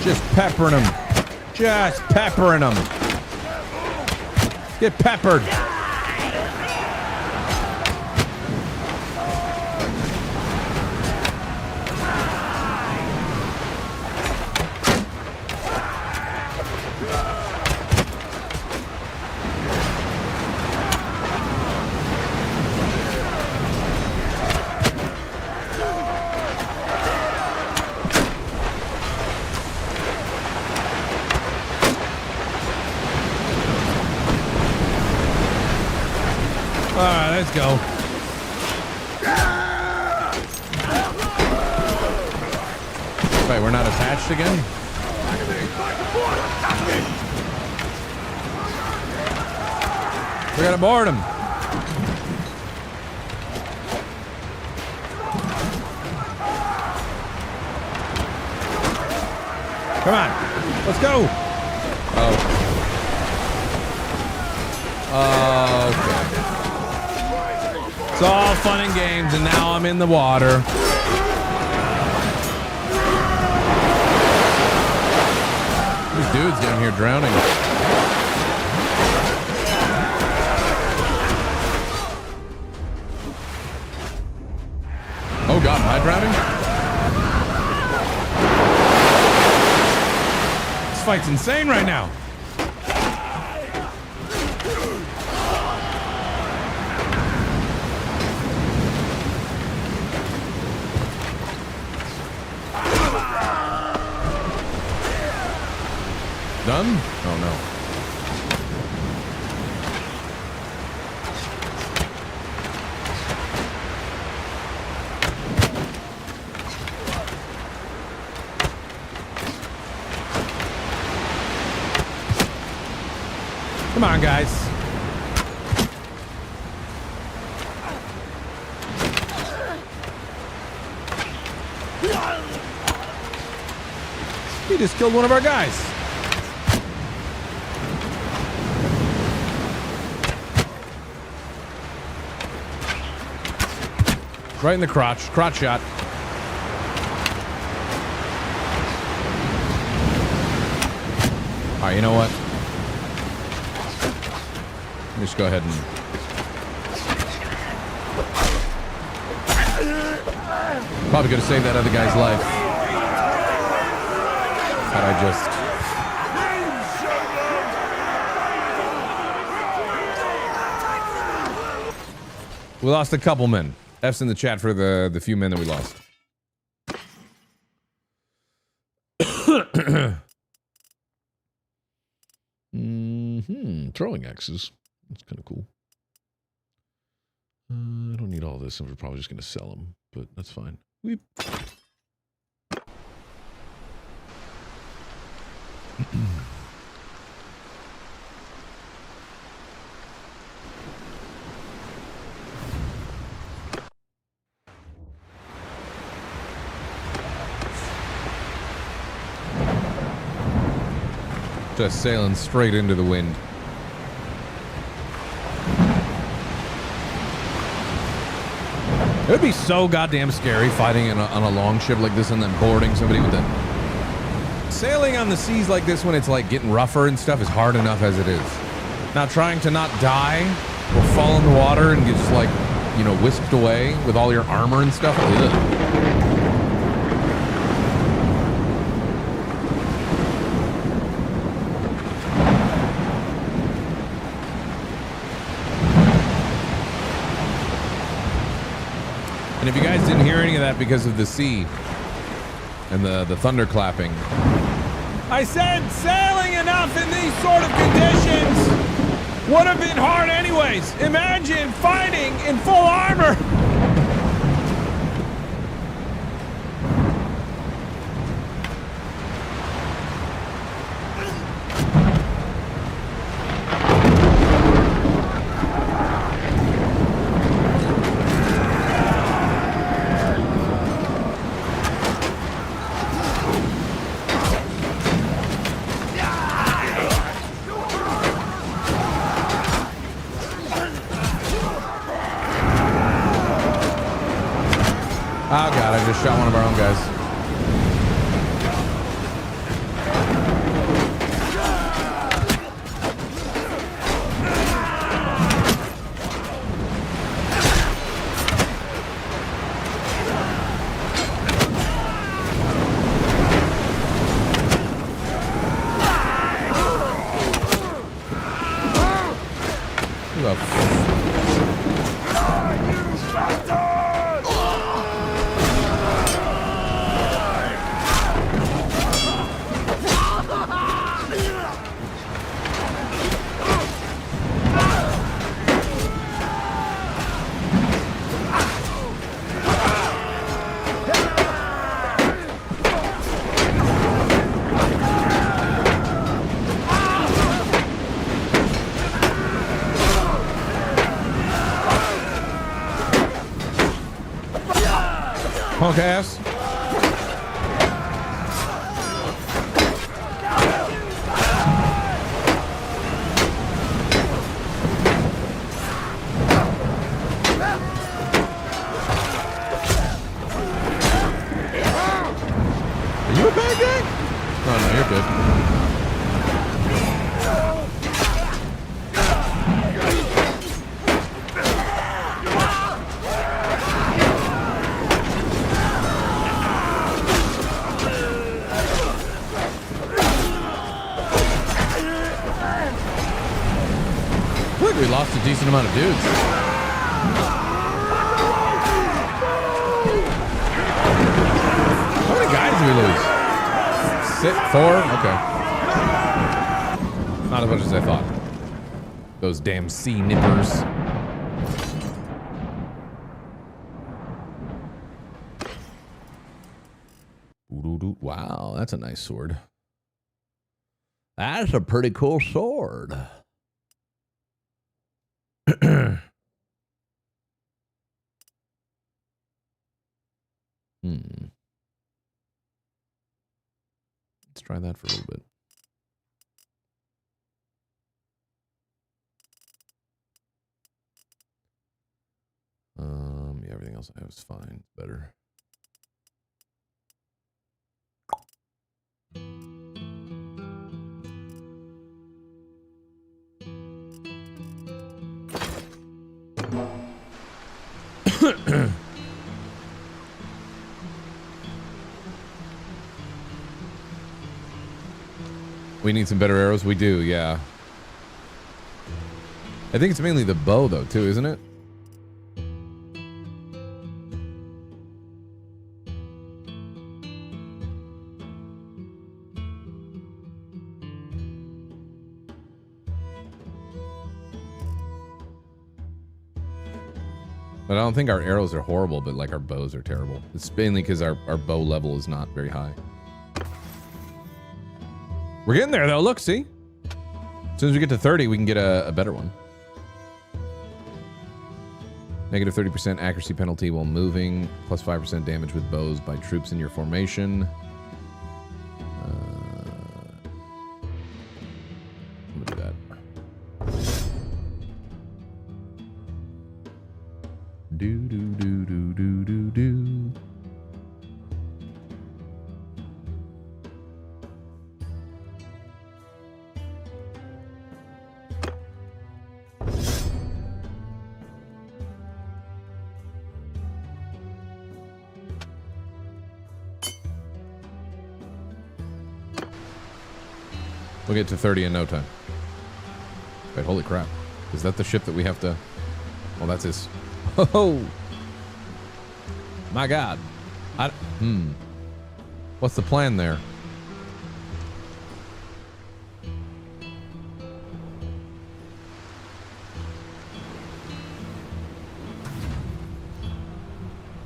Just peppering them. Just peppering them. Get peppered. Alright, let's go. Wait, we're not attached again? We gotta board him. Come on, let's go. Oh. Okay. It's all fun and games, and now I'm in the water. These dudes down here drowning. Oh God, am I drowning? This fight's insane right now. Done? Oh no. Come on, guys. He just killed one of our guys. Right in the crotch. Crotch shot. All right, you know what? Let me just go ahead and... Probably could have saved that other guy's life. Had I just... We lost a couple men. F's in the chat for the few men that we lost. Throwing axes. That's kind of cool. I don't need all this, and we're probably just going to sell them, but that's fine. Weep. Just sailing straight into the wind. It would be so goddamn scary fighting on a long ship like this and then boarding somebody with a... Sailing on the seas like this when it's like getting rougher and stuff is hard enough as it is. Now trying to not die or fall in the water and get just like, you know, whisked away with all your armor and stuff. Ugh. And if you guys didn't hear any of that because of the sea and the thunder clapping, I said sailing enough in these sort of conditions would have been hard anyways. Imagine fighting in full armor. Oh god, I just shot one of our own guys. the punk ass. Are you a bad guy? Oh no, you're good. We lost a decent amount of dudes. How many guys did we lose? 4? Okay. Not as much as I thought. Those damn sea nippers. Wow, that's a nice sword. That's a pretty cool sword. Let's try that for a little bit. Yeah, everything else I have is fine. It's better. We need some better arrows. We do, yeah. I think it's mainly the bow, though, too, isn't it? But I don't think our arrows are horrible, but like our bows are terrible. It's mainly because our bow level is not very high. We're getting there though, look, see? As soon as we get to 30, we can get a better one. Negative 30% accuracy penalty while moving, plus 5% damage with bows by troops in your formation. I'm gonna do that. Do. We'll get to 30 in no time. Wait, holy crap. Is that the ship that we have to... Well, that's his... Oh! My God. What's the plan there?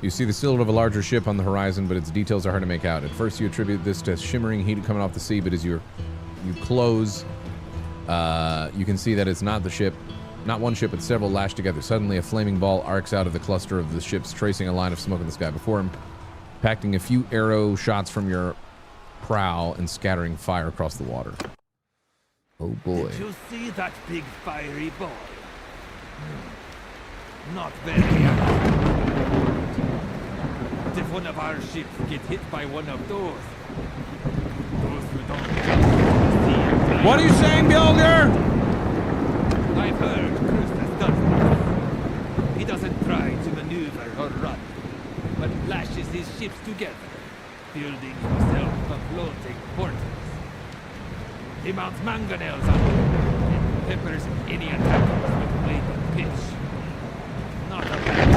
You see the silhouette of a larger ship on the horizon, but its details are hard to make out. At first, you attribute this to shimmering heat coming off the sea, but as you close, you can see that it's not the ship, not one ship, but several lashed together. Suddenly, a flaming ball arcs out of the cluster of the ships, tracing a line of smoke in the sky before impacting a few arrow shots from your prow and scattering fire across the water. Oh boy. Did you see that big fiery ball? Not very accurate. If one of our ships get hit by one of those who don't see. What are you saying, Bjolnir? I've heard Krustas does this. He doesn't try to maneuver or run, but lashes his ships together, building himself a floating fortress. He mounts mangonels on them and peppers any attackers with blade. pitch. Not a bad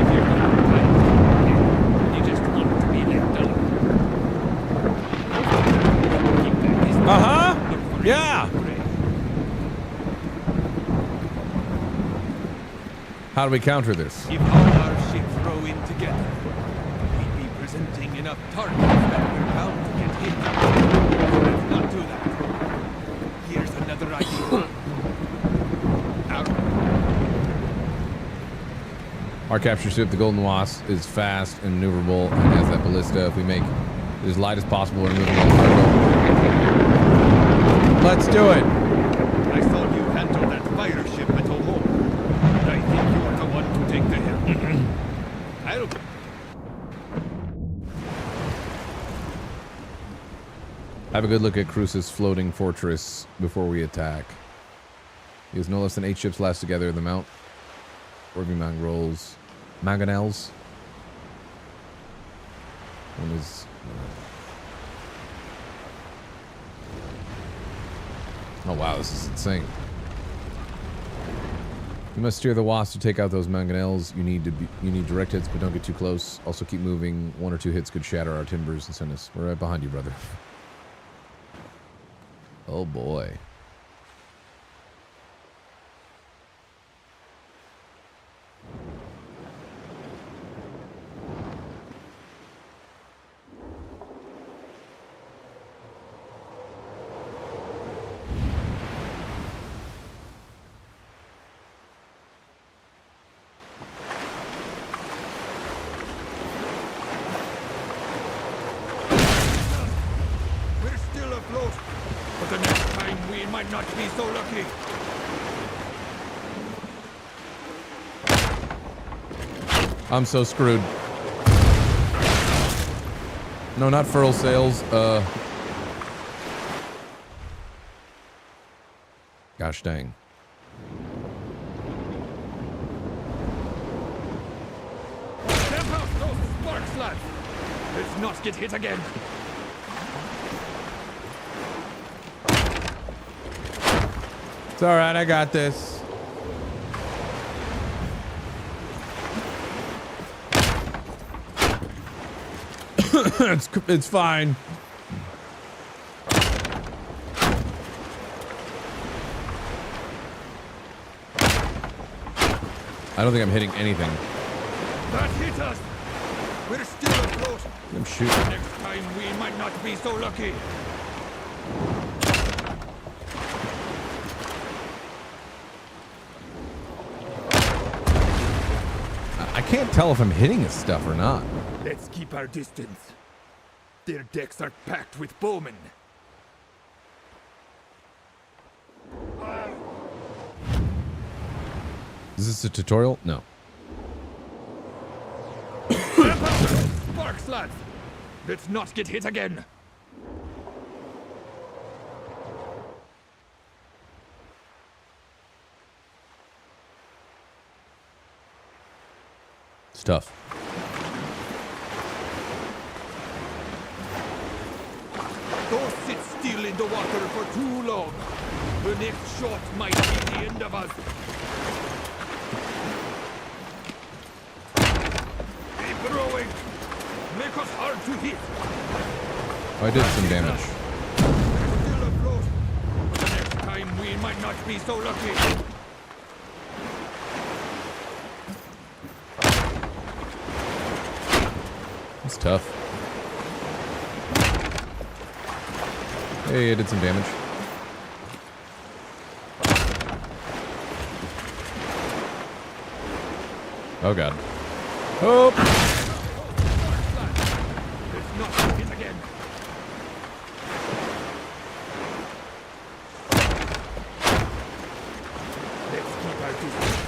if you're not right. You just want to be left alone. Keep that distance. Uh-huh. Look for Yeah. any prey. How do we counter this? If all our ships row in together, we'd be presenting enough targets that we're bound to get hit. Let's not do that. Here's another idea. Our capture ship, the Golden Wasp, is fast and maneuverable and has that ballista. If we make it as light as possible, we're moving all cargo. Let's do it. I saw you handle that fire ship at home. I think you're the one to take the hill. I'll... Have a good look at Cruce's floating fortress before we attack. He has no less than 8 ships lashed together. The Mount Orby Mangonels. One is... Oh wow, this is insane. You must steer the Wasp to take out those Mangonels. You need direct hits, but don't get too close. Also keep moving. 1 or 2 hits could shatter our timbers and send us... We're right behind you, brother. Oh boy. We're still afloat, but the next time we might not be so lucky. I'm so screwed. No, not furl sails. Gosh dang. Stamp out those sparks, lads! Let's not get hit again. It's alright, I got this. It's fine. I don't think I'm hitting anything. That hit us! We're still afloat. I'm shooting. Next time we might not be so lucky. I can't tell if I'm hitting his stuff or not. Let's keep our distance. Their decks are packed with bowmen. Is this a tutorial? No. Sparks, lads! Let's not get hit again. It's tough. Don't sit still in the water for too long. The next shot might be the end of us. Keep rowing. Make us hard to hit. I did some damage. We're still afloat. But the next time we might not be so lucky. It's tough. Hey, I did some damage. Oh god. Oh! Let's not hit again. Let's keep our distance.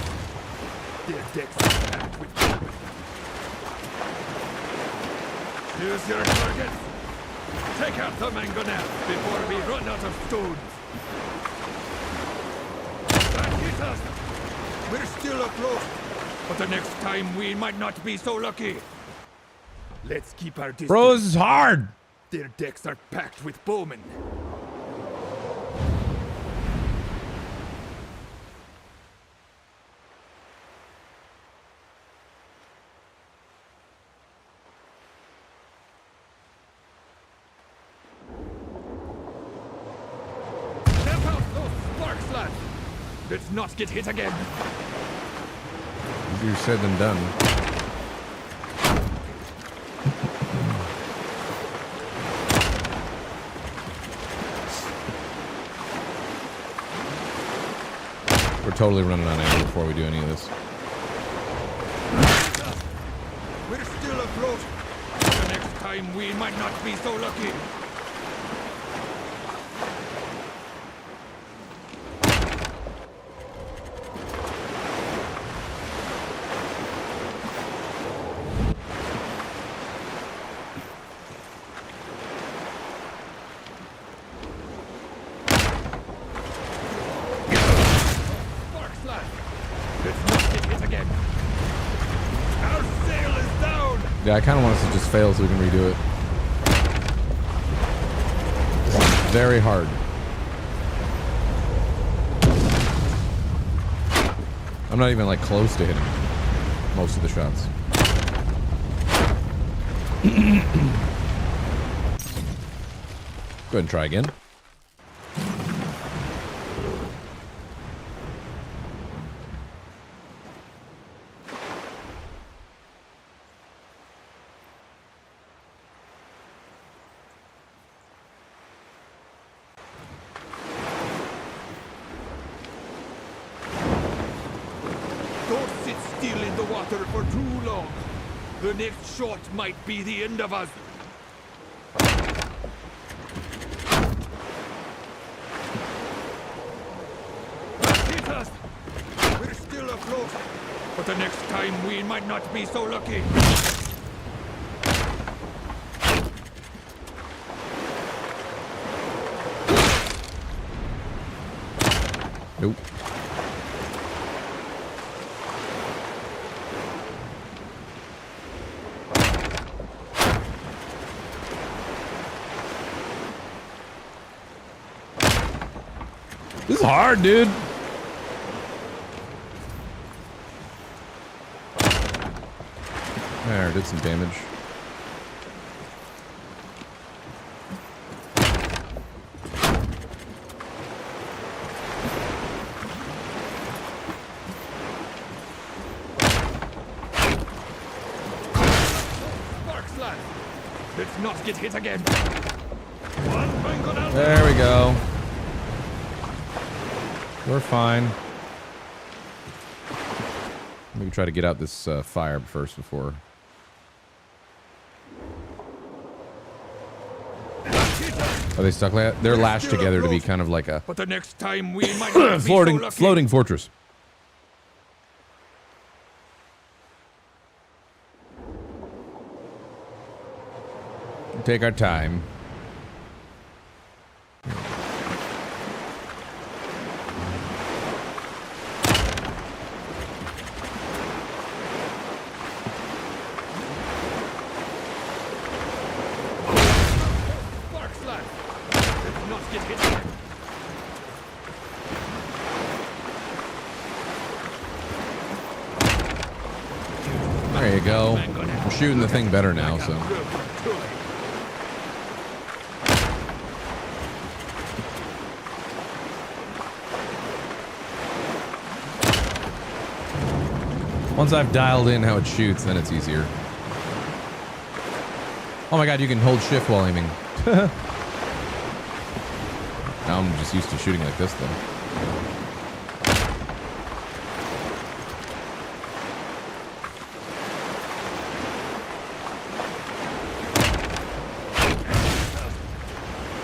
Their decks are packed with bowmen. Choose your target. Take out the mangonel before we run out of stones. That hit us. We're still afloat, but the next time we might not be so lucky. Let's keep our distance. Bro, this is hard! Their decks are packed with bowmen. Let's not get hit again. Easier said than done. We're totally running on ammo before we do any of this. We're still afloat. The next time we might not be so lucky. Yeah, I kind of want us to just fail so we can redo it. This is very hard. I'm not even like close to hitting most of the shots. Go ahead and try again. The next shot might be the end of us. Hit us! We're still afloat. But the next time we might not be so lucky. Nope. This is hard, dude. There, did some damage. Let's not get hit again. One gun out. There we go. We're fine. Maybe try to get out this fire first before. Are they stuck like that? They're lashed together to be kind of like a but the next time we might not be floating, so lucky. floating fortress. Take our time. There you go. I'm shooting the thing better now, so. Once I've dialed in how it shoots, then it's easier. Oh my god, you can hold shift while aiming. Now I'm just used to shooting like this, though.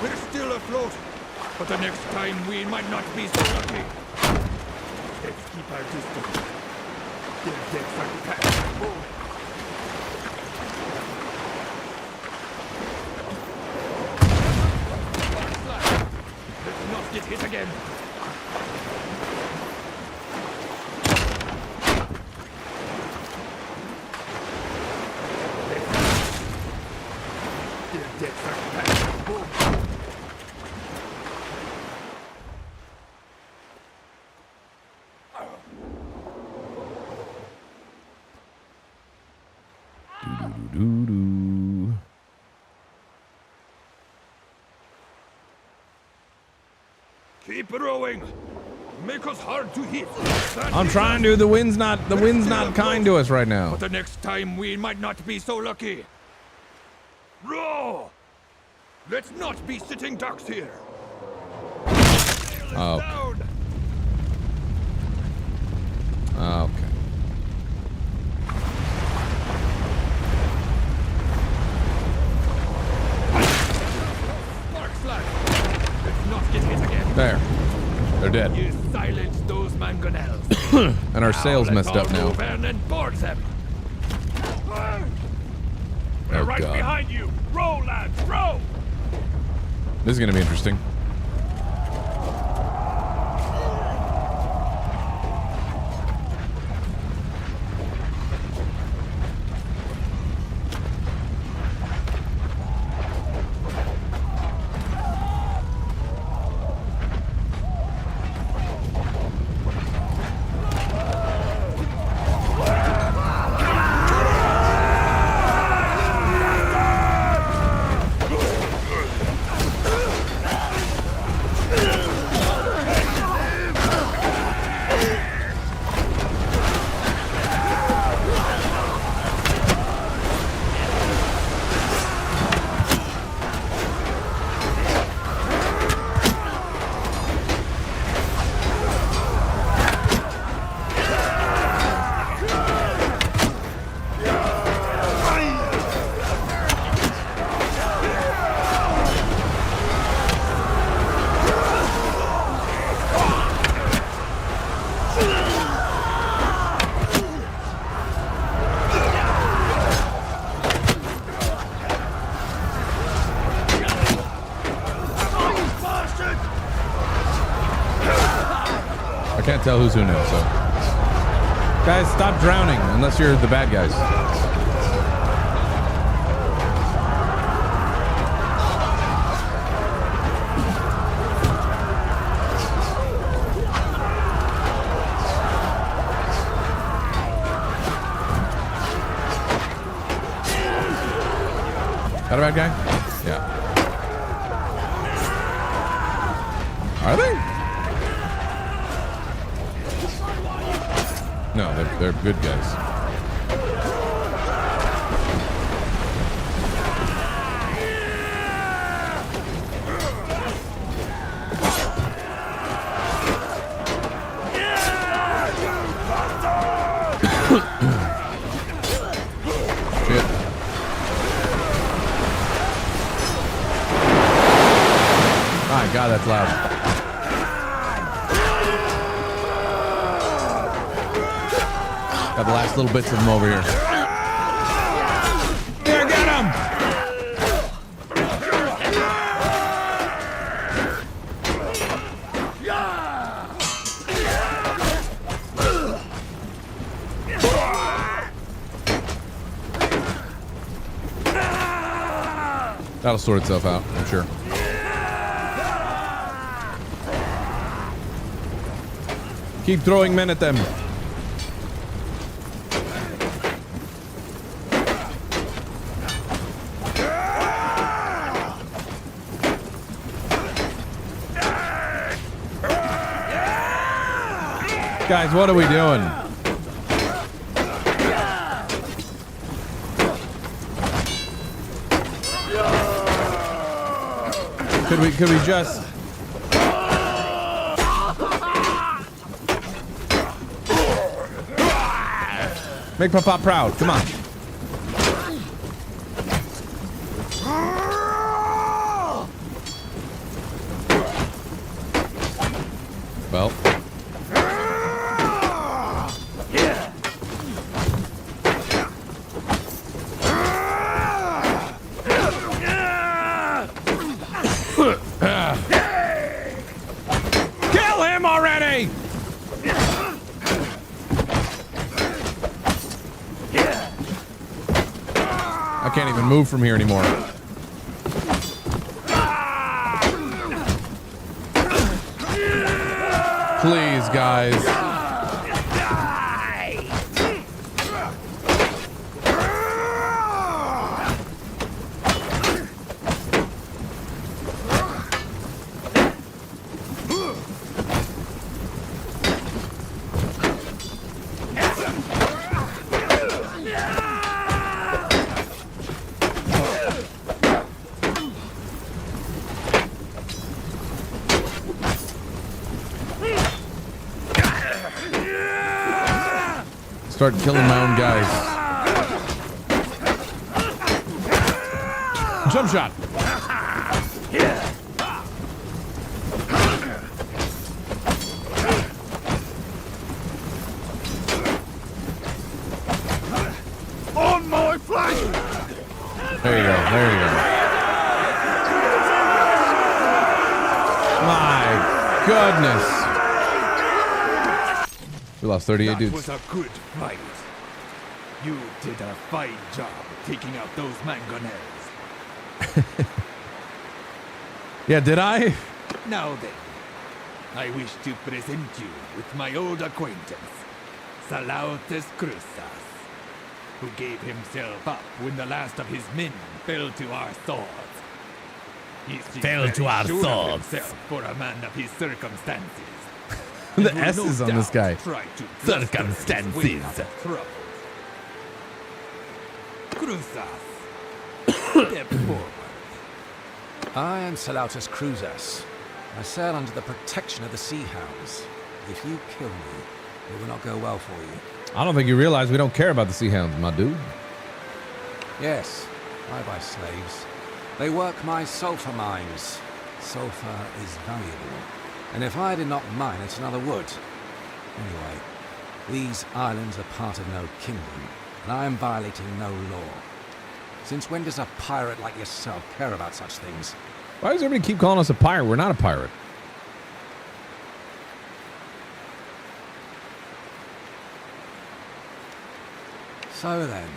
We're still afloat, but the next time we might not be so lucky. Let's keep our distance. Their decks are packed. Let's not get hit again. Their decks are packed. Doo-doo-doo-doo. Keep rowing. make us hard to hit. I'm trying to. The wind's not kind to us right now. But the next time we might not be so lucky. Row! Let's not be sitting ducks here. Oh. Okay. Let's not get hit again. There. They're dead. You silence those mangonels. And our sail's messed up now. And board them. We're Oh, right God. behind you. Row, lads, row! This is going to be interesting. I can't tell who's who now, so. Guys, stop drowning, unless you're the bad guys. That a bad guy? Yeah. Are they? No, they're good guys. Shit. My God, that's loud. Got the last little bits of them over here. Here, get him! That'll sort itself out, I'm sure. Keep throwing men at them. Guys, what are we doing? Could we just make Papa proud? Come on. Well. Kill him already! I can't even move from here anymore. Please, guys. Start killing my own guys. Jump shot. On my flank! There you go. There you go. My goodness. We lost 38 dudes. That was a good fight. You did a fine job taking out those mangonels. Yeah, did I? Now then, I wish to present you with my old acquaintance, Salautus Cruzas, who gave himself up when the last of his men fell to our swords. He seems Fell to very our sure of swords. himself for a man of his circumstances. The and will S no is on this doubt guy. try to bluster his way Circumstances. out of trouble. Cruzas, step forward. I am Salautus Cruzas. I sail under the protection of the Sea Hounds. If you kill me, it will not go well for you. I don't think you realize we don't care about the Sea Hounds, my dude. Yes, I buy slaves. They work my sulfur mines. Sulfur is valuable. And if I did not mine it, another would. Anyway, these islands are part of no kingdom, and I am violating no law. Since when does a pirate like yourself care about such things? Why does everybody keep calling us a pirate? We're not a pirate. So then,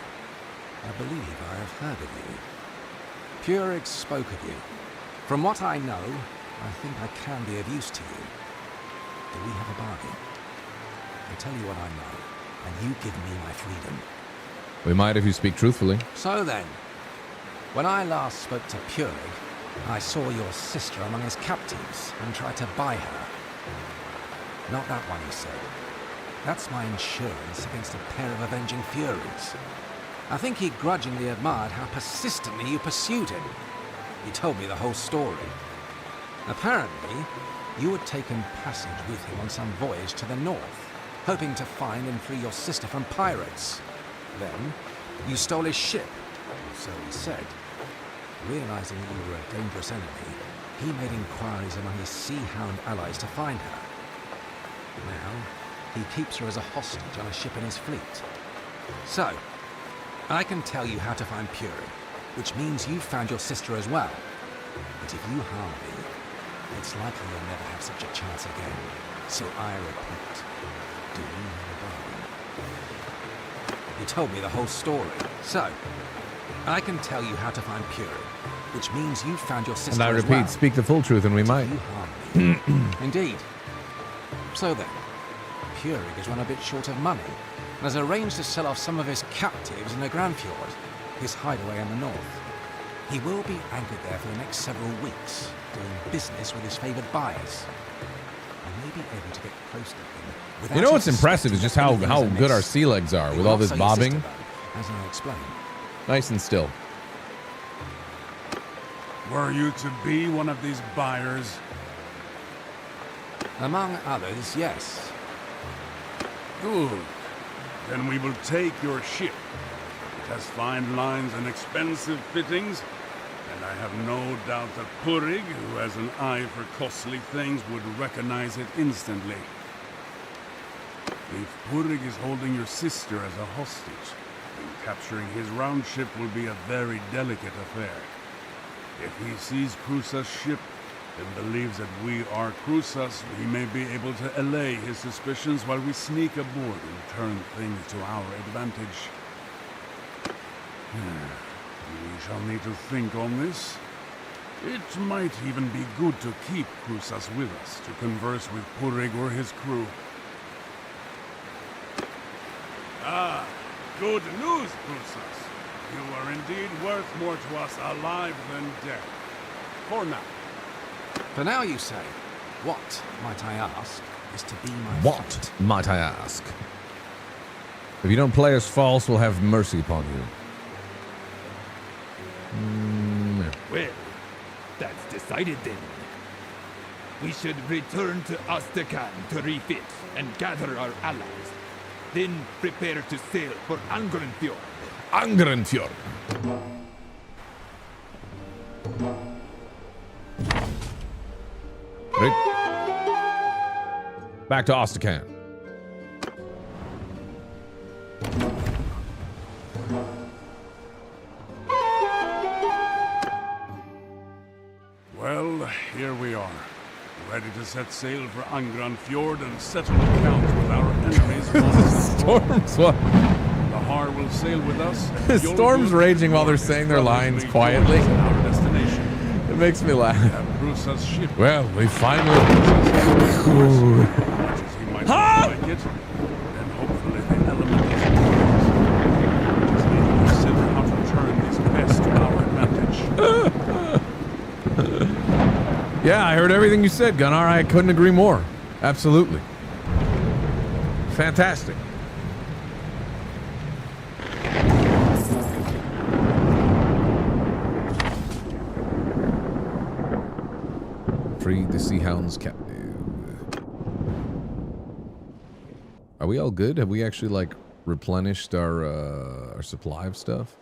I believe I have heard of you. Purig spoke of you. From what I know, I think I can be of use to you. Do we have a bargain? I tell you what I know, and you give me my freedom. We might if you speak truthfully. So then, when I last spoke to Purig, I saw your sister among his captives and tried to buy her. Not that one, he said. That's my insurance against a pair of avenging furies. I think he grudgingly admired how persistently you pursued him. He told me the whole story. Apparently, you had taken passage with him on some voyage to the north, hoping to find and free your sister from pirates. Then, you stole his ship, or so he said. Realizing that you were a dangerous enemy, he made inquiries among his Sea Hound allies to find her. Now, he keeps her as a hostage on a ship in his fleet. So, I can tell you how to find Purig, which means you've found your sister as well. But if you harm me, it's likely you'll never have such a chance again. So I repeat, do you have a bargain? You told me the whole story. So, I can tell you how to find Purig, which means you've found your sister And I as repeat, well. speak the full truth and we might. You harm me. Indeed. So then, Purig has run a bit short of money and has arranged to sell off some of his captives in the Grandfjord, his hideaway in the north. He will be anchored there for the next several weeks, doing business with his favored buyers. I may be able to get close to him without You know what's him impressive is just how suspecting anything's good our amiss. sea legs are He with will all not this sell your sister, bobbing. though, as I explained. Nice and still. Were you to be one of these buyers? Among others, yes. Good. Then we will take your ship. It has fine lines and expensive fittings, and I have no doubt that Purig, who has an eye for costly things, would recognize it instantly. If Purig is holding your sister as a hostage, then capturing his round ship will be a very delicate affair. If he sees Cruza's ship and believes that we are Cruzas, he may be able to allay his suspicions while we sneak aboard and turn things to our advantage. We shall need to think on this. It might even be good to keep Cruzas with us to converse with Purig or his crew. Ah, good news, Cruzas. You are indeed worth more to us alive than dead. For now. For now, you say. What, might I ask, is to be my What, fate? might I ask? If you don't play us false, we'll have mercy upon you. Well, that's decided then. We should return to Ostican to refit and gather our allies. Then prepare to sail for Angrenfjord. Angrenfjord. Right. Back to Ostican. Well, here we are. Ready to set sail for Angrenfjord and settle accounts with our enemies once. Storm's what? The Har will sail with us. Storm's raging while they're saying their lines quietly. Our destination. It makes me laugh. Brusa's ship. Well, we finally. Much as he might not like it, then hopefully the element is yours. Just need to consider how to turn this best to our advantage. Yeah, I heard everything you said, Gunnar. I couldn't agree more. Absolutely. Fantastic. Free the Sea Hounds captive. Are we all good? Have we actually like replenished our supply of stuff?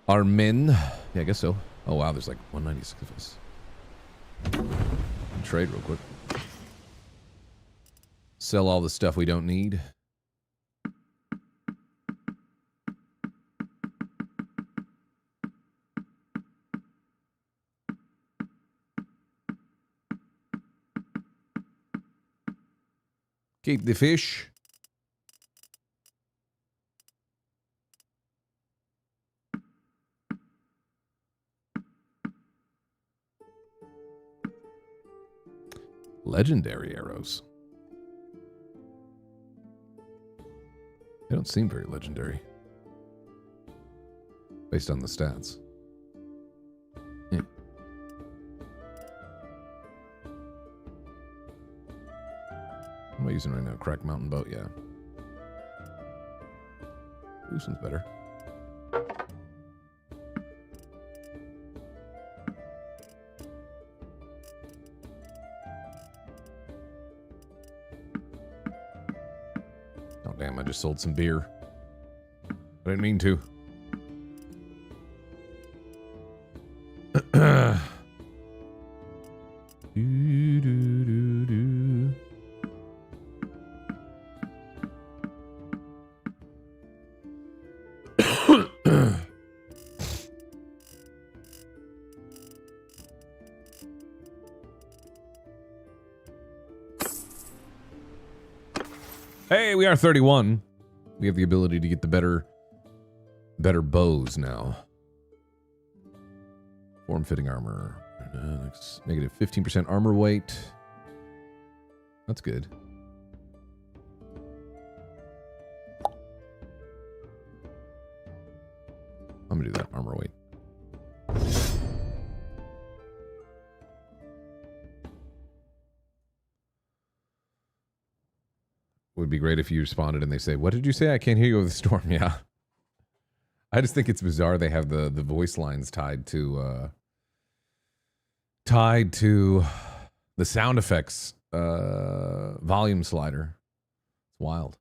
Our men? Yeah, I guess so. Oh wow, there's like 196 of us. Trade real quick. Sell all the stuff we don't need. Keep the fish. Legendary arrows. They don't seem very legendary. Based on the stats. Yeah. What am I using right now? Crack mountain boat, yeah. This one's better. Oh damn, I just sold some beer. I didn't mean to. Hey, we are 31. We have the ability to get the better bows now. Form-fitting armor. Negative 15% armor weight. That's good. I'm gonna do that armor weight. Would be great if you responded and they say, "What did you say? I can't hear you over the storm." Yeah. I just think it's bizarre they have the voice lines tied to the sound effects volume slider. It's wild.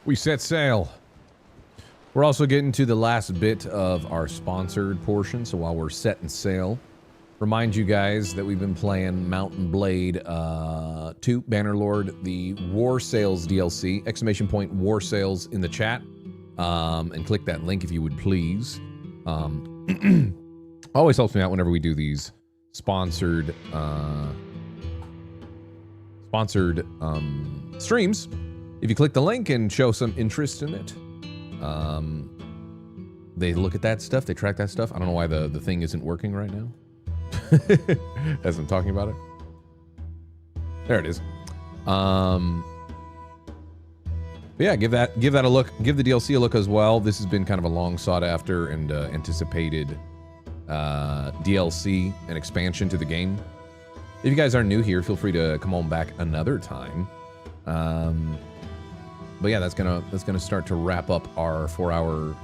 We set sail. We're also getting to the last bit of our sponsored portion, so while we're setting sail, remind you guys that we've been playing Mountain Blade 2, Bannerlord, the Warsails DLC, ! Warsails in the chat, and click that link if you would please. Always helps me out whenever we do these sponsored streams. If you click the link and show some interest in it, they look at that stuff, they track that stuff. I don't know why the thing isn't working right now. As I'm talking about it. There it is. But yeah, give that a look. Give the DLC a look as well. This has been kind of a long sought after and anticipated DLC and expansion to the game. If you guys are new here, feel free to come on back another time. But yeah, that's gonna start to wrap up our 4-hour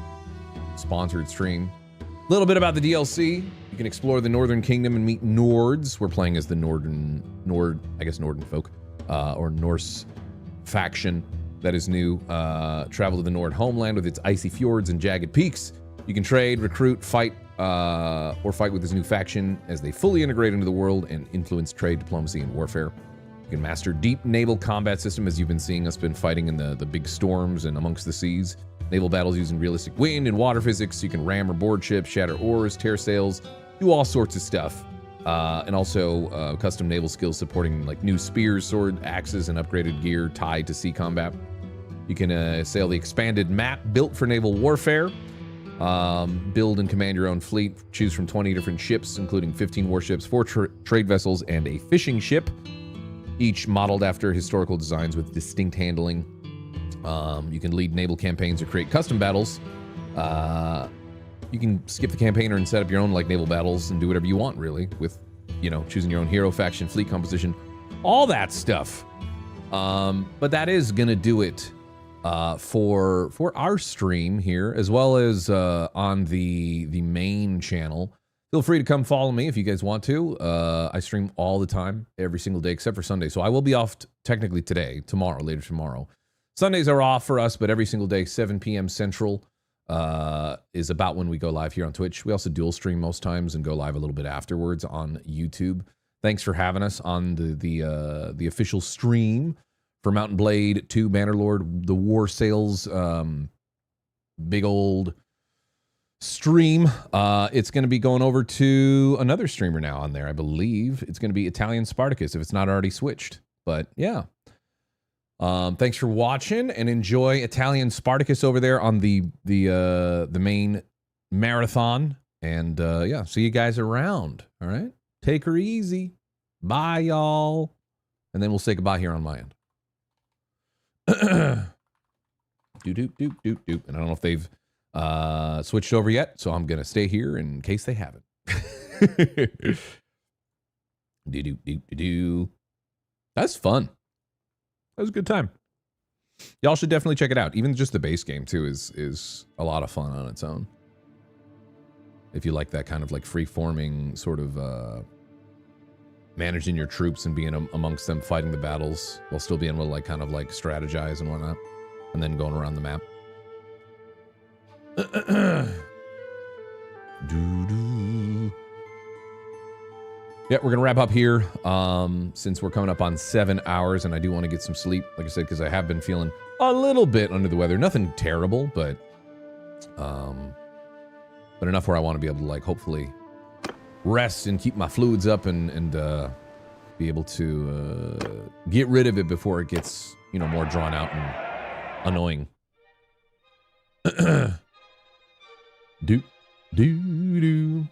sponsored stream. A little bit about the DLC. You can explore the Northern Kingdom and meet Nords. We're playing as the Northern folk, or Norse faction that is new. Travel to the Nord homeland with its icy fjords and jagged peaks. You can trade, recruit, fight with this new faction as they fully integrate into the world and influence trade, diplomacy, and warfare. You can master deep naval combat system, as you've been seeing us been fighting in the big storms and amongst the seas. Naval battles using realistic wind and water physics. You can ram or board ships, shatter oars, tear sails, do all sorts of stuff. And also custom naval skills supporting like new spears, sword, axes, and upgraded gear tied to sea combat. You can sail the expanded map built for naval warfare. Build and command your own fleet. Choose from 20 different ships, including 15 warships, 4 trade vessels, and a fishing ship, each modeled after historical designs with distinct handling. You can lead naval campaigns or create custom battles. You can skip the campaigner and set up your own like naval battles and do whatever you want, really, with, you know, choosing your own hero, faction, fleet composition, all that stuff. But that is gonna do it for our stream here, as well as on the main channel. Feel free to come follow me if you guys want to. I stream all the time, every single day except for Sunday. So I will be off technically today, later tomorrow. Sundays are off for us, but every single day, 7 p.m. Central is about when we go live here on Twitch. We also dual stream most times and go live a little bit afterwards on YouTube. Thanks for having us on the official stream for Mountain Blade 2 Bannerlord, the Warsails big old stream. It's going to be going over to another streamer now on there, I believe. It's going to be Italian Spartacus if it's not already switched. But yeah. Thanks for watching and enjoy Italian Spartacus over there on the main marathon. And yeah, see you guys around. All right. Take her easy. Bye, y'all. And then we'll say goodbye here on my end. Doop, doop, doop, doop, doop. And I don't know if they've switched over yet, so I'm gonna stay here in case they haven't. Do do do do do. That's fun. That was a good time. Y'all should definitely check it out. Even just the base game too is a lot of fun on its own. If you like that kind of like free-forming sort of managing your troops and being amongst them, fighting the battles while still being able to like kind of like strategize and whatnot, and then going around the map. Yeah, we're gonna wrap up here since we're coming up on 7 hours, and I do want to get some sleep, like I said, because I have been feeling a little bit under the weather. Nothing terrible, but enough where I want to be able to like hopefully rest and keep my fluids up and be able to get rid of it before it gets, you know, more drawn out and annoying. Do do do.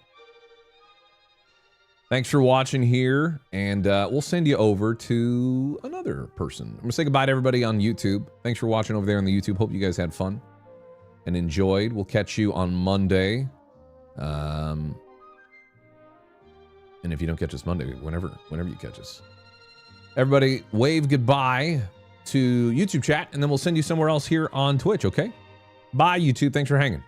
Thanks for watching here, and we'll send you over to another person. I'm gonna say goodbye to everybody on YouTube. Thanks for watching over there on the YouTube. Hope you guys had fun and enjoyed. We'll catch you on Monday. And if you don't catch us Monday, whenever you catch us. Everybody, wave goodbye to YouTube chat, and then we'll send you somewhere else here on Twitch, okay? Bye, YouTube. Thanks for hanging.